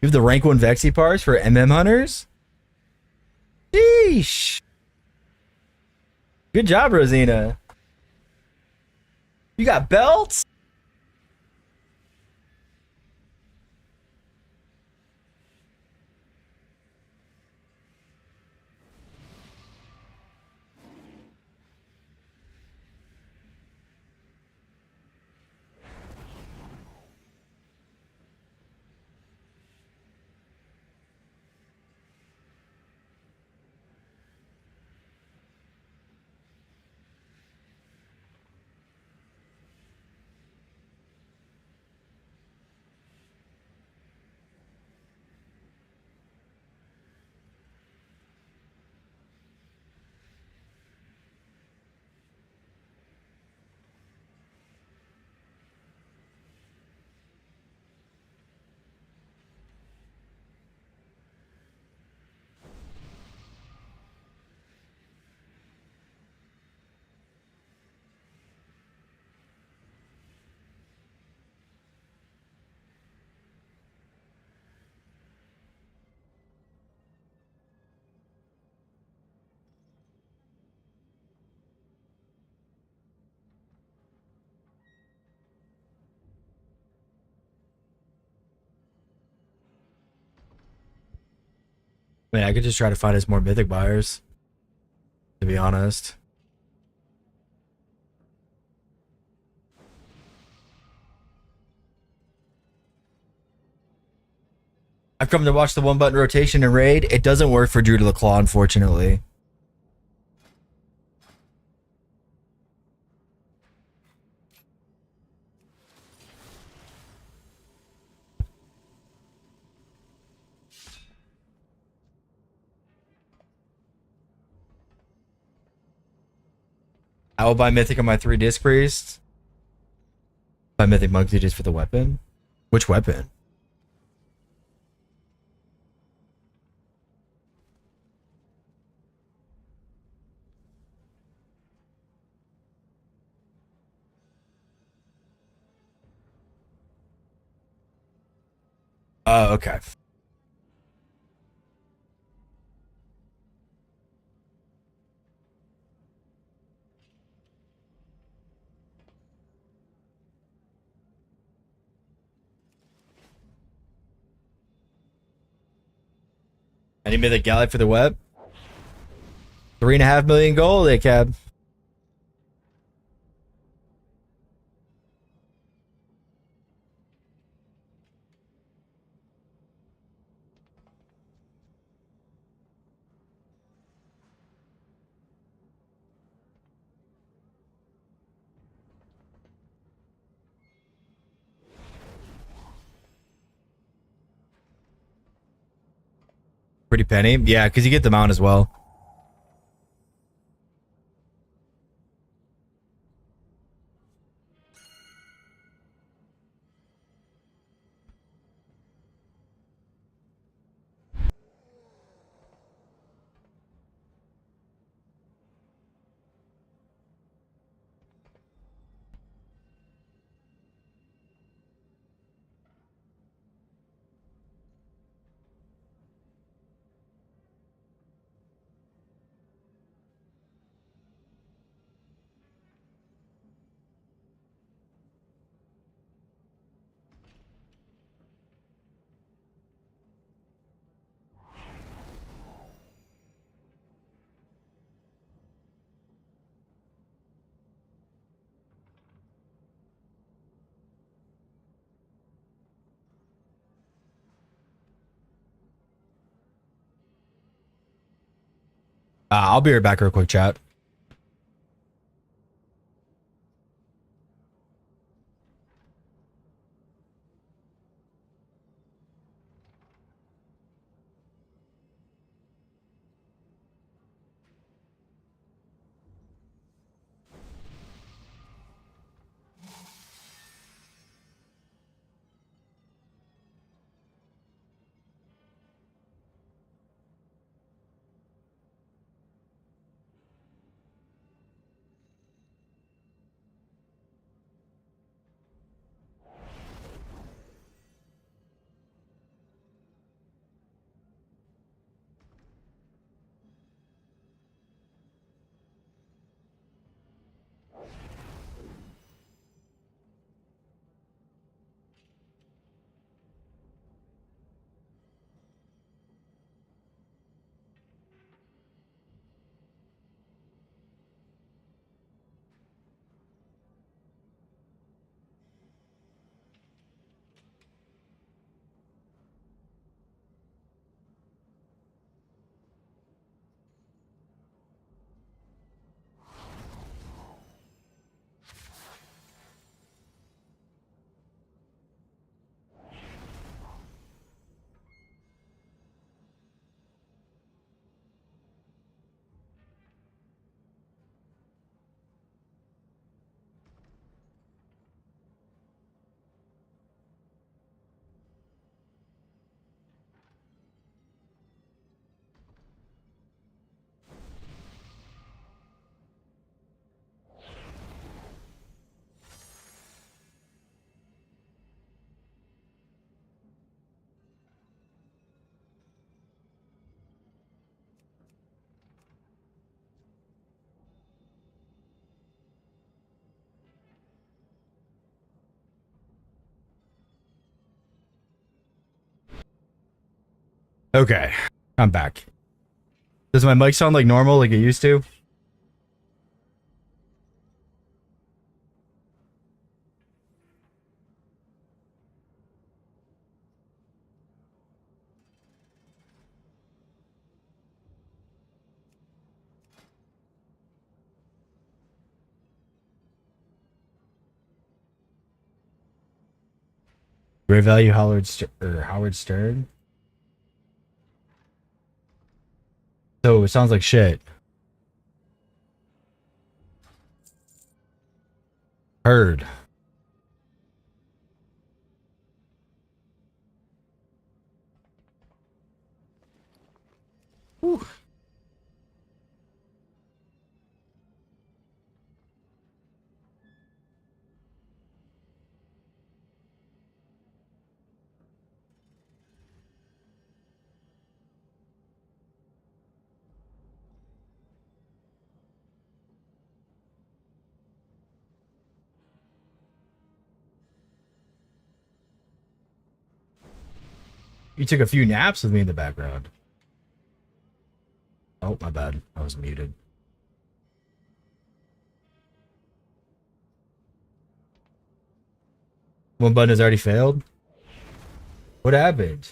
You have the rank 1 Vexy parts for MM hunters? Sheesh. Good job, Rosina. You got belts? Man, I could just try to find us more mythic buyers, to be honest. I've come to watch the one button rotation and raid. It doesn't work for Drew to the Claw, unfortunately. I will buy Mythic on my 3 Disc Priests. Buy Mythic Monkey just for the weapon. Which weapon? Oh, okay. Any Mythic Galley for the web? 3.5 million gold, they cab. Pretty penny. Yeah, because you get the mount as well. I'll be right back real quick, chat. Okay, I'm back. Does my mic sound like normal, like it used to? Great value Howard Stern. So it sounds like shit. Heard. Whew. You took a few naps with me in the background. Oh, my bad. I was muted. One button has already failed? What happened?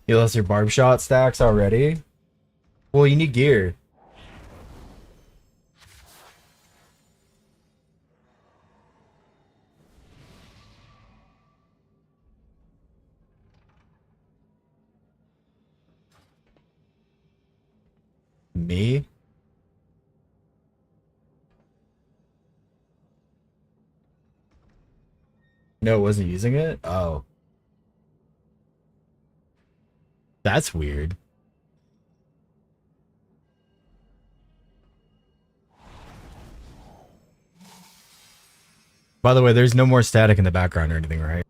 You lost your barb shot stacks already? Well, you need gear. Me? No, it wasn't using it? Oh. That's weird. By the way, there's no more static in the background or anything, right?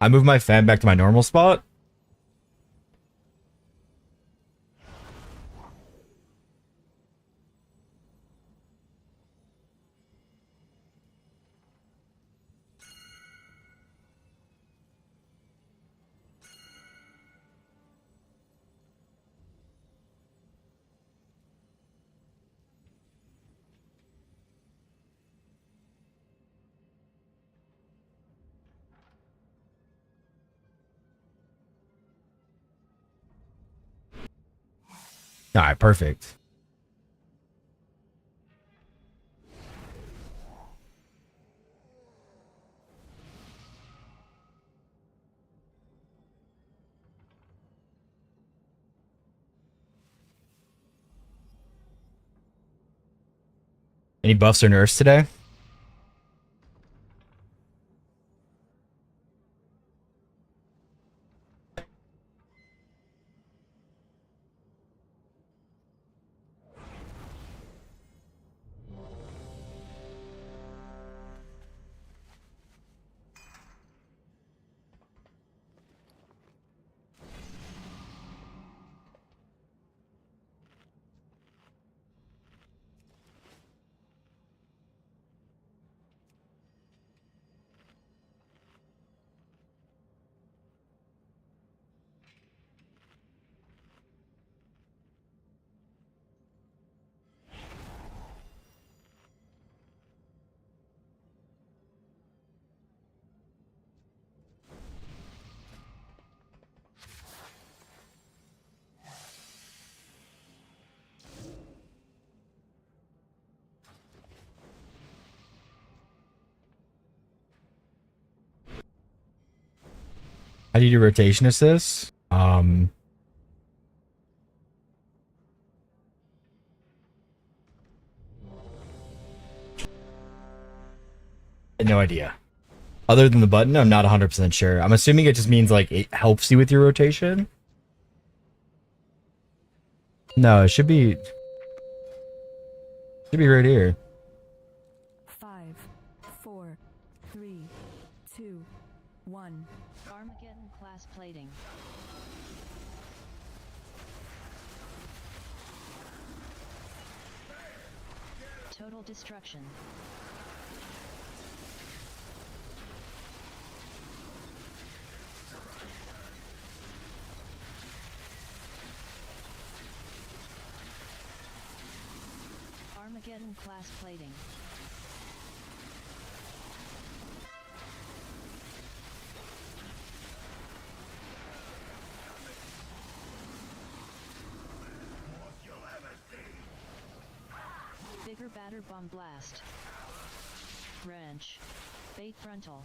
I moved my fan back to my normal spot. All right, perfect. Any buffs or nerfs today? How do you do rotation assist? No idea. Other than the button, I'm not 100% sure. I'm assuming it just means like it helps you with your rotation. No, it should be right here. 5, 4, 3, 2, 1. Armageddon class plating. Total destruction. Armageddon class plating. Bigger batter bomb blast. Wrench. Bait frontal.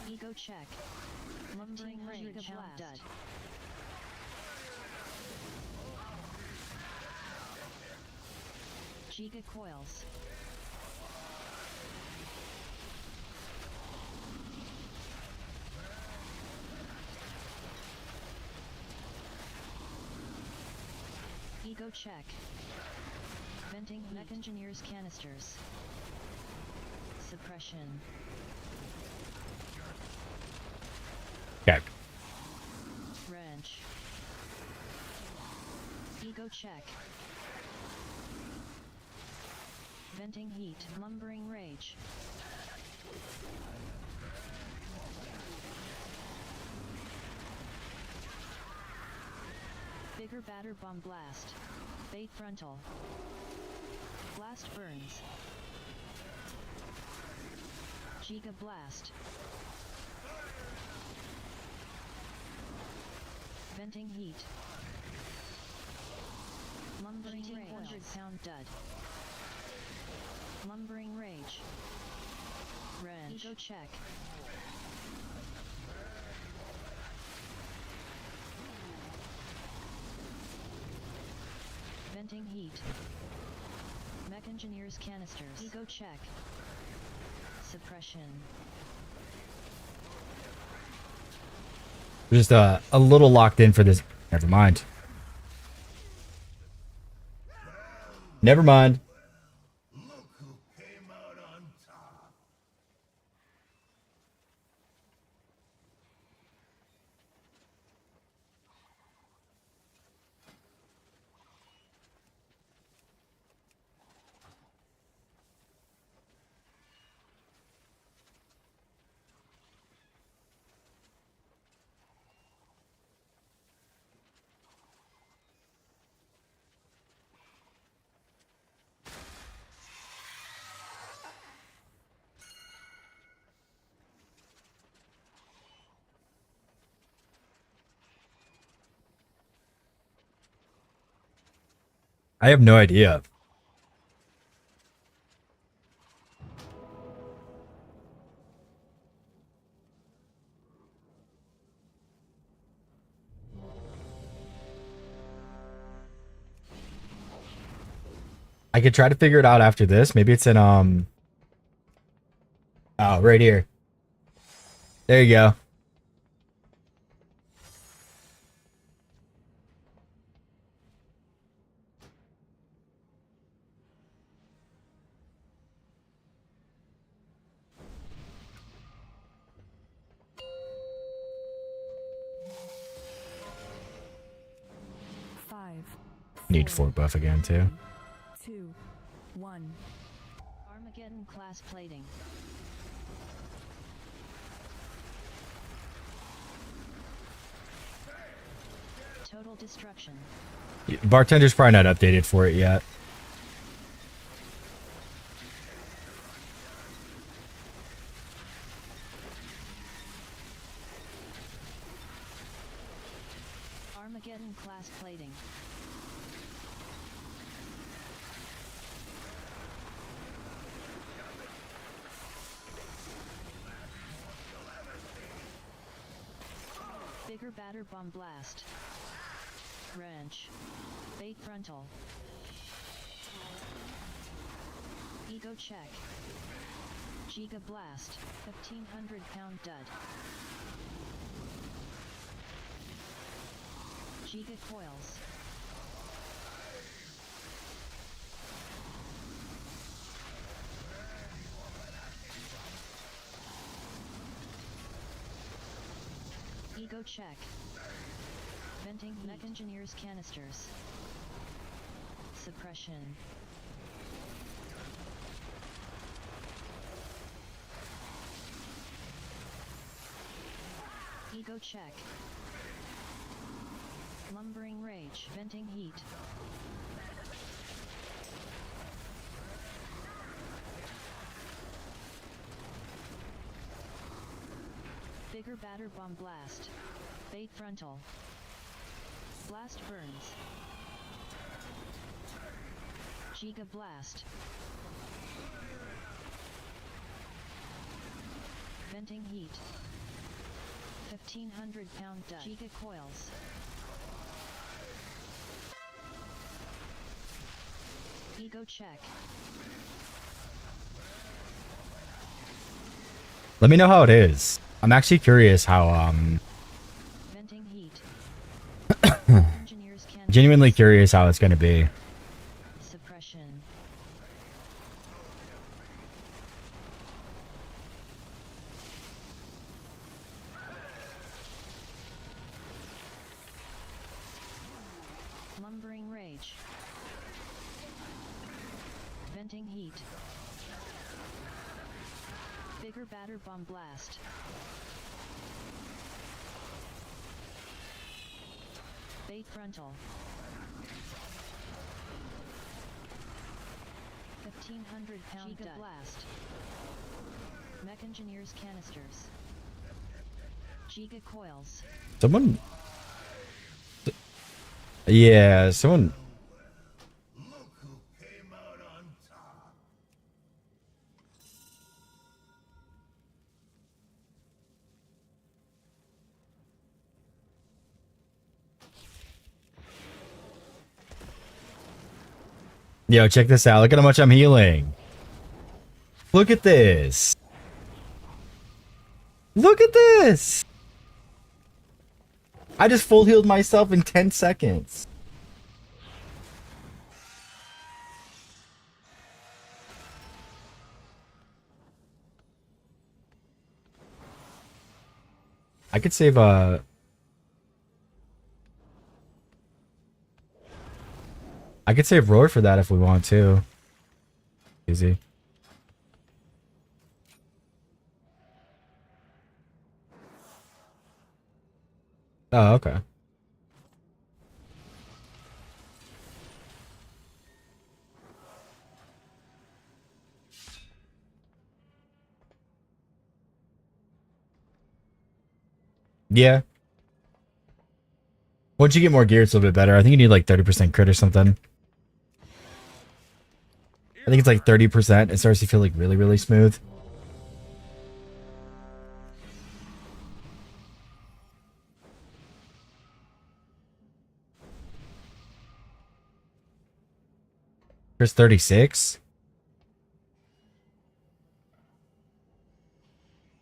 Ego check. Lumbering range blast. Giga coils. Ego check. Venting mech engineers canisters. Suppression. Okay. Wrench. Ego check. Venting heat. Lumbering rage. Bigger batter bomb blast. Bait frontal. Blast burns. Giga Blast. Venting heat. Lumbering 100-pound dud. Lumbering rage. Wrench. Ego check. Venting heat. Mech engineers canisters. Ego check. Suppression. Just a little locked in for this. Never mind. Never mind. Look who came out on top. I have no idea. I could try to figure it out after this. Maybe it's in oh, right here. There you go. Five. Need four, 4 buff again too. 2, 1. Armageddon class plating. Total destruction. Bartender's probably not updated for it yet. Armageddon class plating. Bigger batter bomb blast. Wrench. Bait frontal. Ego check. Giga blast. 1,500-pound dud. Giga coils. Ego check. Venting mech engineers canisters. Suppression. Ego check. Lumbering rage. Venting heat. Bigger batter bomb blast. Bait frontal. Blast burns. Giga blast. Venting heat. 1,500-pound dud. Giga coils. Ego check. Let me know how it is. I'm actually curious how Venting heat. Engineers can genuinely curious how it's going to be. suppression. Lumbering rage. Venting heat. Bigger batter bomb blast. Bait frontal. 1,500-pound blast. Mech Engineers canisters. Giga coils. Someone. Yeah, someone. Yo, check this out. Look at how much I'm healing. Look at this. Look at this. I just full healed myself in 10 seconds. I could save I could save Roar for that if we want to. Easy. Oh, okay. Yeah. Once you get more gear, it's a little bit better. I think you need like 30% crit or something. I think it's like 30%. It starts to feel like really, really smooth. There's 36.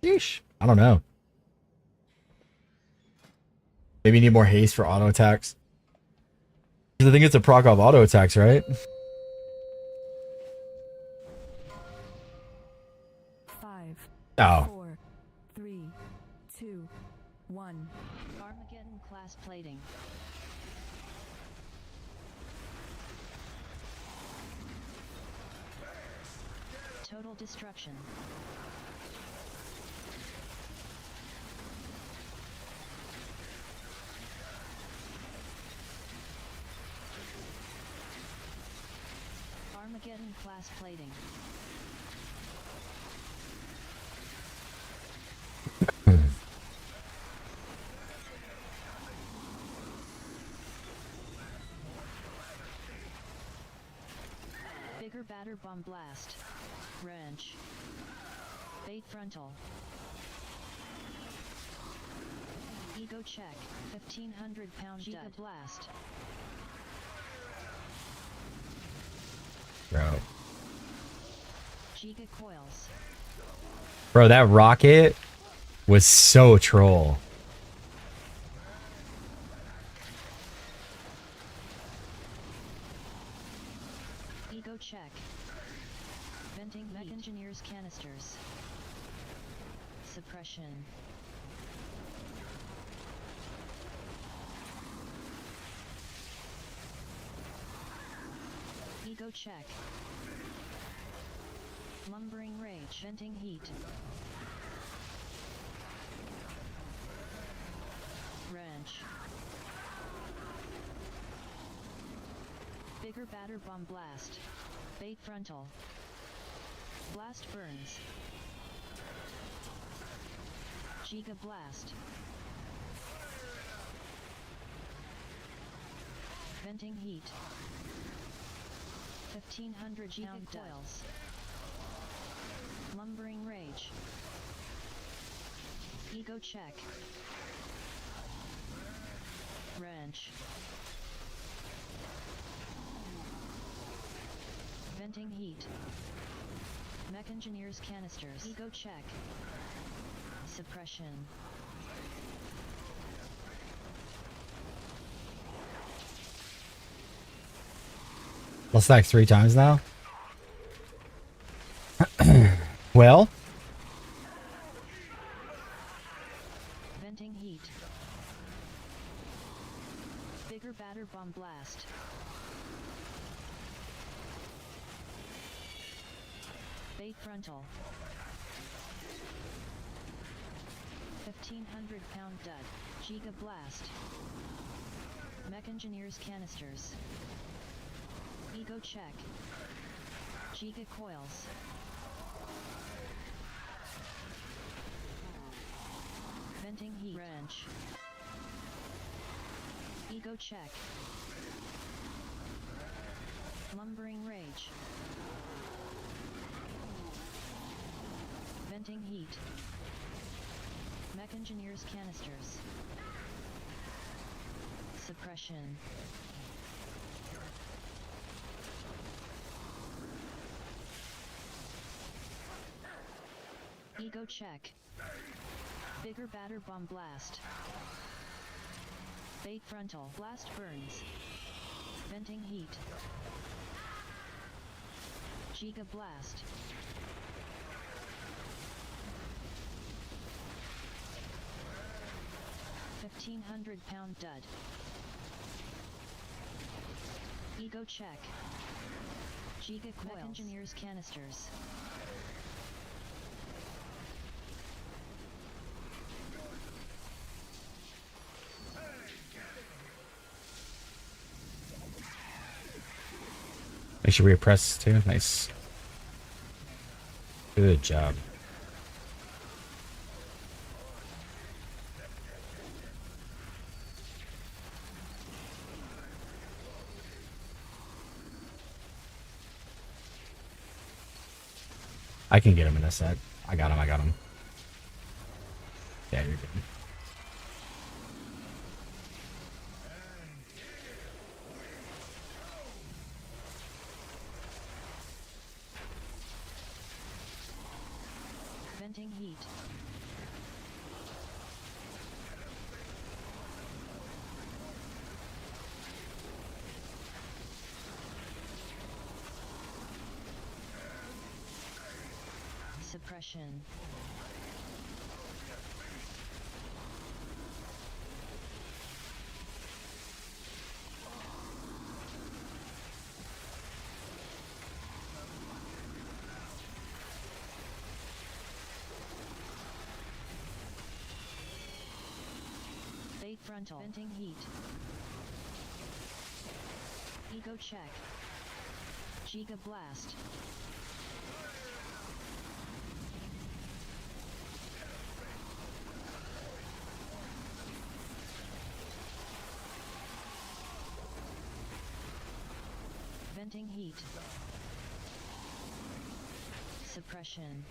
Yeesh. I don't know. Maybe you need more haste for auto attacks. Because I think it's a proc off auto attacks, right? 5, Oh. 4, 3, 2, 1. Armageddon class plating. Total destruction. Armageddon class plating. Bigger batter bomb blast. Wrench. Bait frontal. Ego check. 1,500 pound Giga blast. Bro. Giga coils. Bro, that rocket was so troll. Ego check. Venting Mech Engineers canisters. Suppression. Ego check. Lumbering rage. Venting heat. Wrench. Bigger batter bomb blast. Bait frontal. Blast burns. Giga blast. Venting heat. 1,500 pound coils. Lumbering rage. Ego check. Wrench. Venting heat. Mech Engineers canisters. Ego check. Suppression. Let's stack 3 times now. Well, Venting heat. Bigger batter bomb blast. Bait frontal. 1,500 pound dud. Giga blast. Mech Engineers canisters. Ego check. Giga coils. Venting heat. Wrench. Ego check. Lumbering rage. Venting heat. Mech engineer's canisters. Suppression. Ego check. Bigger batter bomb blast. Bait frontal blast burns. Venting heat. Giga blast. £1,500 dud. Ego check. Giga coils. Mech engineer's canisters. Make sure we press too. Nice. Good job. I can get him in a sec. I got him. Yeah, you're good. Venting heat. Suppression. Bait frontal. Venting heat. Ego check. Giga blast. Venting heat. Suppression.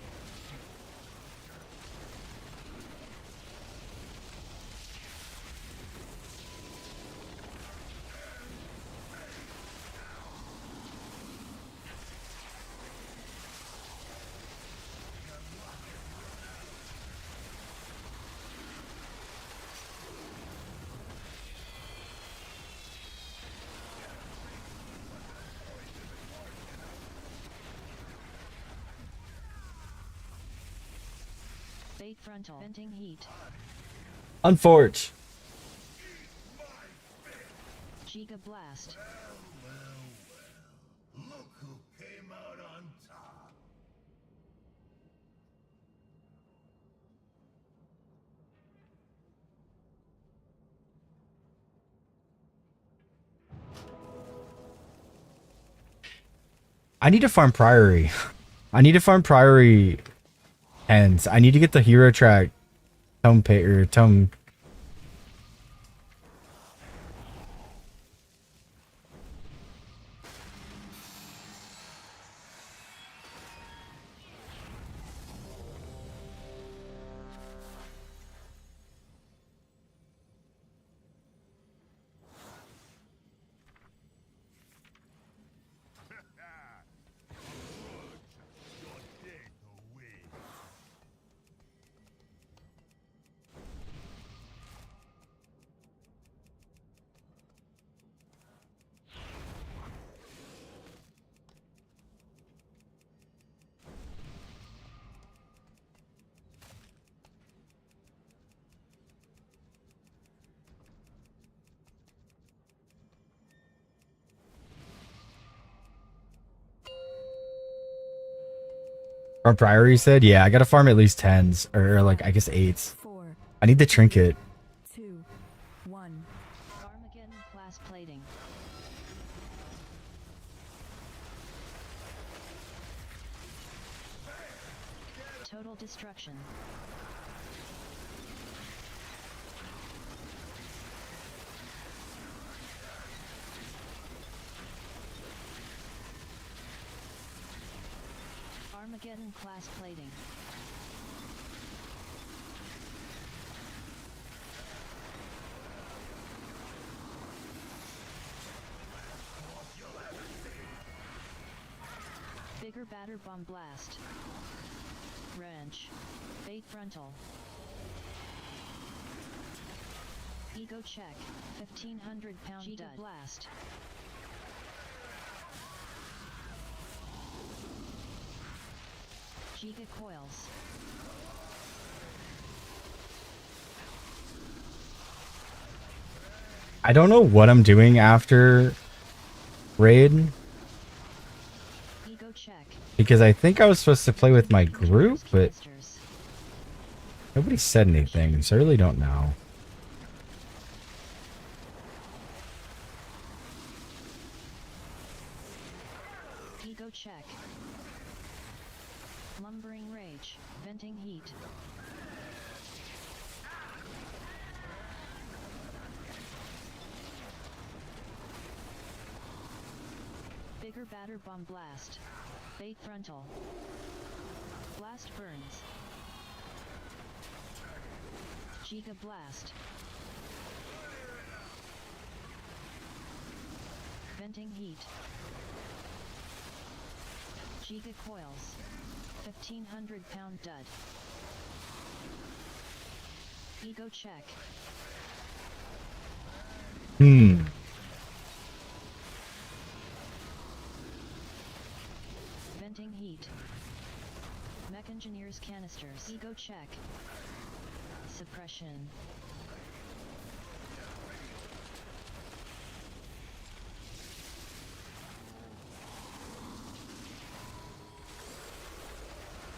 Bait frontal. Venting heat. Unforge. Giga blast. Look who came out on top. I need to farm Priory. I need to farm Priory ends. I need to get the hero track tome pay or tome. Farm Priory said, yeah, I gotta farm at least 10s or like I guess 8s. 4, I need the trinket. 2, 1. Armageddon class plating. Total destruction. Armageddon class plating. Bigger batter bomb blast. Wrench. Bait frontal. Ego check. 1500 pound Giga dud. Blast. Giga coils. I don't know what I'm doing after raid. Ego check. Because I think I was supposed to play with my group, but nobody said anything, so I really don't know. Ego check. Lumbering rage. Venting heat. Bigger batter bomb blast. Bait frontal. Blast burns. Giga blast. Venting heat. Giga coils. 1500 pound dud. Ego check. Venting heat. Mech engineers canisters. Ego check. Suppression.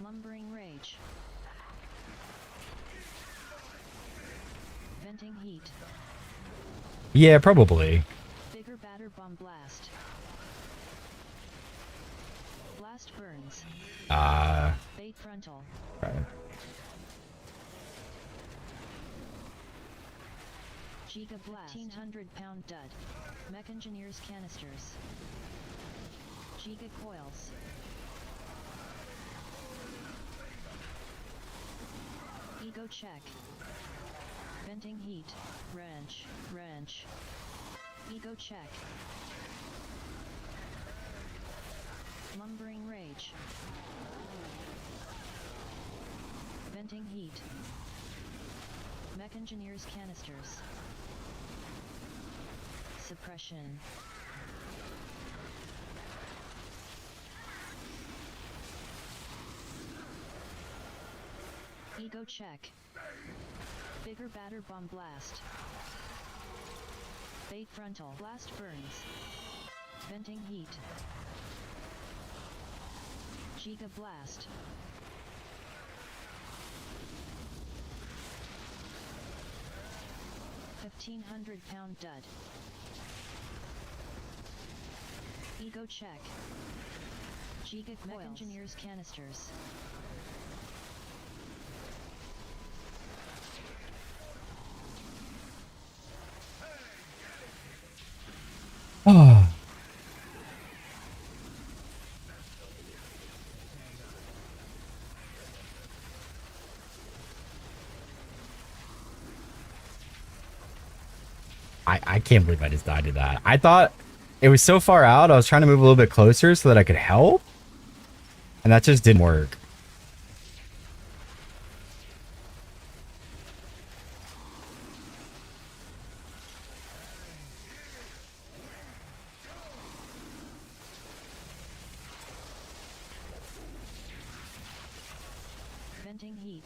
Lumbering rage. Venting heat. Yeah, probably. Bigger batter bomb blast. Blast burns. Bait frontal. Right. Giga blast. 1500 pound dud. Mech engineers canisters. Giga coils. Ego check. Venting heat. Wrench. Wrench. Ego check. Lumbering rage. Venting heat. Mech engineers canisters. Suppression. Ego check. Bigger batter bomb blast. Bait frontal. Blast burns. Venting heat. Giga blast. £1,500 dud. Ego check. Giga coils. Mech engineers canisters. Oh. I can't believe I just died to that. I thought it was so far out, I was trying to move a little bit closer so that I could help. And that just didn't work. Venting heat.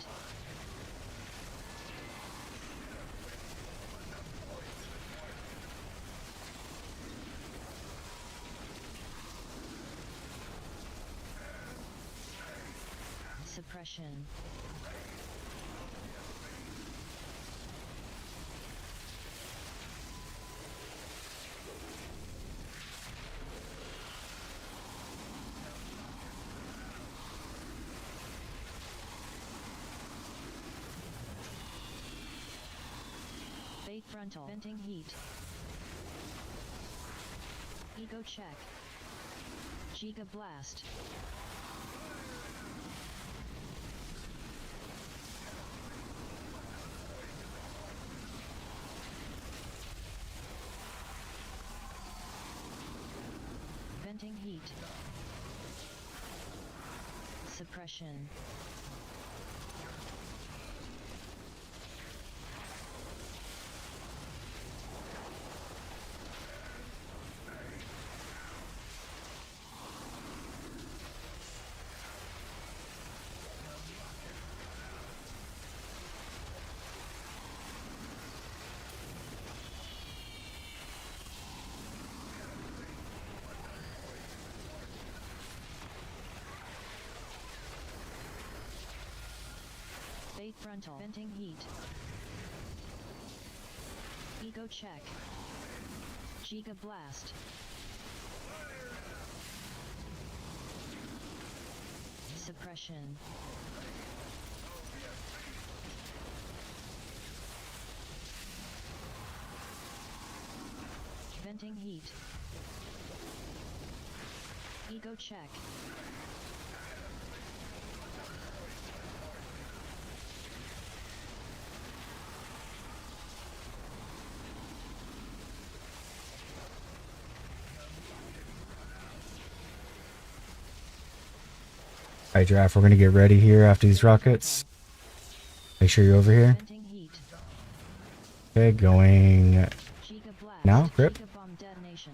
Suppression. Bait frontal. Venting heat. Ego check. Giga blast. heat. Suppression. Fate frontal. Venting heat. Ego check. Giga blast. Suppression. Venting heat. Ego check. Alright, Giraffe, we're gonna get ready here after these rockets. Make sure you're over here. Venting heat. Okay, going Giga blast. now, grip. Giga bomb detonation.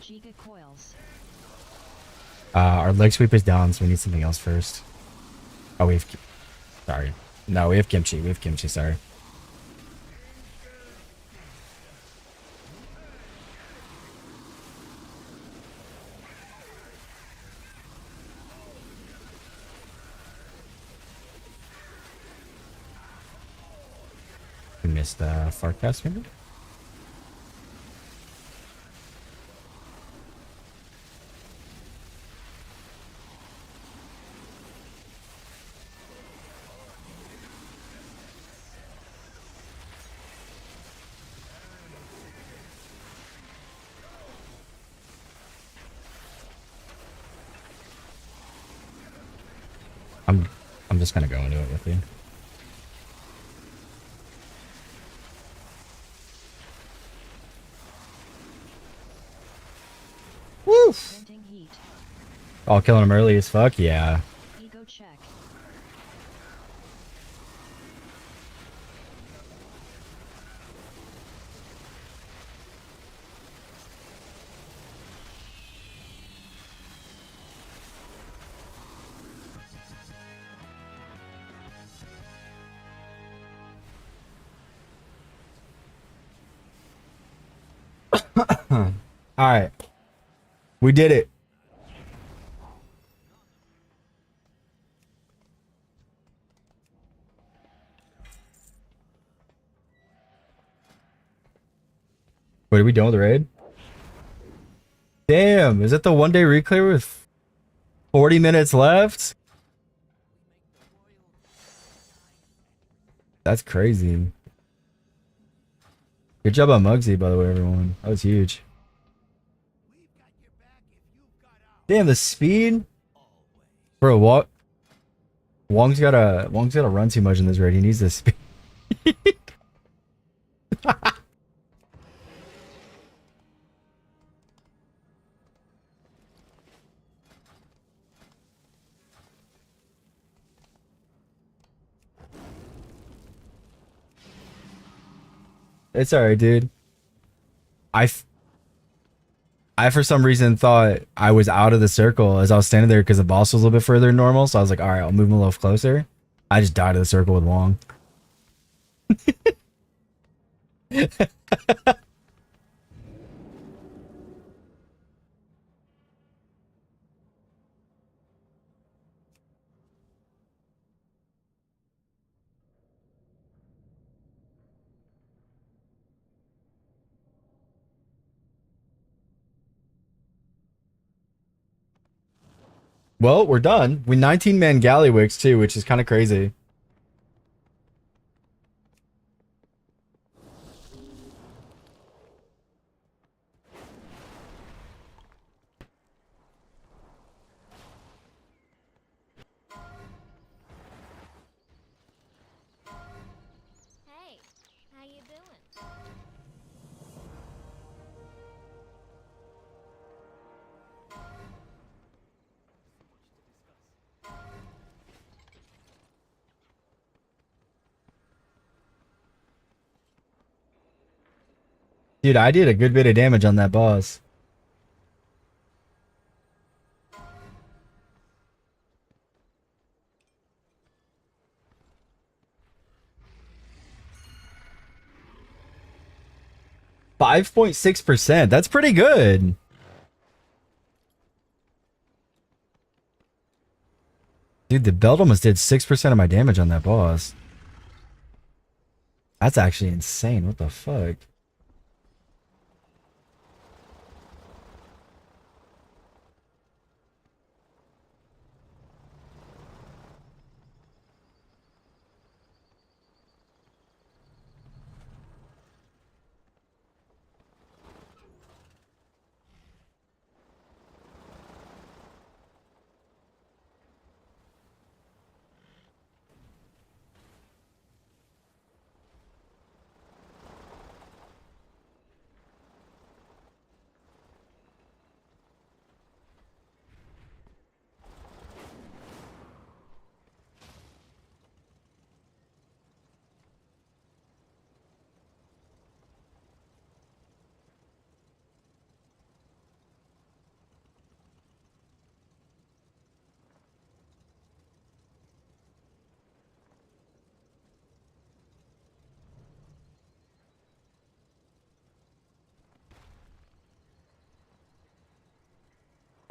Giga coils. Our leg sweep is down, so we need something else first. Oh, we have... Sorry. No, we have kimchi. We have kimchi, sorry. We missed Farcast, maybe? I'm just gonna go into it with you. Woo! Venting heat. Oh, killing him early as fuck? Yeah. Ego check. Alright. We did it. Wait, are we done with the raid? Damn, is it the 1 day reclear with 40 minutes left? That's crazy. Good job on Muggsy, by the way, everyone. That was huge. Damn, the speed? Bro, what? Wong's gotta run too much in this raid. He needs the speed. It's alright, dude. I for some reason thought I was out of the circle as I was standing there because the boss was a little bit further than normal. So I was like, all right, I'll move him a little closer. I just died of the circle with Wong. Well, we're done. We 19-man Gallywix too, which is kind of crazy. Hey, how you doing? Dude, I did a good bit of damage on that boss. $5.6%. That's pretty good. Dude, the belt almost did 6% of my damage on that boss. That's actually insane. What the fuck?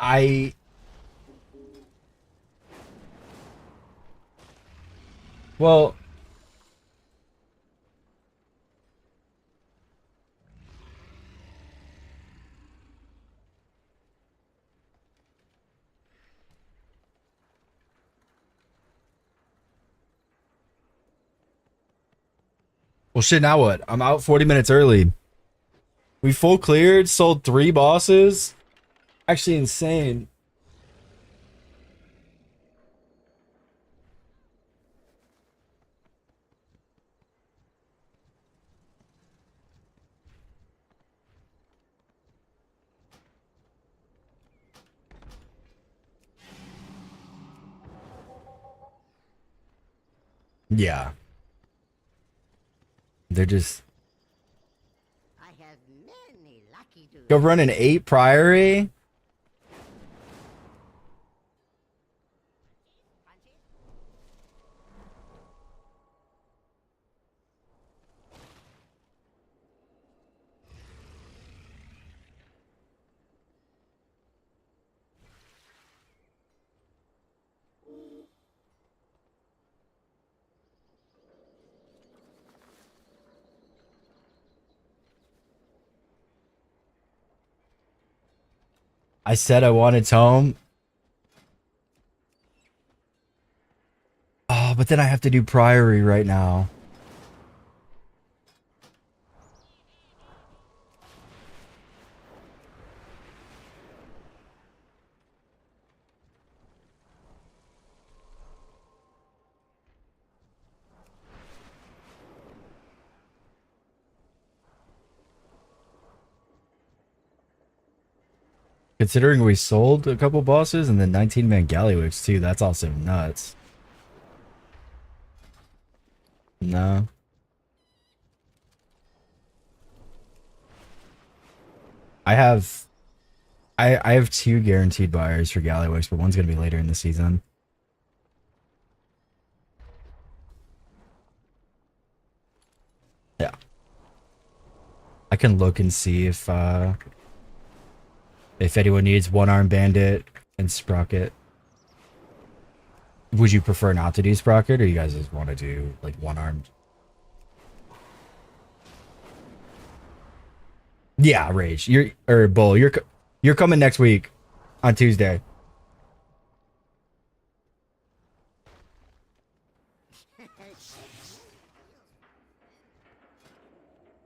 I well, well, shit. Now what? I'm out 40 minutes early. We full cleared, sold 3 bosses. Actually, insane. Yeah, they're just I have many lucky to go run an 8 priory. I said I wanted Tome. Oh, but then I have to do Priory right now. Considering we sold a couple bosses and then 19-man Gallywix too, that's also nuts. No. I have I have 2 guaranteed buyers for Gallywix, but one's gonna be later in the season. Yeah. I can look and see if anyone needs One Arm Bandit and Sprocket. Would you prefer not to do Sprocket, or you guys just want to do like one armed? Yeah, Rage. Bull. You're coming next week on Tuesday.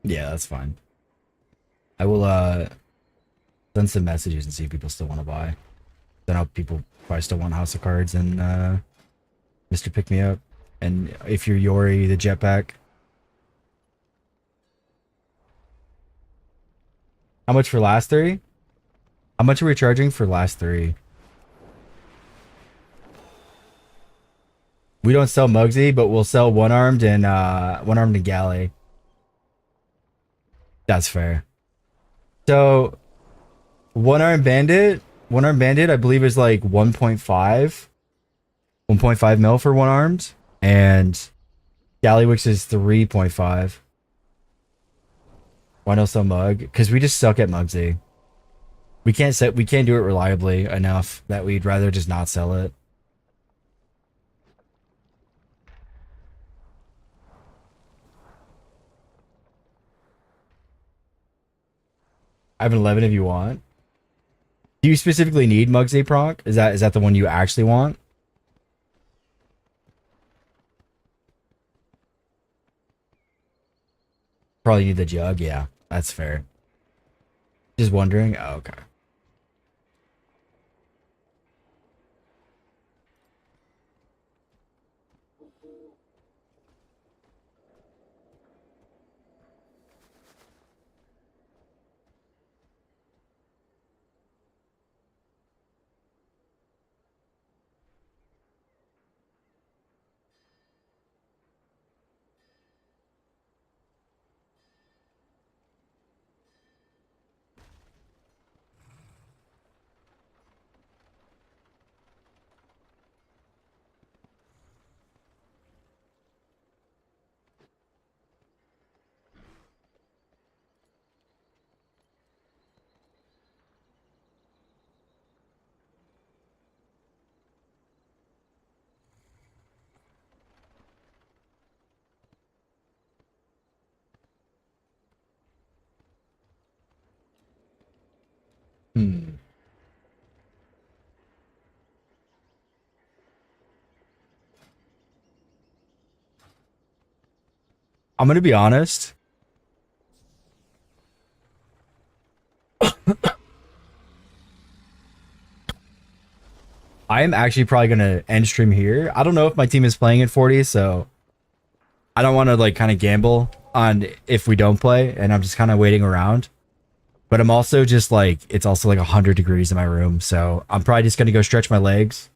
Yeah, that's fine. I will send some messages and see if people still want to buy. Then I'll people probably still want House of Cards and Mr. Pick Me Up. And if you're Yori, the jetpack. How much for last 3? How much are we charging for last 3? We don't sell Mugsy, but we'll sell one armed and galley. That's fair. So one arm bandit, I believe is like 1.5 mil for one armed, and Gallywix is 3.5. Why no sell mug? Because we just suck at Mugsy. We can't do it reliably enough that we'd rather just not sell it. I have an 11 if you want. Do you specifically need Mugsy proc? Is that the one you actually want? Probably need the jug. Yeah, that's fair. Just wondering. Oh, okay. Hmm. I'm gonna be honest. I am actually probably gonna end stream here. I don't know if my team is playing at 40, so I don't want to like kind of gamble on if we don't play, and I'm just kind of waiting around. But I'm also just like it's also like 100 degrees in my room, so I'm probably just gonna go stretch my legs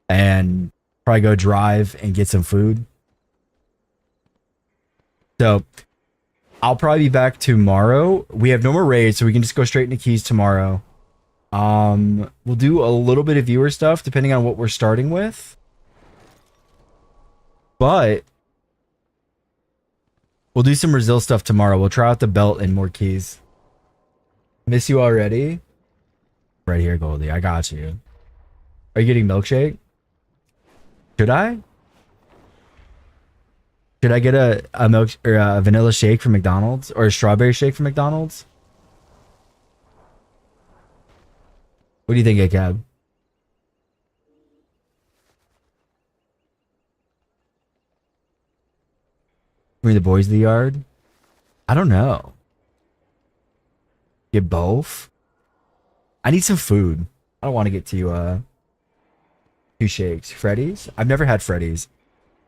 and probably go drive and get some food. So I'll probably be back tomorrow. We have no more raids, so we can just go straight into keys tomorrow. We'll do a little bit of viewer stuff depending on what we're starting with. But we'll do some resil stuff tomorrow. We'll try out the belt and more keys. Miss you already? Right here, Goldie. I got you. Are you getting milkshake? Should I? Should I get a milk or a vanilla shake from McDonald's or a strawberry shake from McDonald's? What do you think, ACAB? Bring the boys to the yard? I don't know. Get both? I need some food. I don't want to get two shakes. Freddy's? I've never had Freddy's.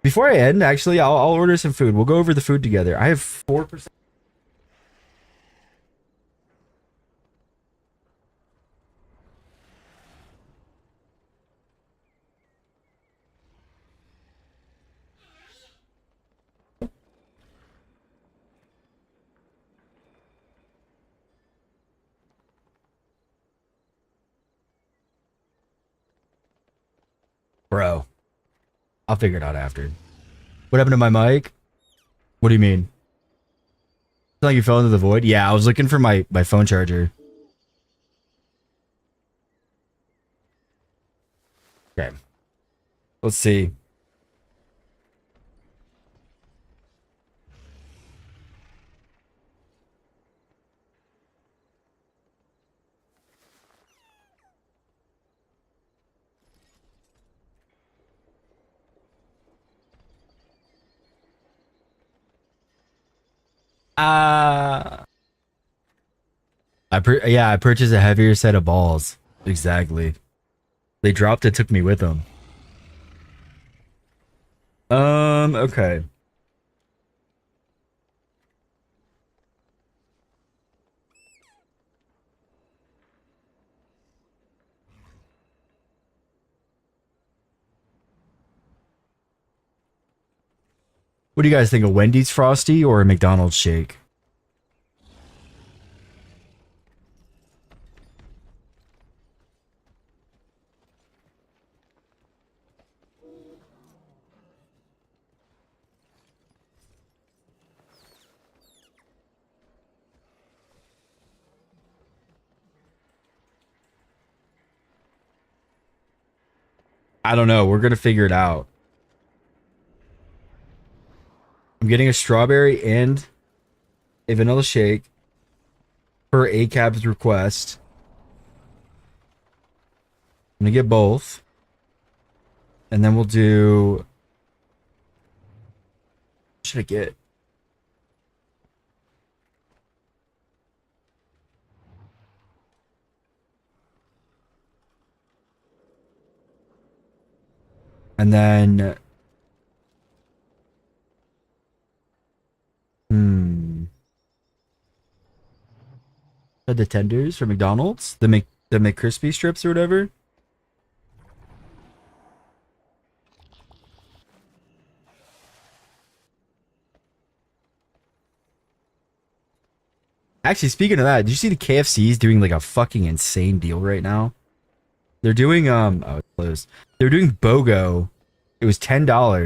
Before I end, actually, I'll order some food. We'll go over the food together. I have 4%. Bro, I'll figure it out after. What happened to my mic? What do you mean? It's like you fell into the void? Yeah, I was looking for my phone charger. Okay. Let's see. I purchased a heavier set of balls. Exactly. They dropped it, took me with them. Okay. What do you guys think? A Wendy's Frosty or a McDonald's shake? I don't know. We're gonna figure it out. I'm getting a strawberry and a vanilla shake per ACAB's request. I'm gonna get both. And then we'll do... What should I get? And then... The tenders for McDonald's? The McCrispy strips or whatever? Actually, speaking of that, did you see the KFC's doing like a fucking insane deal right now? They're doing oh, it's closed. They're doing BOGO. It was $10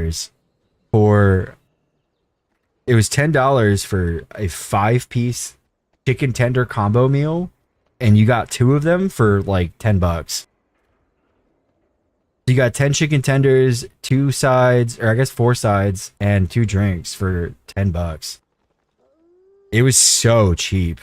for a 5-piece chicken tender combo meal, and you got 2 of them for like $10. You got 10 chicken tenders, 2 sides, or I guess 4 sides, and 2 drinks for $10. It was so cheap.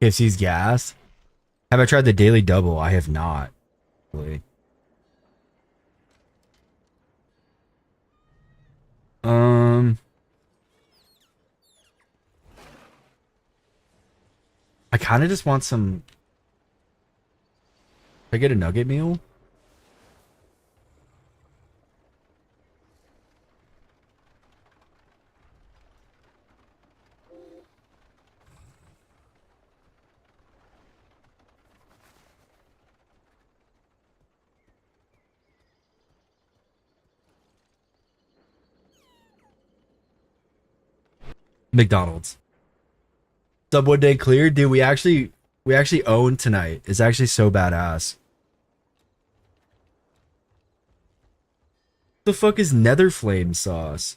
KFC's gas. Have I tried the daily double? I have not. Really. I kind of just want some. Can I get a nugget meal? McDonald's. Sub one day clear, dude. We actually own tonight. It's actually so badass. The fuck is Nether Flame sauce?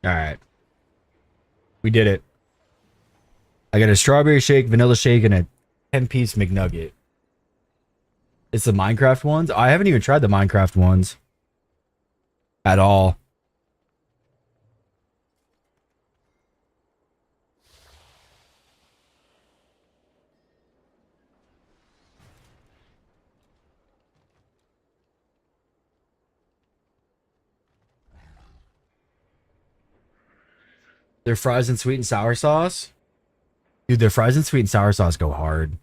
All right. We did it. I got a strawberry shake, vanilla shake, and a 10-piece McNugget. It's the Minecraft ones? I haven't even tried the Minecraft ones. At all. Their fries and sweet and sour sauce? Dude, their fries and sweet and sour sauce go hard.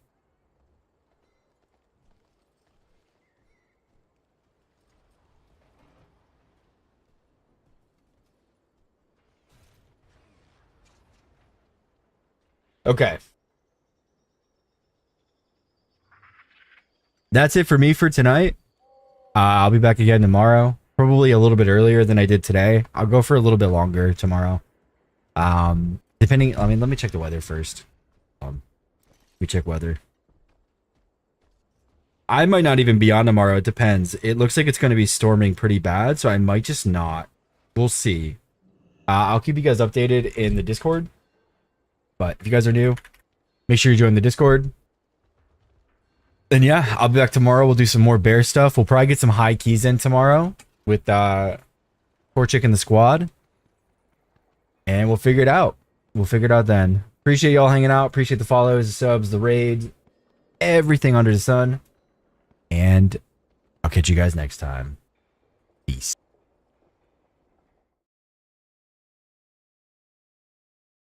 Okay. That's it for me for tonight. I'll be back again tomorrow. Probably a little bit earlier than I did today. I'll go for a little bit longer tomorrow. Depending, I mean, let me check the weather first. Let me check weather. I might not even be on tomorrow. It depends. It looks like it's going to be storming pretty bad, so I might just not. We'll see. I'll keep you guys updated in the Discord. But if you guys are new, make sure you join the Discord. And yeah, I'll be back tomorrow. We'll do some more bear stuff. We'll probably get some high keys in tomorrow with Poor Chick and the squad. And we'll figure it out. We'll figure it out then. Appreciate y'all hanging out. Appreciate the follows, the subs, the raids, everything under the sun. And I'll catch you guys next time.